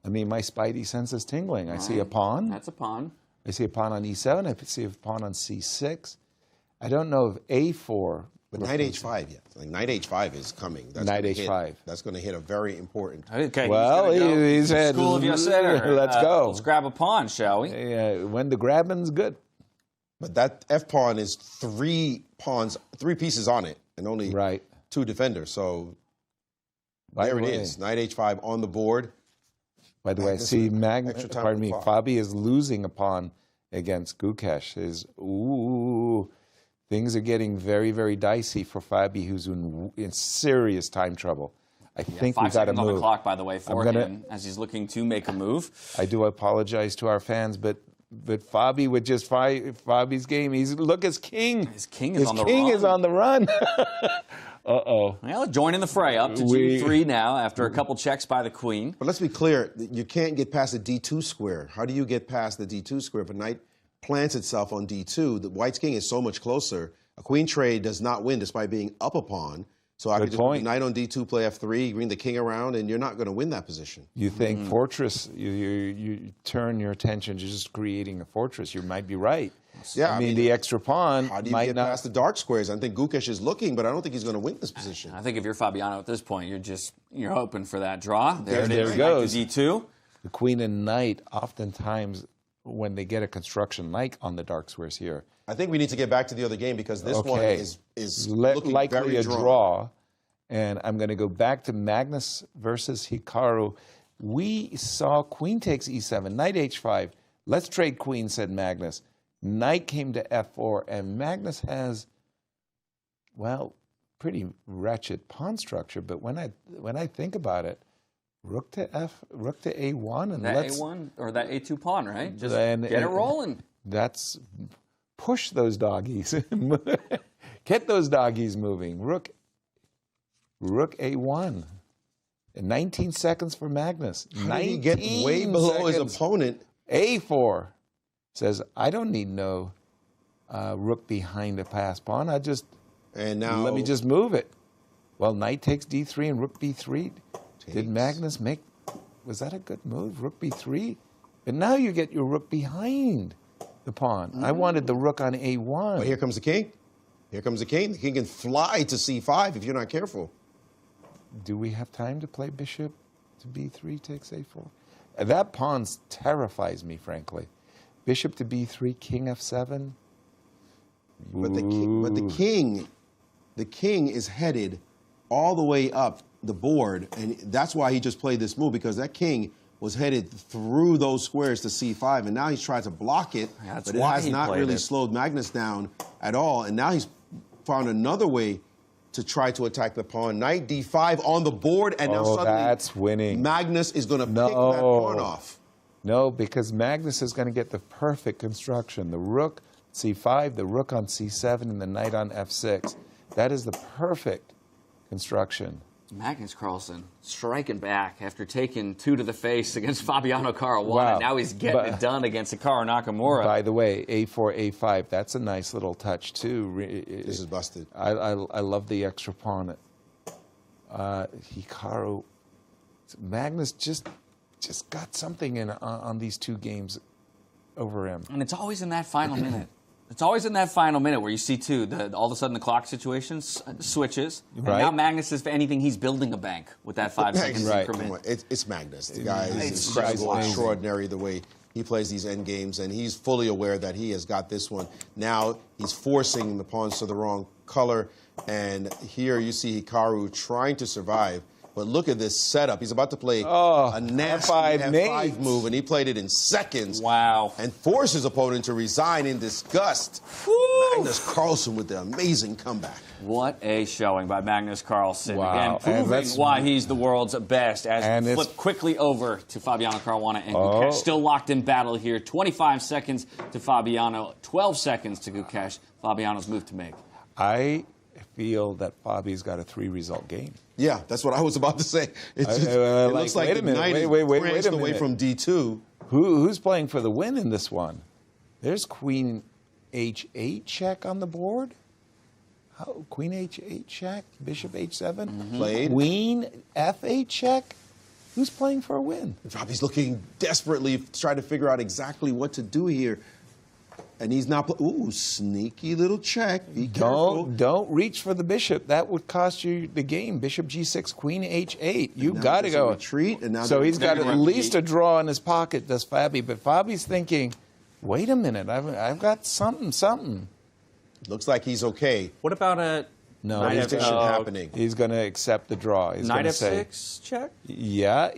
Speaker 4: I mean, my spidey sense is tingling. I see a pawn.
Speaker 3: That's a pawn.
Speaker 4: I see a pawn on e7. I see a pawn on c6. I don't know if a4.
Speaker 5: But knight h5, yeah. Like knight h5 is coming. That's
Speaker 4: knight h5.
Speaker 5: That's going to hit a very important.
Speaker 3: Okay.
Speaker 4: Well, he's had.
Speaker 3: School of Yasser.
Speaker 4: Let's go.
Speaker 3: Let's grab a pawn, shall we?
Speaker 4: Yeah, when the grabbing's good.
Speaker 5: But that f pawn is 3 pawns, 3 pieces on it, and only 2 defenders. So there it is. Knight h5 on the board.
Speaker 4: By the way, see, Fabi is losing a pawn against Gukesh. Things are getting very, very dicey for Fabi, who's in serious time trouble. I think we've got to move.
Speaker 3: 5 seconds on the clock, by the way, for him, as he's looking to make a move.
Speaker 4: I do apologize to our fans, but Fabi with just Fabi's game, look, his king.
Speaker 3: His king is on the run.
Speaker 4: Is on the run. Uh-oh.
Speaker 3: Well, joining the fray up to g3 now after a couple checks by the queen.
Speaker 5: But let's be clear, you can't get past the d2 square. How do you get past the d2 square if a knight plants itself on d2? The white's king is so much closer. A queen trade does not win despite being up a pawn. So I could just put knight on d2, play f3, bring the king around, and you're not going to win that position.
Speaker 4: You think fortress, you turn your attention to just creating a fortress. You might be right.
Speaker 5: Yeah,
Speaker 4: I mean the extra pawn
Speaker 5: how do you get past the dark squares? I think Gukesh is looking, but I don't think he's going to win this position.
Speaker 3: I think if you're Fabiano at this point, you're hoping for that draw. There
Speaker 4: it goes.
Speaker 3: D2.
Speaker 4: The queen and knight, oftentimes, when they get a construction like on the dark squares here.
Speaker 5: I think we need to get back to the other game because this one is looking
Speaker 4: likely
Speaker 5: very
Speaker 4: a
Speaker 5: drawn.
Speaker 4: draw. And I'm going to go back to Magnus versus Hikaru. We saw queen takes e7, knight h5. Let's trade queen, said Magnus. Knight came to f4, and Magnus has, well, pretty wretched pawn structure. But when I think about it, rook to a1, and
Speaker 3: that a1 or that a2 pawn, right? Just get it rolling.
Speaker 4: That's push those doggies, get those doggies moving. Rook a1. 19 seconds for Magnus.
Speaker 5: How did he get way below his opponent?
Speaker 4: A4 says, I don't need no rook behind a passed pawn. Let me just move it. Well, knight takes d3 and rook b3. Did Magnus was that a good move? Rook b3? But now you get your rook behind the pawn. I wanted the rook on a1.
Speaker 5: Well, here comes the king. Here comes the king. The king can fly to c5 if you're not careful.
Speaker 4: Do we have time to play bishop to b3 takes a4? That pawn terrifies me, frankly. Bishop to b3, king f7.
Speaker 5: But the king is headed all the way up the board, and that's why he just played this move, because that king was headed through those squares to c5, and now he's tried to block it, but it has not really slowed Magnus down at all, and now he's found another way to try to attack the pawn. Knight d5 on the board, and now suddenly
Speaker 4: that's winning.
Speaker 5: Magnus is going to pick that pawn off.
Speaker 4: No, because Magnus is going to get the perfect construction. The rook c5, the rook on c7, and the knight on f6. That is the perfect construction.
Speaker 3: Magnus Carlsen striking back after taking 2 to the face against Fabiano Caruana.
Speaker 4: Wow.
Speaker 3: Now he's getting it done against Hikaru Nakamura.
Speaker 4: By the way, A4, A5, that's a nice little touch, too.
Speaker 5: This is busted.
Speaker 4: I love the extra pawn. Hikaru, Magnus just got something on these 2 games over him.
Speaker 3: And it's always in that final minute. It's always in that final minute where you see, too, all of a sudden the clock situation switches.
Speaker 4: Right.
Speaker 3: And now Magnus, if anything, he's building a bank with that 5 seconds increment.
Speaker 5: It's Magnus. The guy is incredible, extraordinary the way he plays these end games, and he's fully aware that he has got this one. Now he's forcing the pawns to the wrong color, and here you see Hikaru trying to survive. But look at this setup. He's about to play a nasty F5 move, and he played it in seconds.
Speaker 3: Wow.
Speaker 5: And forced his opponent to resign in disgust. Magnus Carlsen with the amazing comeback.
Speaker 3: What a showing by Magnus Carlsen.
Speaker 4: Wow.
Speaker 3: Again, proving why he's the world's best as we flip quickly over to Fabiano Caruana and Gukesh. Still locked in battle here. 25 seconds to Fabiano, 12 seconds to Gukesh. Fabiano's move to make.
Speaker 4: I feel that Fabi's got a 3-result game.
Speaker 5: Yeah, that's what I was about to say. It looks like the night is branched away from D2.
Speaker 4: Who's playing for the win in this one? There's Queen H8 check on the board. Queen H8 check, Bishop H7.
Speaker 5: Played.
Speaker 4: Queen F8 check. Who's playing for a win?
Speaker 5: Fabi's looking desperately trying to figure out exactly what to do here. And he's not. Ooh, sneaky little check. Be careful.
Speaker 4: Don't reach for the bishop. That would cost you the game. Bishop G6, Queen H8. You've got to go.
Speaker 5: Retreat. And now
Speaker 4: so he's got at least a draw in his pocket, does Fabi. But Fabi's thinking, wait a minute, I've got something.
Speaker 5: Looks like he's okay.
Speaker 3: What about a
Speaker 5: knight F6 happening?
Speaker 4: He's going to accept the draw. He's
Speaker 3: knight
Speaker 4: F6
Speaker 3: check?
Speaker 4: Yeah.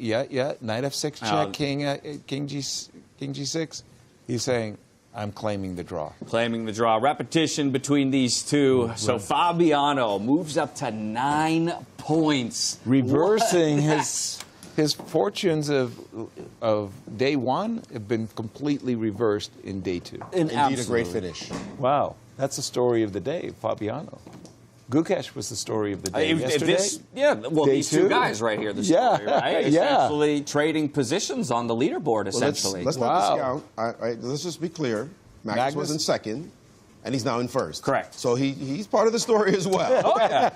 Speaker 4: Knight F6 check, King G6. He's saying, I'm claiming the draw.
Speaker 3: Claiming the draw. Repetition between these two. Right. So Fabiano moves up to 9 points.
Speaker 4: Reversing his fortunes of day 1 have been completely reversed in day 2.
Speaker 5: Indeed, a great finish.
Speaker 4: Wow. That's the story of the day, Fabiano. Gukesh was the story of the day yesterday.
Speaker 3: These 2 guys right here, the story, right? Essentially trading positions on the leaderboard, essentially.
Speaker 5: Let's not discount. Let's just be clear. Magnus was in second, and he's now in first.
Speaker 3: Correct.
Speaker 5: So he's part of the story as well.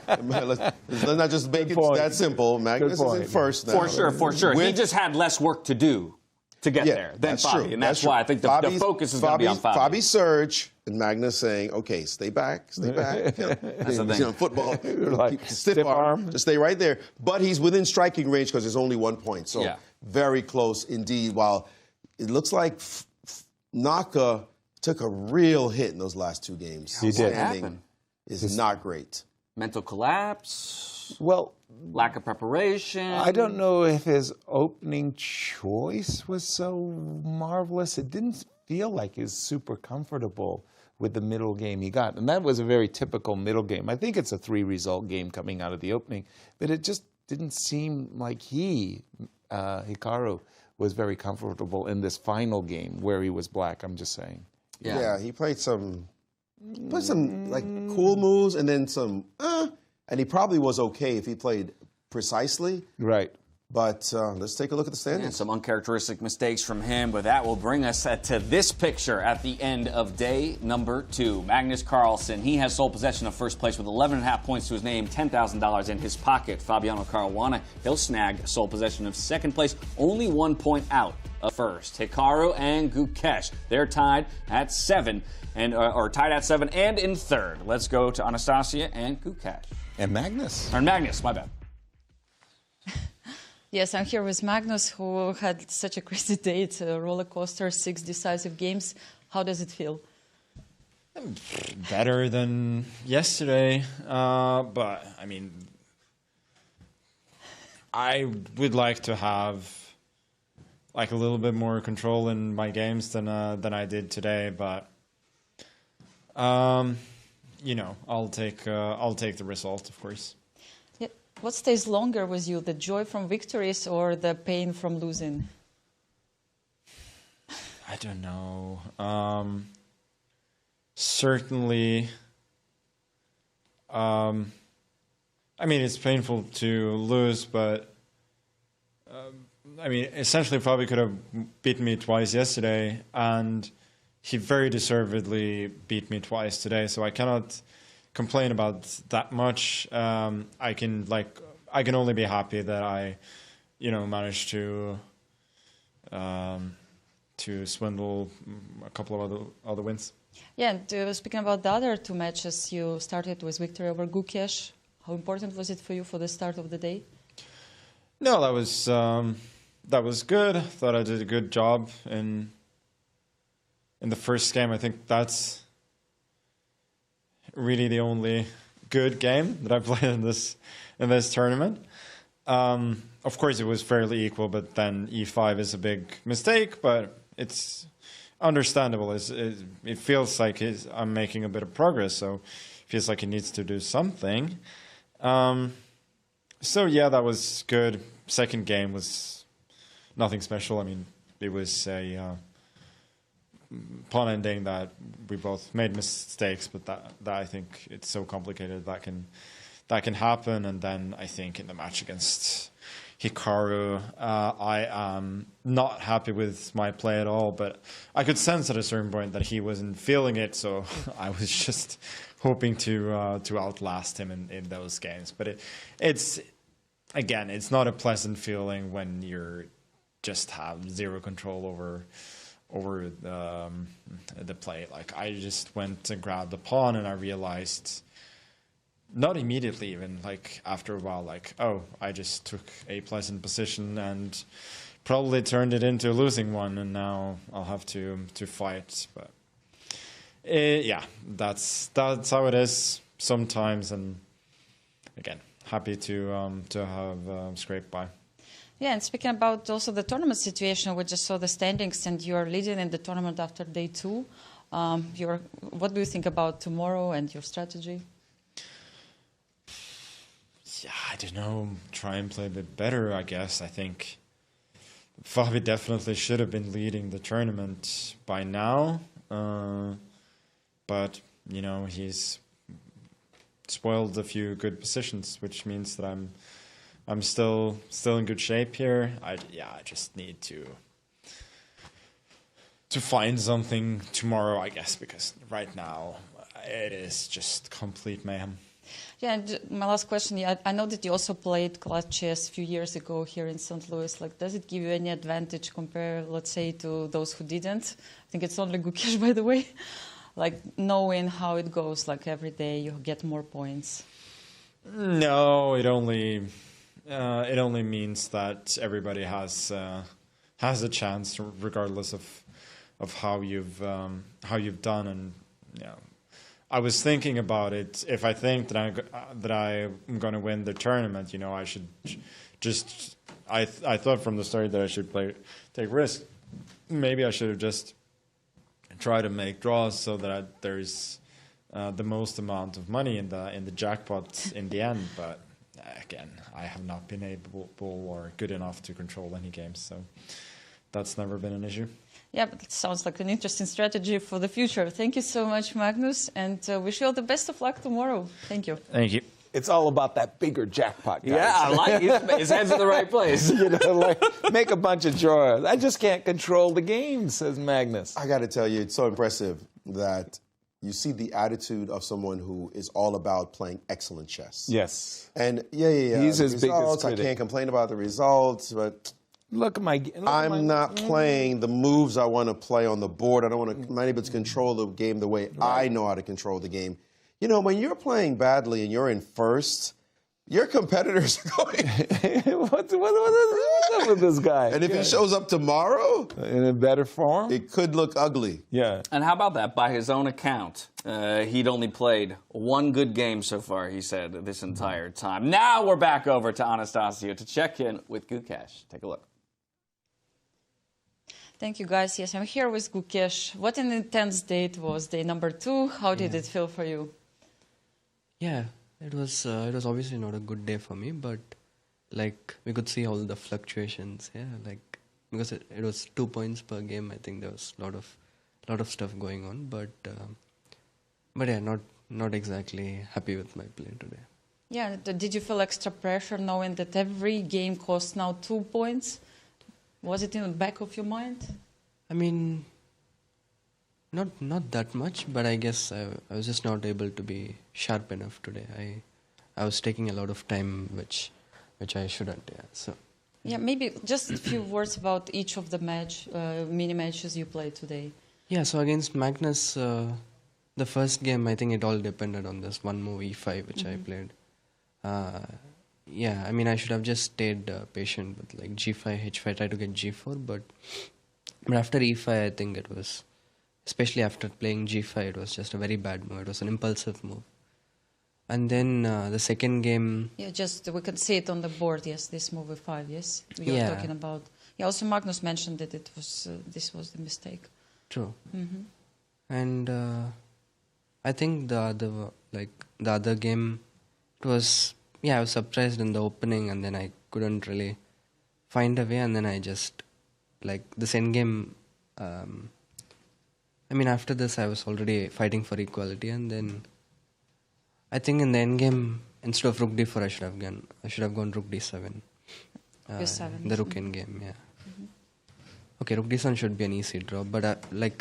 Speaker 5: Let's not just make it that simple. Magnus is in first now.
Speaker 3: For sure. He just had less work to do to get there than Fabi, and that's why I think the focus is going to be on Fabi.
Speaker 5: Fabi's surge, and Magnus saying, okay, stay back. That's the thing. Football,
Speaker 4: like
Speaker 5: stiff arm, just stay right there. But he's within striking range because there's only 1 point. So very close indeed, while it looks like Naka took a real hit in those last 2 games.
Speaker 4: He did.
Speaker 5: Is not great.
Speaker 3: Mental collapse.
Speaker 4: Well,
Speaker 3: lack of preparation.
Speaker 4: I don't know if his opening choice was so marvelous. It didn't feel like he was super comfortable with the middle game he got. And that was a very typical middle game. I think it's a 3-result game coming out of the opening. But it just didn't seem like Hikaru, was very comfortable in this final game where he was black, I'm just saying.
Speaker 5: Yeah, he played some like cool moves and then some and he probably was okay if he played precisely.
Speaker 4: Right.
Speaker 5: But let's take a look at the standings.
Speaker 3: Yeah, some uncharacteristic mistakes from him, but that will bring us to this picture at the end of day number 2. Magnus Carlsen, he has sole possession of first place with 11.5 points to his name, $10,000 in his pocket. Fabiano Caruana, he'll snag sole possession of second place, only 1 point out of first. Hikaru and Gukesh, they're tied at 7, or tied at 7 and in third. Let's go to Anastasiya and Gukesh.
Speaker 4: And Magnus.
Speaker 3: Or Magnus, my bad.
Speaker 2: Yes, I'm here with Magnus, who had such a crazy day. It's a roller coaster, 6 decisive games. How does it feel?
Speaker 15: Better than yesterday, but I mean, I would like to have like a little bit more control in my games than I did today. But you know, I'll take the result, of course.
Speaker 2: What stays longer with you, the joy from victories or the pain from losing?
Speaker 15: I don't know. Certainly, I I mean, it's painful to lose, but I mean, essentially, Fabi could have beaten me twice yesterday, and he very deservedly beat me twice today. So I cannot complain about that much. I can only be happy that I, managed to swindle a couple of other wins.
Speaker 2: Yeah, and speaking about the other two matches, you started with victory over Gukesh. How important was it for you for the start of the day?
Speaker 15: No, that was good. I thought I did a good job in the first game. I think that's really the only good game that I played in this tournament. Of course, it was fairly equal, but then E5 is a big mistake, but it's understandable. It feels like I'm making a bit of progress, so it feels like he needs to do something. So yeah, that was good. Second game was nothing special. I mean, it was a pawn ending that we both made mistakes, but that I think it's so complicated that can happen. And then I think in the match against Hikaru, I am not happy with my play at all, but I could sense at a certain point that he wasn't feeling it, so I was just hoping to outlast him in those games. But it's not a pleasant feeling when you're just have zero control over the play. Like, I just went and grabbed the pawn, and I realized, not immediately even, like after a while, like, oh, I just took a pleasant position and probably turned it into a losing one, and now I'll have to fight. But yeah, that's how it is sometimes, and again, happy to have scraped by.
Speaker 2: Yeah, and speaking about also the tournament situation, we just saw the standings, and you're leading in the tournament after day 2. What do you think about tomorrow and your strategy?
Speaker 15: Yeah, I don't know. Try and play a bit better, I guess. I think Fabi definitely should have been leading the tournament by now. But, he's spoiled a few good positions, which means that I'm still in good shape here. I just need to find something tomorrow, I guess, because right now it is just complete mayhem.
Speaker 2: Yeah, and my last question, I know that you also played clutch chess a few years ago here in St. Louis. Like, does it give you any advantage compared, let's say, to those who didn't? I think it's only Gukesh, by the way. Like, knowing how it goes, like every day you get more points.
Speaker 15: No, it only means that everybody has a chance, regardless of how you've done. And I was thinking about it. If I think that I'm going to win the tournament, I should just. I thought from the start that I should take risks. Maybe I should have just tried to make draws so that there's the most amount of money in the jackpot in the end. But again, I have not been able or good enough to control any games, so that's never been an issue.
Speaker 2: Yeah, but it sounds like an interesting strategy for the future. Thank you so much, Magnus, and wish you all the best of luck tomorrow. Thank you.
Speaker 15: Thank you.
Speaker 4: It's all about that bigger jackpot, guys.
Speaker 3: Yeah, I like it. His head's in the right place.
Speaker 4: Make a bunch of drawers. I just can't control the game, says Magnus.
Speaker 5: I got to tell you, it's so impressive that you see the attitude of someone who is all about playing excellent chess.
Speaker 4: Yes.
Speaker 5: And yeah.
Speaker 4: He's his biggest
Speaker 5: critic. I can't complain about the results, but I'm not playing the moves I want to play on the board. I'm not able to control the game the way I know how to control the game. When you're playing badly and you're in first, your competitors are going,
Speaker 4: what's up with this guy?
Speaker 5: And if he shows up tomorrow
Speaker 4: in a better form,
Speaker 5: it could look ugly.
Speaker 4: Yeah.
Speaker 3: And how about that? By his own account, he'd only played one good game so far, he said, this entire time. Now we're back over to Anastasiya to check in with Gukesh. Take a look.
Speaker 2: Thank you, guys. Yes, I'm here with Gukesh. What an intense day it was, day number 2. How did it feel for you?
Speaker 16: Yeah, it was obviously not a good day for me, but like we could see all the fluctuations. Yeah, like because it was 2 points per game. I think there was a lot of stuff going on, but yeah, not exactly happy with my play today.
Speaker 2: Yeah, did you feel extra pressure knowing that every game costs now 2 points? Was it in the back of your mind?
Speaker 16: I mean, not that much, but I guess I was just not able to be sharp enough today. I was taking a lot of time, which I shouldn't. Yeah. So.
Speaker 2: Yeah, maybe just a few words about each of the mini matches you played today.
Speaker 16: Yeah, so against Magnus, the first game, I think it all depended on this one move E5 which I played. Yeah, I mean I should have just stayed patient with like G5, H5, try to get G4, but after E5 I think it was, especially after playing G5, it was just a very bad move. It was an impulsive move. And then the second game...
Speaker 2: Yeah, just we can see it on the board, yes, this move E5, yes? You're talking about... Yeah, also Magnus mentioned that it was this was the mistake.
Speaker 16: True. And I think the other game, it was... Yeah, I was surprised in the opening and then I couldn't really find a way, and then I just... Like, this endgame... I mean, after this I was already fighting for equality, and then... I think in the endgame, instead of rook d4, I should have gone rook d7.
Speaker 2: D7.
Speaker 16: The rook endgame, yeah. Okay, rook d7 should be an easy draw, but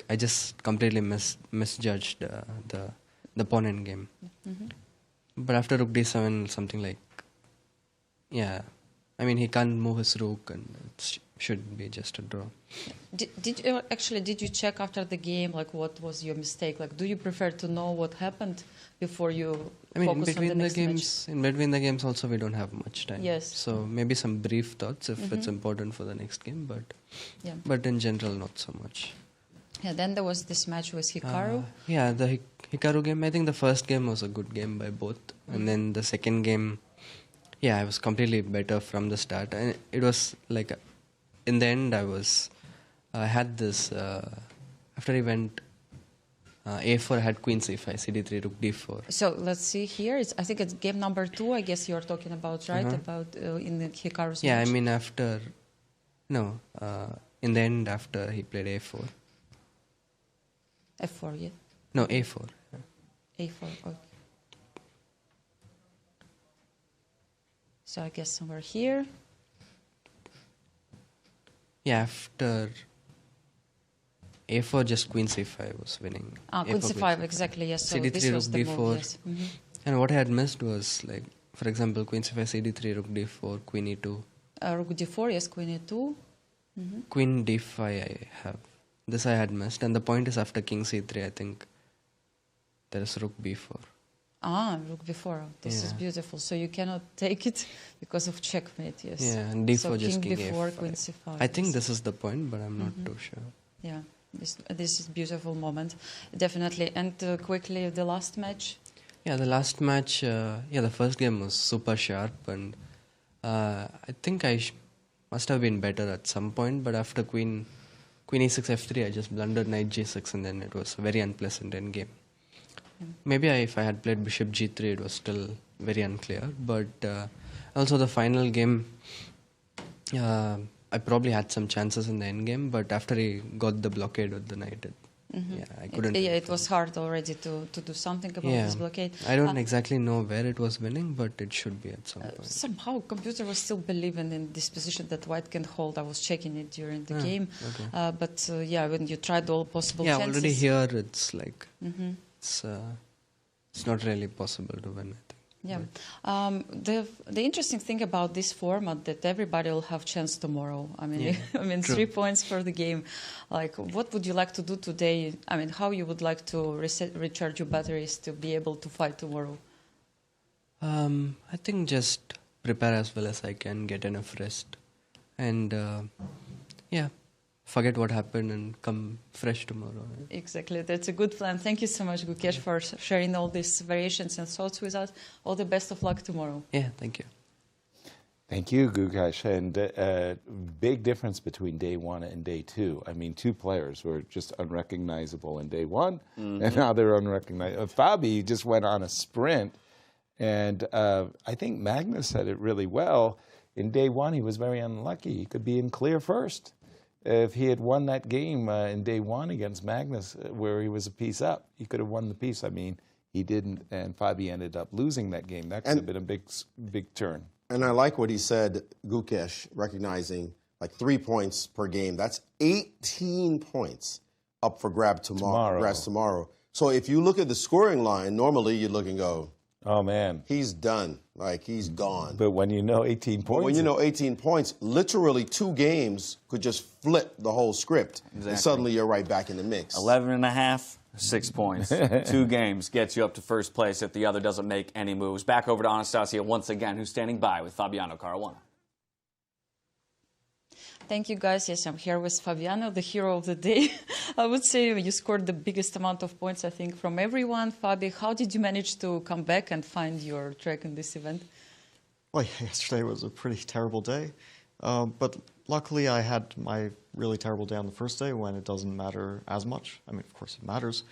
Speaker 16: I just completely misjudged the pawn endgame. But after rook d7, something like, yeah, I mean he can't move his rook, and it should be just a draw.
Speaker 2: Did you check after the game, like what was your mistake? Like, do you prefer to know what happened before you focus on the next match?
Speaker 16: In between the games also we don't have much time.
Speaker 2: Yes.
Speaker 16: So maybe some brief thoughts if it's important for the next game, but in general not so much.
Speaker 2: Yeah, then there was this match with Hikaru.
Speaker 16: Yeah, the Hikaru game, I think the first game was a good game by both. And then the second game, yeah, I was completely better from the start. And it was like, in the end I had this, after he went A4, I had queen c5, cd3, rook d4.
Speaker 2: So let's see here. I think it's game number 2, I guess you're talking about, right? About in the Hikaru's
Speaker 16: match. I mean in the end after he played A4.
Speaker 2: F4, yeah?
Speaker 16: No, A4.
Speaker 2: A4, okay. So I guess somewhere here.
Speaker 16: Yeah, after A4, just queen c5 was winning.
Speaker 2: Queen c5, exactly, yes. So
Speaker 16: CD3,
Speaker 2: this was
Speaker 16: rook
Speaker 2: the
Speaker 16: d4.
Speaker 2: move, yes.
Speaker 16: And what I had missed was, like, for example, queen c5, cd3, rook d4, queen e2.
Speaker 2: Rook d4, yes, queen e2.
Speaker 16: Queen d5 I have. This I had missed. And the point is after king c3, I think there is rook b4.
Speaker 2: Rook b4. This is beautiful. So you cannot take it because of checkmate, yes.
Speaker 16: Yeah, and d4
Speaker 2: so
Speaker 16: just
Speaker 2: king
Speaker 16: king
Speaker 2: b4,
Speaker 16: a5.
Speaker 2: queen c5.
Speaker 16: I think this is the point, but I'm not too sure.
Speaker 2: Yeah, this is beautiful moment, definitely. And quickly, the last match?
Speaker 16: Yeah, the last match, the first game was super sharp, and I think I must have been better at some point, but after queen e6, f3, I just blundered knight g6, and then it was a very unpleasant endgame. Maybe if I had played bishop g3, it was still very unclear, but also the final game, I probably had some chances in the endgame, but after he got the blockade with the knight, I couldn't.
Speaker 2: It was hard already to do something about this blockade.
Speaker 16: I don't exactly know where it was winning, but it should be at some point.
Speaker 2: Somehow, computer was still believing in this position that white can hold. I was checking it during the game, but when you tried all possible chances.
Speaker 16: Already here it's like it's not really possible to win, I think.
Speaker 2: Yeah, the interesting thing about this format that everybody will have chance tomorrow. I mean,
Speaker 16: True.
Speaker 2: 3 points for the game. Like, what would you like to do today? I mean, how you would like to recharge your batteries to be able to fight tomorrow?
Speaker 16: I think just prepare as well as I can, get enough rest, and forget what happened and come fresh tomorrow.
Speaker 2: Exactly, that's a good plan. Thank you so much, Gukesh, for sharing all these variations and thoughts with us. All the best of luck tomorrow.
Speaker 16: Yeah, thank you.
Speaker 4: Thank you, Gukesh. And big difference between day 1 and day 2. I mean, 2 players were just unrecognizable in day 1, and now they're unrecognizable. Fabi just went on a sprint, and I think Magnus said it really well. In day 1, he was very unlucky. He could be in clear first. If he had won that game in day 1 against Magnus, where he was a piece up, he could have won the piece. I mean, he didn't, and Fabi ended up losing that game. That could have been a big turn.
Speaker 5: And I like what he said, Gukesh, recognizing like 3 points per game. That's 18 points up for grabs tomorrow. So if you look at the scoring line, normally you look and go,
Speaker 4: oh, man.
Speaker 5: He's done. Like, he's gone.
Speaker 4: But when you know 18 points.
Speaker 5: When you know 18 points, literally 2 games could just flip the whole script.
Speaker 3: Exactly.
Speaker 5: And suddenly you're right back in the mix.
Speaker 3: 11.5, 6 points. 2 games gets you up to first place if the other doesn't make any moves. Back over to Anastasiya once again, who's standing by with Fabiano Caruana.
Speaker 2: Thank you, guys. Yes, I'm here with Fabiano, the hero of the day. I would say you scored the biggest amount of points, I think, from everyone. Fabi, how did you manage to come back and find your track in this event?
Speaker 6: Well, yesterday was a pretty terrible day. But luckily, I had my really terrible day on the first day when it doesn't matter as much. I mean, of course, it matters.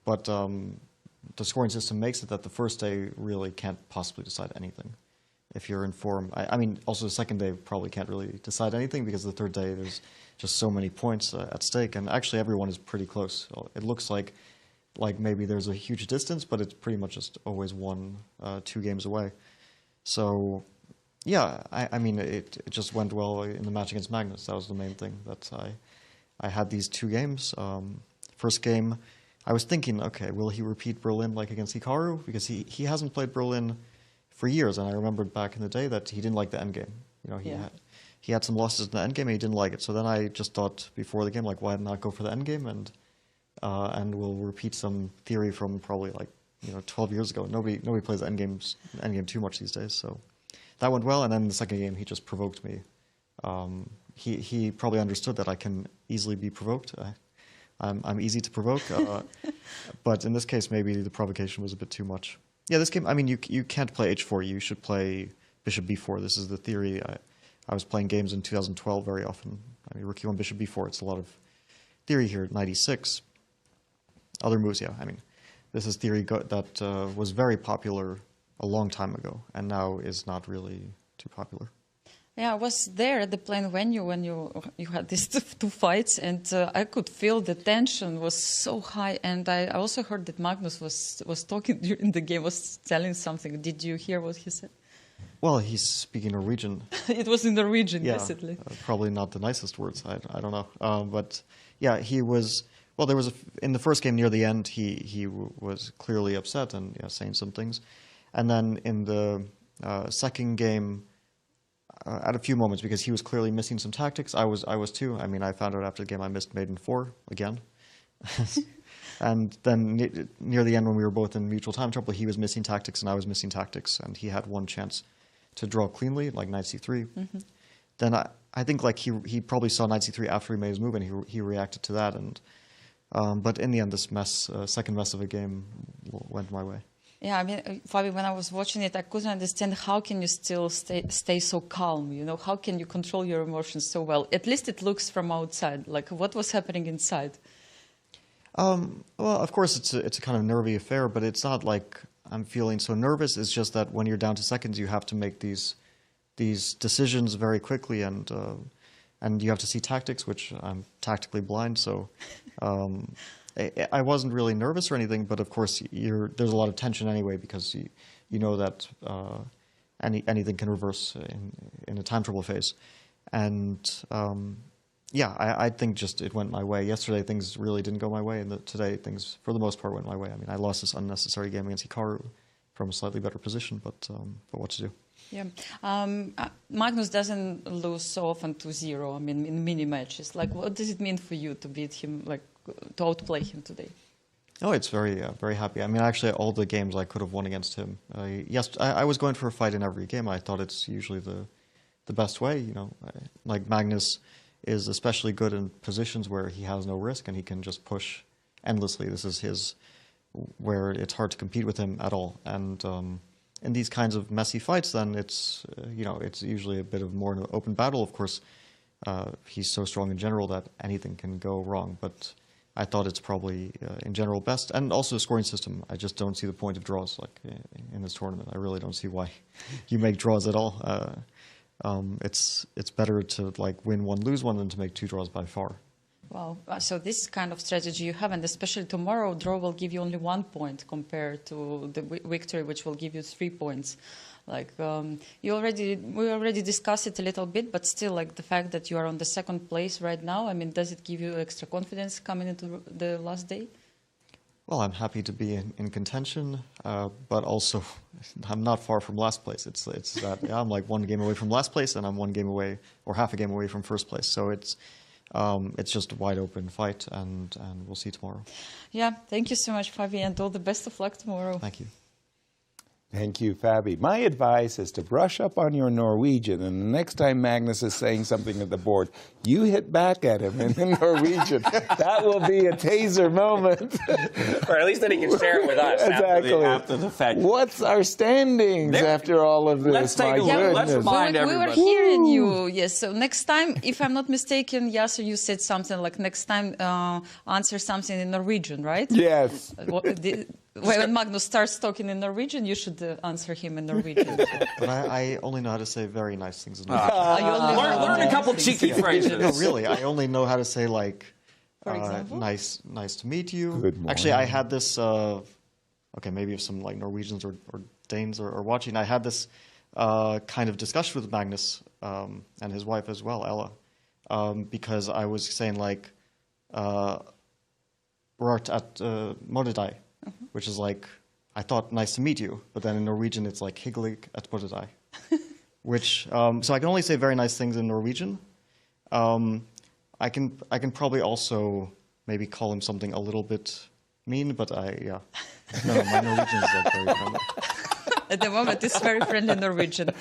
Speaker 6: But the scoring system makes it that the first day really can't possibly decide anything. If you're in form, I mean, also the second day probably can't really decide anything because the third day there's just so many points at stake, and actually everyone is pretty close. It looks like maybe there's a huge distance, but it's pretty much just always 1-2 games away. So, yeah, I mean, it just went well in the match against Magnus. That was the main thing. That I had these 2 games. First game, I was thinking, okay, will he repeat Berlin like against Hikaru? Because he hasn't played Berlin for years, and I remembered back in the day that he didn't like the endgame. You know, he had some losses in the endgame and he didn't like it. So then I just thought before the game, like, why not go for the endgame and we'll repeat some theory from probably 12 years ago. Nobody plays the endgame too much these days. So that went well, and then the second game he just provoked me. He probably understood that I can easily be provoked. I'm easy to provoke, but in this case maybe the provocation was a bit too much. Yeah, this game, I mean, you can't play h4. You should play bishop b4. This is the theory. I was playing games in 2012 very often. I mean, rook e1, bishop b4. It's a lot of theory here. Knight e6. Other moves, yeah. I mean, this is theory that was very popular a long time ago, and now is not really too popular.
Speaker 2: Yeah, I was there at the playing venue when you had these 2 fights, and I could feel the tension was so high. And I also heard that Magnus was talking during the game, was telling something. Did you hear what he said?
Speaker 6: Well, he's speaking Norwegian.
Speaker 2: It was in Norwegian,
Speaker 6: yeah,
Speaker 2: basically.
Speaker 6: Probably not the nicest words. I don't know. But yeah, he was. Well, there was in the first game near the end, he was clearly upset and saying some things, and then in the second game. At a few moments, because he was clearly missing some tactics. I was too. I mean, I found out after the game I missed Maiden 4 again. And then near the end, when we were both in mutual time trouble, he was missing tactics and I was missing tactics, and he had one chance to draw cleanly, like knight c3. Mm-hmm. Then I think like he probably saw knight c3 after he made his move, and he reacted to that. And but in the end, this second mess of a game went my way.
Speaker 2: Yeah, I mean, Fabi, when I was watching it, I couldn't understand how can you still stay so calm, you know? How can you control your emotions so well? At least it looks from outside. Like, what was happening inside?
Speaker 6: Well, of course, it's a kind of nervy affair, but it's not like I'm feeling so nervous. It's just that when you're down to seconds, you have to make these decisions very quickly, and you have to see tactics, which I'm tactically blind, so... I wasn't really nervous or anything, but of course there's a lot of tension anyway, because you know that anything can reverse in a time trouble phase. And yeah, I think just it went my way. Yesterday things really didn't go my way, and today things for the most part went my way. I mean, I lost this unnecessary game against Hikaru from a slightly better position, but what to do?
Speaker 2: Yeah, Magnus doesn't lose so often 2-0. I mean, in mini matches. Like, what does it mean for you to beat him, like to outplay him today?
Speaker 6: Oh, it's very happy. I mean, actually, all the games I could have won against him. Yes, I was going for a fight in every game. I thought it's usually the best way. You know, like Magnus is especially good in positions where he has no risk and he can just push endlessly. This is where it's hard to compete with him at all. And in these kinds of messy fights, then it's it's usually a bit of more an open battle. Of course, he's so strong in general that anything can go wrong. But I thought it's probably in general best, and also the scoring system. I just don't see the point of draws like in this tournament. I really don't see why you make draws at all. It's better to like win one, lose one than to make 2 draws by far.
Speaker 2: Wow. So this kind of strategy you have, and especially tomorrow, draw will give you only 1 point compared to the victory, which will give you 3 points. Like we already discussed it a little bit, but still, like the fact that you are on the second place right now, I mean, does it give you extra confidence coming into the last day?
Speaker 6: Well, I'm happy to be in contention, but also I'm not far from last place. It's that yeah, I'm like 1 game away from last place, and I'm 1 game away or half a game away from first place. So it's just a wide open fight, and we'll see tomorrow.
Speaker 2: Yeah, thank you so much, Fabi, and all the best of luck tomorrow.
Speaker 6: Thank you.
Speaker 4: Thank you, Fabi. My advice is to brush up on your Norwegian, and the next time Magnus is saying something at the board, you hit back at him in Norwegian. That will be a taser moment.
Speaker 3: Or at least then he can share it with us after the fact.
Speaker 4: What's our standings after all of this?
Speaker 3: Let's take a look. Let's remind everybody.
Speaker 2: We were hearing you, yes. So next time, if I'm not mistaken, Yasser, you said something like next time answer something in Norwegian, right?
Speaker 4: Yes.
Speaker 2: When Magnus starts talking in Norwegian, you should answer him in Norwegian.
Speaker 6: But I only know how to say very nice things in Norwegian.
Speaker 3: Learn a couple cheeky phrases.
Speaker 6: No, really, I only know how to say like,
Speaker 2: for example?
Speaker 6: nice to meet you.
Speaker 4: Good morning.
Speaker 6: Actually, I had this. Okay, maybe if some like Norwegians or Danes are watching, I had this kind of discussion with Magnus and his wife as well, Ella, because I was saying like, Rart at Mordedai. Which is like, I thought nice to meet you, but then in Norwegian it's like hyggelig at Mordedai. Which, so I can only say very nice things in Norwegian. I can probably also maybe call him something a little bit mean, but no, my Norwegian is like very friendly.
Speaker 2: At the moment, it's very friendly Norwegian.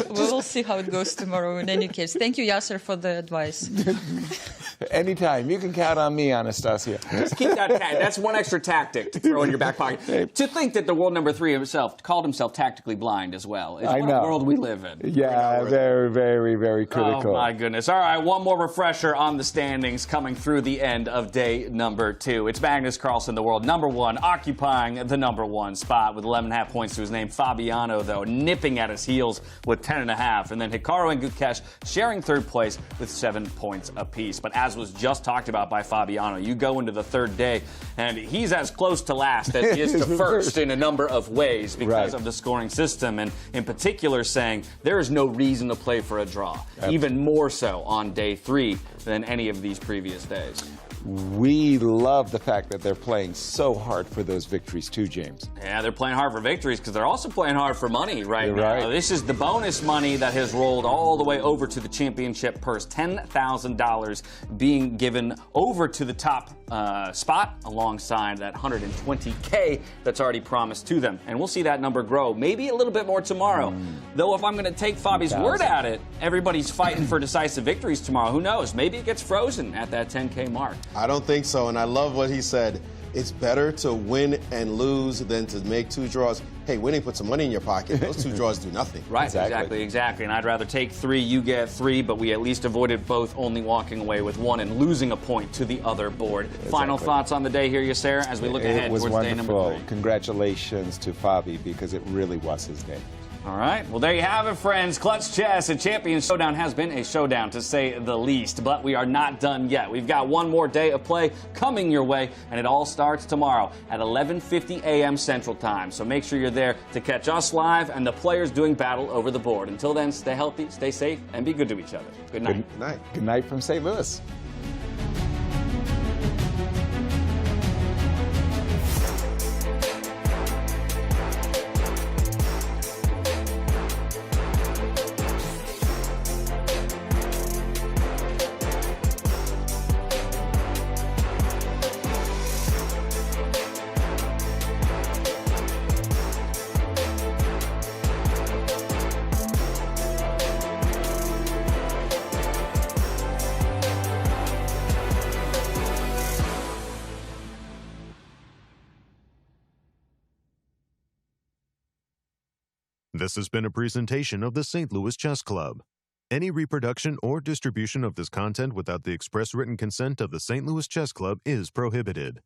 Speaker 2: We will see how it goes tomorrow in any case. Thank you, Yasser, for the advice.
Speaker 4: Anytime. You can count on me, Anastasiya.
Speaker 3: Just keep that. That's one extra tactic to throw in your back pocket. To think that the world number 3 himself called himself tactically blind as well. It's what a world we live in.
Speaker 4: Yeah, very, very, very critical.
Speaker 3: Oh, my goodness. All right, one more refresher on the standings coming through the end of day number 2. It's Magnus Carlsen, the world number 1, occupying the number 1 spot with 11.5 points to his name. Fabiano, though, nipping at his heels with 10.5. And then Hikaru and Gukesh sharing 3rd place with 7 points apiece. But as was just talked about by Fabiano, you go into the 3rd day, and he's as close to last as he is to first in a number of ways because of the scoring system. And in particular saying there is no reason to play for a draw, even more so on day 3 than any of these previous days.
Speaker 4: We love the fact that they're playing so hard for those victories too, James.
Speaker 3: Yeah, they're playing hard for victories because they're also playing hard for money right now.
Speaker 4: Right.
Speaker 3: This is the bonus money that has rolled all the way over to the championship purse. $10,000 being given over to the top spot alongside that $120K that's already promised to them. And we'll see that number grow, maybe a little bit more tomorrow. Though if I'm going to take Fabi's word at it, everybody's fighting for decisive victories tomorrow. Who knows? Maybe it gets frozen at that 10K mark.
Speaker 5: I don't think so, and I love what he said. It's better to win and lose than to make 2 draws. Hey, winning puts some money in your pocket. Those 2 draws do nothing.
Speaker 3: Right, exactly. And I'd rather take 3, you get 3, but we at least avoided both only walking away with 1 and losing a point to the other board. Exactly. Final thoughts on the day here, Yasser, as we look ahead towards day number 3.
Speaker 4: Congratulations to Fabi, because it really was his day.
Speaker 3: All right. Well, there you have it, friends. Clutch Chess and Champions Showdown has been a showdown, to say the least. But we are not done yet. We've got one more day of play coming your way, and it all starts tomorrow at 11:50 a.m. Central Time. So make sure you're there to catch us live and the players doing battle over the board. Until then, stay healthy, stay safe, and be good to each other. Good night.
Speaker 5: Good night.
Speaker 4: Good night from St. Louis.
Speaker 1: This has been a presentation of the St. Louis Chess Club. Any reproduction or distribution of this content without the express written consent of the St. Louis Chess Club is prohibited.